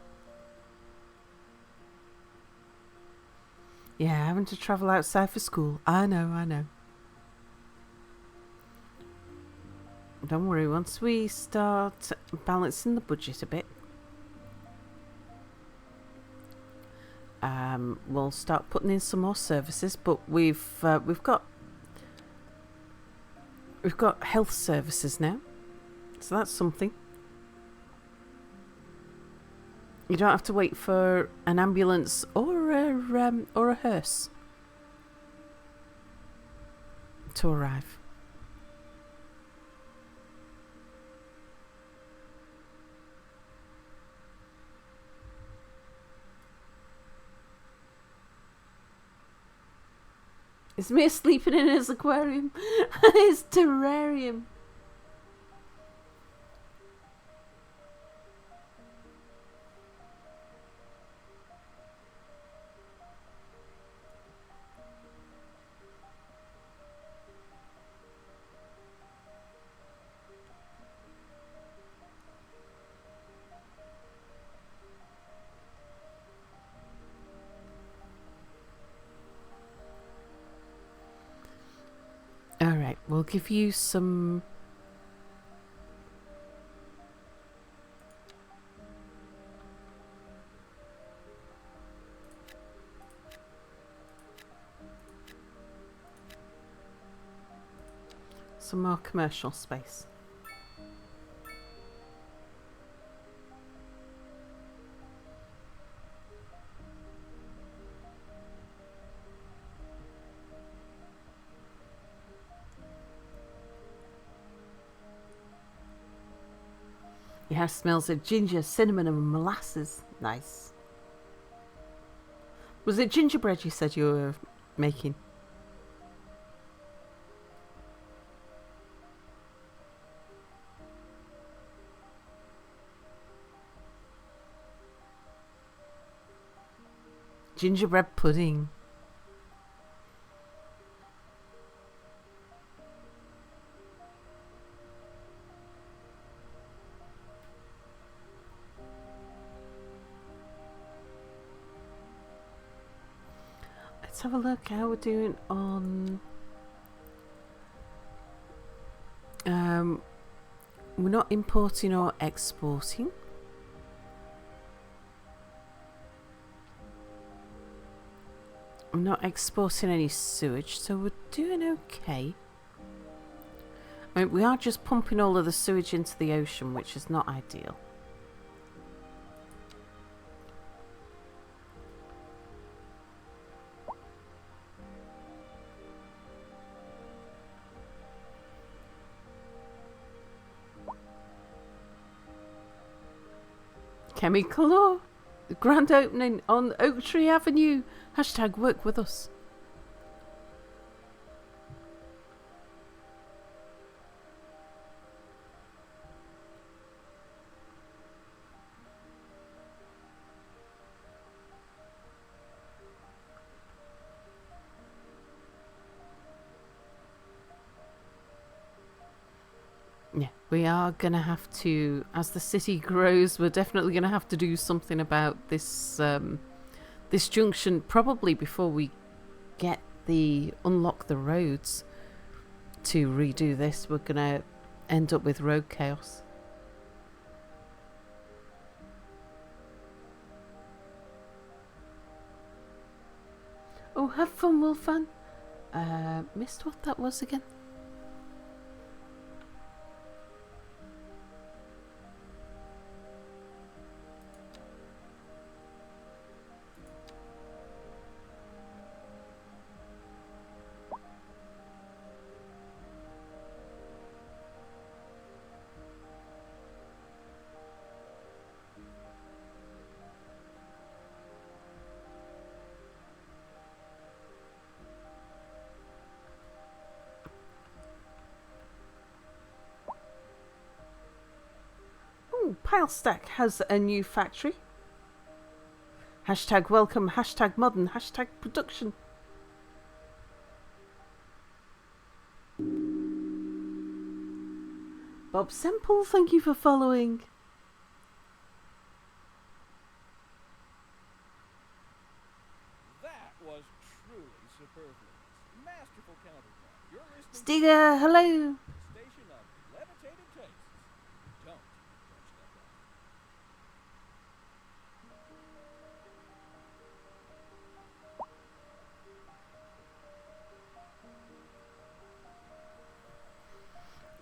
Yeah, having to travel outside for school. I know. Don't worry, once we start balancing the budget a bit, we'll start putting in some more services, but we've got health services now, so that's something. You don't have to wait for an ambulance or a hearse to arrive. It's me sleeping in his aquarium. His terrarium. Alright, we'll give you some... some more commercial space. Your house smells of ginger, cinnamon and molasses. Nice. Was it gingerbread you said you were making? Gingerbread pudding. Let's have a look how we're doing on... we're not importing or exporting. I'm not exporting any sewage, so we're doing okay. I mean, we are just pumping all of the sewage into the ocean, which is not ideal. Chemical Law. The grand opening on Oak Tree Avenue. Hashtag work with us. Yeah, we are going to have to, as the city grows, we're definitely going to have to do something about this this junction, probably before we get the unlock the roads to redo this, we're gonna end up with road chaos. Oh, have fun, Wolfan. Missed what that was again. Pilestack has a new factory. Hashtag welcome, hashtag modern, hashtag production. Bob Semple, thank you for following. That was truly superfluous. Masterful counterpoint. You're listening Stiga, hello. to the station of levitated tastes. Don't touch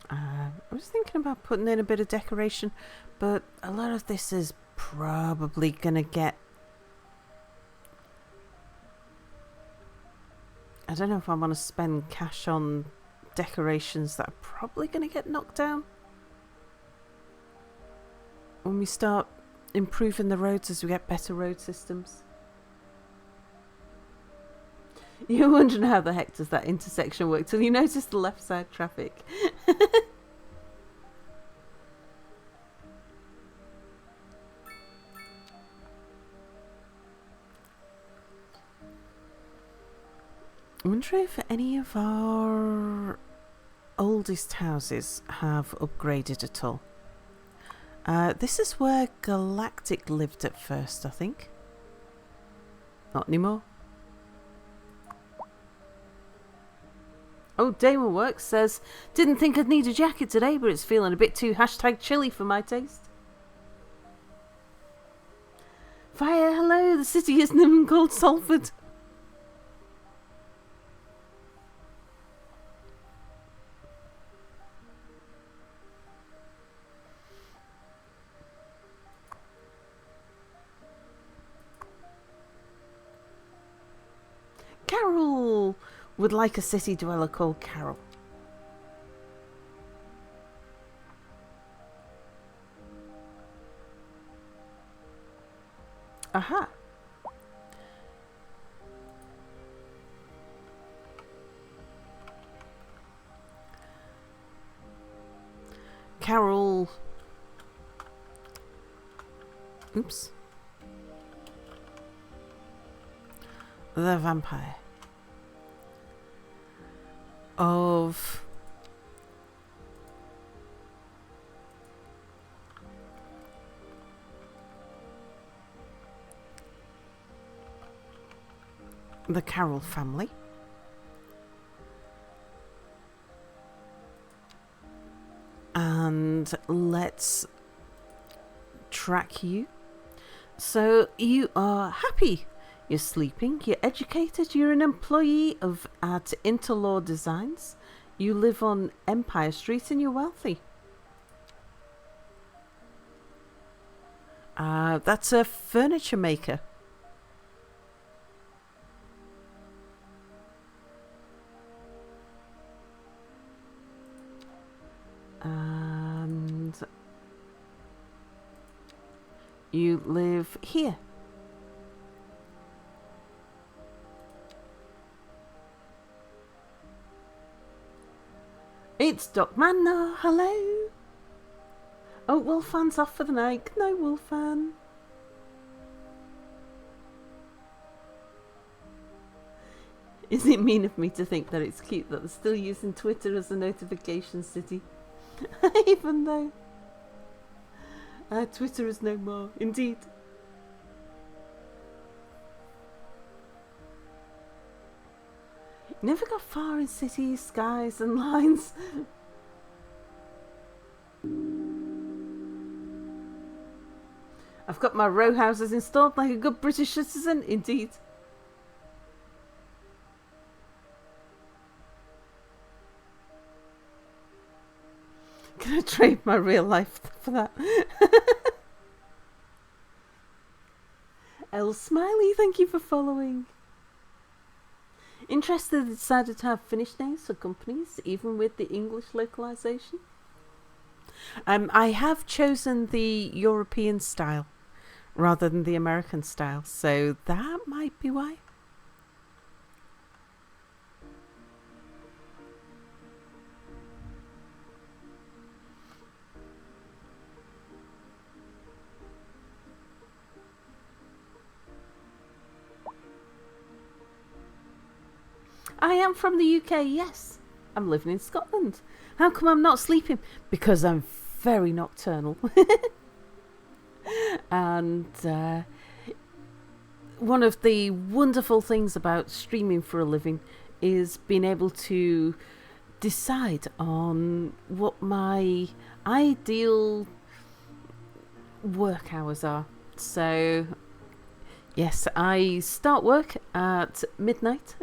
that dial. I was thinking about putting in a bit of decoration, but a lot of this is probably gonna get... I don't know if I want to spend cash on decorations that are probably gonna get knocked down when we start improving the roads as we get better road systems. You're wondering how the heck does that intersection work till you notice the left side traffic. I wonder if any of our oldest houses have upgraded at all. This is where Galactic lived at first, I think. Not anymore. Oh, Damon Works says, didn't think I'd need a jacket today, but it's feeling a bit too hashtag chilly for my taste. Fire, hello, the city isn't even called Salford. Carol would like a city dweller called Carol. Aha. Carol. Oops. The vampire of the Carroll family. And let's track you. So you are happy. You're sleeping, you're educated, you're an employee at Interlaw Designs, you live on Empire Street and you're wealthy. That's a furniture maker. And you live here. It's Doc Manna, hello. Oh, Wolfan's off for the night. Good night, Wolfan. Is it mean of me to think that it's cute that they're still using Twitter as a notification city? Even though Twitter is no more, indeed. Never got far in cities, skies and lines. I've got my row houses installed like a good British citizen, indeed. Can I trade my real life for that? L Smiley, thank you for following. Interested, they decided to have Finnish names for companies, even with the English localization. I have chosen the European style rather than the American style, so that might be why. I am from the UK, yes. I'm living in Scotland. How come I'm not sleeping? Because I'm very nocturnal. And one of the wonderful things about streaming for a living is being able to decide on what my ideal work hours are. So, yes, I start work at midnight.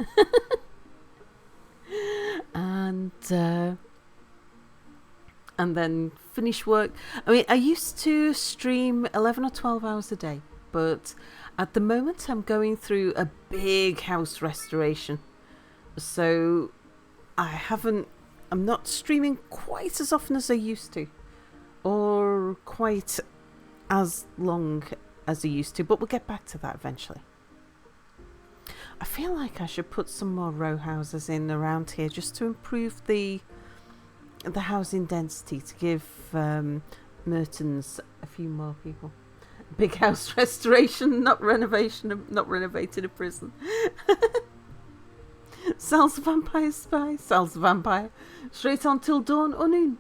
And then finish work. I mean, I used to stream 11 or 12 hours a day, but at the moment I'm going through a big house restoration. So I'm not streaming quite as often as I used to, or quite as long as I used to, but we'll get back to that eventually. I feel like I should put some more row houses in around here just to improve the housing density, to give Mertons a few more people. Big house restoration, not renovation, not renovated a prison. Sal's a vampire spy, Sal's a vampire. Straight on till dawn or noon.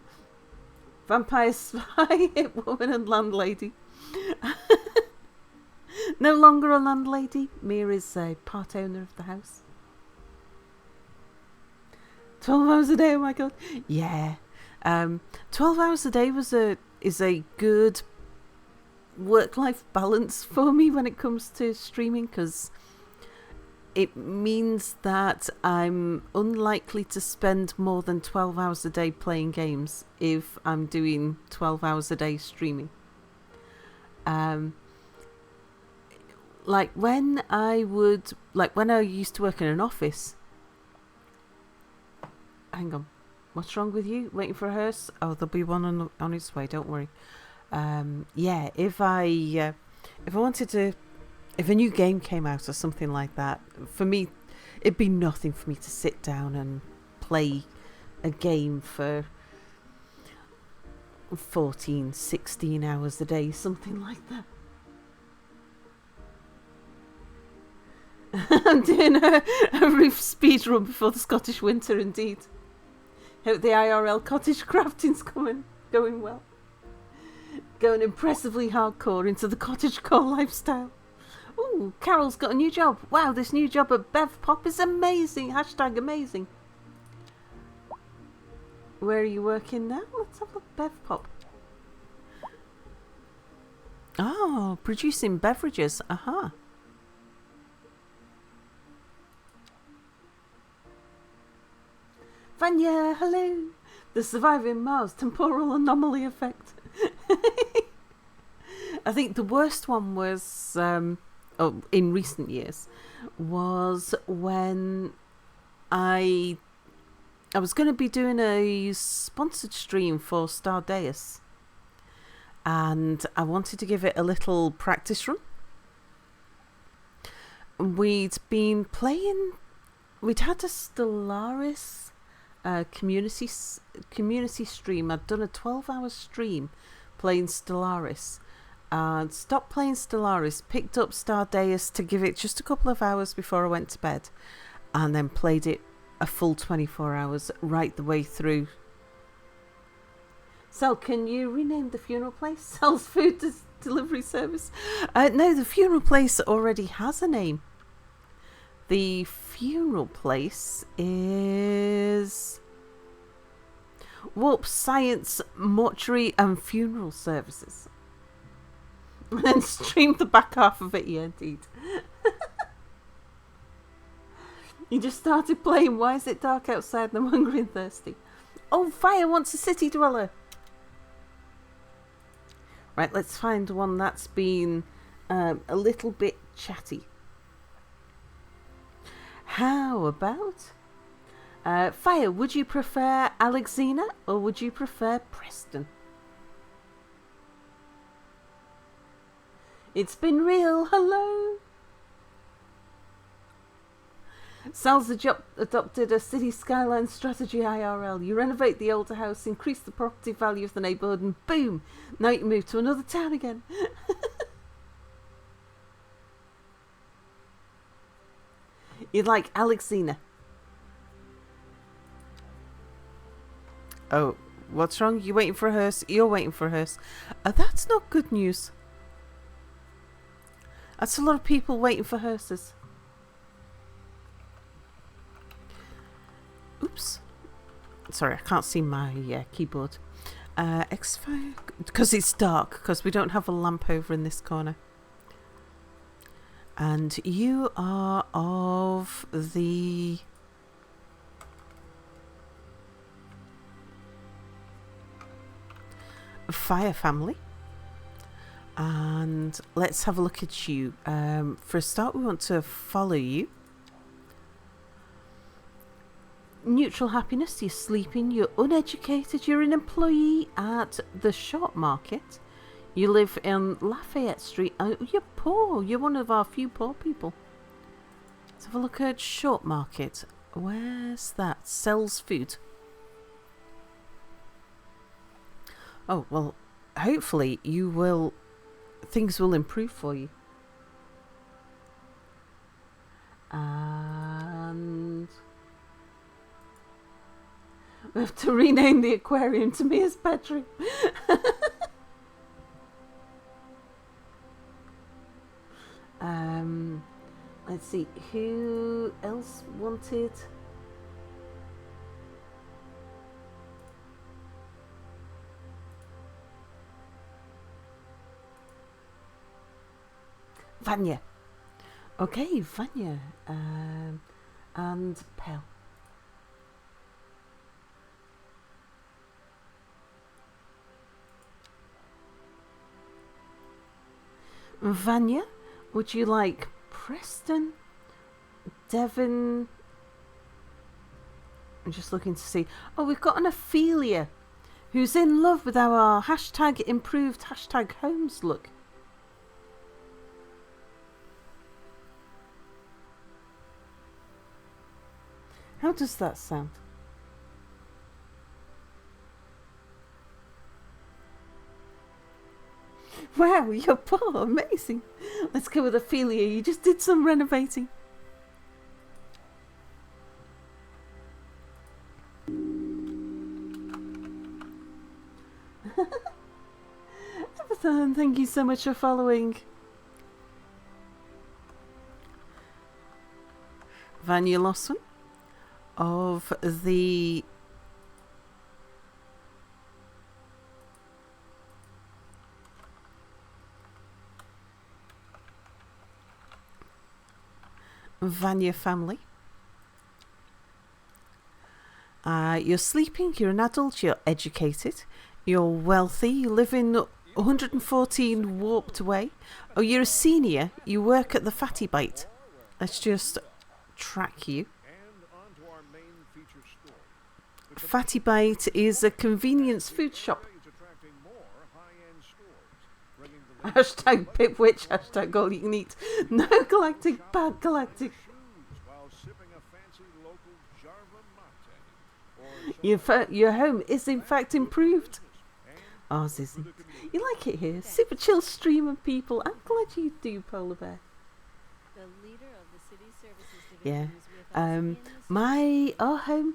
Vampire spy, hit woman and landlady. No longer a landlady. Mia is a part owner of the house. 12 hours a day, oh my god. Yeah. 12 hours a day is a good work-life balance for me when it comes to streaming, because it means that I'm unlikely to spend more than 12 hours a day playing games if I'm doing 12 hours a day streaming. When I used to work in an office. Hang on, what's wrong with you? Waiting for a hearse? Oh, there'll be one on its way. Don't worry. Yeah, if a new game came out or something like that, for me, it'd be nothing for me to sit down and play a game for 14, 16 hours a day, something like that. I'm doing a roof speed run before the Scottish winter, indeed. Hope the IRL cottage crafting's going well. Going impressively hardcore into the cottagecore lifestyle. Ooh, Carol's got a new job. Wow, this new job at Bev Pop is amazing. Hashtag amazing. Where are you working now? Let's have a look. Bev Pop. Oh, producing beverages. Aha. Vanya, hello. The surviving Mars temporal anomaly effect. I think the worst one was, in recent years, was when I was going to be doing a sponsored stream for Stardeus, and I wanted to give it a little practice run. We'd had a Stellaris community stream. I'd done a 12-hour stream playing Stellaris, and stopped playing Stellaris, picked up Stardeus to give it just a couple of hours before I went to bed, and then played it a full 24 hours right the way through. Sal, can you rename the funeral place? Sal's food delivery service? No, the funeral place already has a name. The funeral place is Warp Science Mortuary and Funeral Services. And then stream the back half of it, yeah, indeed. You just started playing Why Is It Dark Outside and I'm Hungry and Thirsty. Oh, Fire wants a city dweller. Right, let's find one that's been a little bit chatty. How about Fire, would you prefer Alexina or would you prefer Preston? It's been real, hello. Sal's adopted a Cities Skylines strategy IRL. You renovate the older house, increase the property value of the neighbourhood, and boom! Now you can move to another town again. You'd like Alexina. Oh, what's wrong? You waiting for a hearse? You're waiting for a hearse. That's not good news. That's a lot of people waiting for hearses. Oops. Sorry, I can't see my keyboard. X5, because it's dark, because we don't have a lamp over in this corner. And you are of the Fire family. And let's have a look at you. For a start, we want to follow you. Neutral happiness, you're sleeping, you're uneducated, you're an employee at the shop market. You live in Lafayette Street. You're poor. You're one of our few poor people. Let's have a look at shop market. Where's that? Sells food. Oh, well, hopefully you will... things will improve for you. And... we have to rename the aquarium to Mia's bedroom. Let's see, who else wanted? Vanya. Okay, Vanya. And Pell. Vanya, would you like Preston, Devon? I'm just looking to see. Oh, we've got an Ophelia who's in love with our hashtag improved hashtag homes look. How does that sound? Wow, you're poor. Amazing. Let's go with Ophelia. You just did some renovating. Everton, thank you so much for following. Vanya Lawson of the Vanya family. You're sleeping, you're an adult, you're educated, you're wealthy, you live in 114 Warped Way. Oh, you're a senior, you work at the Fatty Bite. Let's just track you. Fatty Bite is a convenience food shop. Hashtag Pip Witch, hashtag all you can eat. No galactic, bad galactic. Your home is in fact improved. Ours isn't. You like it here? Super chill stream of people. I'm glad you do, Polar Bear. The leader of the City Services Yeah. Division is with us. Our home.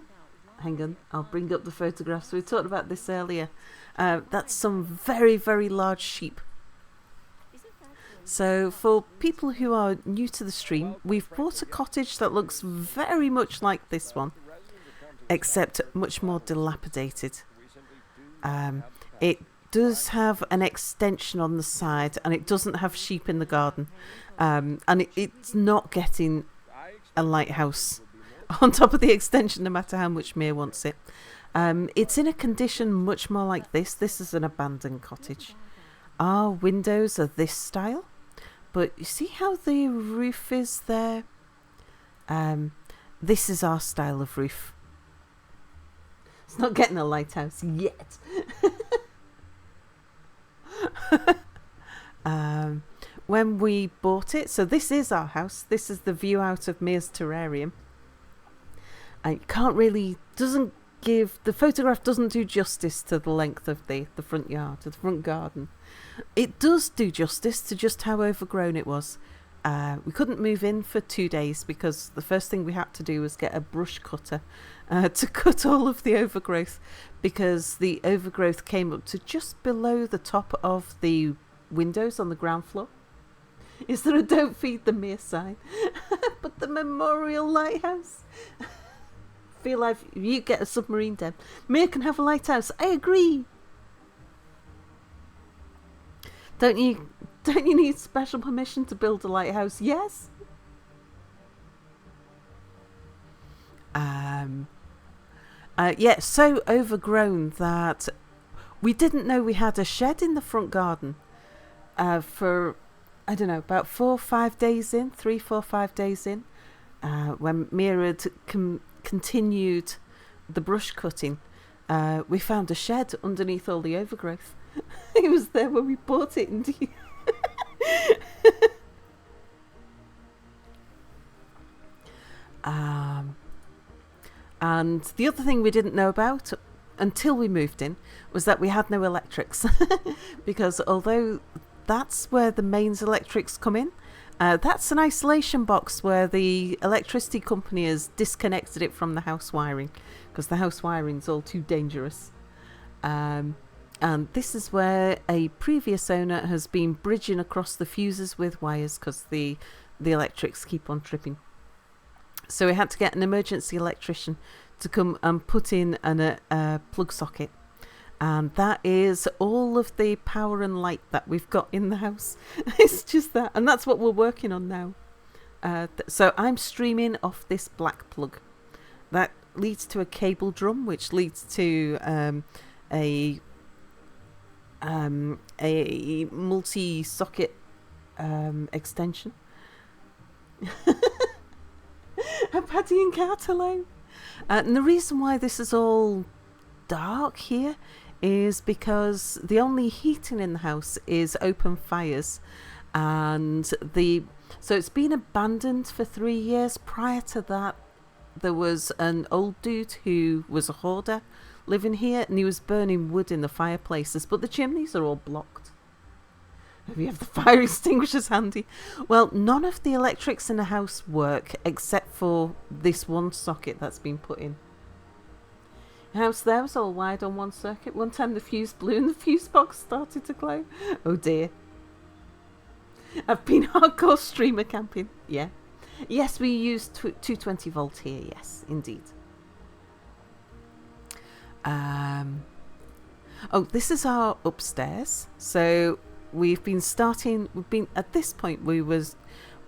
Hang on, I'll bring up the photographs. We talked about this earlier. That's some very, very large sheep. Is So for people who are new to the stream, we've bought a cottage that looks very much like this one, except much more dilapidated. It does have an extension on the side, and it doesn't have sheep in the garden, and it's not getting a lighthouse on top of the extension, no matter how much Mia wants it. It's in a condition much more like this. This is an abandoned cottage. Our windows are this style, but you see how the roof is there? This is our style of roof. It's not getting a lighthouse yet. When we bought it, so this is our house. This is the view out of Mia's terrarium. And the photograph doesn't do justice to the length of the front yard, to the front garden. It does do justice to just how overgrown it was. We couldn't move in for 2 days because the first thing we had to do was get a brush cutter to cut all of the overgrowth, because the overgrowth came up to just below the top of the windows on the ground floor. Is there a "Don't feed the Mia" sign? But the memorial lighthouse. Feel like you get a submarine den, Mia can have a lighthouse. I agree. Don't you need special permission to build a lighthouse? Yes. Yeah, so overgrown that we didn't know we had a shed in the front garden for, I don't know, about 4 or 5 days in, 3, 4, 5 days in, when Mia had continued the brush cutting. We found a shed underneath all the overgrowth. It was there when we bought it, indeed. And the other thing we didn't know about until we moved in was that we had no electrics. Because although that's where the mains electrics come in, that's an isolation box where the electricity company has disconnected it from the house wiring, because the house wiring's all too dangerous. And this is where a previous owner has been bridging across the fuses with wires, because the electrics keep on tripping. So we had to get an emergency electrician to come and put in a plug socket. And that is all of the power and light that we've got in the house. It's just that. And that's what we're working on now. So I'm streaming off this black plug. That leads to a cable drum, which leads to a multi-socket extension. A Paddy and Cat alone. And the reason why this is all dark here is because the only heating in the house is open fires, and so it's been abandoned for 3 years. Prior to that, there was an old dude who was a hoarder living here, and he was burning wood in the fireplaces, but the chimneys are all blocked. If you have the fire extinguishers handy. Well, none of the electrics in the house work except for this one socket that's been put in. The house there was all wired on one circuit. One time the fuse blew and the fuse box started to glow. Oh dear. I've been hardcore streamer camping. Yeah. Yes, we use 220 volt here. Yes, indeed. Oh, this is our upstairs. So we've been at this point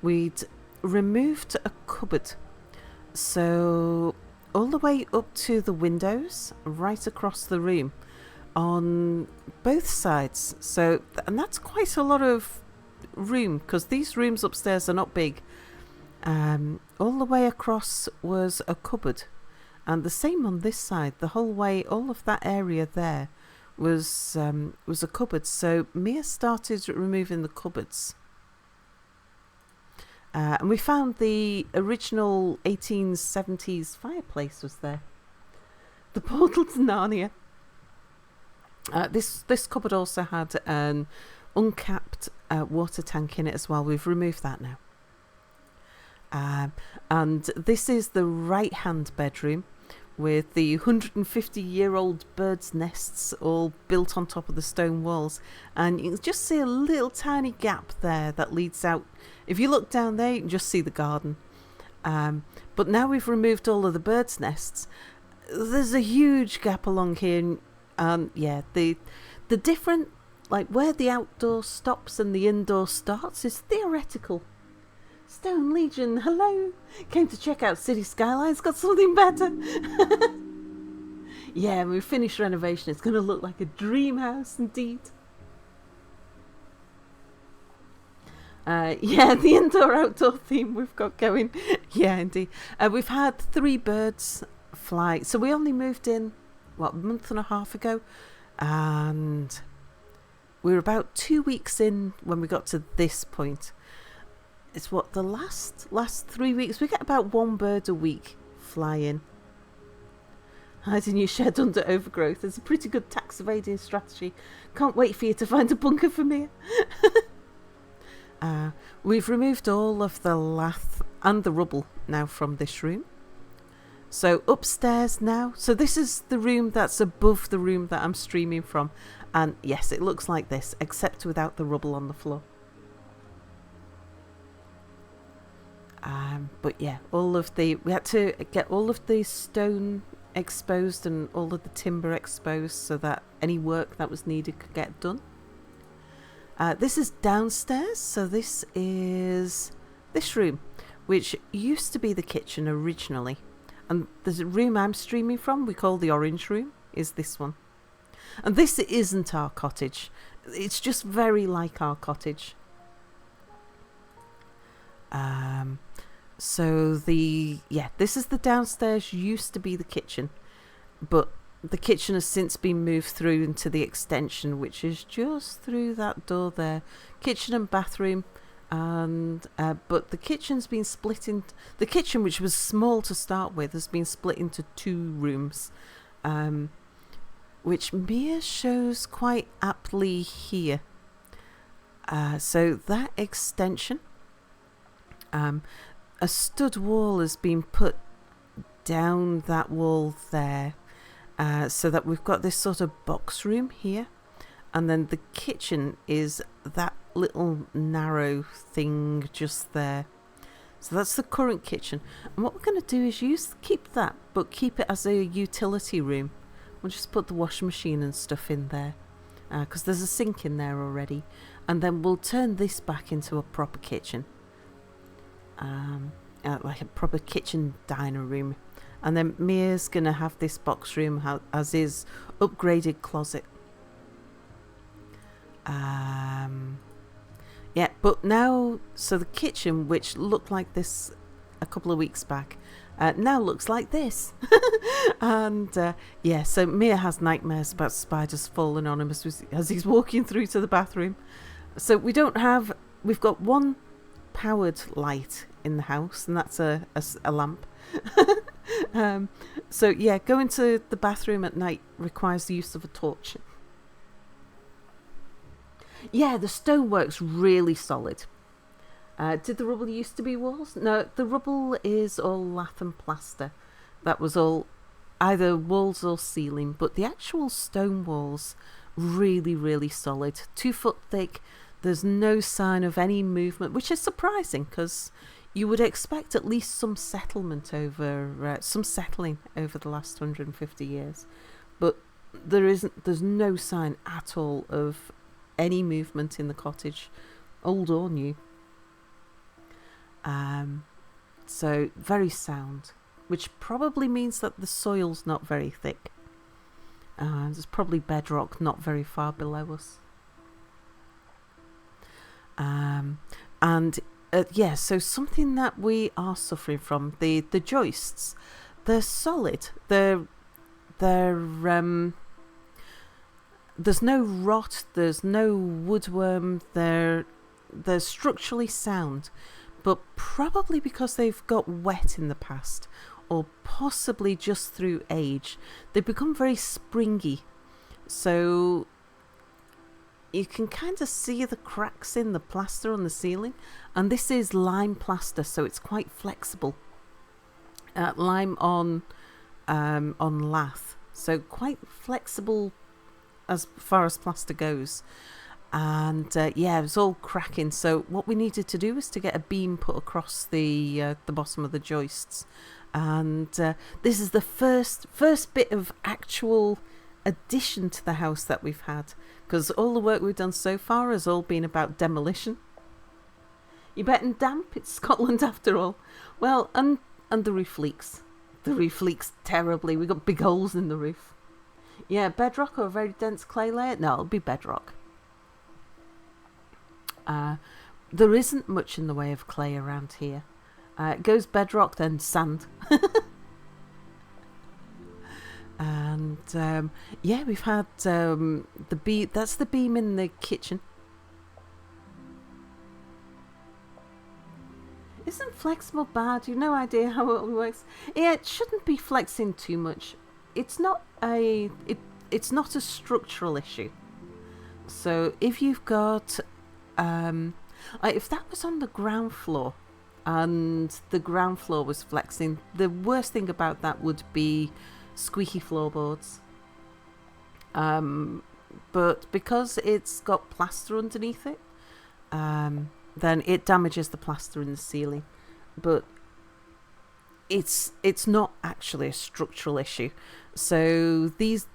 we'd removed a cupboard, so all the way up to the windows right across the room on both sides. So, and that's quite a lot of room, because these rooms upstairs are not big. All the way across was a cupboard, and the same on this side. The whole way, all of that area there was a cupboard. So Mia started removing the cupboards, and we found the original 1870s fireplace was there. The portal to Narnia. This cupboard also had an uncapped water tank in it as well. We've removed that now. And this is the right hand bedroom, with the 150-year-old birds' nests all built on top of the stone walls. And you can just see a little tiny gap there that leads out. If you look down there, you can just see the garden. But now we've removed all of the birds' nests. There's a huge gap along here. And yeah, the different, like where the outdoor stops and the indoor starts is theoretical. Stone Legion, hello. Came to check out Cities Skylines, got something better. Yeah, we've finished renovation. It's going to look like a dream house indeed. Yeah, the indoor-outdoor theme we've got going. Yeah, indeed. We've had 3 birds fly. So we only moved in, a month and a half ago. And we were about 2 weeks in when we got to this point. It's the last 3 weeks. We get about 1 bird a week fly in. Hide in your shed under overgrowth. It's a pretty good tax evading strategy. Can't wait for you to find a bunker for me. We've removed all of the lath and the rubble now from this room. So upstairs now. So this is the room that's above the room that I'm streaming from. And yes, it looks like this, except without the rubble on the floor. But yeah, we had to get all of the stone exposed and all of the timber exposed so that any work that was needed could get done. This is downstairs, so this is this room, which used to be the kitchen originally. And the room I'm streaming from, we call the orange room, is this one. And this isn't our cottage. It's just very like our cottage. So this is the downstairs, used to be the kitchen, but the kitchen has since been moved through into the extension, which is just through that door there. Kitchen and bathroom, and but the kitchen's been split in. The kitchen, which was small to start with, has been split into 2 rooms, which Mia shows quite aptly here. So that extension. A stud wall has been put down that wall there, so that we've got this sort of box room here, and then the kitchen is that little narrow thing just there. So that's the current kitchen, and what we're going to do is keep that, but keep it as a utility room. We'll just put the washing machine and stuff in there, because there's a sink in there already, and then we'll turn this back into a proper kitchen. Like a proper kitchen diner room, and then Mia's gonna have this box room as is upgraded closet. Yeah, but now, so the kitchen, which looked like this a couple of weeks back, now looks like this. And yeah, so Mia has nightmares about spiders falling on him as he's walking through to the bathroom. So we've got 1 powered light in the house, and that's a lamp. So yeah, going to the bathroom at night requires the use of a torch. Yeah, the stonework's really solid. Did the rubble used to be walls? No, the rubble is all lath and plaster. That was all either walls or ceiling, but the actual stone walls really, really solid. 2 foot thick. There's no sign of any movement, which is surprising because you would expect at least some settling over the last 150 years, but there isn't. There's no sign at all of any movement in the cottage, old or new. So very sound, which probably means that the soil's not very thick. There's probably bedrock not very far below us. Yeah, so something that we are suffering from, the joists, they're solid. They're there's no rot, there's no woodworm, they're structurally sound, but probably because they've got wet in the past, or possibly just through age, they've become very springy. So you can kind of see the cracks in the plaster on the ceiling, and this is lime plaster, so it's quite flexible. Lime on on lath, so quite flexible as far as plaster goes. And yeah, it was all cracking. So what we needed to do was to get a beam put across the bottom of the joists. And this is the first bit of actual addition to the house that we've had, because all the work we've done so far has all been about demolition. You betting damp? It's Scotland after all. Well, and the roof leaks. The roof leaks terribly. We've got big holes in the roof. Yeah, bedrock or a very dense clay layer? No, it'll be bedrock. There isn't much in the way of clay around here. It goes bedrock, then sand. And yeah, we've had the beam. That's the beam in the kitchen. Isn't flexible bad? You've no idea how it works. Yeah, it shouldn't be flexing too much. It's not a structural issue. So if you've got if that was on the ground floor and the ground floor was flexing, the worst thing about that would be squeaky floorboards. But because it's got plaster underneath it, then it damages the plaster in the ceiling. But it's not actually a structural issue. So this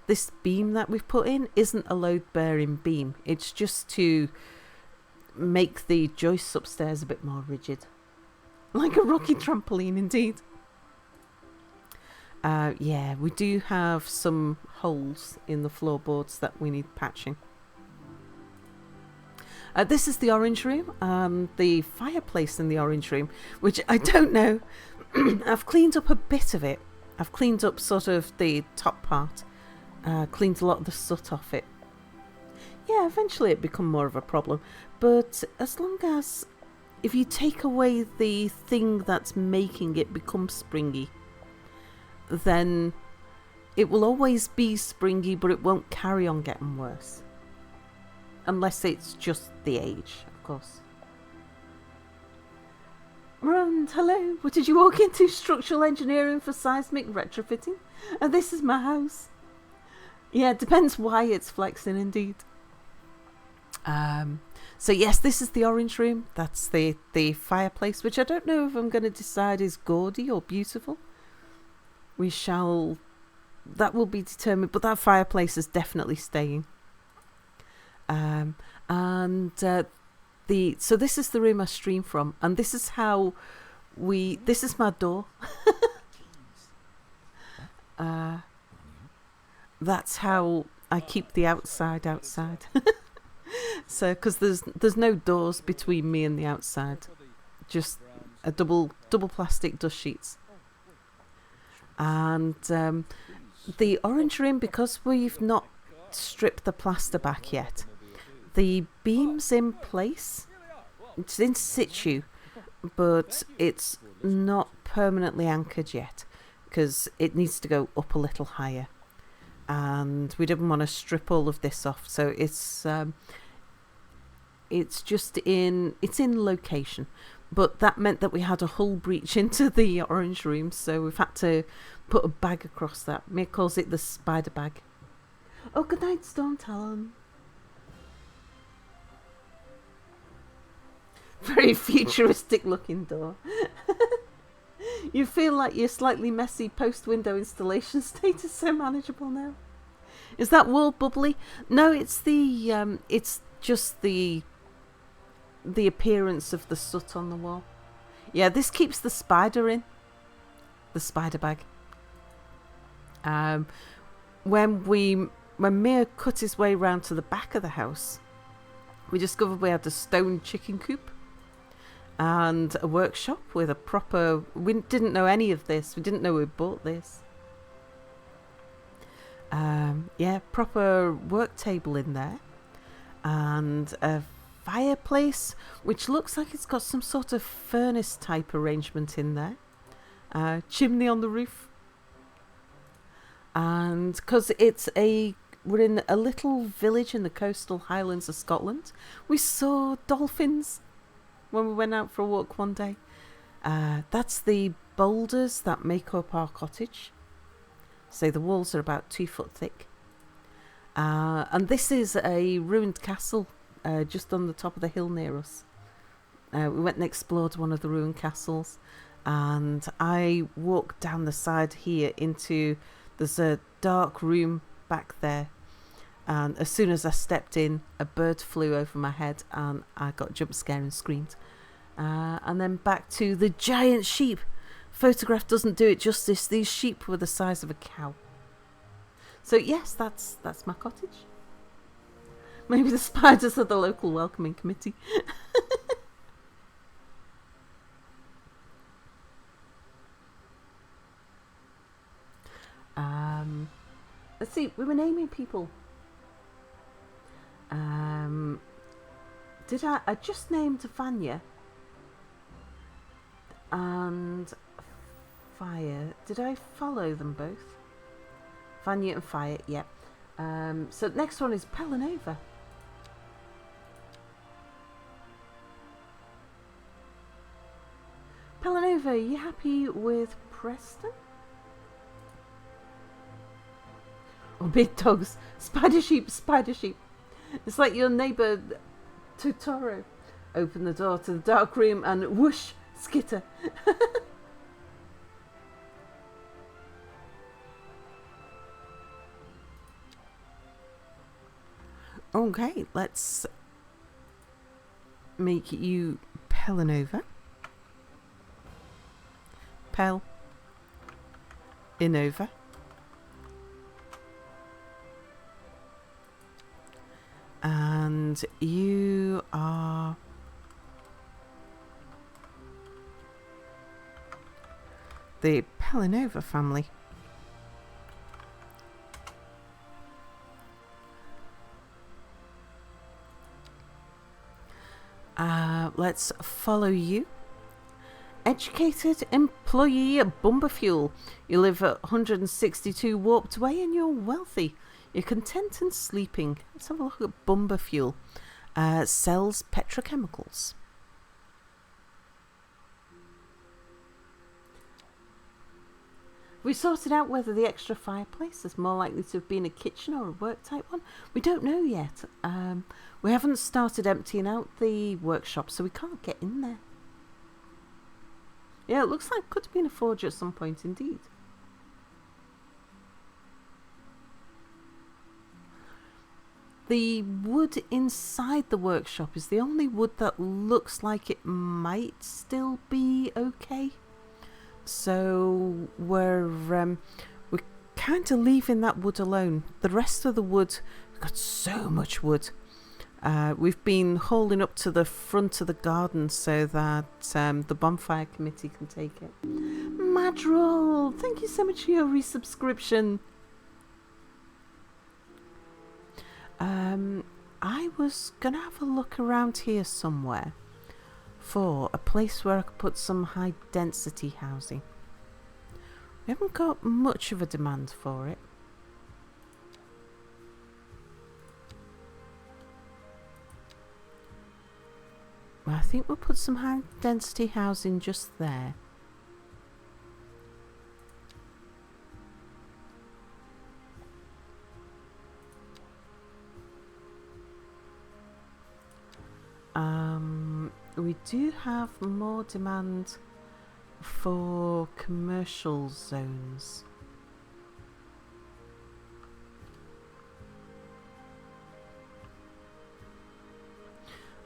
beam that we've put in isn't a load-bearing beam. It's just to make the joists upstairs a bit more rigid. Like a rocky trampoline indeed. Yeah, we do have some holes in the floorboards that we need patching. This is the orange room, the fireplace in the orange room, which I don't know. I've cleaned up a bit of it. I've cleaned up sort of the top part, cleaned a lot of the soot off it. Yeah, eventually it become more of a problem. But as long as, if you take away the thing that's making it become springy, then it will always be springy, but it won't carry on getting worse. Unless it's just the age, of course. Run, hello. What did you walk into? Structural engineering for seismic retrofitting? And this is my house. Yeah, it depends why it's flexing indeed. So yes, this is the orange room. That's the fireplace, which I don't know if I'm going to decide is gaudy or beautiful. That will be determined, but that fireplace is definitely staying. So this is the room I stream from, and this is how this is my door. That's how I keep the outside. So, because there's no doors between me and the outside, just a double plastic dust sheets. And the orange room, because we've not stripped the plaster back yet, the beam's in place. It's in situ, but it's not permanently anchored yet because it needs to go up a little higher, and we didn't want to strip all of this off. So it's just in location, but that meant that we had a hull breach into the orange room, so we've had to put a bag across that. Mick calls it the spider bag. Oh, good night, Storm Talon. Very futuristic looking door. You feel like your slightly messy post-window installation state is so manageable now. Is that wall bubbly? No, it's it's just the appearance of the soot on the wall. Yeah, this keeps the spider in. The spider bag. When Mir cut his way round to the back of the house, we discovered we had a stone chicken coop and a workshop with a proper... We didn't know any of this. We didn't know we bought this. Yeah, proper work table in there. And a fireplace, which looks like it's got some sort of furnace type arrangement in there. Chimney on the roof. And because we're in a little village in the coastal highlands of Scotland, we saw dolphins when we went out for a walk one day. That's the boulders that make up our cottage. So the walls are about 2 foot thick. And this is a ruined castle just on the top of the hill near us. We went and explored one of the ruined castles, and I walked down the side here into, there's a dark room back there, and as soon as I stepped in, a bird flew over my head and I got jump scared and screamed. And then back to the giant sheep. Photograph doesn't do it justice. These sheep were the size of a cow. So yes, that's my cottage. Maybe the spiders are the local welcoming committee. Let's see, we were naming people. Did I just named Vanya and Fire. Did I follow them both? Vanya and Fire, yep. So next one is Pelanova. Pelanova, are you happy with Preston? Oh, big dogs. Spider sheep, spider sheep. It's like your neighbour Totoro. Open the door to the dark room and whoosh, skitter. Okay, let's make you Pelanova. Pel. Inova. And you are the Pelanova family. Let's follow you. Educated employee at Bumberfuel. You live at 162 Warped Way and you're wealthy. You're content and sleeping. Let's have a look at Bumberfuel. Sells petrochemicals. We sorted out whether the extra fireplace is more likely to have been a kitchen or a work type one. We don't know yet. We haven't started emptying out the workshop, so we can't get in there. Yeah, it looks like it could have been a forge at some point indeed. The wood inside the workshop is the only wood that looks like it might still be okay. So we're kind of leaving that wood alone. The rest of the wood, we've got so much wood. We've been holding up to the front of the garden so that the bonfire committee can take it. Madrol, thank you so much for your resubscription. I was gonna have a look around here somewhere for a place where I could put some high density housing. We haven't got much of a demand for it. Well, I think we'll put some high density housing just there. We do have more demand for commercial zones.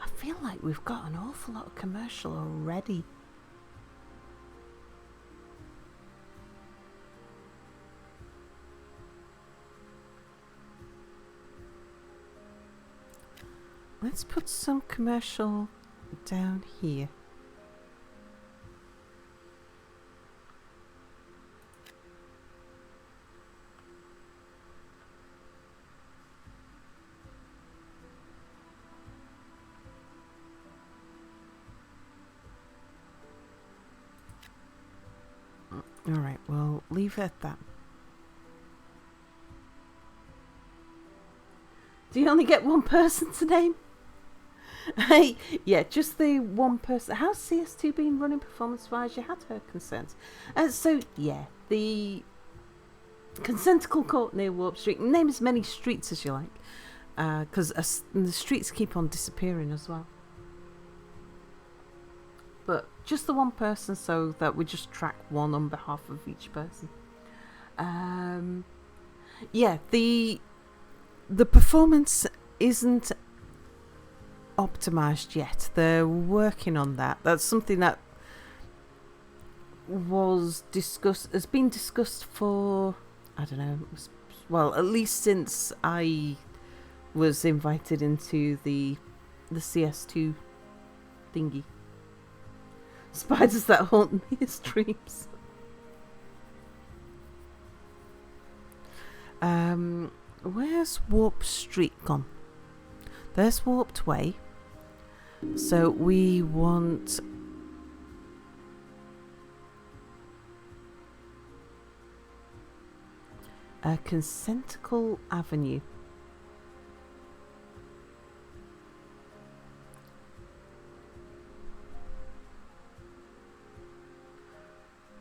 I feel like we've got an awful lot of commercial already. Let's put some commercial down here. Alright, we'll leave it at that. Do you only get one person to name? Hey, yeah, just the one person. How's CS2 been running performance-wise? You had her concerns. So, yeah, the Consentical Court near Warp Street. Name as many streets as you like, because the streets keep on disappearing as well. But just the one person, so that we just track one on behalf of each person. Yeah, the performance isn't optimized yet. They're working on that. That's something that has been discussed for, I don't know, well, at least since I was invited into the CS2 thingy. Spiders that haunt his dreams. Where's Warp Street gone? There's Warped Way. So we want a Consentical Avenue.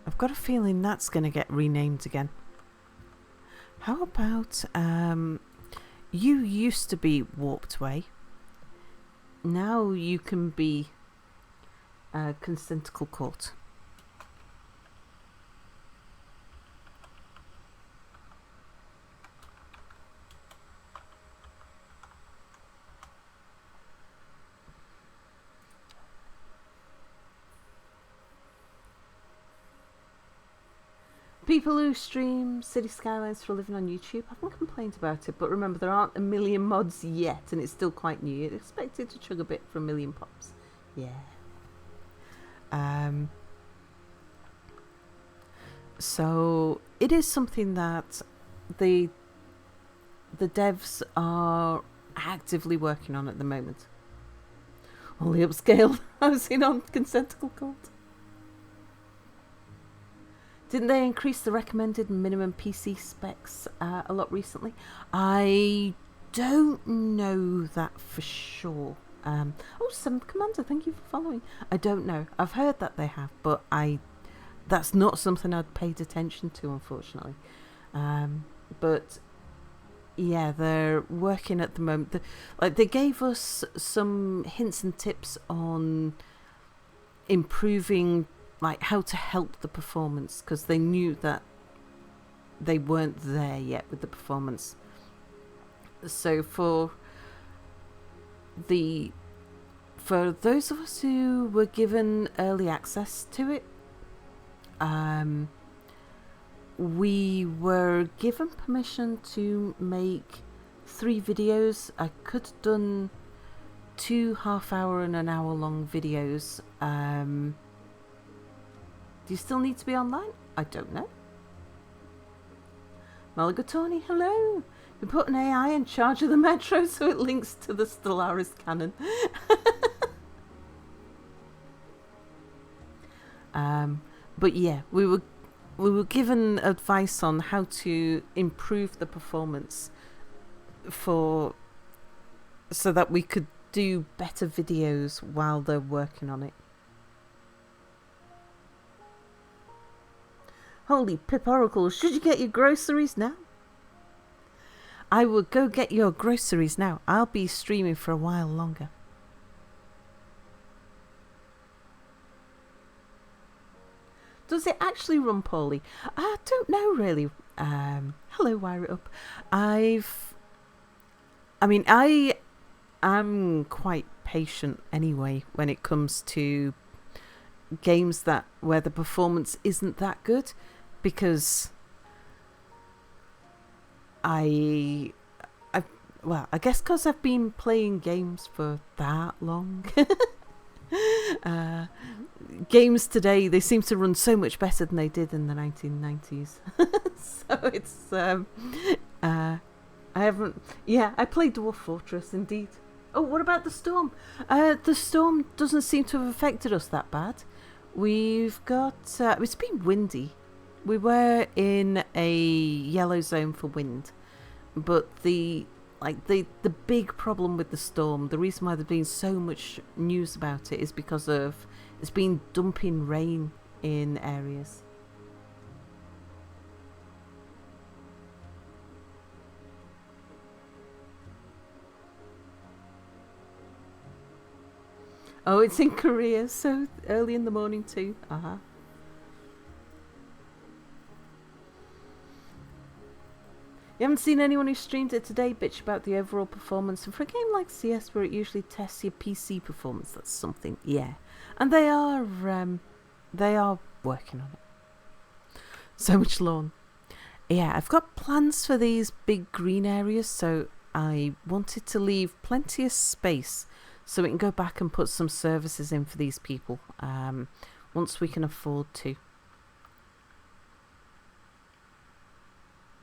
I've got a feeling that's going to get renamed again. How about, you used to be Warped Way. Now you can be Consentical Court. People who stream City Skylines for a living on YouTube haven't complained about it, but remember there aren't a million mods yet and it's still quite new. You'd expect it to chug a bit for a million pops. Yeah. So it is something that the devs are actively working on at the moment. Only upscale housing on Consentical Court. Didn't they increase the recommended minimum PC specs a lot recently? I don't know that for sure. Oh, 7th Commander, thank you for following. I don't know. I've heard that they have, but that's not something I'd paid attention to, unfortunately. But yeah, they're working at the moment. They gave us some hints and tips on improving, like, how to help the performance, because they knew that they weren't there yet with the performance. So for those of us who were given early access to it, we were given permission to make 3 videos. I could have done 2 half-hour and an hour-long videos. Do you still need to be online? I don't know. Malagatoni, hello. We put an AI in charge of the metro so it links to the Stellaris cannon. But yeah, we were given advice on how to improve the performance so that we could do better videos while they're working on it. Holy Pip Oracle, should you get your groceries now? I will go get your groceries now. I'll be streaming for a while longer. Does it actually run poorly? I don't know really. Hello, Wire It Up. I am quite patient anyway when it comes to games where the performance isn't that good, because I guess because I've been playing games for that long. Games today, they seem to run so much better than they did in the 1990s. So it's I played Dwarf Fortress indeed. Oh, what about the storm? The storm doesn't seem to have affected us that bad. We've got it's been windy. We were in a yellow zone for wind, but the big problem with the storm, the reason why there's been so much news about it, is because of it's been dumping rain in areas. Oh, it's in Korea, so early in the morning too. Uh-huh. You haven't seen anyone who streamed it today bitch about the overall performance. And for a game like CS where it usually tests your PC performance, that's something, yeah. And they are working on it. So much lawn. Yeah, I've got plans for these big green areas, so I wanted to leave plenty of space so we can go back and put some services in for these people once we can afford to.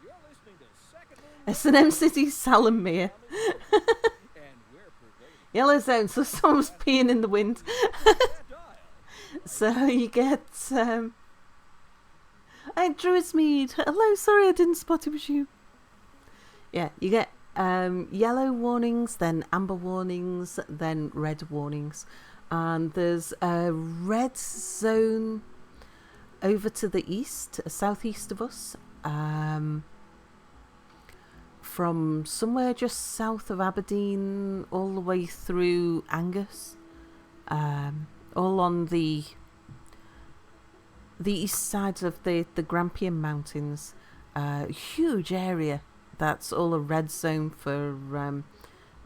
You're listening to Second S&M City, Salamir. and we're pervading Yellow zone, so someone's peeing in the wind. that dial. So you get... Hey, Druidsmead. Hello, sorry I didn't spot it was you. Yeah, you get yellow warnings, then amber warnings, then red warnings. And there's a red zone over to the east, southeast of us. From somewhere just south of Aberdeen all the way through Angus. All on the east side of the Grampian Mountains. Huge area that's all a red zone for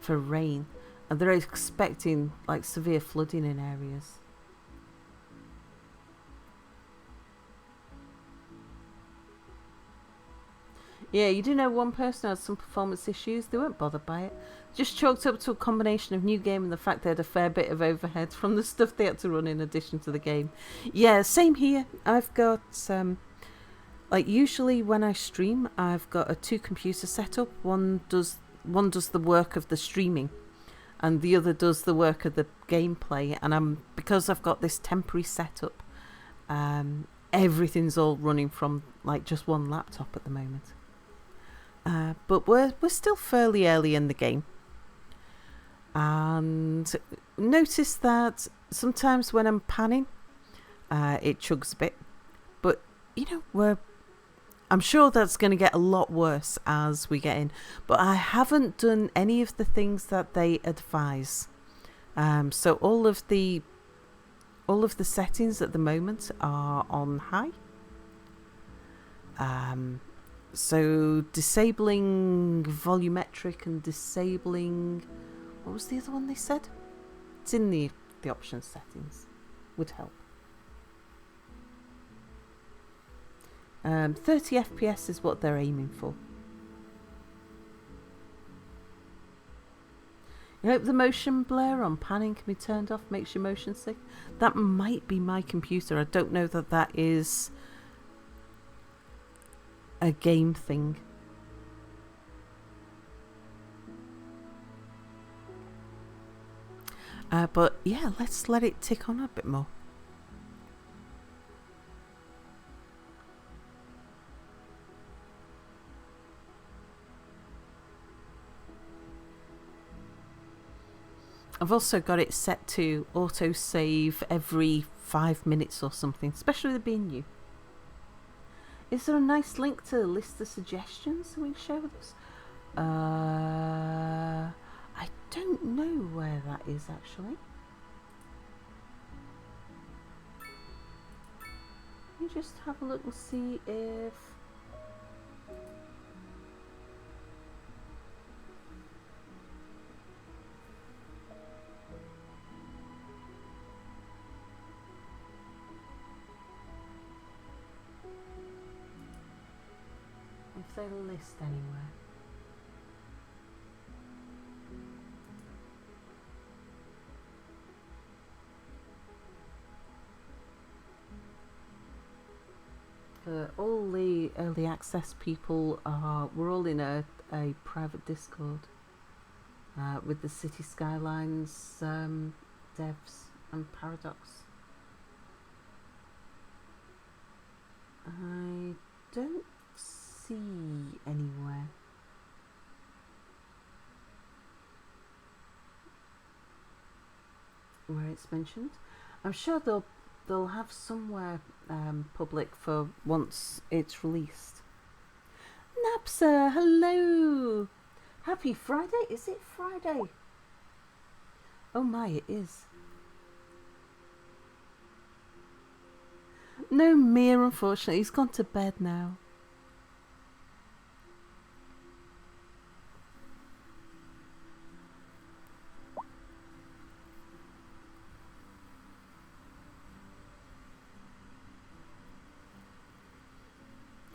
rain, and they're expecting like severe flooding in areas. Yeah, you do know one person had some performance issues. They weren't bothered by it. Just chalked up to a combination of new game and the fact they had a fair bit of overhead from the stuff they had to run in addition to the game. Yeah, same here. I've got like usually when I stream, I've got a 2-computer setup. One does the work of the streaming, and the other does the work of the gameplay. And because I've got this temporary setup, everything's all running from like just one laptop at the moment. But we're still fairly early in the game, and notice that sometimes when I'm panning, it chugs a bit. But you know, I'm sure that's going to get a lot worse as we get in. But I haven't done any of the things that they advise. So all of the settings at the moment are on high. So disabling volumetric and disabling, what was the other one they said? It's in the options settings, would help. 30 FPS is what they're aiming for. You hope the motion blur on panning can be turned off, makes your motion sick. That might be my computer. I don't know that is a game thing. But yeah, let's let it tick on a bit more. I've also got it set to auto save every 5 minutes or something, especially with it being new. Is there a nice link to list the suggestions that we can share with us? I don't know where that is actually. Let me just have a look and see if... if they list anywhere. All the early access people we're all in a private Discord with the Cities Skylines devs and Paradox. I don't see anywhere. Where it's mentioned. I'm sure they'll have somewhere public for once it's released. Napsa, hello! Happy Friday? Is it Friday? Oh my, it is. No Mir, unfortunately. He's gone to bed now.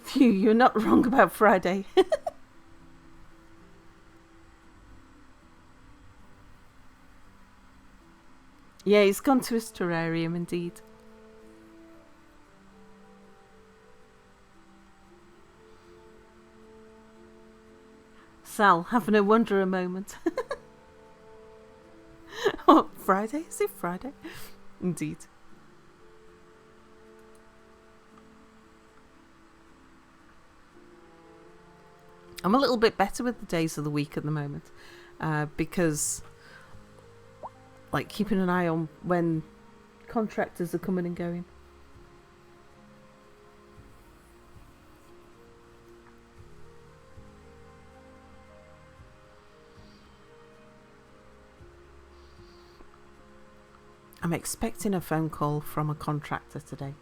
Phew, you're not wrong about Friday. Yeah, he's gone to his terrarium indeed. Sal, having a wonder moment. Oh, Friday? Is it Friday? Indeed. I'm a little bit better with the days of the week at the moment. Because, like, keeping an eye on when contractors are coming and going. I'm expecting a phone call from a contractor today.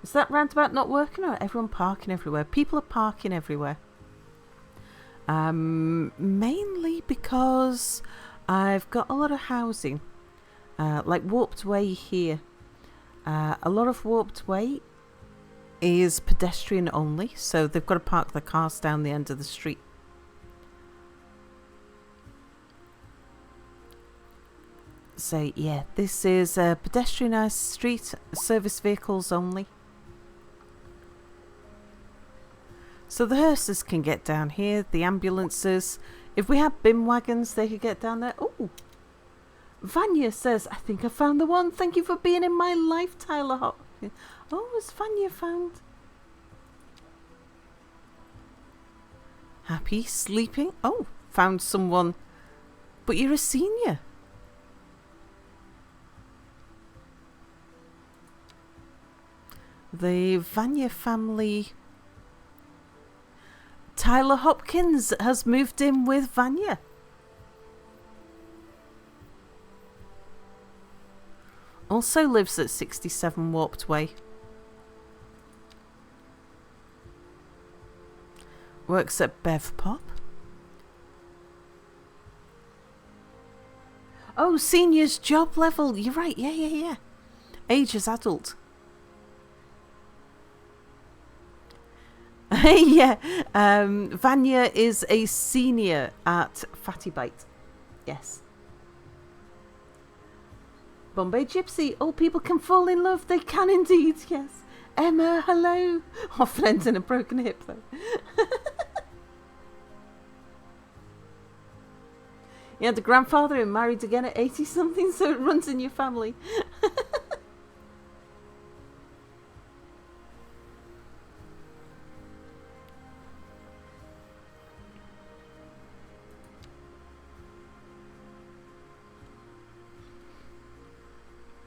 Is that roundabout not working, or everyone parking everywhere? People are parking everywhere. Mainly because I've got a lot of housing. Like Warped Way here. A lot of Warped Way is pedestrian only, so they've got to park their cars down the end of the street. So yeah, this is a pedestrianised street, service vehicles only. So the hearses can get down here, the ambulances. If we had bin wagons, they could get down there. Oh, Vanya says, I think I found the one. Thank you for being in my life, Tyler Hop. Oh, was Vanya found? Happy sleeping? Oh, found someone. But you're a senior. The Vanya family. Tyler Hopkins has moved in with Vanya. Also lives at 67 Warped Way. Works at Bev Pop. Oh, senior's job level. You're right. Yeah. Age as adult. Yeah, Vanya is a senior at Fatty Bite. Yes. Bombay Gypsy. Oh, people can fall in love. They can indeed. Yes. Emma, hello. Our friend's in a broken hip though. You had a grandfather who married again at 80 something, so it runs in your family.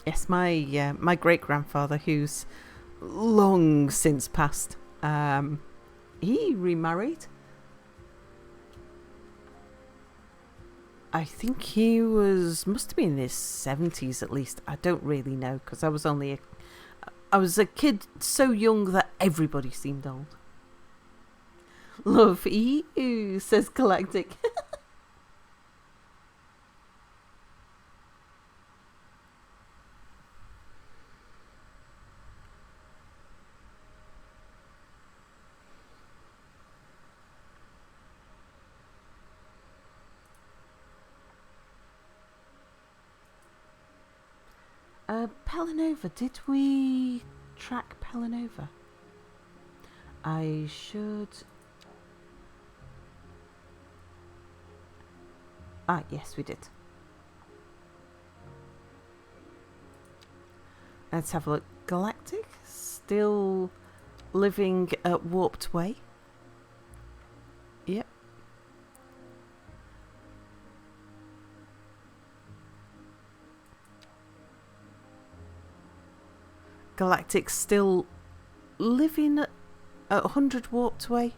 Yes, my great-grandfather, who's long since passed, he remarried. I think he must have been in his 70s at least. I don't really know, because I was a kid so young that everybody seemed old. Love you, says Galactic. Pelanova, did we track Pelanova? I should... Ah, yes, we did. Let's have a look. Galactic, still living at Warped Way. Yep. Galactic still living at 100 Warped Way.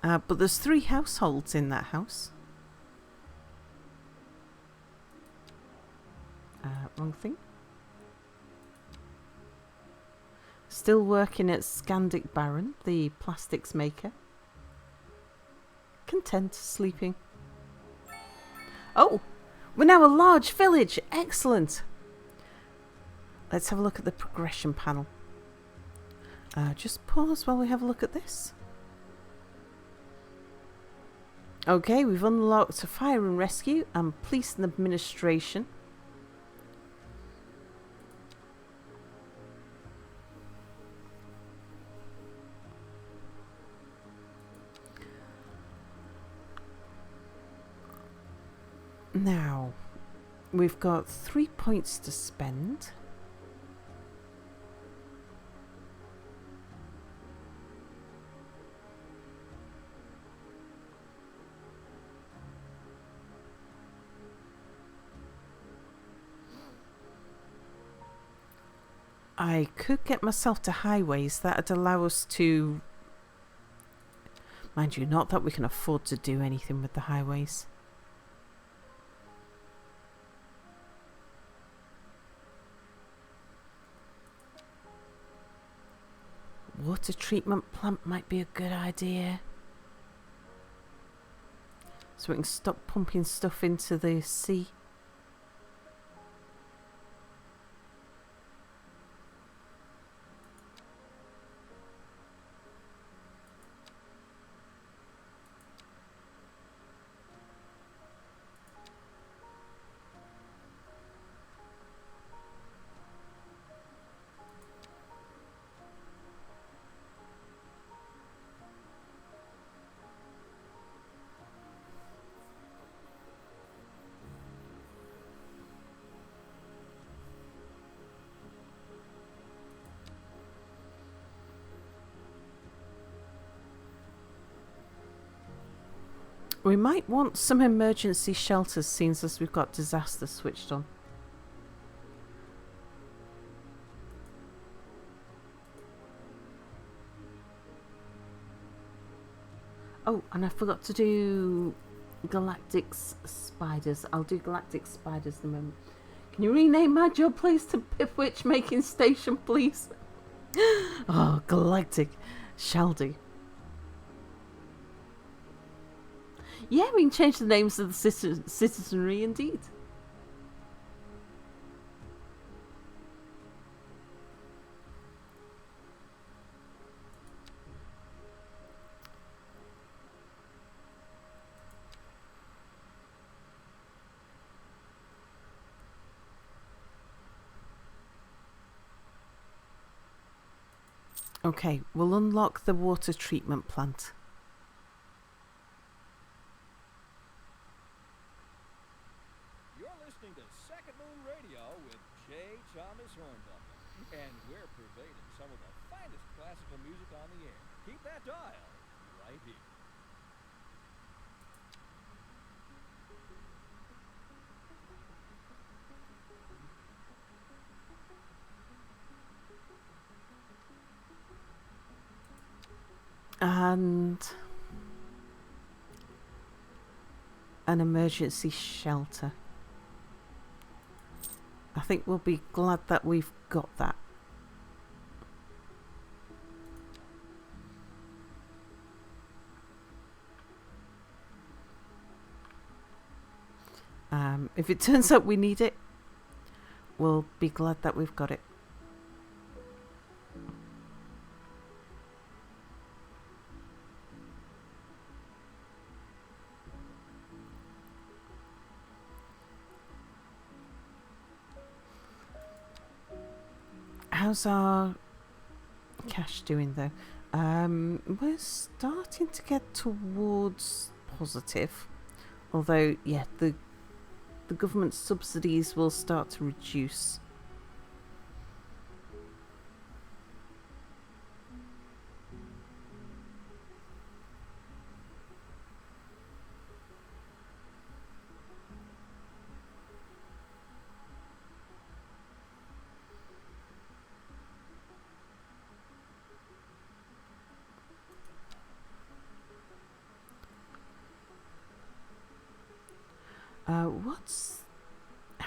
But there's 3 households in that house. Wrong thing. Still working at Scandic Baron, the plastics maker. Content sleeping. Oh, we're now a large village. Excellent. Let's have a look at the progression panel. Just pause while we have a look at this. Okay, we've unlocked fire and rescue and police and administration. Now, we've got 3 points to spend. I could get myself to highways. That'd allow us to... Mind you, not that we can afford to do anything with the highways. Water treatment plant might be a good idea. So we can stop pumping stuff into the sea. We might want some emergency shelters, seeing as we've got disaster switched on. Oh, and I forgot to do galactic spiders. I'll do galactic spiders in a moment. Can you rename my job place to Pipwitch Making Station, please? Oh, galactic. Shall do. Yeah, we can change the names of the citizenry indeed. Okay, we'll unlock the water treatment plant. You're listening to Second Moon Radio with J. Thomas Hornbuckle, and we're pervading some of the finest classical music on the air. Keep that dial right here. And an emergency shelter. I think we'll be glad that we've got that. If it turns out we need it, we'll be glad that we've got it. How's our cash doing though? We're starting to get towards positive. Although, yeah, the government subsidies will start to reduce.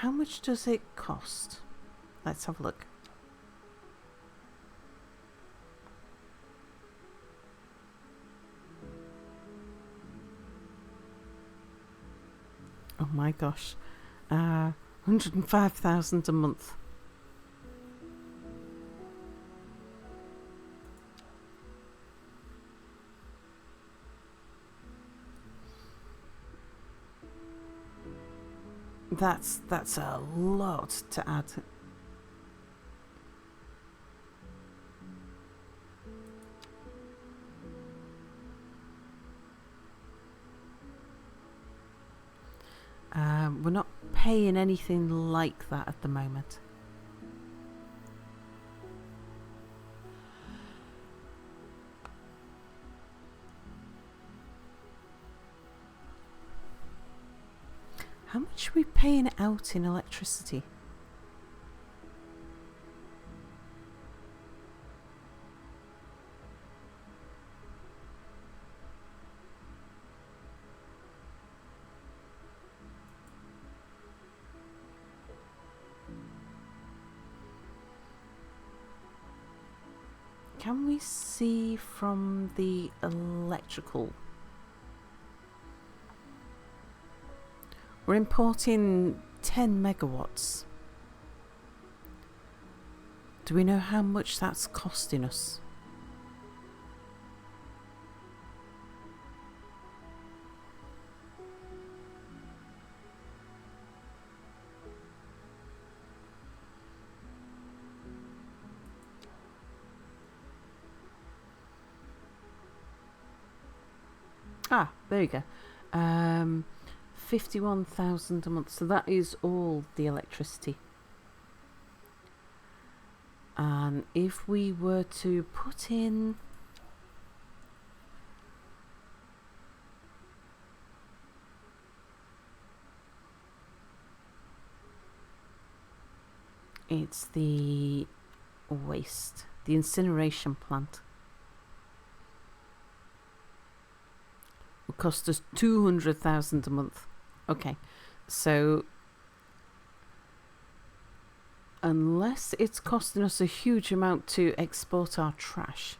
how much does it cost? Let's have a look. Oh my gosh. 105,000 a month. That's a lot to add. We're not paying anything like that at the moment. How much are we paying out in electricity? Can we see from the electrical? We're importing 10 megawatts. Do we know how much that's costing us? Ah, there you go. 51,000 a month. So that is all the electricity. And if we were to put in it's the waste, the incineration plant. Will cost us 200,000 a month. Okay, so unless it's costing us a huge amount to export our trash,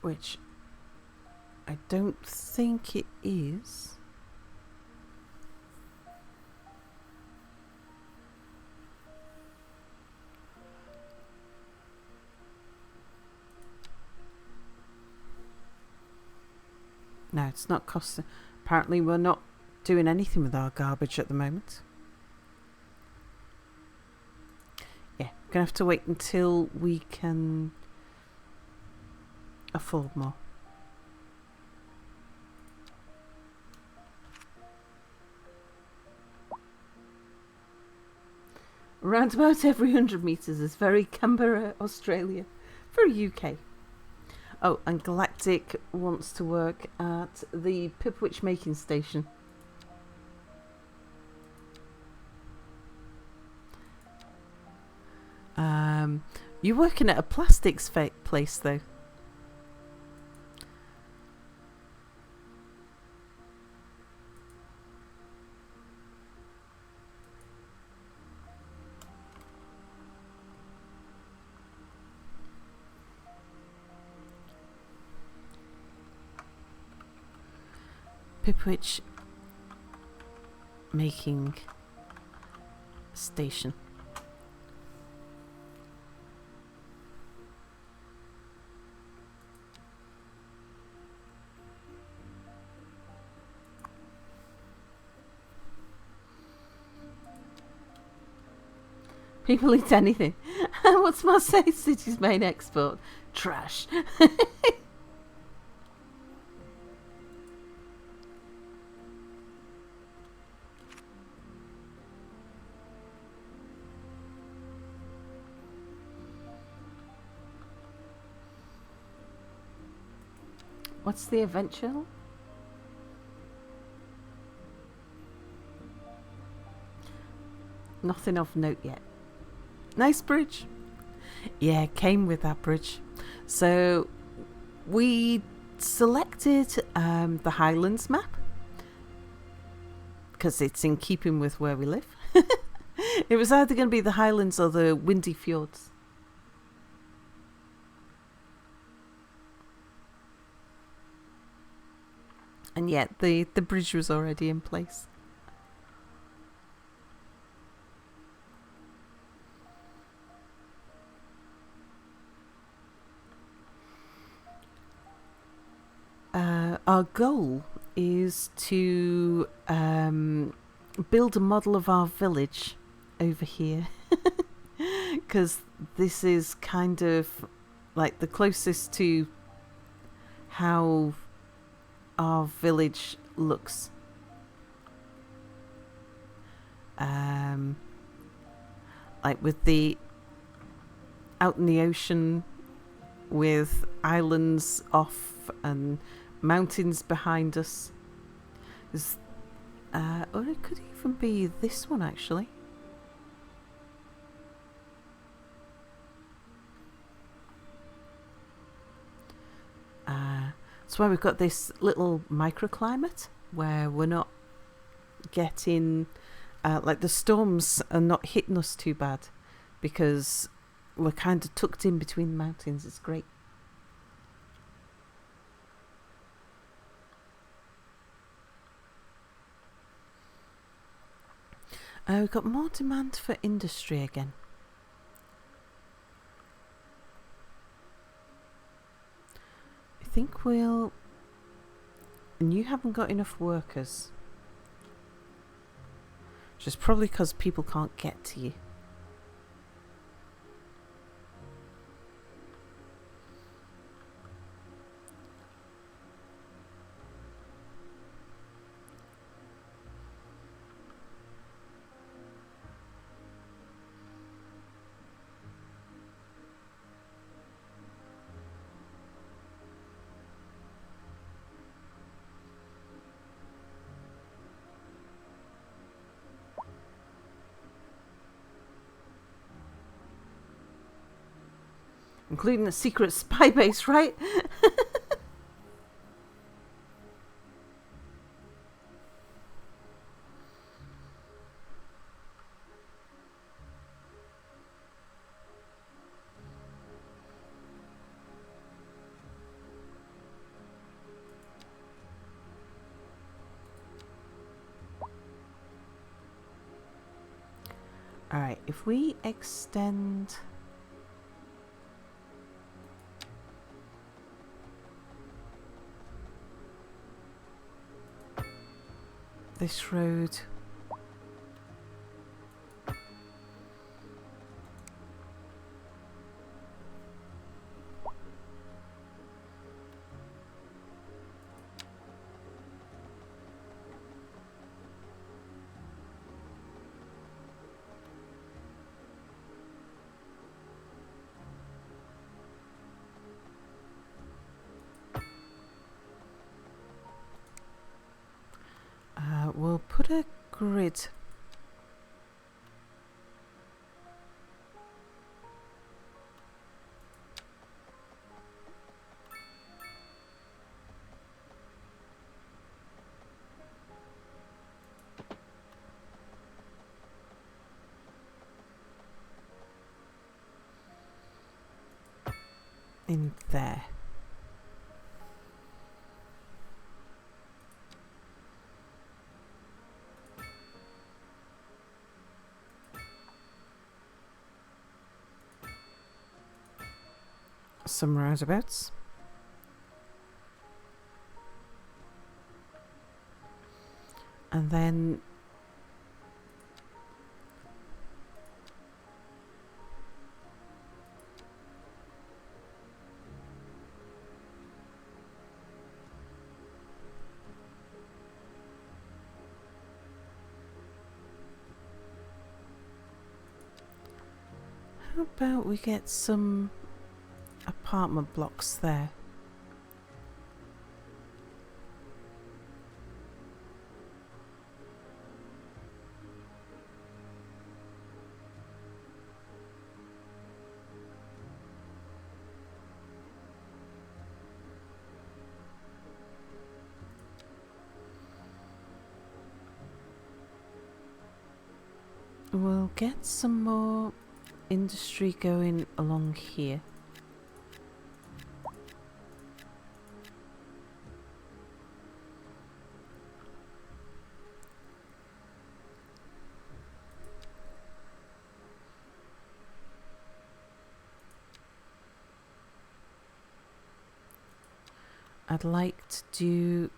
which I don't think it is. No, it's not costing. Apparently we're not doing anything with our garbage at the moment. Yeah, gonna have to wait until we can afford more. Around about every 100 metres is very Canberra, Australia. Very UK. Oh, and Galactic wants to work at the Pipwitch making station. You're working at a plastics place though. Pipwitch making station. People eat anything. What's Marseille City's main export? Trash. What's the event channel? Nothing of note yet. Nice bridge. Yeah, came with that bridge. So we selected the Highlands map because it's in keeping with where we live. It was either going to be the Highlands or the Windy Fjords. And yet the bridge was already in place. Our goal is to build a model of our village over here. Because this is kind of like the closest to how our village looks. Like with the out in the ocean with islands off and mountains behind us. Or it could even be this one actually. That's why we've got this little microclimate where we're not getting like the storms are not hitting us too bad because we're kind of tucked in between the mountains. It's great. We've got more demand for industry again. I think we'll... And you haven't got enough workers. Which is probably because people can't get to you. Including a secret spy base, right? Alright, if we extend... this road we'll put a grid in there. Some roundabouts. And then how about we get some apartment blocks there? We'll get some more industry going along here. I'd like to do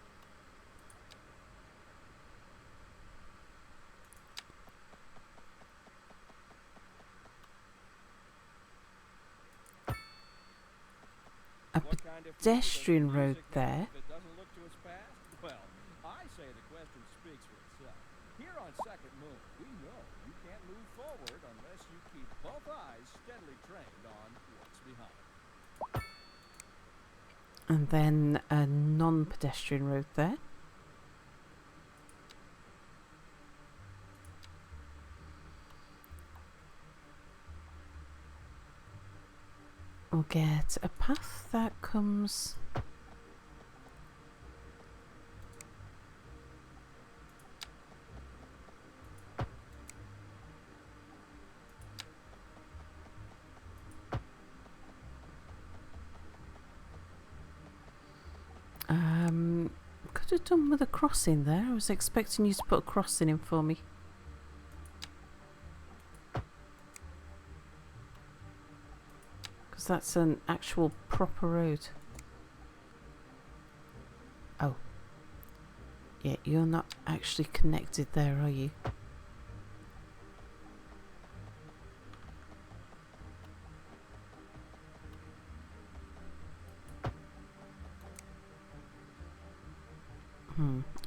a What kind of pedestrian future does road music have there. if it doesn't look to its past? Well, I say the question speaks for itself. Here on Second Moon, we know you can't move forward unless you keep both eyes steadily trained on what's behind. And then a non-pedestrian road there. We'll get a path that comes could have done with a crossing there. I was expecting you to put a crossing in for me. Because that's an actual proper road. Oh. Yeah, you're not actually connected there, are you?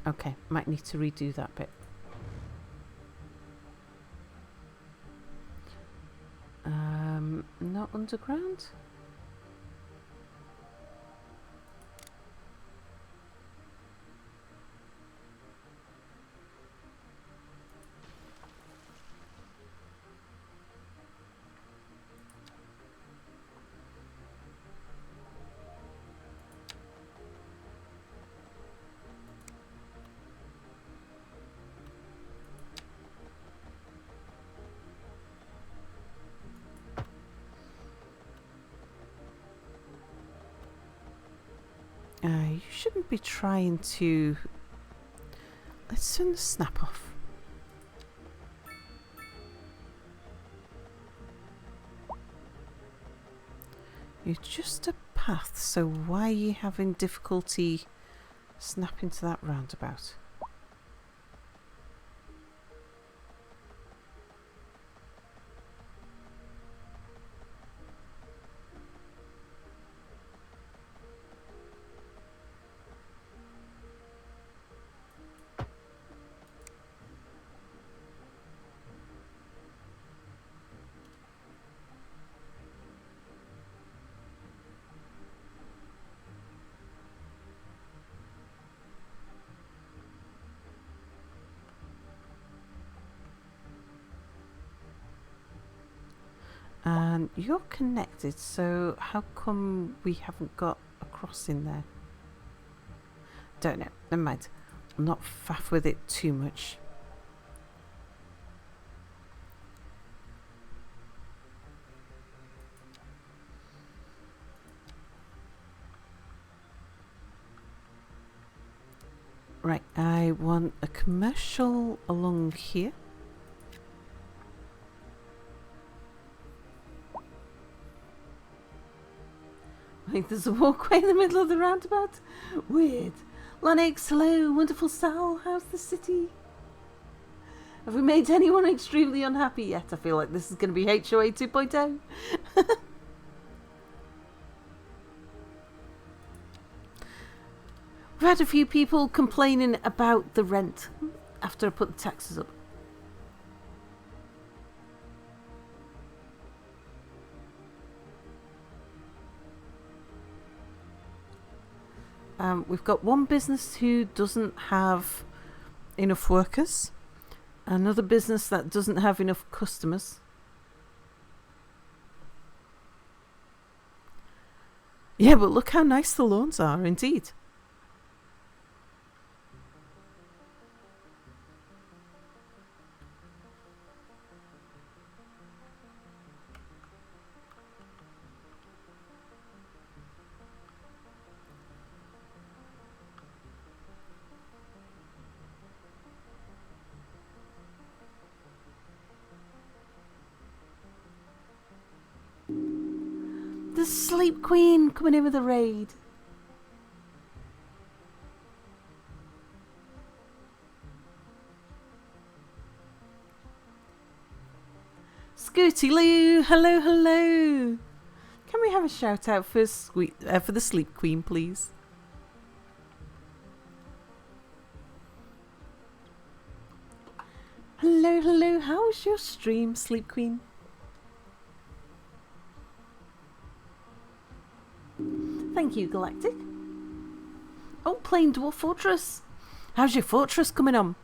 Okay, might need to redo that bit. Not underground? You shouldn't be trying to... Let's turn the snap off. You're just a path, so why are you having difficulty snapping to that roundabout? And you're connected, so how come we haven't got a crossing there? Don't know, never mind. I'll not faff with it too much. Right, I want a commercial along here. Like there's a walkway in the middle of the roundabout? Weird. Lennox, hello, wonderful Sal, how's the city? Have we made anyone extremely unhappy yet? I feel like this is going to be HOA 2.0. We've had a few people complaining about the rent after I put the taxes up. We've got one business who doesn't have enough workers, another business that doesn't have enough customers. Yeah, but look how nice the lawns are, indeed. The Sleep Queen coming in with a raid. Scooty Loo, hello, hello. Can we have a shout out for the Sleep Queen, please? Hello, hello. How was your stream, Sleep Queen? Thank you, Galactic. Oh, playing Dwarf Fortress. How's your fortress coming on?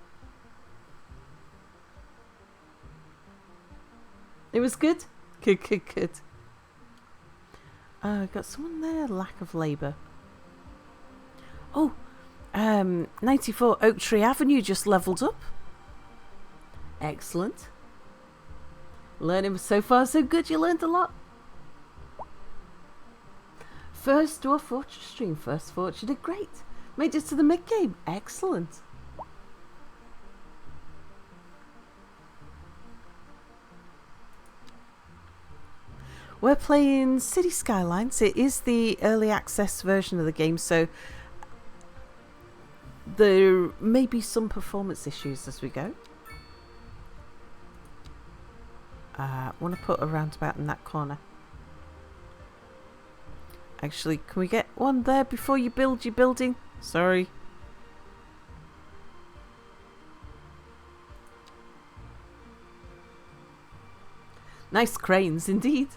It was good? Good, good, good. Got someone there, lack of labour. Oh, 94 Oak Tree Avenue just levelled up. Excellent. Learning so far so good, you learned a lot. First Dwarf Fortress stream, first Fortress did great. Made it to the mid-game, excellent. We're playing Cities Skylines. It is the early access version of the game, so there may be some performance issues as we go. Want to put a roundabout in that corner. Actually, can we get one there before you build your building? Sorry. Nice cranes indeed.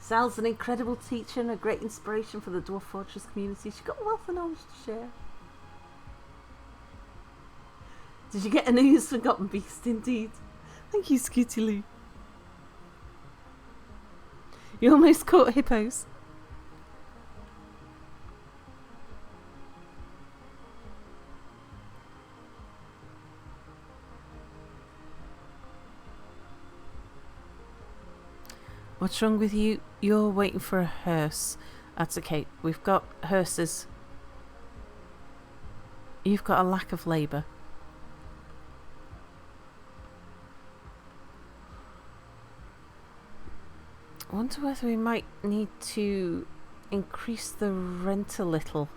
Sal's an incredible teacher and a great inspiration for the Dwarf Fortress community. She's got a wealth of knowledge to share. Did you get a news forgotten beast? Indeed. Thank you, Scooty Loo. You almost caught hippos. What's wrong with you? You're waiting for a hearse. That's okay. We've got hearses. You've got a lack of labour. I wonder whether we might need to increase the rent a little.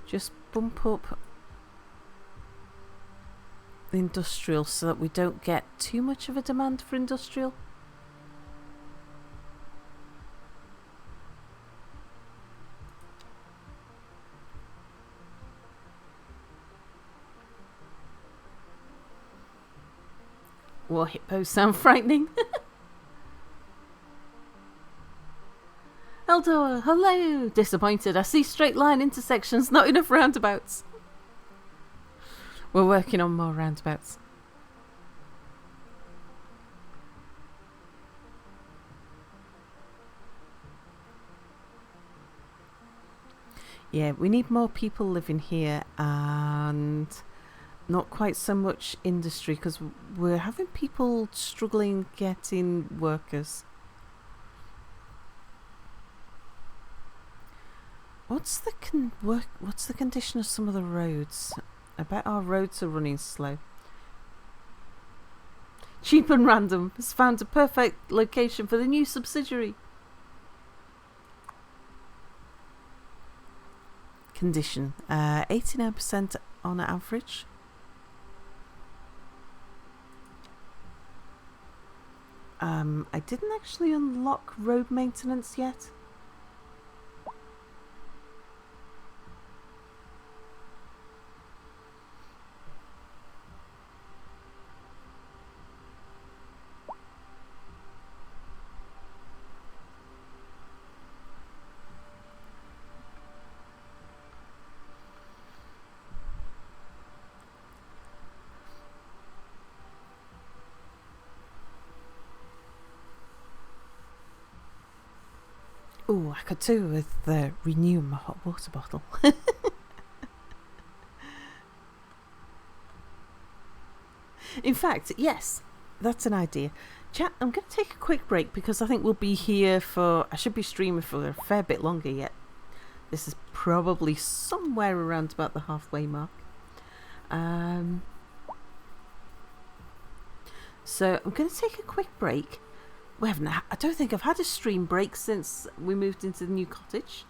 Just bump up the industrial so that we don't get too much of a demand for industrial. War hippos sound frightening. Eldor, hello! Disappointed. I see straight line intersections, not enough roundabouts. We're working on more roundabouts. Yeah, we need more people living here and not quite so much industry because we're having people struggling getting workers. What's the condition of some of the roads? I bet our roads are running slow. Cheap and Random has found a perfect location for the new subsidiary. Condition 89% on average. I didn't actually unlock road maintenance yet. Oh, I could do with renewing my hot water bottle. In fact, yes, that's an idea. Chat, I'm going to take a quick break because I think we'll be here for... I should be streaming for a fair bit longer yet. This is probably somewhere around about the halfway mark. So I'm going to take a quick break. I don't think I've had a stream break since we moved into the new cottage.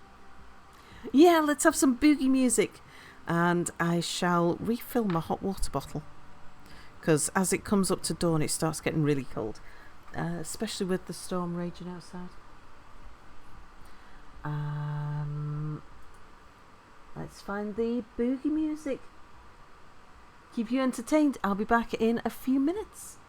Yeah, let's have some boogie music. And I shall refill my hot water bottle. Because as it comes up to dawn, it starts getting really cold. Especially with the storm raging outside. Let's find the boogie music. Keep you entertained. I'll be back in a few minutes.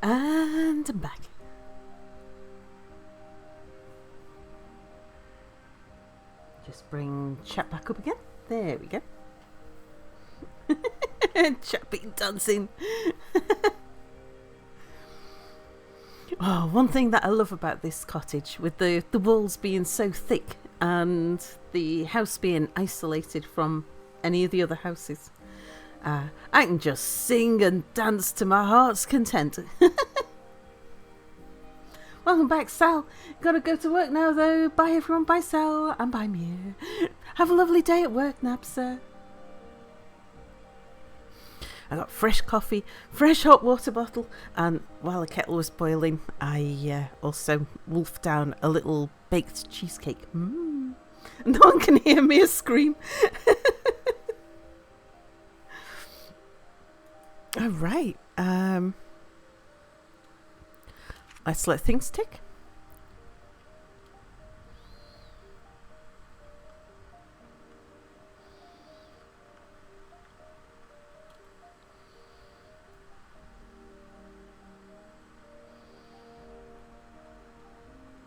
And I'm back. Just bring chat back up again. There we go. Chat being dancing. Oh, one thing that I love about this cottage, with the walls being so thick and the house being isolated from any of the other houses, I can just sing and dance to my heart's content. Welcome back, Sal. Gotta go to work now, though. Bye, everyone. Bye, Sal. And bye, Mew. Have a lovely day at work, Napsa. I got fresh coffee, fresh hot water bottle, and while the kettle was boiling, I also wolfed down a little baked cheesecake. No one can hear me scream. All right. Let's let things tick.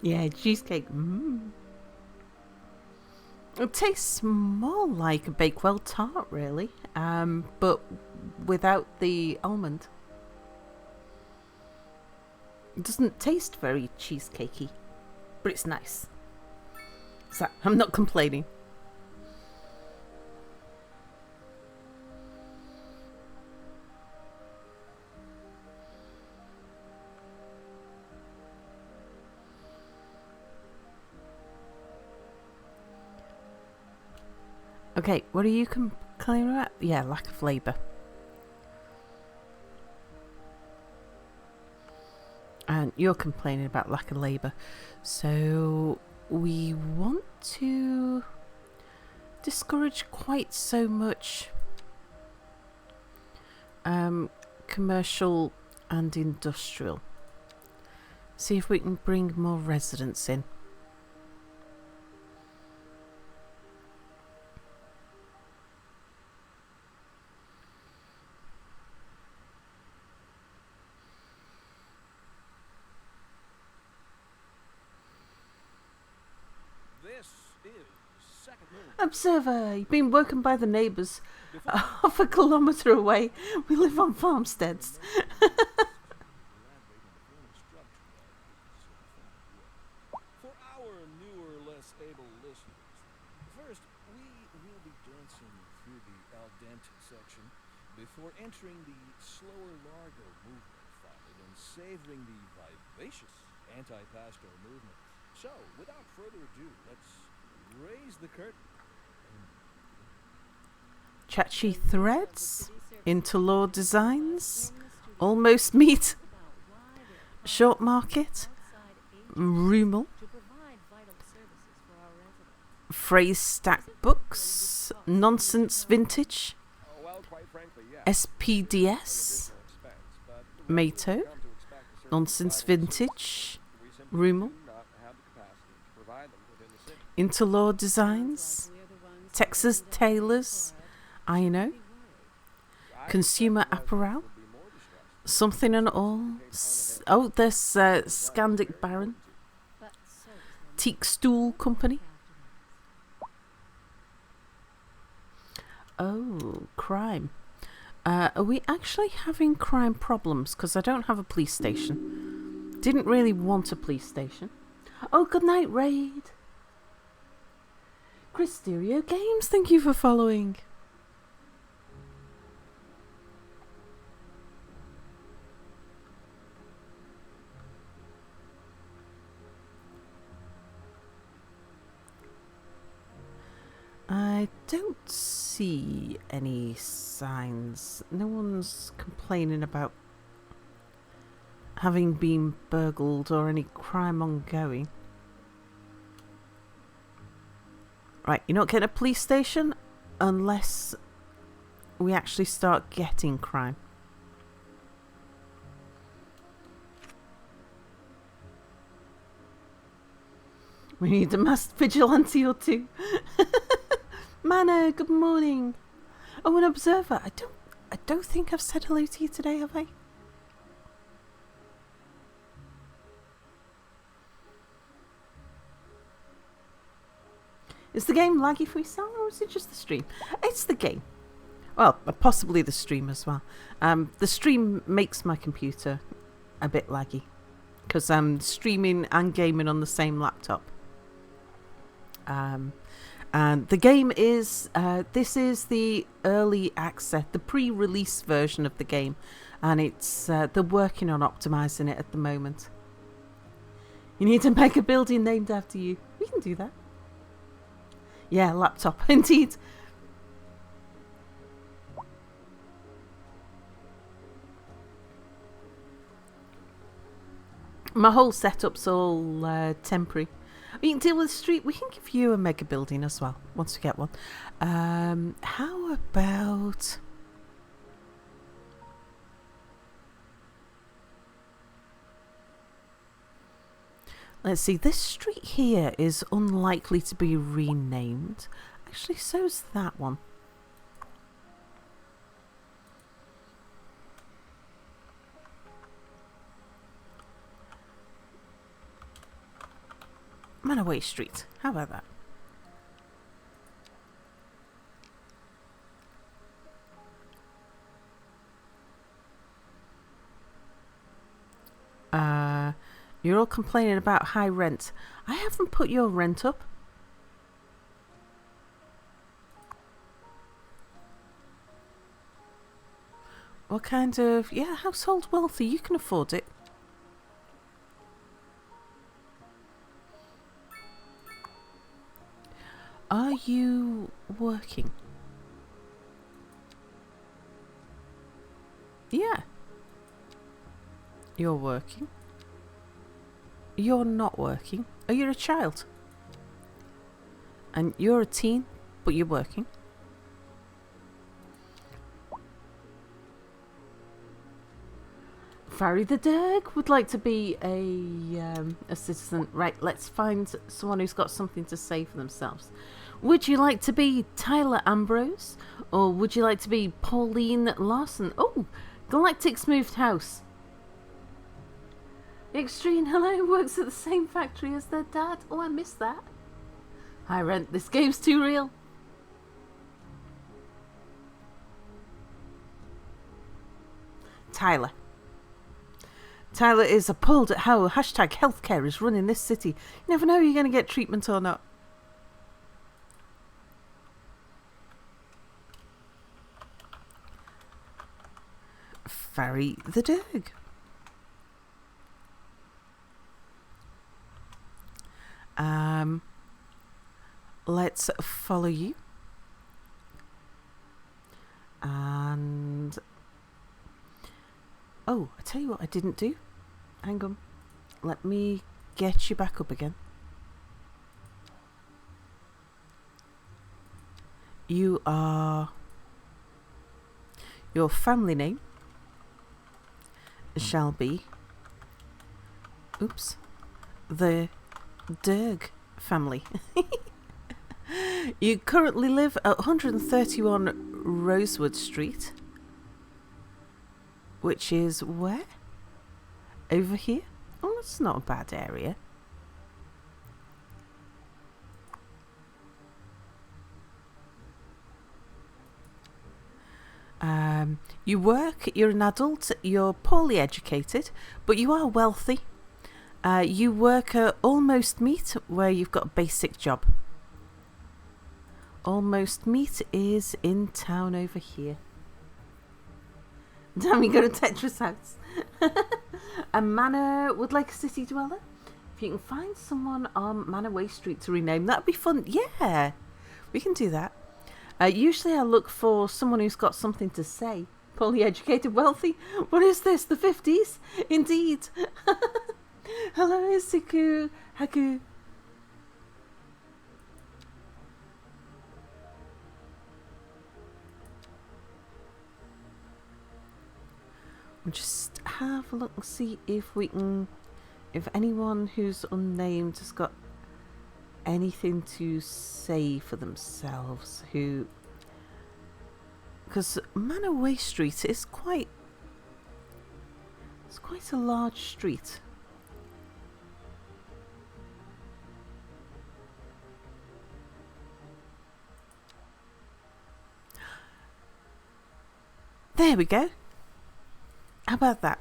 Yeah, cheesecake. It tastes more like a Bakewell tart, really, but without the almond. It doesn't taste very cheesecakey, but it's nice. So I'm not complaining. Okay, what are you complaining about? Yeah, lack of labour. And you're complaining about lack of labour. So we want to discourage quite so much commercial and industrial. See if we can bring more residents in. Observer, you've been woken by the neighbours. Half a kilometre away, we live on farmsteads. For our newer, less able listeners, first, we will be dancing through the al dente section before entering the slower largo movement followed and savoring the vivacious anti-pasto movement. So, without further ado, let's raise the curtain. Chachi threads, interlaw designs, almost meat, short market, Rumel, phrase stack books, nonsense vintage, SPDS, Mato, nonsense vintage, Rumel, interlaw designs, Texas tailors, I know, consumer apparel, something and all. There's Scandic Baron, Teak Stool Company. Oh, crime. Are we actually having crime problems? Because I don't have a police station. Didn't really want a police station. Oh, good night, Raid. Chris Stereo Games, thank you for following. I don't see any signs. No one's complaining about having been burgled or any crime ongoing. Right, you're not getting a police station unless we actually start getting crime. We need a masked vigilante or two. Mana, good morning. Oh, an observer. I don't think I've said hello to you today, have I? Is the game laggy for yourself, or is it just the stream? It's the game. Well, possibly the stream as well. The stream makes my computer a bit laggy because I'm streaming and gaming on the same laptop. And the game is, this is the early access, the pre-release version of the game. And it's, they're working on optimizing it at the moment. You need to make a building named after you. We can do that. Yeah, laptop, indeed. My whole setup's all temporary. We can deal with the street. We can give you a mega building as well once we get one. How about... Let's see, this street here is unlikely to be renamed. Actually, so's that one. Manaway Street. How about that? You're all complaining about high rent. I haven't put your rent up. What kind of... Yeah, household wealthy. You can afford it. Are you working? Yeah. You're working. You're not working. Oh, you're a child. And you're a teen, but you're working. Farry the Derg would like to be a citizen. Right, let's find someone who's got something to say for themselves. Would you like to be Tyler Ambrose? Or would you like to be Pauline Larson? Oh, Galactic's moved house. Extreme, hello, works at the same factory as their dad. Oh, I missed that. High rent, this game's too real. Tyler. Tyler is appalled at how hashtag healthcare is run in this city. You never know if you're going to get treatment or not. Farry the Derg. Let's follow you. And... Oh, I tell you what I didn't do. Hang on. Let me get you back up again. You are... Your family name shall be... Oops. The Derg family. You currently live at 131 Rosewood Street. Which is where? Over here? Oh, that's not a bad area. You work, you're an adult, you're poorly educated, but you are wealthy. You work at Almost Meat, where you've got a basic job. Almost Meat is in town over here. Damn, you got a Tetris house. A manor would like a city dweller. If you can find someone on Manor Street to rename, that'd be fun. Yeah, we can do that. Usually I look for someone who's got something to say. Poorly educated, wealthy. What is this? The 50s? Indeed. Hello, Isiku Haku. We'll just have a look and see if we can, if anyone who's unnamed has got anything to say for themselves. Who, because Manor Street is quite, it's quite a large street. There we go. How about that?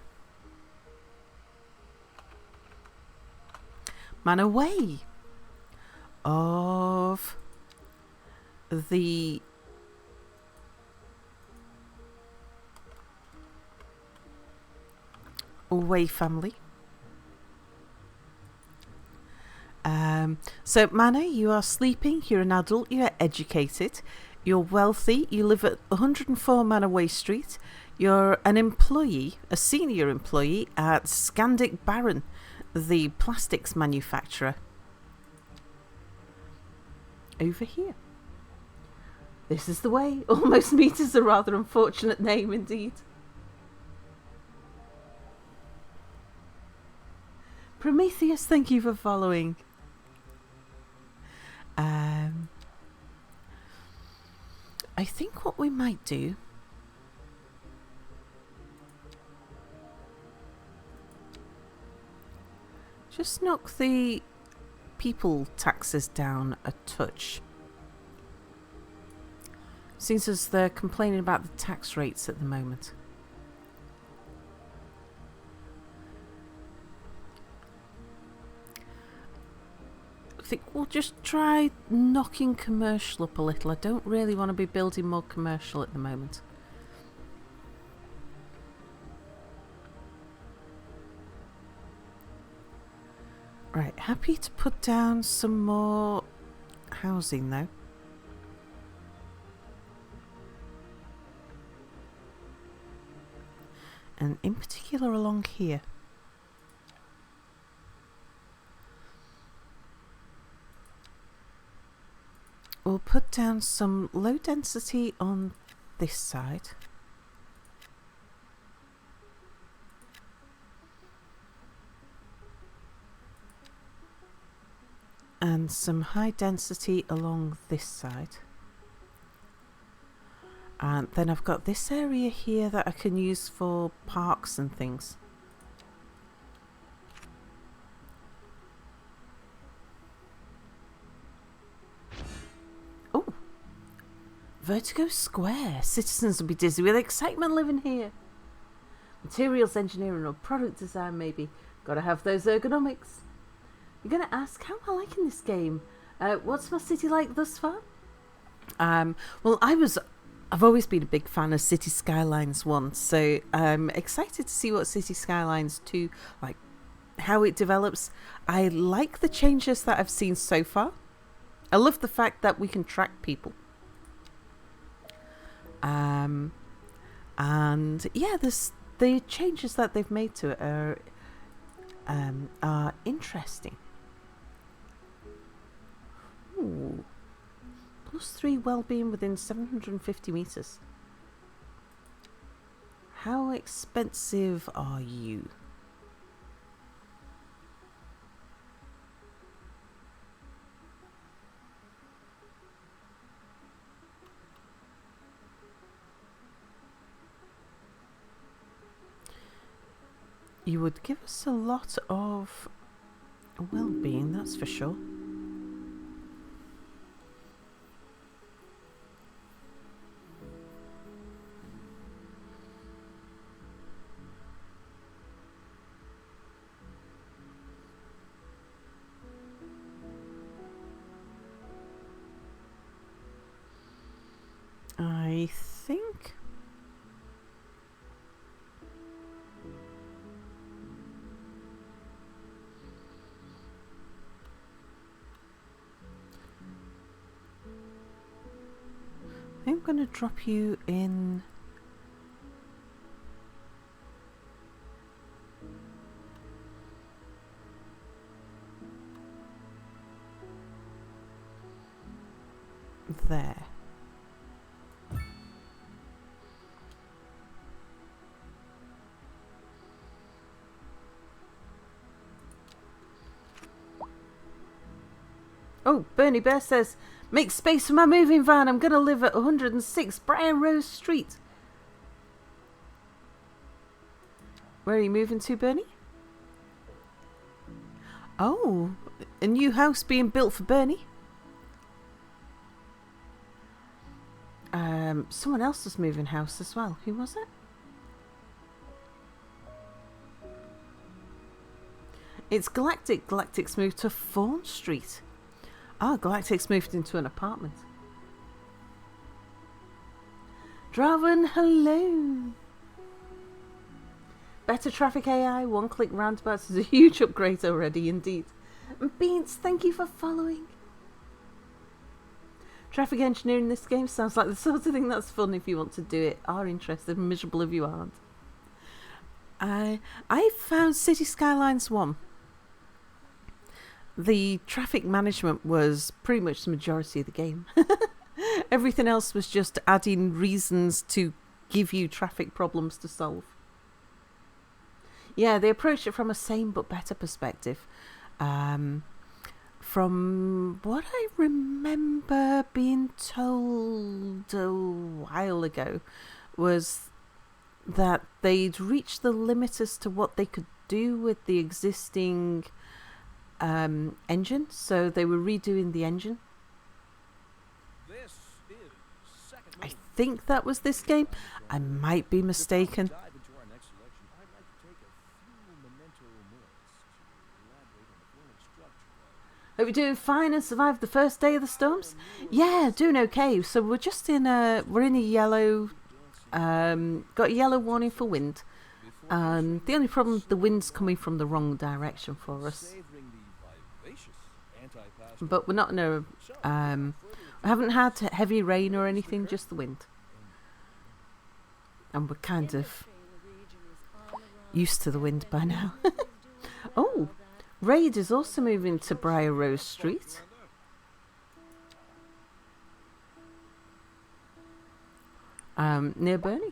Man away of the Away family. So Mana, you are sleeping, you're an adult, you are educated, you're wealthy, you live at 104 Manaway Street, you're an employee, a senior employee at Scandic Baron, the plastics manufacturer. Over here. This is the way. Almost Meet is a rather unfortunate name indeed. Prometheus, thank you for following. I think what we might do just knock the people taxes down a touch. Seems as they're complaining about the tax rates at the moment. I think we'll just try knocking commercial up a little. I don't really want to be building more commercial at the moment. Right, happy to put down some more housing though. And in particular along here. We'll put down some low density on this side. And some high density along this side. And then I've got this area here that I can use for parks and things. Oh! Vertigo Square. Citizens will be dizzy with excitement living here. Materials engineering or product design maybe. Gotta have those ergonomics. You're gonna ask, how am I liking this game? What's my city like thus far? Well, I've always been a big fan of Cities Skylines 1, so I'm excited to see what Cities Skylines 2, like, how it develops. I like the changes that I've seen so far. I love the fact that we can track people. And yeah, the changes that they've made to it are interesting. Ooh. +3 well-being within 750 meters. How expensive are you? You would give us a lot of well-being, that's for sure. I think I'm going to drop you in there. Oh, Bernie Bear says, make space for my moving van. I'm going to live at 106 Brian Rose Street. Where are you moving to, Bernie? Oh, a new house being built for Bernie. Someone else was moving house as well. Who was it? It's Galactic. Galactic's moved to Fawn Street. Ah, Galactic's moved into an apartment. Draven, hello. Better traffic AI, one-click roundabouts is a huge upgrade already, indeed. And Beans, thank you for following. Traffic engineering in this game sounds like the sort of thing that's fun if you want to do it, are interested, miserable if you aren't. I found Cities Skylines 1. The traffic management was pretty much the majority of the game. Everything else was just adding reasons to give you traffic problems to solve. Yeah, they approached it from a same but better perspective. From what I remember being told a while ago was that they'd reached the limit as to what they could do with the existing engine, so they were redoing the engine. This is second I move. think that was this game. I might be mistaken. Before we dive into our next selection, I'd like to take a few memento moments to elaborate on the flowing structure. Hope you're doing fine and survived the first day of the storms. Yeah, doing okay. So we're just in a yellow, got a yellow warning for wind. The only problem, the wind's coming from the wrong direction for us. Savoring the vivacious anti-pass. But we're not in a, we haven't had heavy rain or anything, just the wind. And we're kind of used to the wind by now. Oh, Raid is also moving to Briar Rose Street. Near Burnley.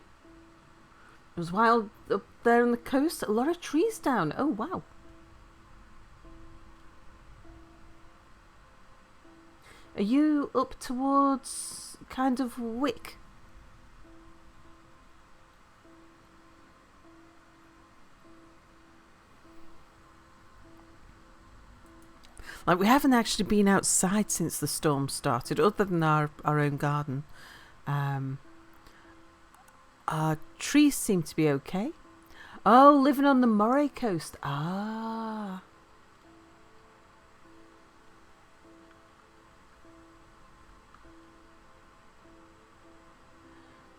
It was wild up there on the coast. A lot of trees down. Oh, wow. Are you up towards kind of Wick? Like, we haven't actually been outside since the storm started, other than our own garden. Our trees seem to be okay. Oh, living on the Moray coast. Ah.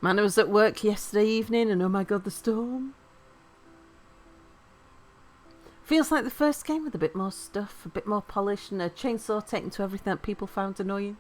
Man, I was at work yesterday evening and oh my god, the storm. Feels like the first game with a bit more stuff, a bit more polish, and a chainsaw taken to everything that people found annoying.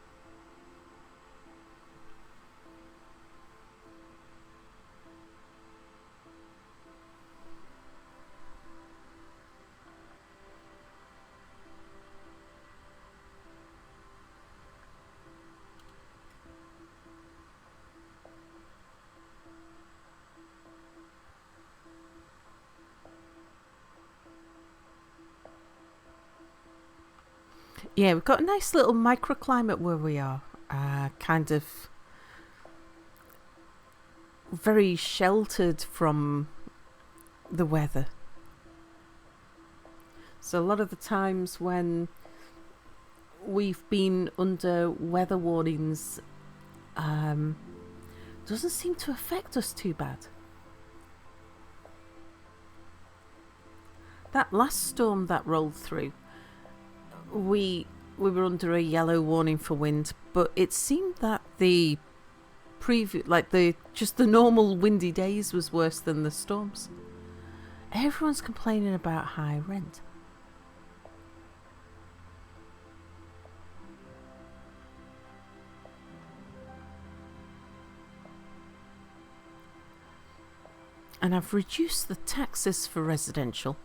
Yeah, we've got a nice little microclimate where we are. Kind of very sheltered from the weather. So a lot of the times when we've been under weather warnings, doesn't seem to affect us too bad. That last storm that rolled through, we were under a yellow warning for wind, but it seemed that the preview, like the normal windy days, was worse than the storms. Everyone's complaining about high rent. And I've reduced the taxes for residential.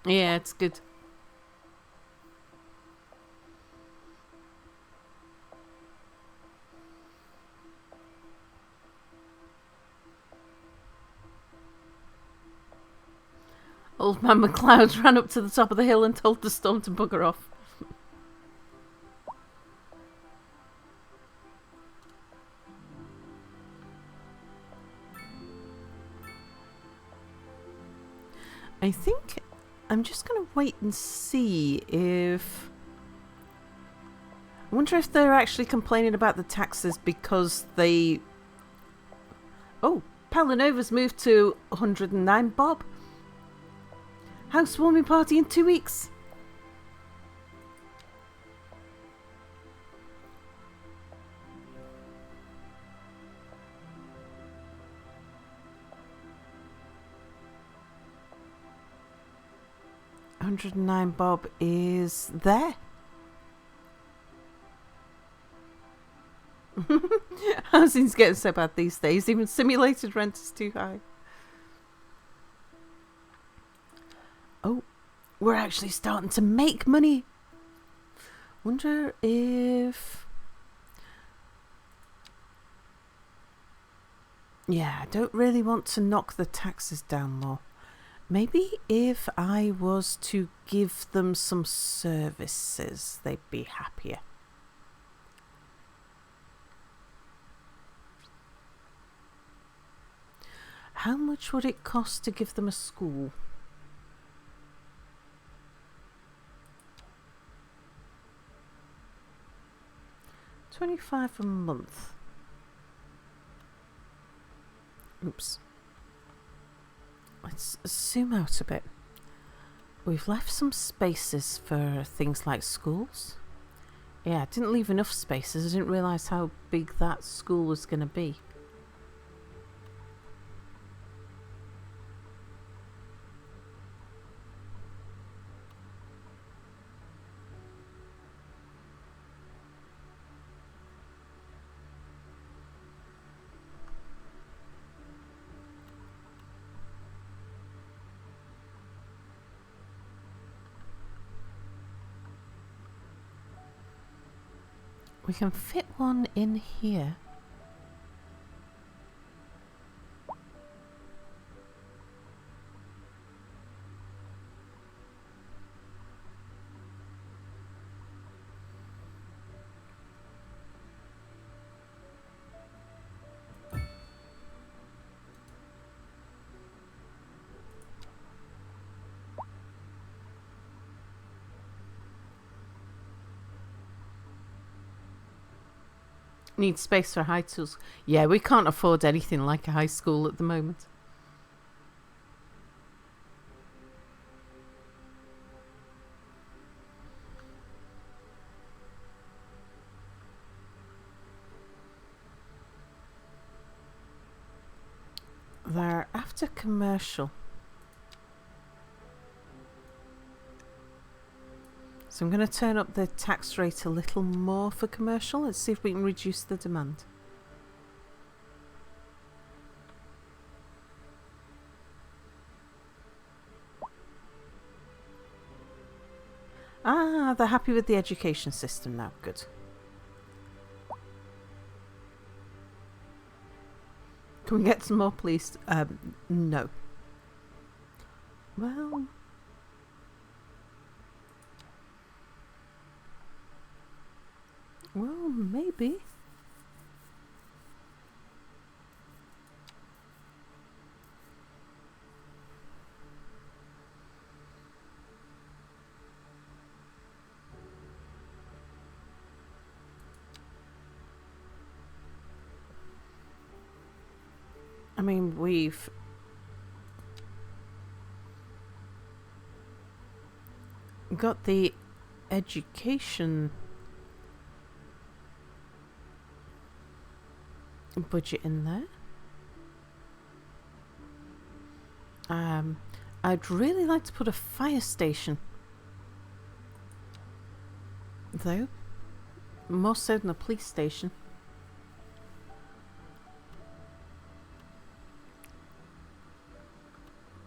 Yeah, it's good. Old Man McLeod ran up to the top of the hill and told the storm to bugger off. I think I'm just going to wait and see if... I wonder if they're actually complaining about the taxes because they... Oh, Palanova's moved to 109 bob. Housewarming party in 2 weeks. $109 bob is there. Housing's getting so bad these days. Even simulated rent is too high. Oh, we're actually starting to make money. Wonder if... Yeah, I don't really want to knock the taxes down more. Maybe if I was to give them some services, they'd be happier. How much would it cost to give them a school? $25 a month. Oops. Let's zoom out a bit. We've left some spaces for things like schools. Yeah, I didn't leave enough spaces. I didn't realise how big that school was going to be. We can fit one in here. Need space for high schools. Yeah, we can't afford anything like a high school at the moment. They're after commercial. So I'm going to turn up the tax rate a little more for commercial. Let's see if we can reduce the demand. Ah, they're happy with the education system now. Good. Can we get some more, please? No. Well... Well, maybe. I mean, we've... got the education... budget in there. I'd really like to put a fire station, though, more so than a police station.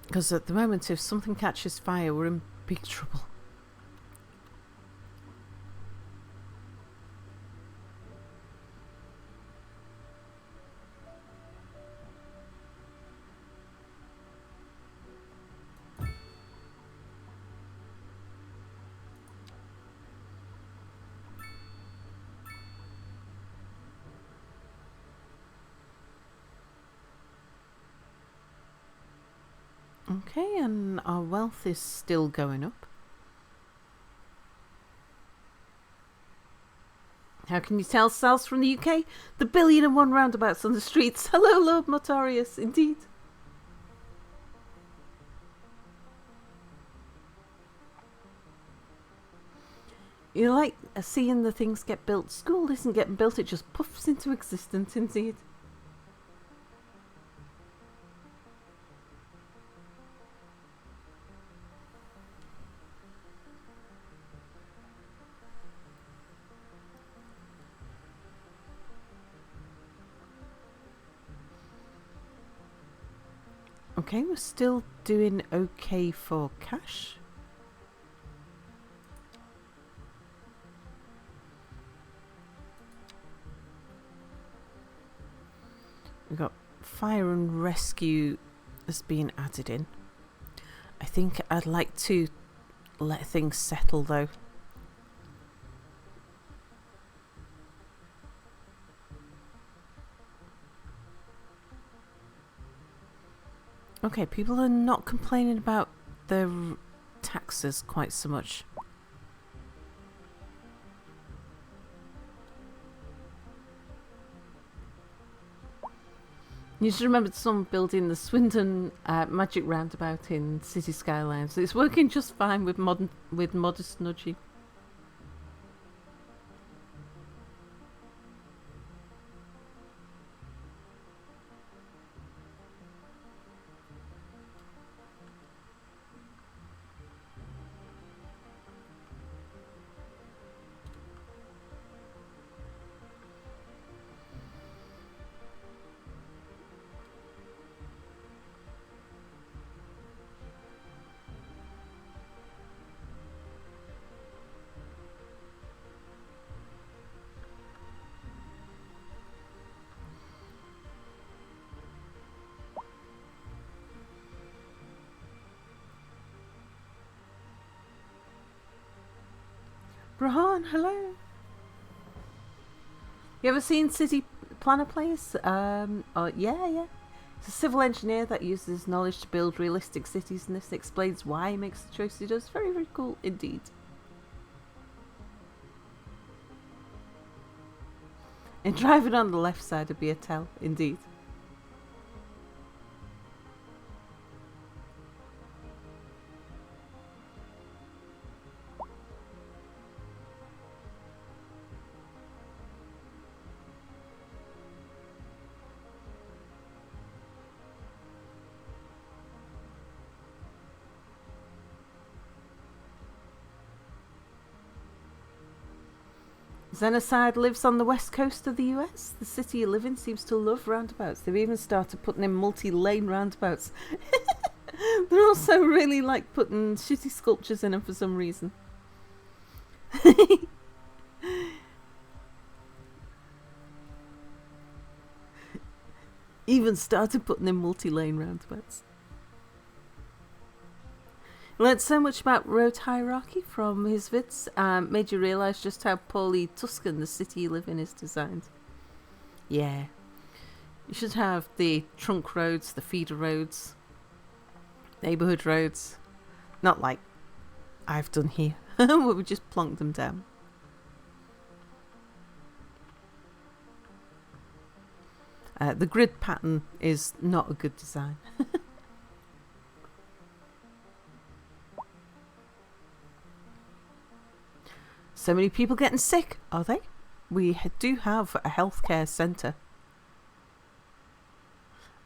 Because at the moment, if something catches fire, we're in big trouble. Okay, and our wealth is still going up. How can you tell Sal's from the UK? The 1,000,001 roundabouts on the streets. Hello, Lord Motorius, indeed. You like seeing the things get built. School isn't getting built, it just puffs into existence, indeed. Okay, we're still doing okay for cash. We've got fire and rescue has been added in. I think I'd like to let things settle though. Okay, people are not complaining about their taxes quite so much. You should remember someone building the Swindon Magic Roundabout in Cities Skylines. It's working just fine with modest nudging. Rahan, hello. You ever seen City Planner Place? Yeah. It's a civil engineer that uses his knowledge to build realistic cities, and this explains why he makes the choice he does. Very, very cool indeed. And driving on the left side would be a tell, indeed. Xenocide lives on the west coast of the US. The city you live in seems to love roundabouts. They've even started putting in multi-lane roundabouts. They're also really like putting shitty sculptures in them for some reason. Even started putting in multi-lane roundabouts. Learned so much about road hierarchy from his vids, made you realise just how poorly Tuscan the city you live in is designed. Yeah. You should have the trunk roads, the feeder roads, neighbourhood roads. Not like I've done here, where we just plonk them down. The grid pattern is not a good design. So many people getting sick, are they? We do have a healthcare centre.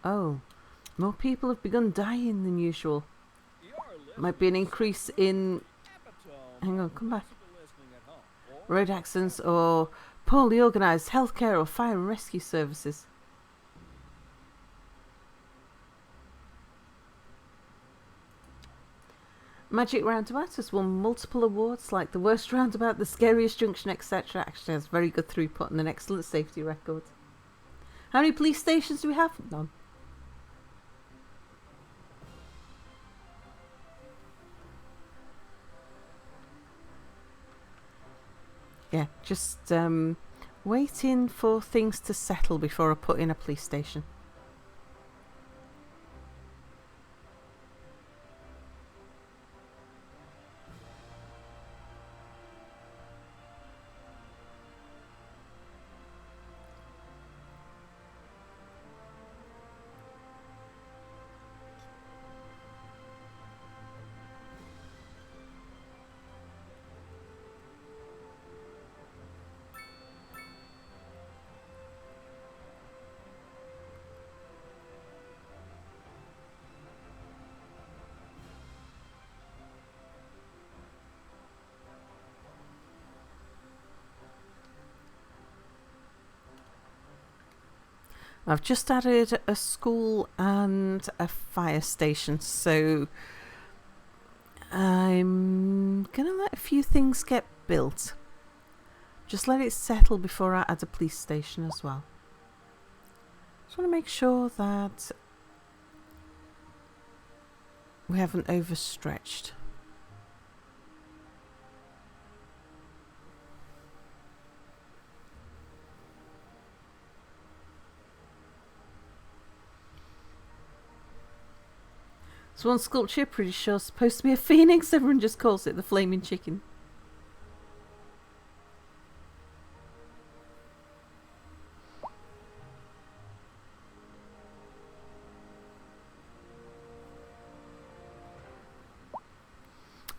Oh, more people have begun dying than usual. Might be an increase in... Hang on, come back. Road accidents or poorly organised healthcare or fire and rescue services. Magic Roundabout has won multiple awards like the worst roundabout, the scariest junction, etc. Actually has very good throughput and an excellent safety record. How many police stations do we have? None. Yeah, just waiting for things to settle before I put in a police station. I've just added a school and a fire station, so I'm going to let a few things get built. Just let it settle before I add a police station as well. Just want to make sure that we haven't overstretched. There's one sculpture, pretty sure it's supposed to be a phoenix. Everyone just calls it the flaming chicken.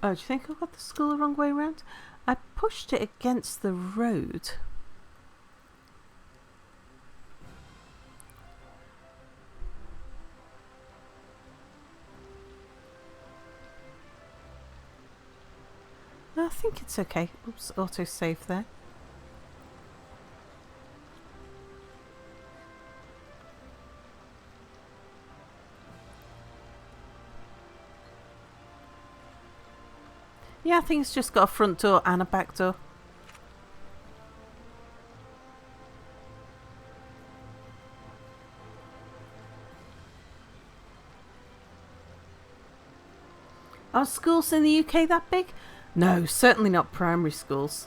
Oh, do you think I got the school the wrong way around? I pushed it against the road. No, I think it's okay. Oops, autosave there. Yeah, I think it's just got a front door and a back door. Are schools in the UK that big? No, certainly not primary schools.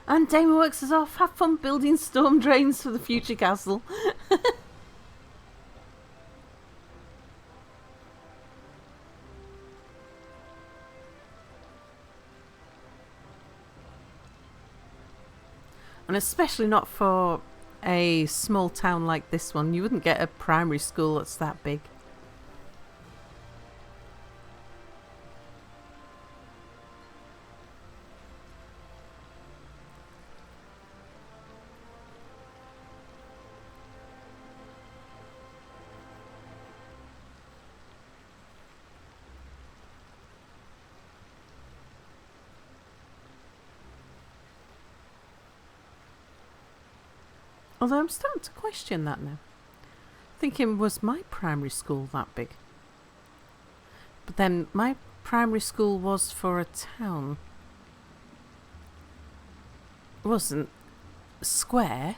And Damon works us off. Have fun building storm drains for the future castle. And especially not for a small town like this one. You wouldn't get a primary school that's that big. Although I'm starting to question that now. Thinking, was my primary school that big? But then my primary school was for a town. It wasn't square.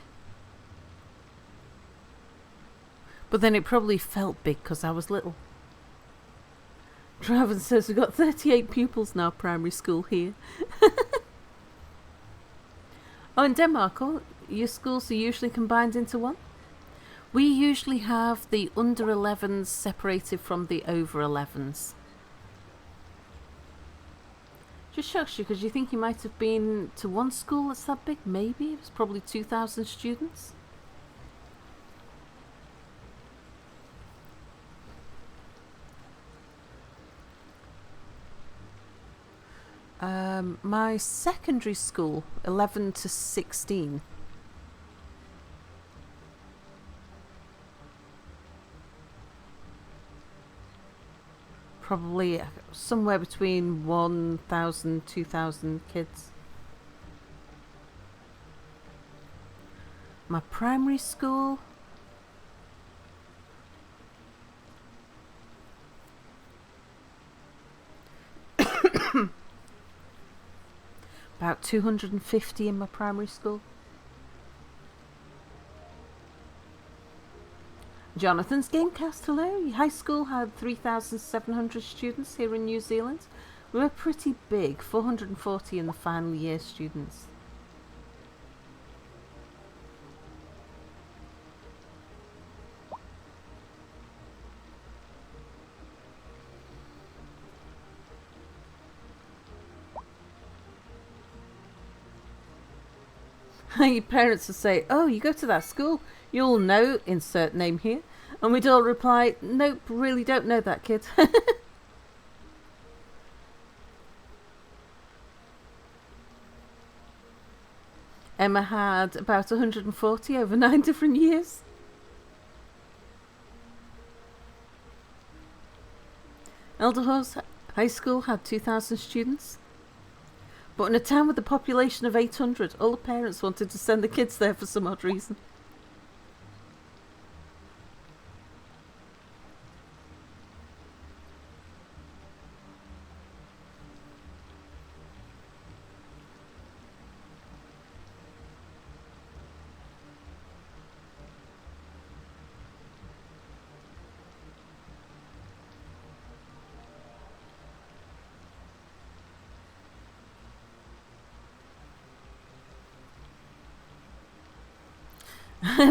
But then it probably felt big because I was little. Draven says we've got 38 pupils now, primary school here. Oh, in Denmark, your schools are usually combined into one? We usually have the under 11s separated from the over 11s. Just shocks you because you think you might have been to one school that's that big, maybe? It was probably 2,000 students. My secondary school, 11 to 16. Probably somewhere between 1,000, 2,000 kids. My primary school, about 250 in my primary school. Jonathan's Gamecast, hello. Your high school had 3,700 students here in New Zealand. We were pretty big, 440 in the final year students. Your parents will say, oh, you go to that school, you'll know, insert name here. And we'd all reply, nope, really don't know that kid. Emma had about 140 over 9 different years. Elder Horse, High school had 2,000 students. But in a town with a population of 800, all the parents wanted to send the kids there for some odd reason.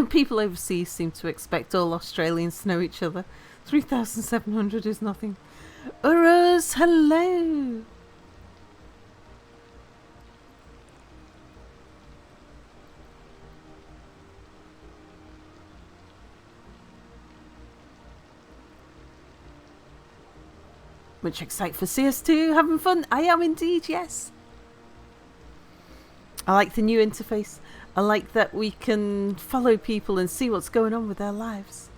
People overseas seem to expect all Australians to know each other. 3,700 is nothing. Uruz, hello! Much excited for CS2, having fun? I am indeed, yes. I like the new interface. I like that we can follow people and see what's going on with their lives.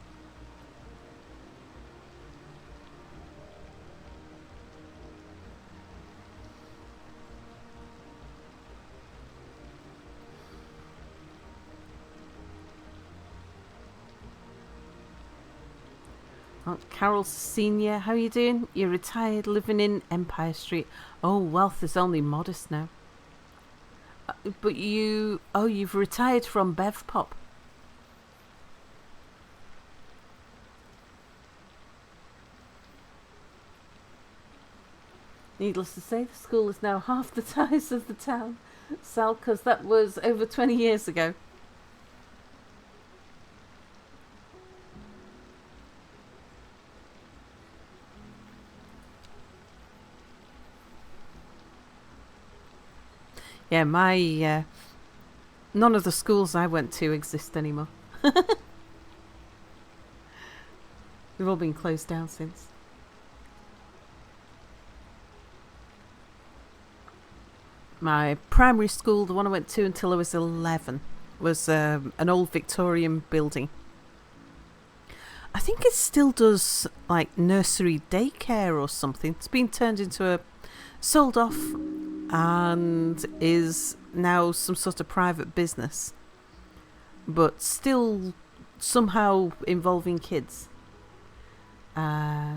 Oh, Carol Senior, how are you doing? You're retired, living in Empire Street. Oh, wealth is only modest now. But you've retired from Bevpop. Needless to say, the school is now half the size of the town. Sal, because that was over 20 years ago. Yeah, my none of the schools I went to exist anymore. They've all been closed down since. My primary school, the one I went to until I was 11, was an old Victorian building. I think it still does like nursery daycare or something. It's been turned into sold off and is now some sort of private business, but still somehow involving kids. Packrat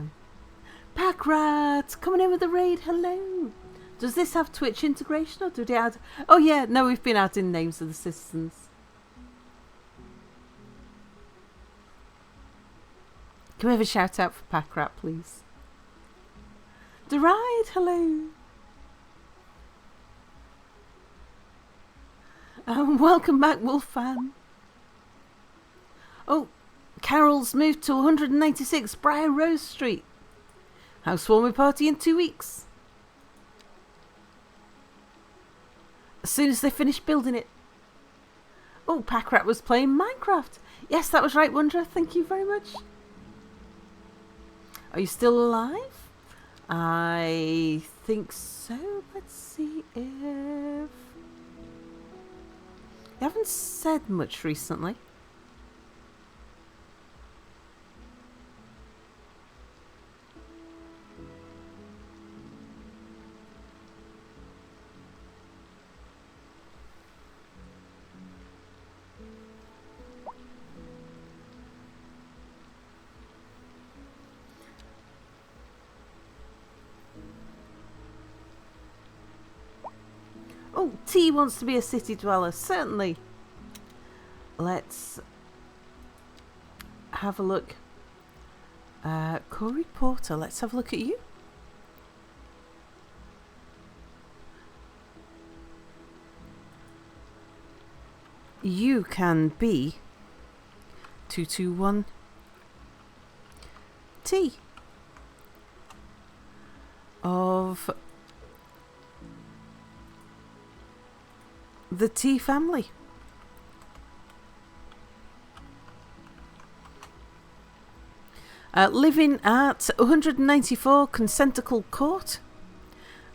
coming in with the raid, hello. Does this have Twitch integration or do they add... Oh yeah, no, we've been adding names of the citizens. Can we have a shout out for Packrat, please? Deride, hello. Welcome back, Wolf fan. Oh, Carol's moved to 196 Briar Rose Street. Housewarming party in 2 weeks. As soon as they finish building it. Oh, Packrat was playing Minecraft. Yes, that was right, Wondra. Thank you very much. Are you still alive? I think so. Let's see if... You haven't said much recently. Oh, T wants to be a city dweller, certainly. Let's have a look. Corey Porter, let's have a look at you. You can be 221 T of the T family. Living at 194 Consentical Court.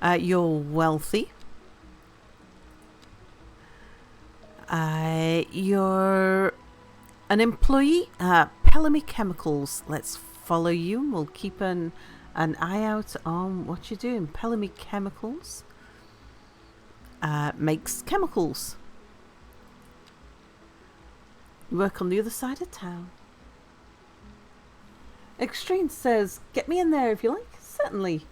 You're wealthy. You're an employee at Pellamy Chemicals. Let's follow you and we'll keep an an eye out on what you're doing. Pelamy Chemicals makes chemicals. You work on the other side of town. Extreme says, get me in there if you like. Certainly.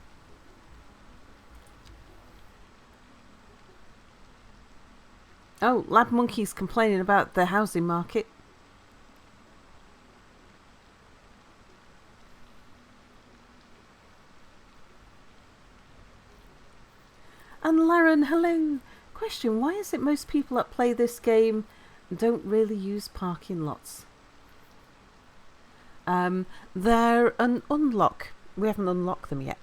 Oh, Lad Monkey's complaining about the housing market. And Laren, hello. Question, why is it most people that play this game don't really use parking lots? They're an unlock. We haven't unlocked them yet,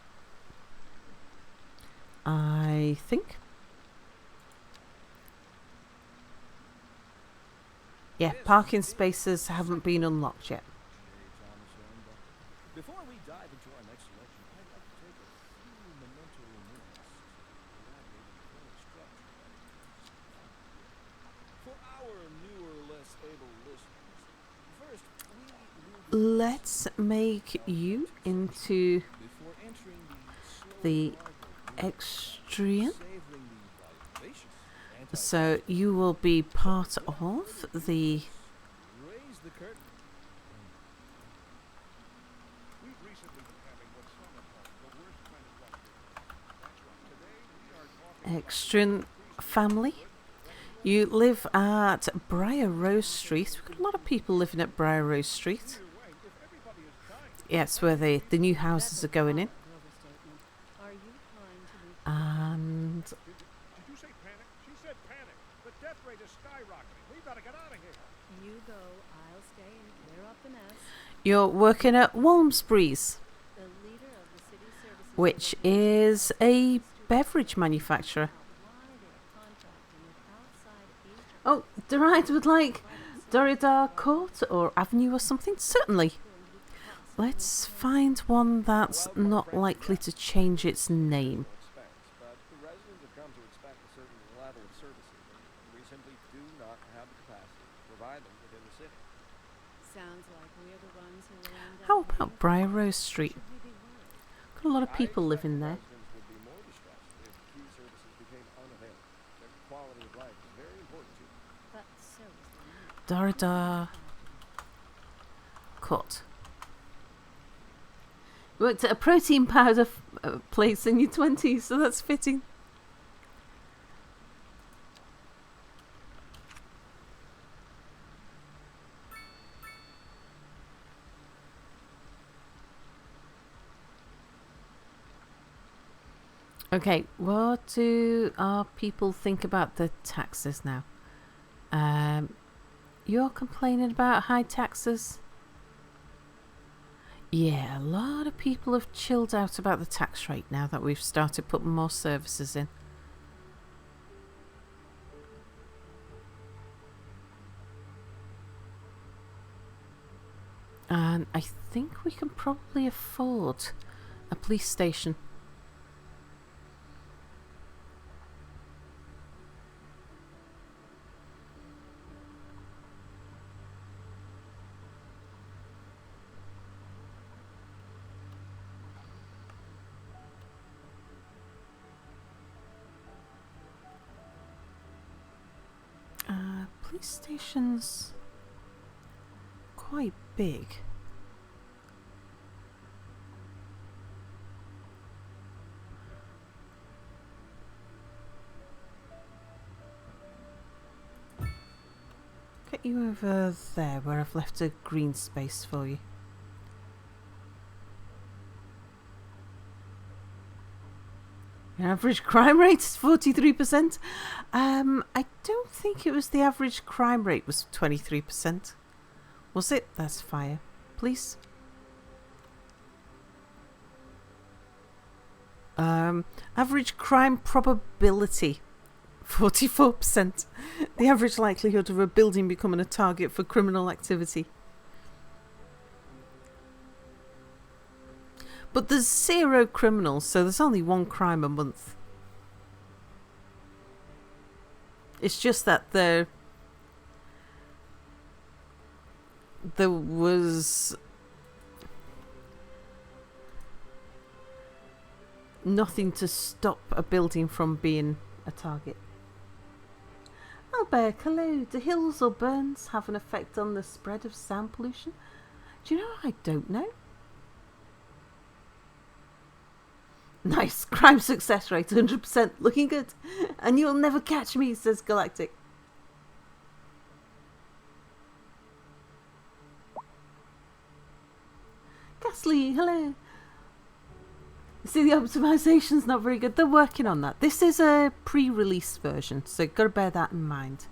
I think. Yeah, parking spaces haven't been unlocked yet. Before we dive into our next selection, I'd like to take a few memento moments to elaborate on the current structure. For our newer, less able listeners, first, we will Let's make you into before entering the Extrian. So you will be part of the Raise the curtain. We've recently been having what some have called the worst kind of luck. That's right. Today we are talking Extrian family. You live at Briar Rose Street. We've got a lot of people living at Briar Rose Street. Yes, where the new houses are going in. And Did you say panic? She said panic. The death rate is skyrocketing. We've got to get out of here. You go, I'll stay and clear up the mess. you're working at Walmsbury's, The leader of the city services which division is a beverage manufacturer. why they're contracting with outside agents Oh, Deride would like Doridar Court or Avenue or something? Certainly. Let's find one that's not likely to change its name. Expense, but the residents have come to expect a certain level of services, and we simply do not have the capacity to provide them within the city. Sounds like we're the ones who will end up How paying about for Briar it. Rose Street? Should we be worried? Got a lot of people I living expect there. Residents would be more distressed if key services became unavailable. Their quality of life is very important to them. But so is the money. Doridar Court. You worked at a protein powder place in your 20s, so that's fitting. Okay, what do our people think about the taxes now? You're complaining about high taxes? Yeah, a lot of people have chilled out about the tax rate now that we've started putting more services in. And I think we can probably afford a police station. Police station's quite big. Get you over there where I've left a green space for you. Your average crime rate is 43%. I don't think it was the average crime rate was 23%. Was it? That's fire. Please. Average crime probability, 44%. The average likelihood of a building becoming a target for criminal activity. But there's 0 criminals, so there's only 1 crime a month. It's just that there was nothing to stop a building from being a target. Albert, hello. Do hills or burns have an effect on the spread of sound pollution? Do you know? I don't know. Nice. Crime success rate, 100%. Looking good. And you'll never catch me, says Galactic. Ghastly, hello. See, the optimization's not very good. They're working on that. This is a pre-release version, so gotta bear that in mind.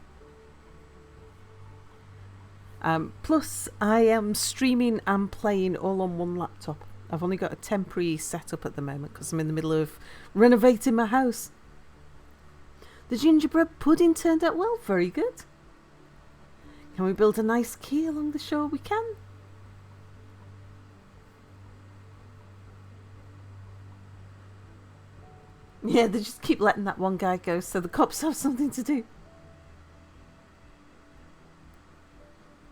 Plus, I am streaming and playing all on one laptop. I've only got a temporary setup at the moment because I'm in the middle of renovating my house. The gingerbread pudding turned out well. Very good. Can we build a nice quay along the shore? We can. Yeah, they just keep letting that one guy go so the cops have something to do.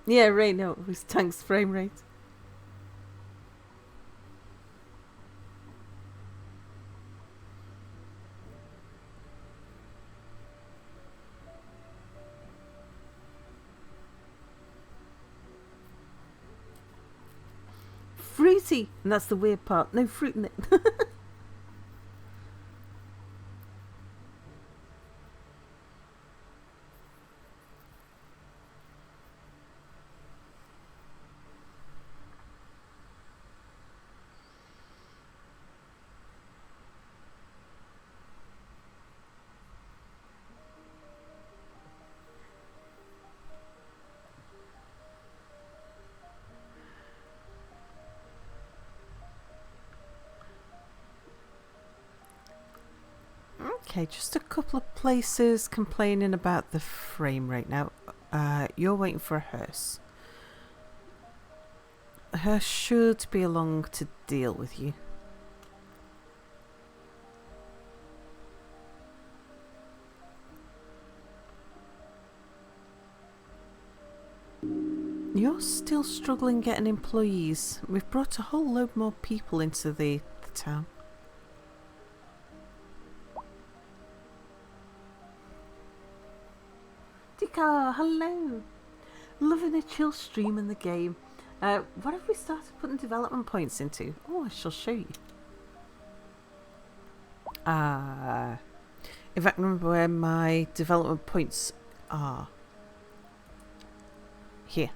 Yeah, Ray, no, it was Tank's frame rate. Fruity! And that's the weird part. No fruit in it. Okay, just a couple of places complaining about the frame rate. Now, you're waiting for a hearse. A hearse should be along to deal with you. You're still struggling getting employees. We've brought a whole load more people into the town. Dika, hello. Loving a chill stream in the game. What have we started putting development points into? Oh, I shall show you. If I can remember where my development points are. Here.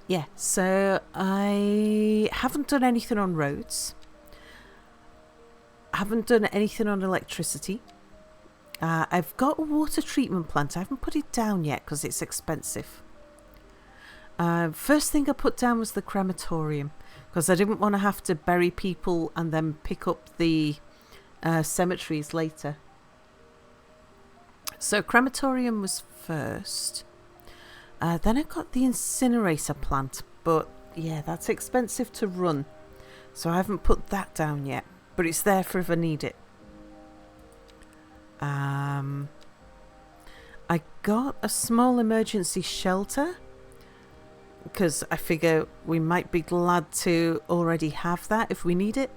Yeah, so I haven't done anything on roads. I haven't done anything on electricity. I've got a water treatment plant. I haven't put it down yet because it's expensive. First thing I put down was the crematorium because I didn't want to have to bury people and then pick up the cemeteries later. So crematorium was first. Then I got the incinerator plant, but yeah, that's expensive to run. So I haven't put that down yet, but it's there for if I need it. I got a small emergency shelter because I figure we might be glad to already have that if we need it.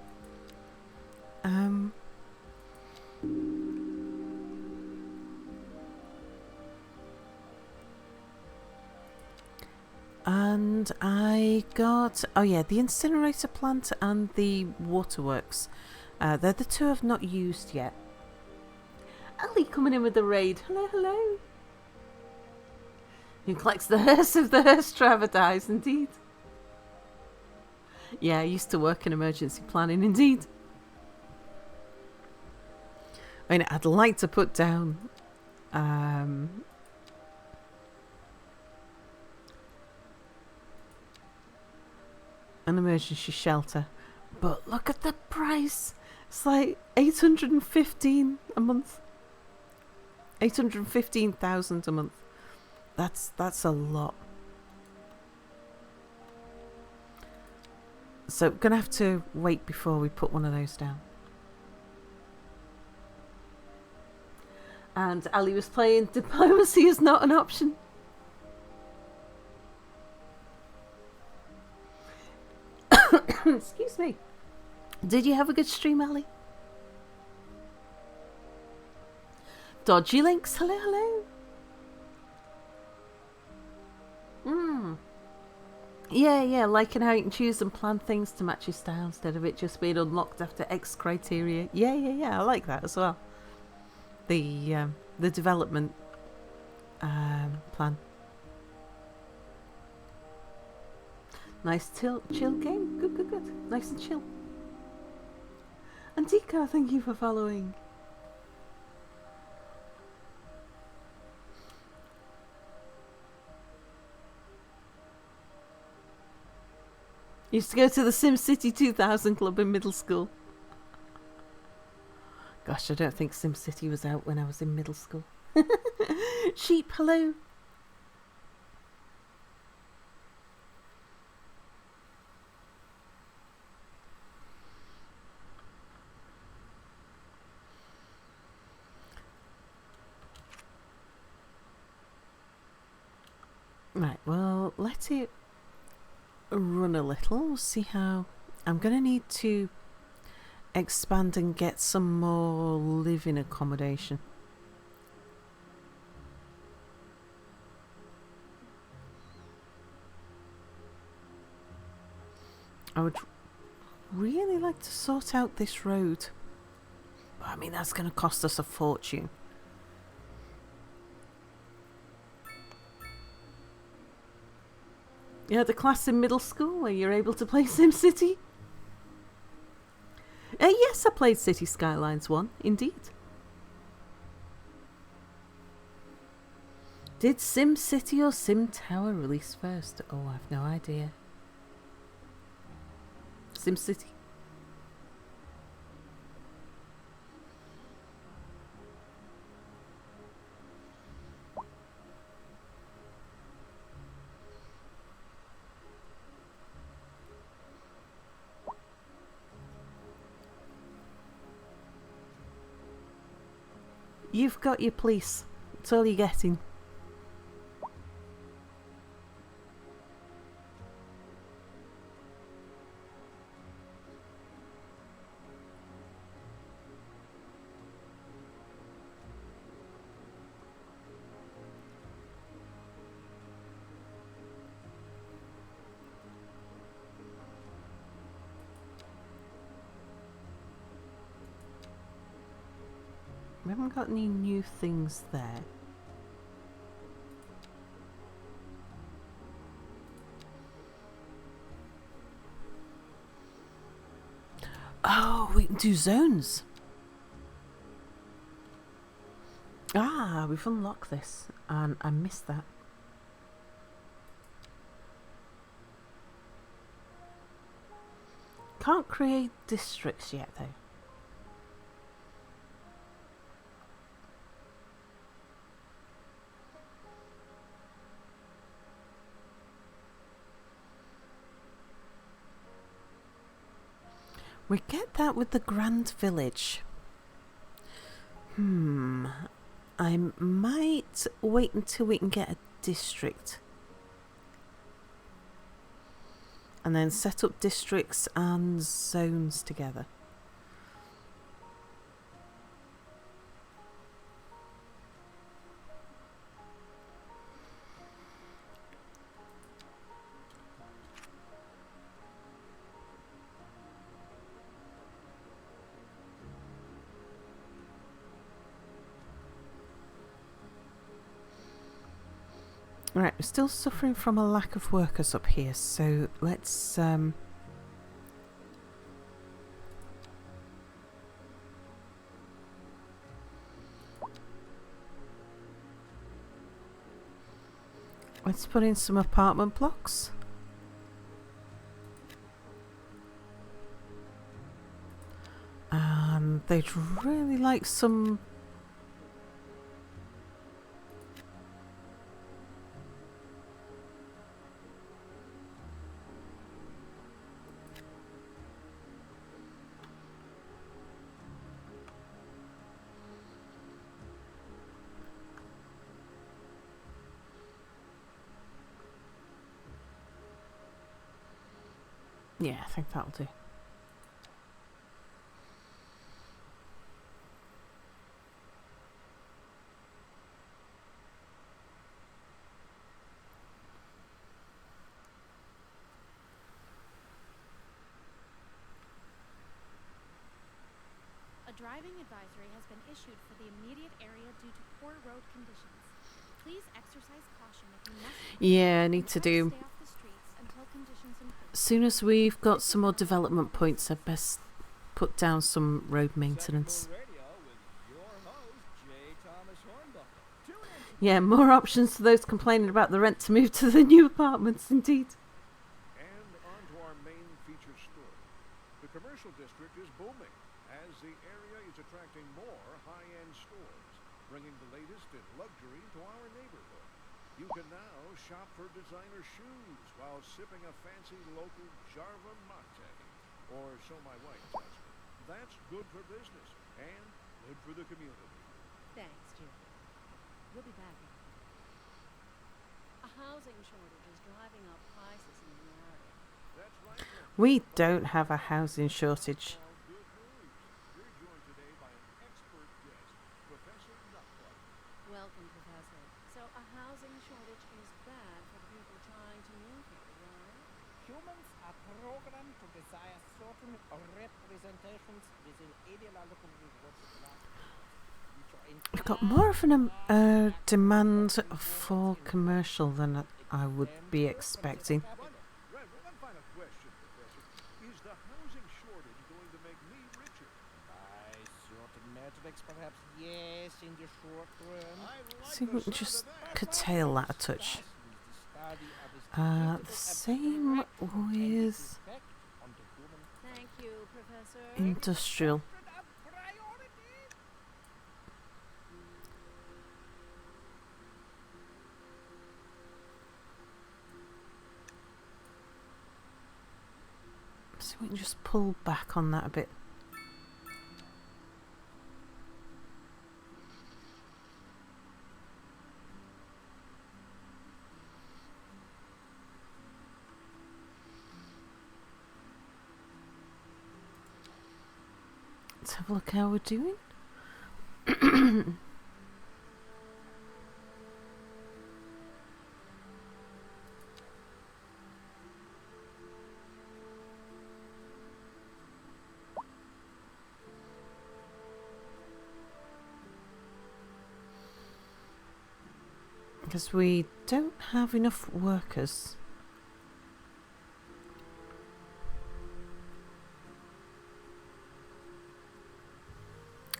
And I got, oh yeah, the incinerator plant and the waterworks. They're the two I've not used yet. Ali coming in with the raid. Hello, hello. Who collects the hearse of the hearse driver dies, indeed. Yeah, I used to work in emergency planning, indeed. I mean, I'd like to put down an emergency shelter, but look at the price. It's like 815 a month. 815,000 a month. That's a lot. So gonna have to wait before we put one of those down. And Ali was playing diplomacy is not an option. Excuse me. Did you have a good stream, Ali? Dodgy links. Hello, hello. Yeah, liking how you can choose and plan things to match your style instead of it just being unlocked after X criteria. Yeah, I like that as well. The development plan. Nice chill game. Good. Nice and chill. Antika, thank you for following. Used to go to the SimCity 2000 club in middle school. Gosh, I don't think SimCity was out when I was in middle school. Sheep, hello. Right, well, let it run a little. See how... I'm going to need to expand and get some more living accommodation. I would really like to sort out this road. But I mean, that's going to cost us a fortune. You had a class in middle school where you're able to play SimCity? Yes, I played Cities Skylines 1, indeed. Did SimCity or Sim Tower release first? Oh, I've no idea. SimCity. You've got your police. That's all you're getting. We haven't got any new things there. Oh, we can do zones. Ah, we've unlocked this and I missed that. Can't create districts yet though. We get that with the Grand Village. I might wait until we can get a district. And then set up districts and zones together. Right, we're still suffering from a lack of workers up here, so let's put in some apartment blocks. And they'd really like some... Yeah, I think that'll do. driving advisory has been issued for the immediate area due to poor road conditions. Please exercise caution if you must. Yeah, I need to Stay do. off the streets until conditions improve. As soon as we've got some more development points, I'd best put down some road maintenance. Sensible Radio with your host, J. Thomas Hornbuckle. Tune in to Yeah, more options for those complaining about the rent to move to the new apartments, indeed. And on to our main featured story. The commercial district is booming as the area is attracting more high-end stores, bringing the latest in luxury to our neighborhood. You can now shop for designer shoes while sipping a fancy local Jarva mate, or so my wife tells me. That's good for business and good for the community. Thanks, Jim. We'll be back. A housing shortage is driving up prices in the area. That's right. Look. We don't have a housing shortage. All good news. We're joined today by an expert guest, Professor Nutcracker. Welcome, Professor. So a housing shortage is bad for the people trying to move here, right? Humans are programmed to desire certain representations within ideological rewards of life, which are in We've got more of an demand for commercial than I would be expecting. One final question, Professor. Is the housing shortage going to make me richer? by certain metrics, perhaps yes, in the short run. See if we can just curtail that a touch. The same with Thank you, Professor. industrial. So we can just pull back on that a bit. Let's have a look how we're doing. Because we don't have enough workers.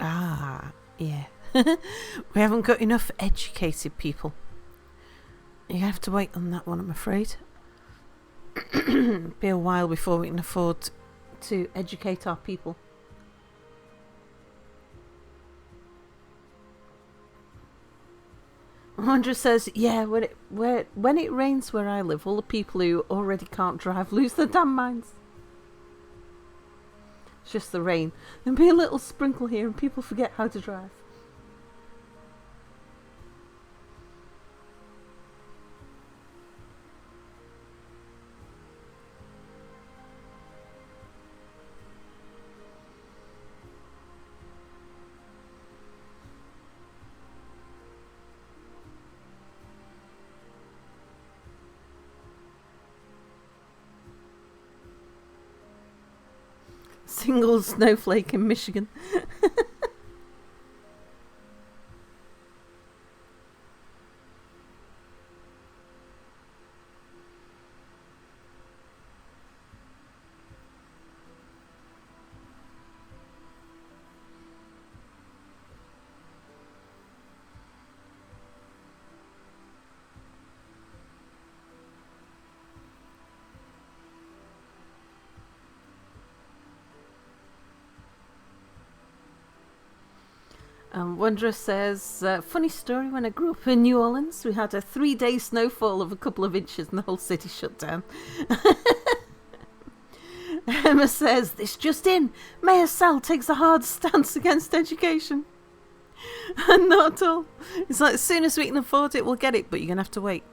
Ah, yeah. We haven't got enough educated people. You have to wait on that one, I'm afraid. Be a while before we can afford to educate our people. Andra says, yeah, when it rains where I live, all the people who already can't drive lose their damn minds. It's just the rain. There'll be a little sprinkle here and people forget how to drive. Single snowflake in Michigan. Wondrous says, funny story, when I grew up in New Orleans, we had a 3-day snowfall of a couple of inches and the whole city shut down. Emma says, this just in, Mayor Sal takes a hard stance against education. And not at all. It's like, as soon as we can afford it, we'll get it, but you're going to have to wait.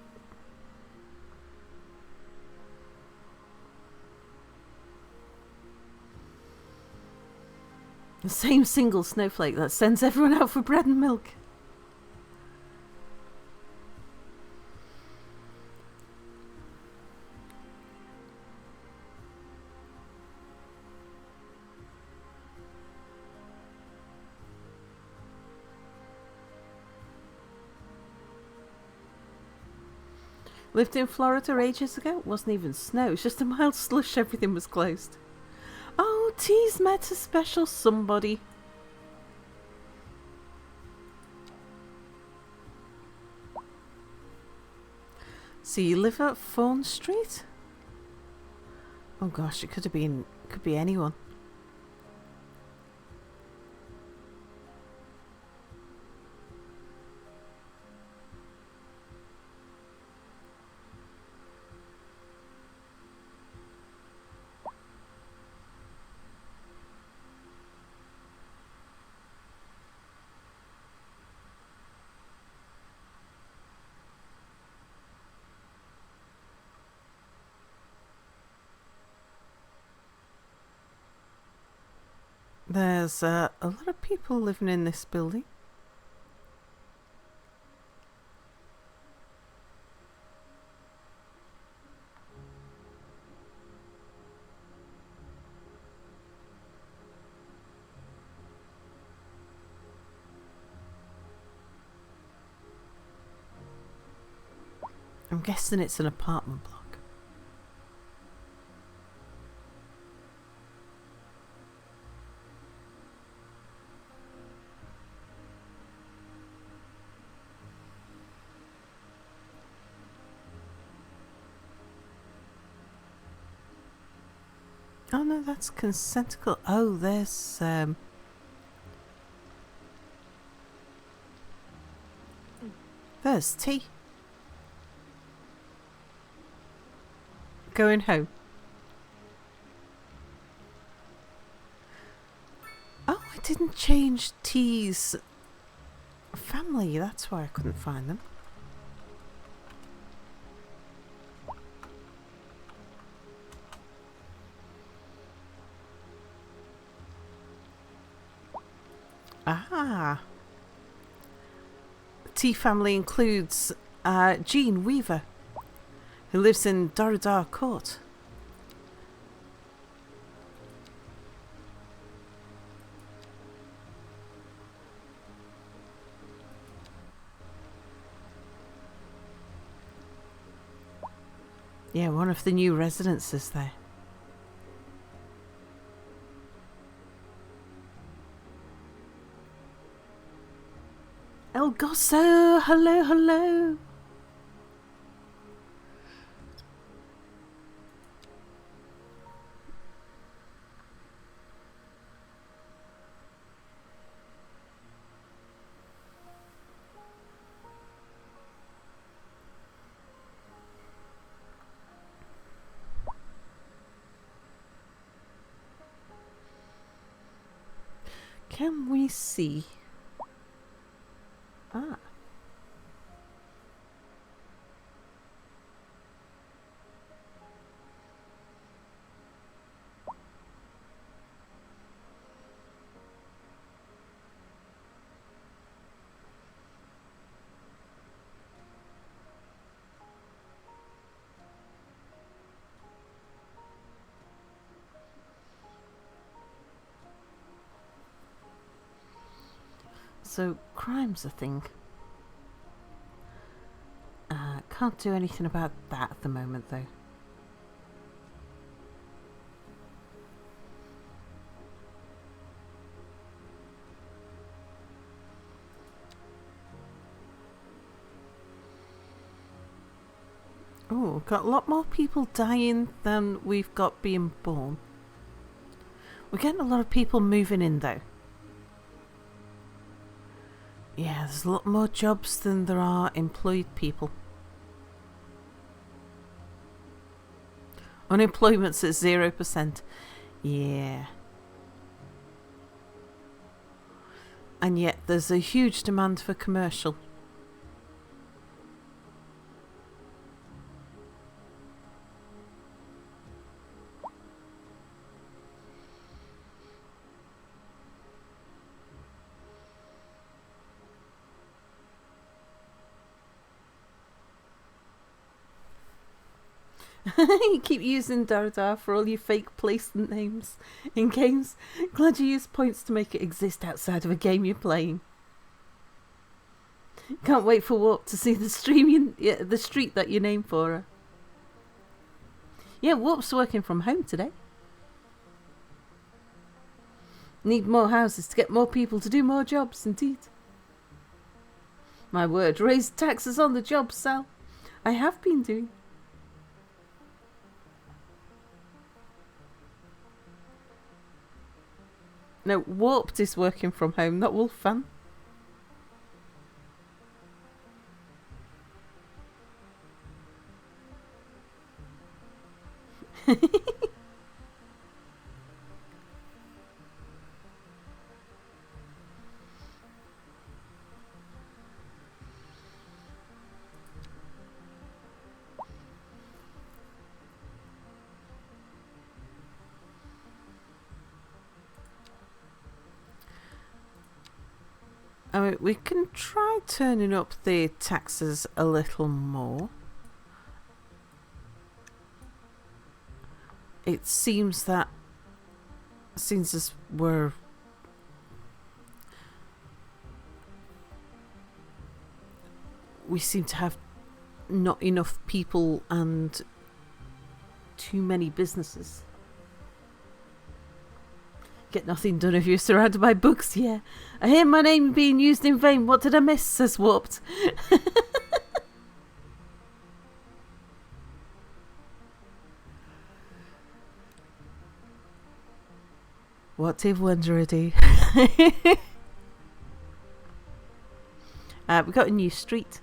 The same single snowflake that sends everyone out for bread and milk. Lived in Florida ages ago. It wasn't even snow. It's just a mild slush. Everything was closed. Oh, T's met a special somebody. So you live at Fawn Street? Oh gosh, it could be anyone. There's a lot of people living in this building. I'm guessing it's an apartment block. Oh no, that's Consentical. Oh, there's T. Going home. Oh, I didn't change T's family. That's why I couldn't find them. Ah. T family includes Jean Weaver, who lives in Doradar Court. Yeah, one of the new residences there. El Gosso, hello, hello. Can we see? Ah. So, crime's a thing. Can't do anything about that at the moment, though. Oh, got a lot more people dying than we've got being born. We're getting a lot of people moving in, though. Yeah, there's a lot more jobs than there are employed people. Unemployment's at 0%. Yeah. And yet there's a huge demand for commercial. You keep using Dardar for all your fake placement names in games. Glad you use points to make it exist outside of a game you're playing. Can't wait for Warp to see the the street that you named for her. Yeah, Warp's working from home today. Need more houses to get more people to do more jobs, indeed. My word, raise taxes on the job, Sal. I have been doing. No, Warped is working from home, not Wolf Fan. I mean, we can try turning up the taxes a little more. It seems that since as we seem to have not enough people and too many businesses. Get nothing done if you're surrounded by books, yeah. I hear my name being used in vain. What did I miss? Says Warped. What did Wanderer do? We got a new street.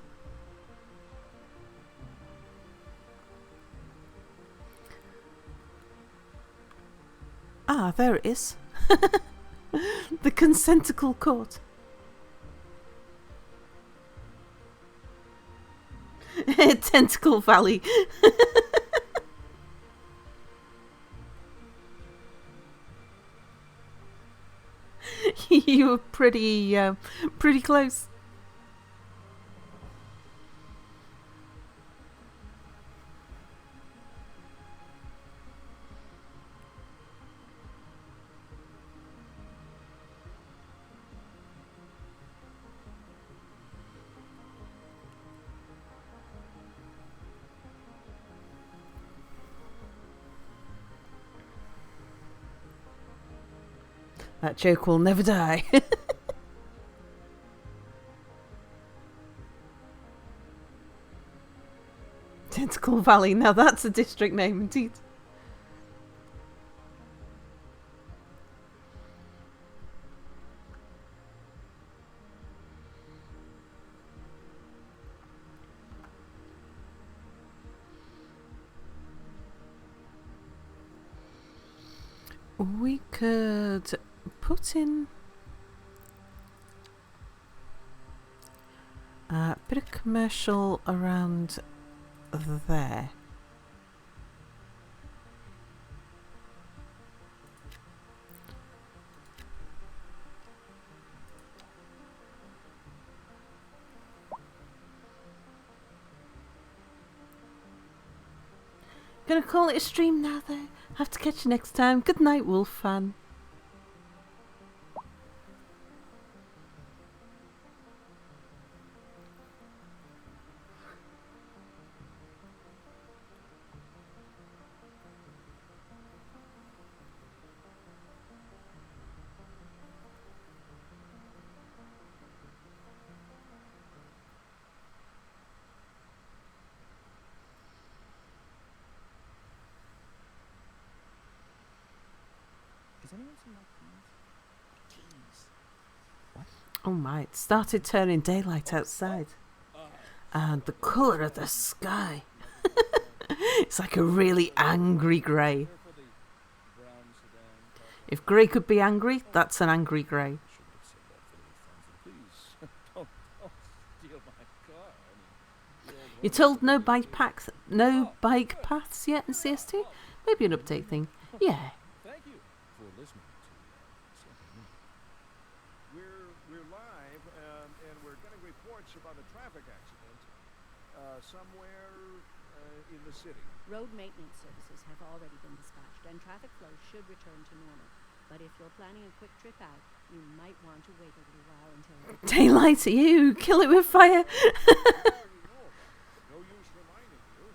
Ah, there it is. The Consenticle Court. Tentacle Valley. You were pretty close. That joke will never die. Tentacle Valley, now that's a district name indeed. We could put in a bit of commercial around there. Gonna call it a stream now though. Have to catch you next time. Good night, Wolf Fan. Does anyone see my keys? What? Oh my, it started turning daylight outside. And the colour of the sky. It's like a really angry grey. If grey could be angry, that's an angry grey. Please, don't steal my car. You're told no bike paths yet in CS2? Maybe an update thing. Yeah. Thank you for listening to We're live, and we're getting reports about a traffic accident somewhere in the city. Road maintenance services have already been dispatched and traffic flow should return to normal. But if you're planning a quick trip out, You might want to wait a little while until Daylight to you. Kill it with fire. I already know about it, but no use reminding you.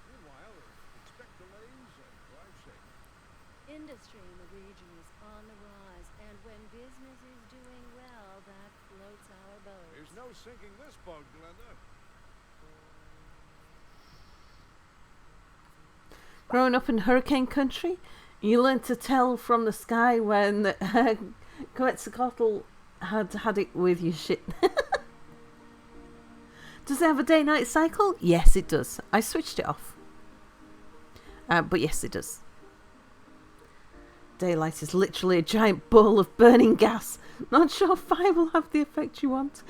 Meanwhile, expect delays and drive safe. industry in the region is on the rise, and when business is doing well, that floats our boat. There's no sinking this boat, Glenda. Growing up in hurricane country, you learn to tell from the sky when Quetzalcoatl had it with your shit. Does it have a day-night cycle? Yes, it does. I switched it off. But yes, it does. Daylight is literally a giant ball of burning gas. Not sure fire will have the effect you want.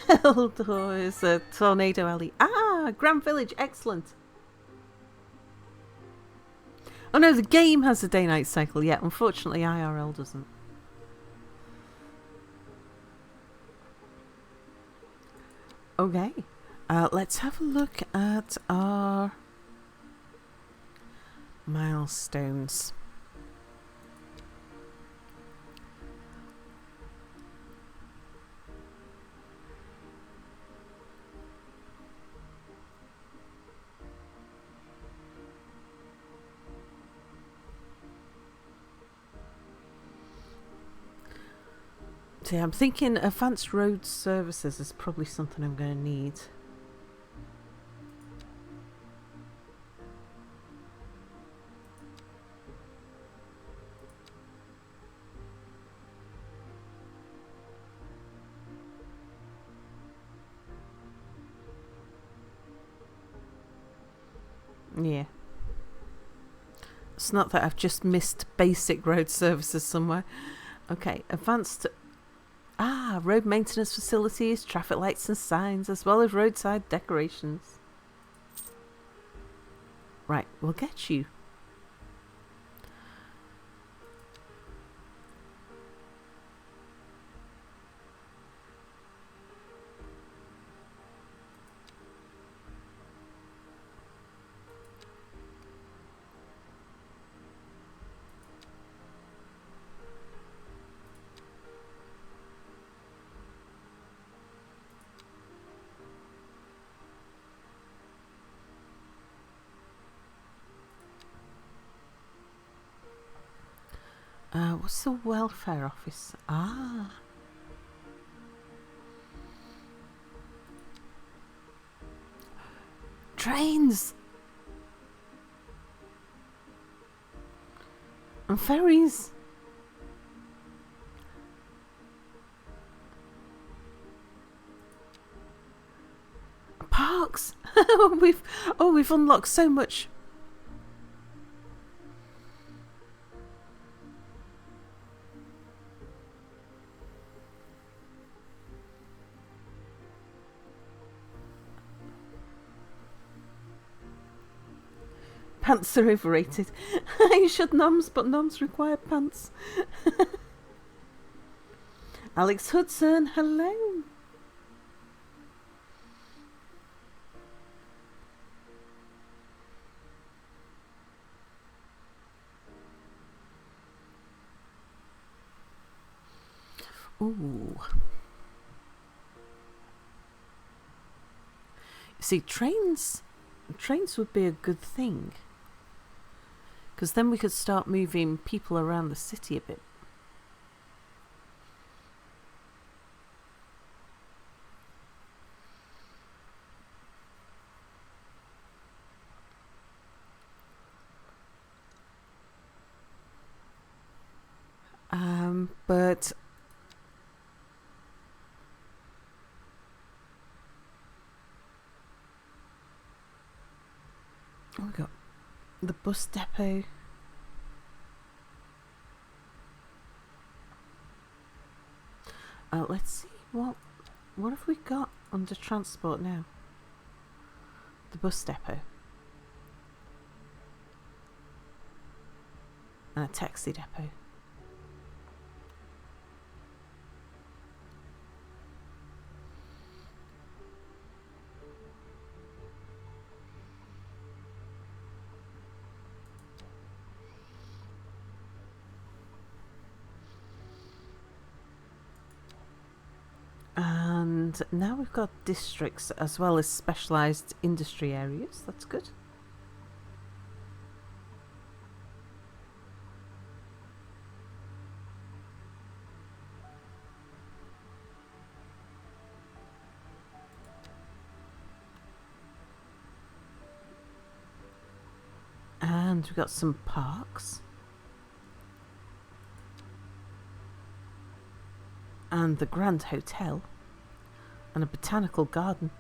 Eldor is a tornado alley. Ah, Grand Village, excellent. Oh no, the game has a day-night cycle. Yeah, unfortunately IRL doesn't. Okay, let's have a look at our milestones. See, I'm thinking advanced road services is probably something I'm going to need. Yeah. It's not that I've just missed basic road services somewhere. Okay, advanced... Ah, road maintenance facilities, traffic lights and signs, as well as roadside decorations. Right, we'll get you. What's the welfare office? Ah. Trains! And ferries! Parks! we've unlocked so much. Pants are overrated. You should noms, but noms require pants. Alex Hudson, hello. Ooh. See, trains would be a good thing. Because then we could start moving people around the city a bit. But we got the bus depot. Let's see what have we got under transport now? The bus depot and a taxi depot. And now we've got districts as well as specialised industry areas. That's good. And we've got some parks. And the Grand Hotel. And a botanical garden.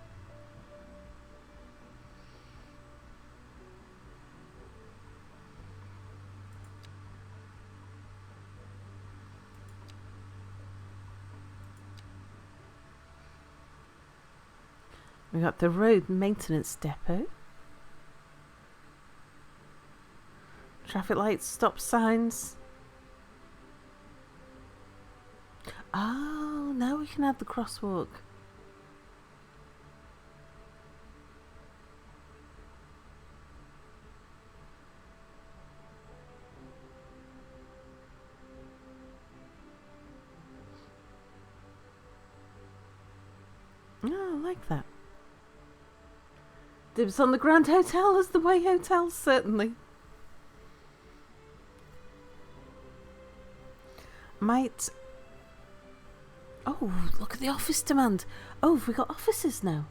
We got the road maintenance depot. Traffic lights, stop signs. Oh, now we can add the crosswalk. Oh, I like that. Dibs on the Grand Hotel as the Way Hotel, certainly. Might... Oh, look at the office demand. Oh, have we got offices now?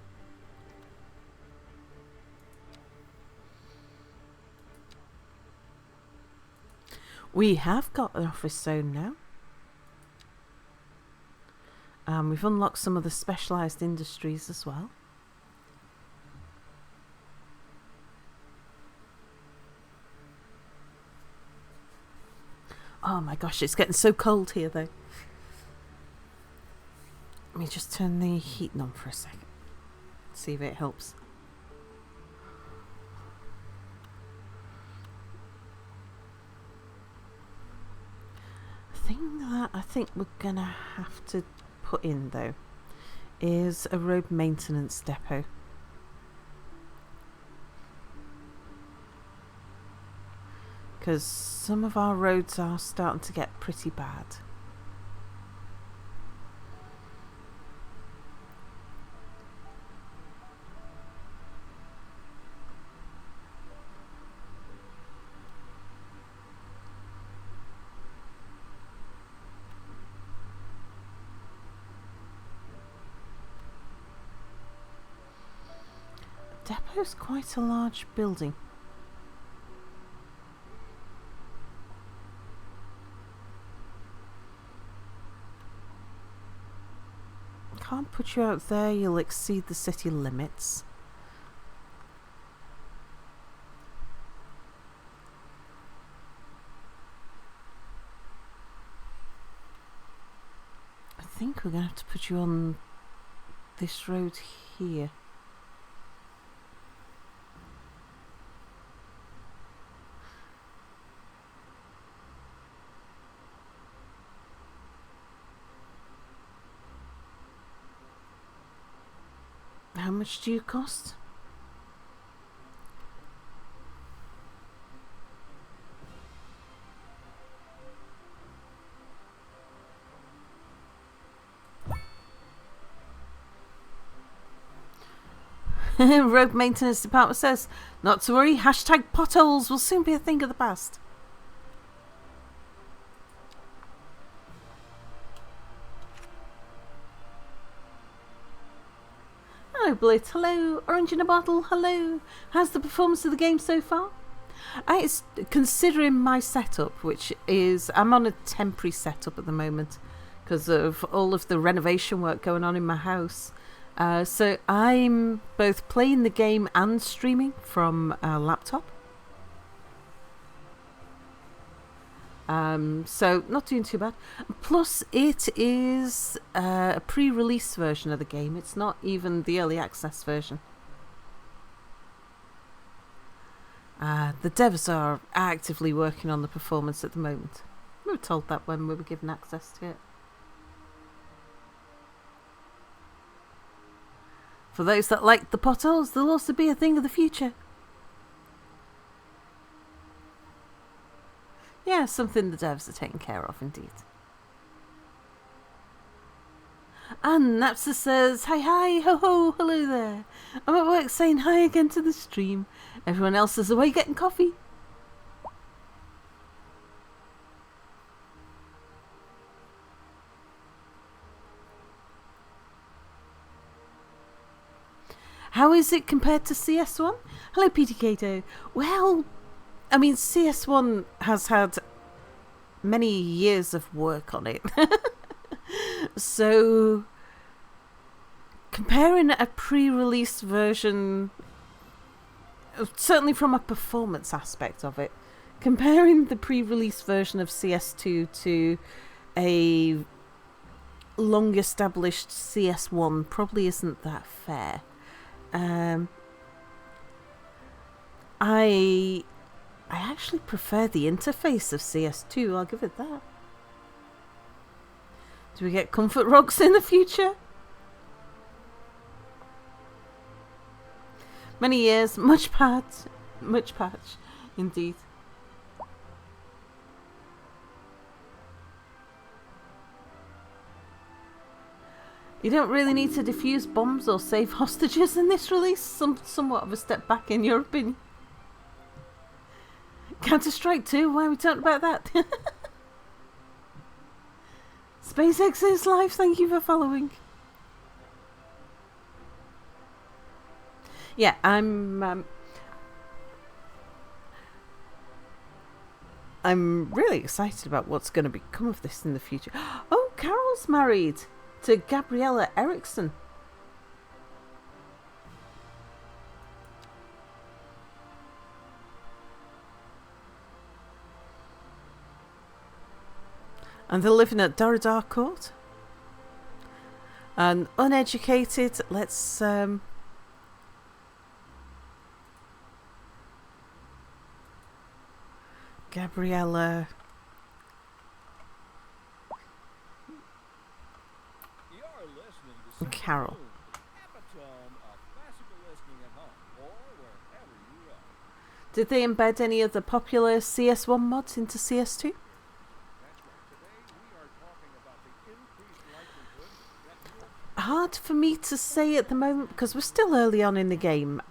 We have got an office zone now. We've unlocked some of the specialised industries as well. Oh my gosh, it's getting so cold here though. Let me just turn the heating on for a second. See if it helps. The thing that I think we're gonna have to put in though is a road maintenance depot. Because some of our roads are starting to get pretty bad. Depot's quite a large building. Can't put you out there, you'll exceed the city limits. I think we're going to have to put you on this road here. How much do you cost? Road maintenance department says, not to worry, hashtag potholes will soon be a thing of the past. Hello Blit, hello, Orange in a Bottle, hello. How's the performance of the game so far? It's considering my setup, which is, I'm on a temporary setup at the moment because of all of the renovation work going on in my house. So I'm both playing the game and streaming from a laptop. So not doing too bad. Plus it is a pre-release version of the game. It's not even the early access version. The devs are actively working on the performance at the moment. We were told that when we were given access to it. For those that like the potholes, they'll also be a thing of the future. Yeah, something the devs are taking care of indeed. And Napster says, hi, hi, ho, ho, hello there. I'm at work saying hi again to the stream. Everyone else is away getting coffee. How is it compared to CS1? Hello, Peter Cato. Well, I mean, CS1 has had many years of work on it. So, comparing a pre-release version, certainly from a performance aspect of it, comparing the pre-release version of CS2 to a long-established CS1 probably isn't that fair. I actually prefer the interface of CS2, I'll give it that. Do we get comfort rocks in the future? Many years, much patch, indeed. You don't really need to defuse bombs or save hostages in this release. Somewhat of a step back in your opinion. Counter-Strike 2, why are we talking about that? SpaceX is live, thank you for following. Yeah, I'm really excited about what's going to become of this in the future. Oh, Carol's married to Gabriella Eriksson. And they're living at Doridar Court. And uneducated, let's Gabriella You're listening to Carol. epitome of classical listening at home or wherever you are. Did they embed any of the popular CS1 mods into CS2? That's right. Today we are talking about the increased likelihood that Hard for me to say at the moment because we're still early on in the game.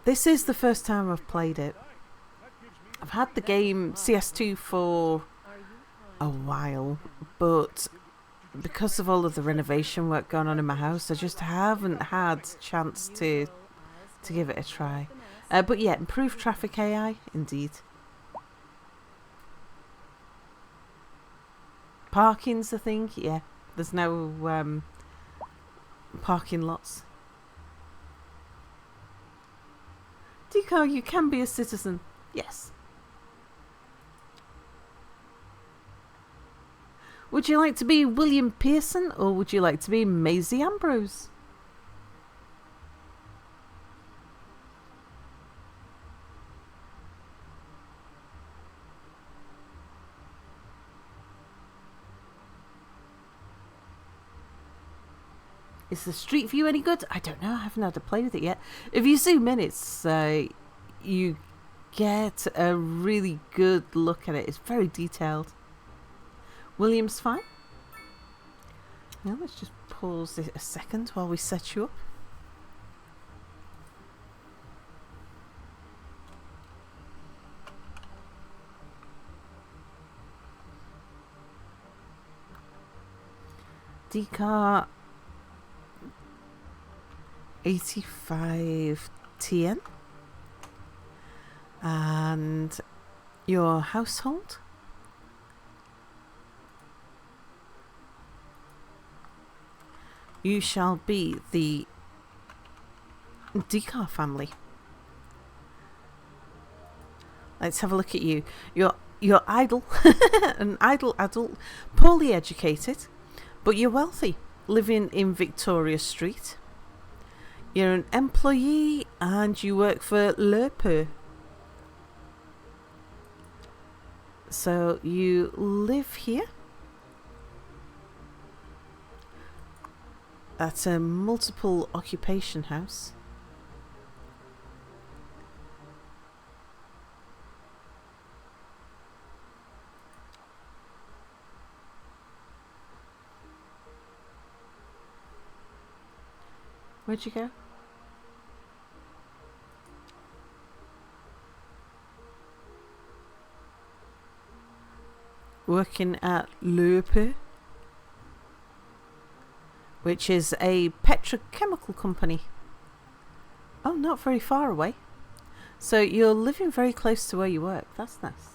This is the first time I've played it. I've had the game CS2 for a while, but because of all of the renovation work going on in my house, I just haven't had a chance to give it a try. But yeah, improved traffic AI, indeed. Parking's a thing, yeah. There's no parking lots. Decar, you can be a citizen. Yes. Would you like to be William Pearson or would you like to be Maisie Ambrose? Is the Street View any good? I don't know. I haven't had to play with it yet. If you zoom in, it's you get a really good look at it. It's very detailed. William's fine. Now let's just pause it a second while we set you up. Decar 85 TN and your household. You shall be the Decar family. Let's have a look at you. You're idle, an idle adult, poorly educated, but you're wealthy, living in Victoria Street. You're an employee and you work for Lerper. So you live here. That's a multiple occupation house. Where'd you go? Working at Lope, which is a petrochemical company. Oh, not very far away. So you're living very close to where you work. That's nice.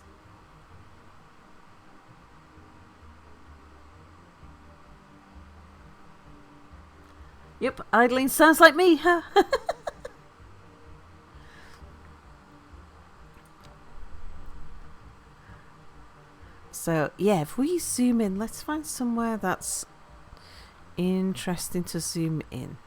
Yep, idling sounds like me, huh? So, yeah, if we zoom in, let's find somewhere that's interesting to zoom in.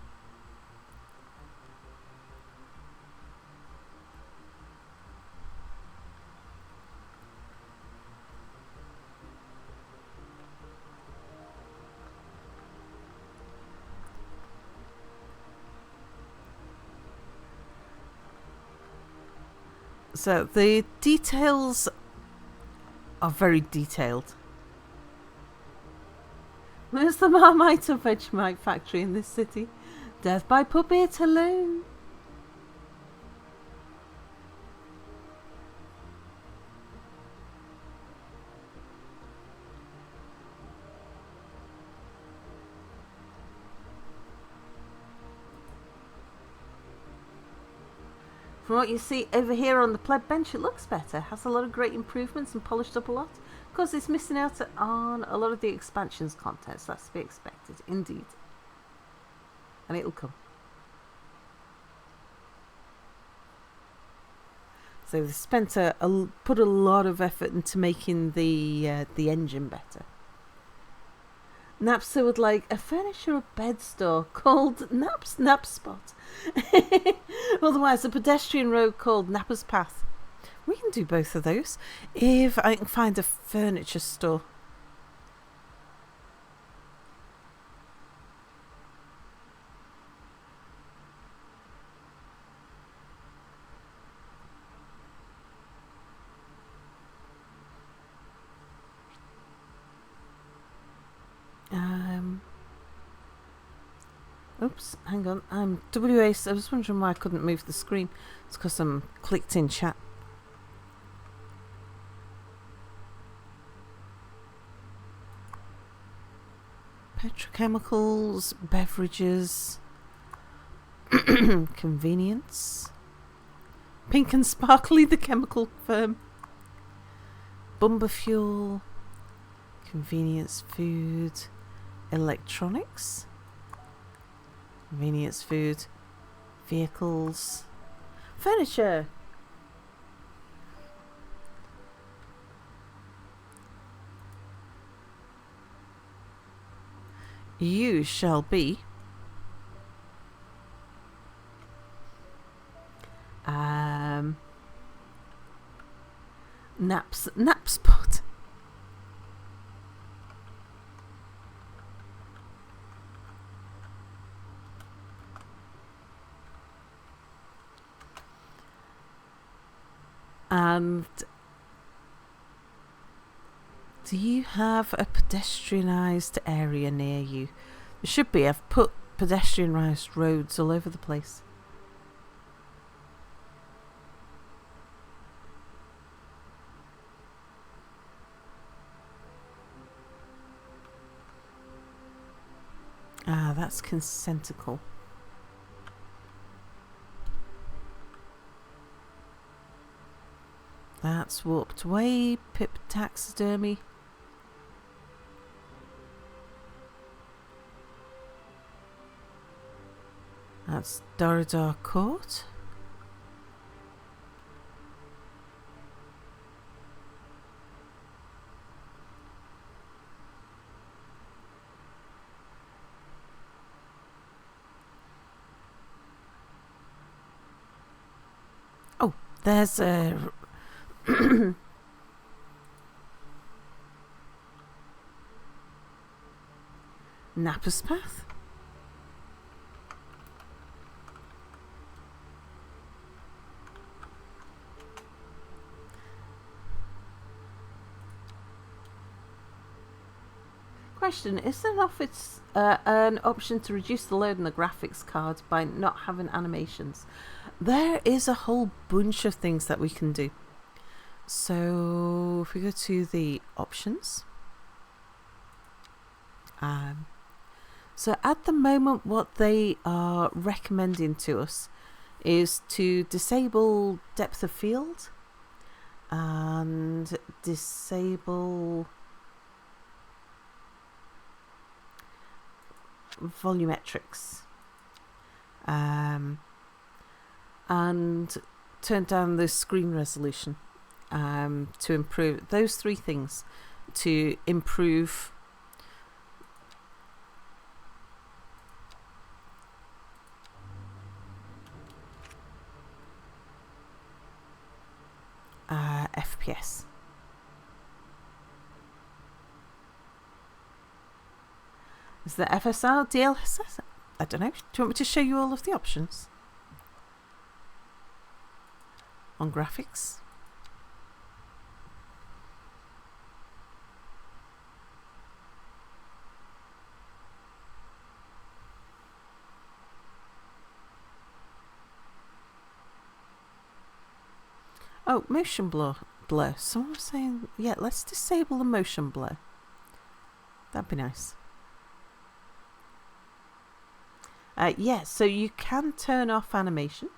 So the details are very detailed. Where's the Marmite and Vegemite factory in this city? Death by puppet alone. From what you see over here on the pleb bench, it looks better. Has a lot of great improvements and polished up a lot. Of course, it's missing out on a lot of the expansions content, so that's to be expected, indeed. And it'll come. So they've spent put a lot of effort into making the engine better. Napster would like a furniture or bed store called Nap Spot. Otherwise, a pedestrian road called Napper's Path. We can do both of those if I can find a furniture store. Oops, hang on. I'm WA. I was wondering why I couldn't move the screen. It's because I'm clicked in chat. Petrochemicals, beverages, convenience. Pink and Sparkly, the chemical firm. Bumper fuel, convenience food, electronics. Convenience food, vehicles, furniture. You shall be nap spot. And do you have a pedestrianised area near you? There should be. I've put pedestrianised roads all over the place. Ah, that's consentical. That's warped way. Pip taxidermy. That's Doridor Court. Oh, there's a Napper's Path. question: is there an option to reduce the load on the graphics card by not having animations? There is a whole bunch of things that we can do. So if we go to the options, so at the moment what they are recommending to us is to disable depth of field and disable volumetrics, and turn down the screen resolution to improve those three things to improve FPS. Is there FSR, DLSS? I don't know. Do you want me to show you all of the options? On graphics. Oh, motion blur. Someone was saying, yeah, let's disable the motion blur. That'd be nice. Yeah, so you can turn off animation.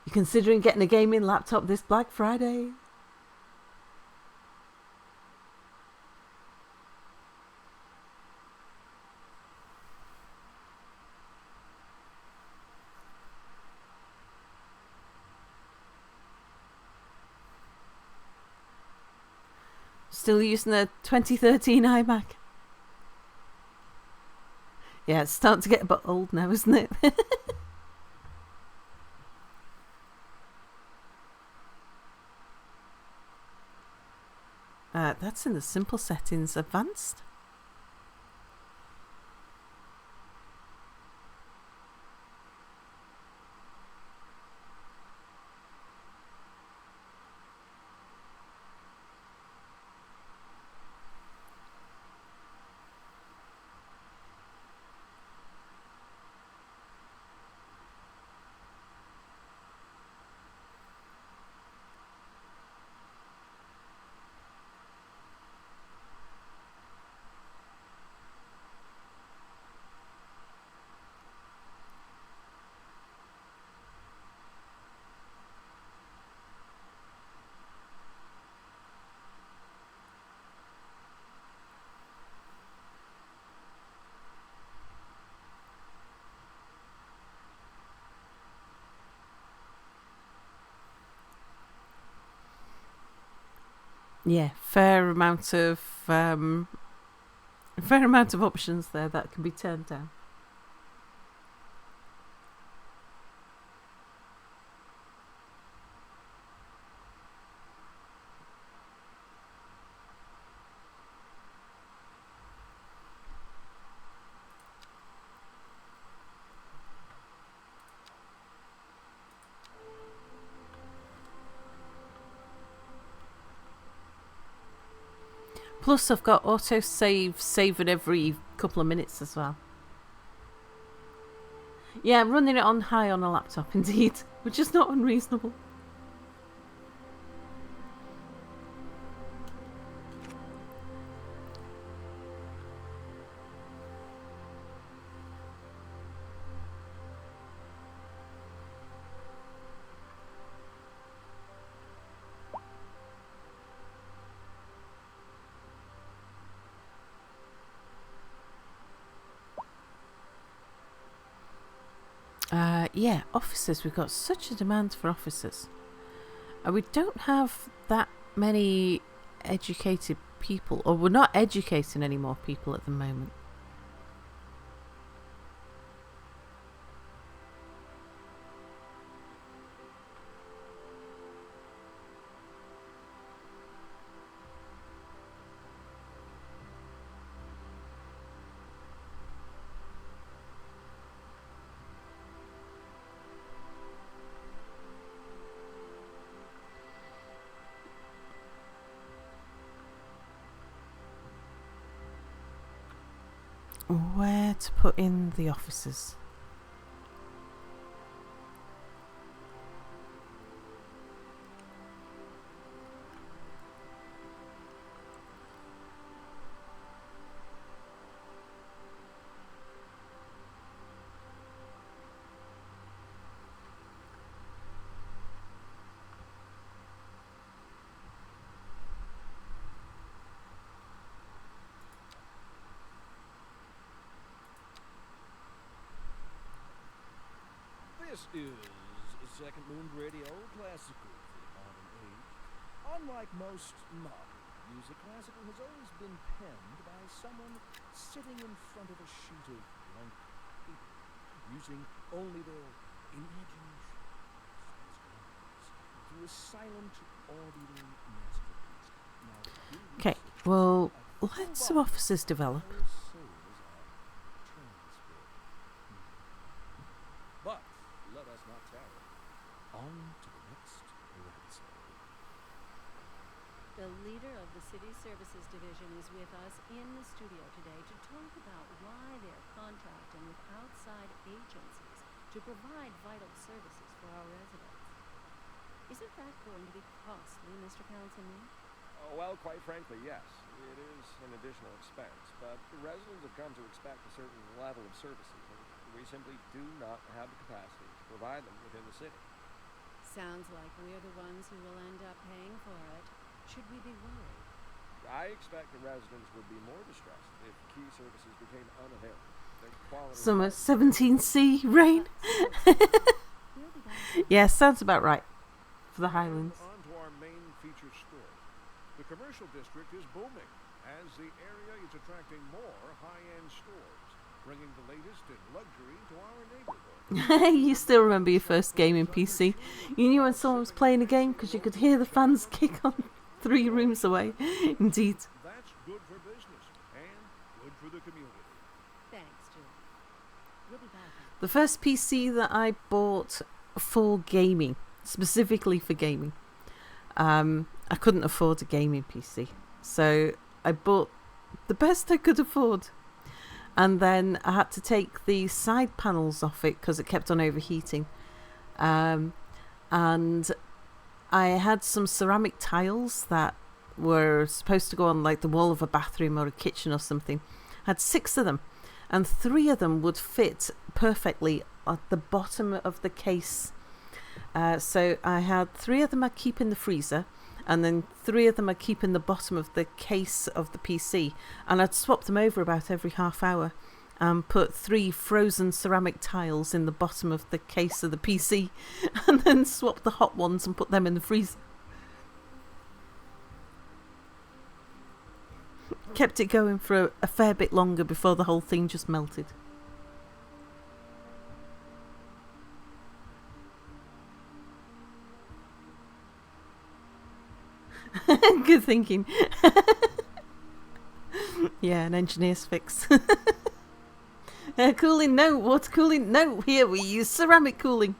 You're considering getting a gaming laptop this Black Friday? Still using the 2013 iMac? Yeah, it's starting to get a bit old now, isn't it? That's in the simple settings. Advanced? Yeah, fair amount of options there that can be turned down. Plus, I've got auto saving every couple of minutes as well. Yeah, I'm running it on high on a laptop, indeed, which is not unreasonable. Yeah, officers. We've got such a demand for officers. We don't have that many educated people, or we're not educating any more people at the moment. where to put in the offices. This is Second Moon Radio, classical for the modern age. Unlike most modern music, classical has always been penned by someone sitting in front of a sheet of blank paper, using only their imagination through a silent, audible masterpiece. Now, Okay, well, let some officers develop. But let us not tarry. On to the next episode. The leader of the City Services Division is with us in the studio today to talk about why they're contracting with outside agencies to provide vital services for our residents. Isn't that going to be costly, Mr. Councilman? Oh, well, quite frankly, yes. It is an additional expense, but the residents have come to expect a certain level of services, and we simply do not have the capacity to provide them within the city. Sounds like we're the ones who will end up paying for it. Should we be worried? I expect the residents would be more distressed if key services became unavailable. The quality Summer 17C rain. We'll be back. Yeah, sounds about right for the Highlands. On to our main featured story. The commercial district is booming as the area is attracting more high-end stores, bringing the latest in luxury to our neighborhood. You still remember your first game in PC? You knew when someone was playing a game because you could hear the fans kick on 3 rooms away. Indeed. That's good for business and good for the community. Thanks, Julie. We'll be back. The first PC that I bought for gaming, specifically for gaming, I couldn't afford a gaming PC. So I bought the best I could afford. And then I had to take the side panels off it because it kept on overheating. And I had some ceramic tiles that were supposed to go on like the wall of a bathroom or a kitchen or something. I had 6 of them, and 3 of them would fit perfectly at the bottom of the case. So I had 3 of them I'd keep in the freezer, and then 3 of them I'd keep in the bottom of the case of the PC, and I'd swap them over about every half hour and put 3 frozen ceramic tiles in the bottom of the case of the PC, and then swap the hot ones and put them in the freezer. Kept it going for a fair bit longer before the whole thing just melted. Good thinking. Yeah, an engineer's fix. Cooling, no. Water cooling, no. Here we use ceramic cooling.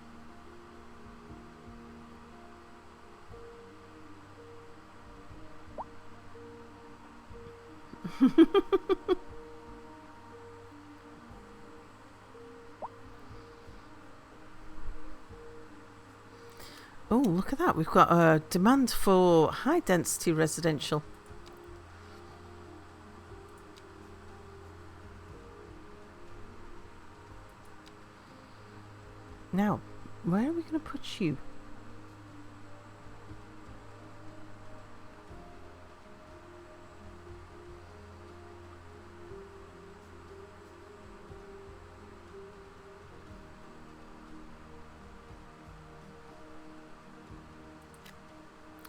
Oh, look at that. We've got a demand for high density residential. Now, where are we going to put you?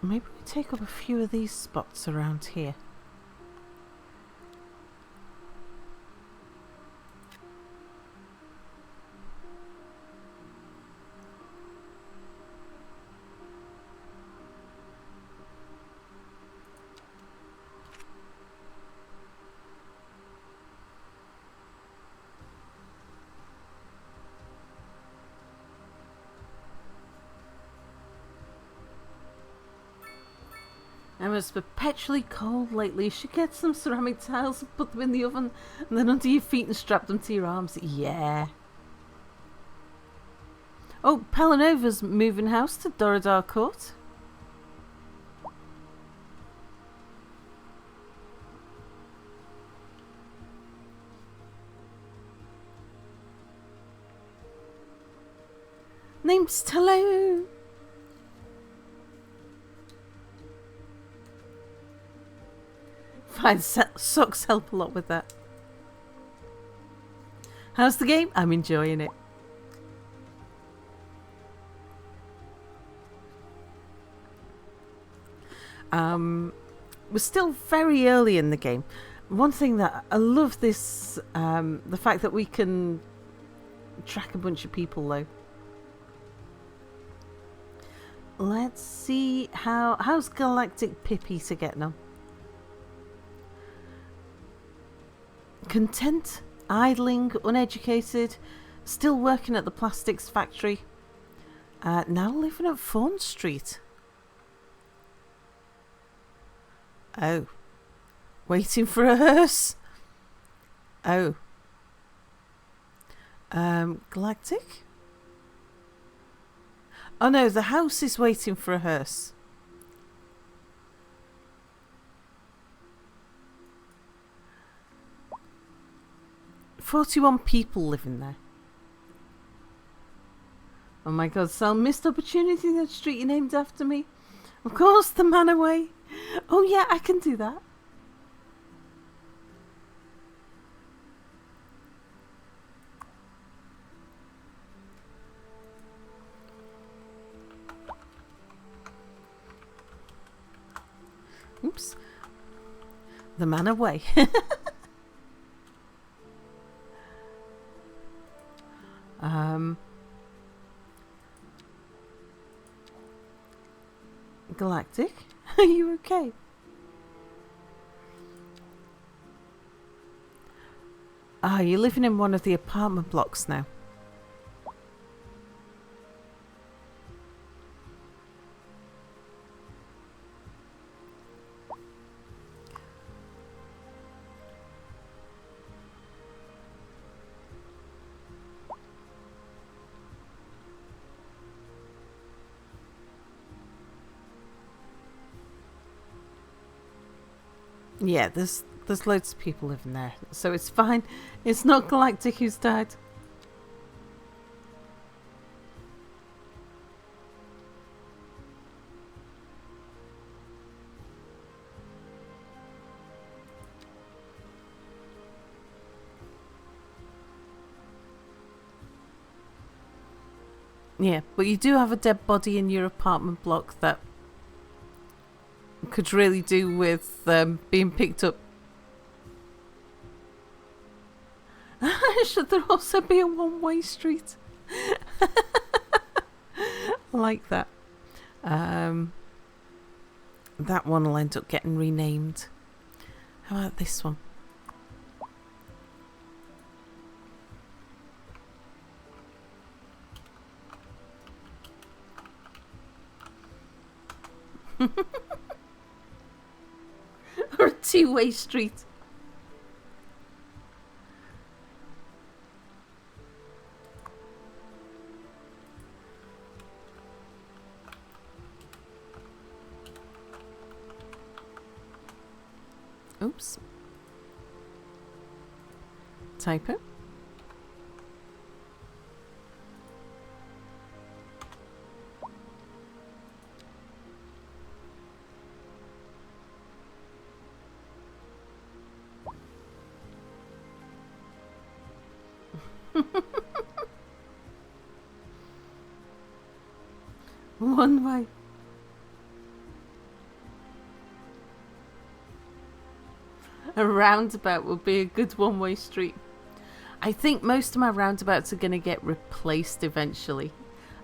Maybe we take up a few of these spots around here. Emma's perpetually cold lately. You should get some ceramic tiles and put them in the oven and then under your feet and strap them to your arms. Yeah. Oh, Palanova's moving house to Doradar Court. Name's Talon. Fine, socks help a lot with that. How's the game? I'm enjoying it. We're still very early in the game. One thing that I love this, the fact that we can track a bunch of people though. Let's see how's Galactic Pip-Eater getting on. Content, idling, uneducated, still working at the plastics factory. Now living at Fawn Street. Oh. Waiting for a hearse. Oh. Galactic? Oh no, the house is waiting for a hearse. "41 people living there." Oh my god, so missed opportunity that street you named after me. Of course, the Manor Way. Oh yeah, I can do that. Oops. The Manor Way. Galactic, are you okay? Ah, you're living in one of the apartment blocks now. Yeah, there's loads of people living there, so it's fine. It's not Galactic who's died. Yeah, but you do have a dead body in your apartment block that could really do with being picked up. Should there also be a one-way street? I like that. That one will end up getting renamed. How about this one? Or a two-way street. Oops. Typo. One way. A roundabout would be a good one-way street. I think most of my roundabouts are going to get replaced eventually.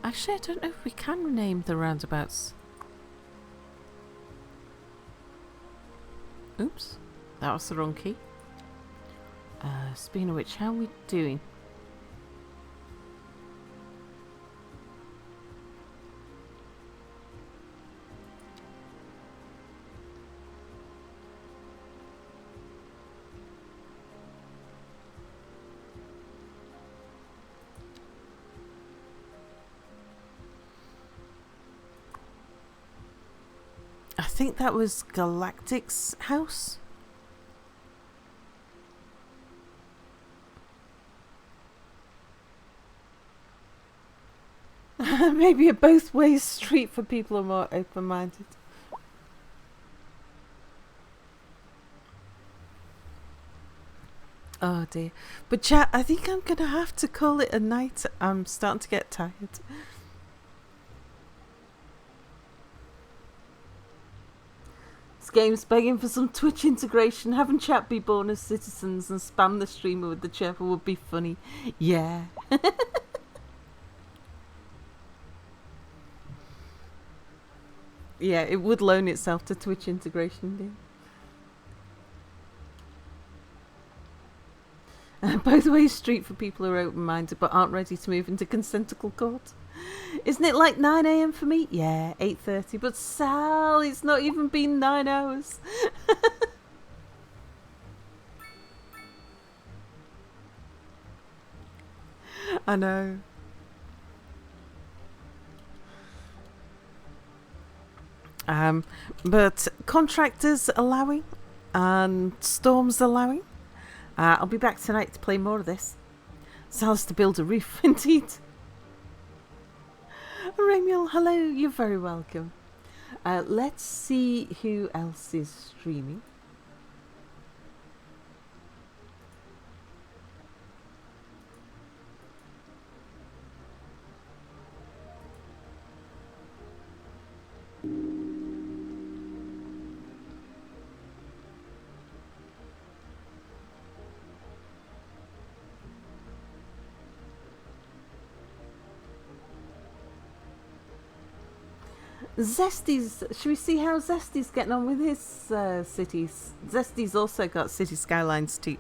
Actually, I don't know if we can rename the roundabouts. Oops, that was the wrong key. Speaking of which, how are we doing? I think that was Galactic's house. Maybe a both ways street for people who are more open-minded. Oh dear. But chat, I think I'm going to have to call it a night. I'm starting to get tired. This game's begging for some Twitch integration. Having chat be born as citizens and spam the streamer with the chirper would be funny. Yeah. Yeah, it would loan itself to Twitch integration, dear. Both ways street for people who are open-minded but aren't ready to move into consentical court. Isn't it like 9 a.m. for me? Yeah, 8:30. But Sal, it's not even been 9 hours. I know. But contractors allowing and storms allowing. I'll be back tonight to play more of this. Sal's to build a roof, indeed. Ramiel, hello, you're very welcome. Let's see who else is streaming. Zesty's, should we see how Zesty's getting on with his cities? Zesty's also got Cities Skylines too.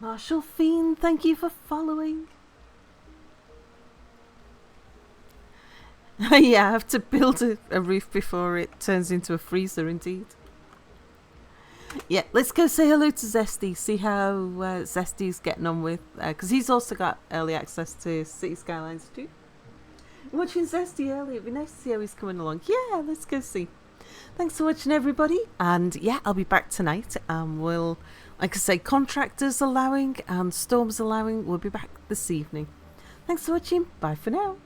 Marshall Fiend, thank you for following. Yeah, I have to build a roof before it turns into a freezer, indeed. Yeah, let's go say hello to Zesty, see how Zesty's getting on with, because he's also got early access to Cities Skylines too. Watching Zesty earlier, it'd be nice to see how he's coming along. Yeah, let's go see. Thanks for watching, everybody, and yeah, I'll be back tonight, and we'll, like I say, contractors allowing and storms allowing, we'll be back this evening. Thanks for watching, bye for now.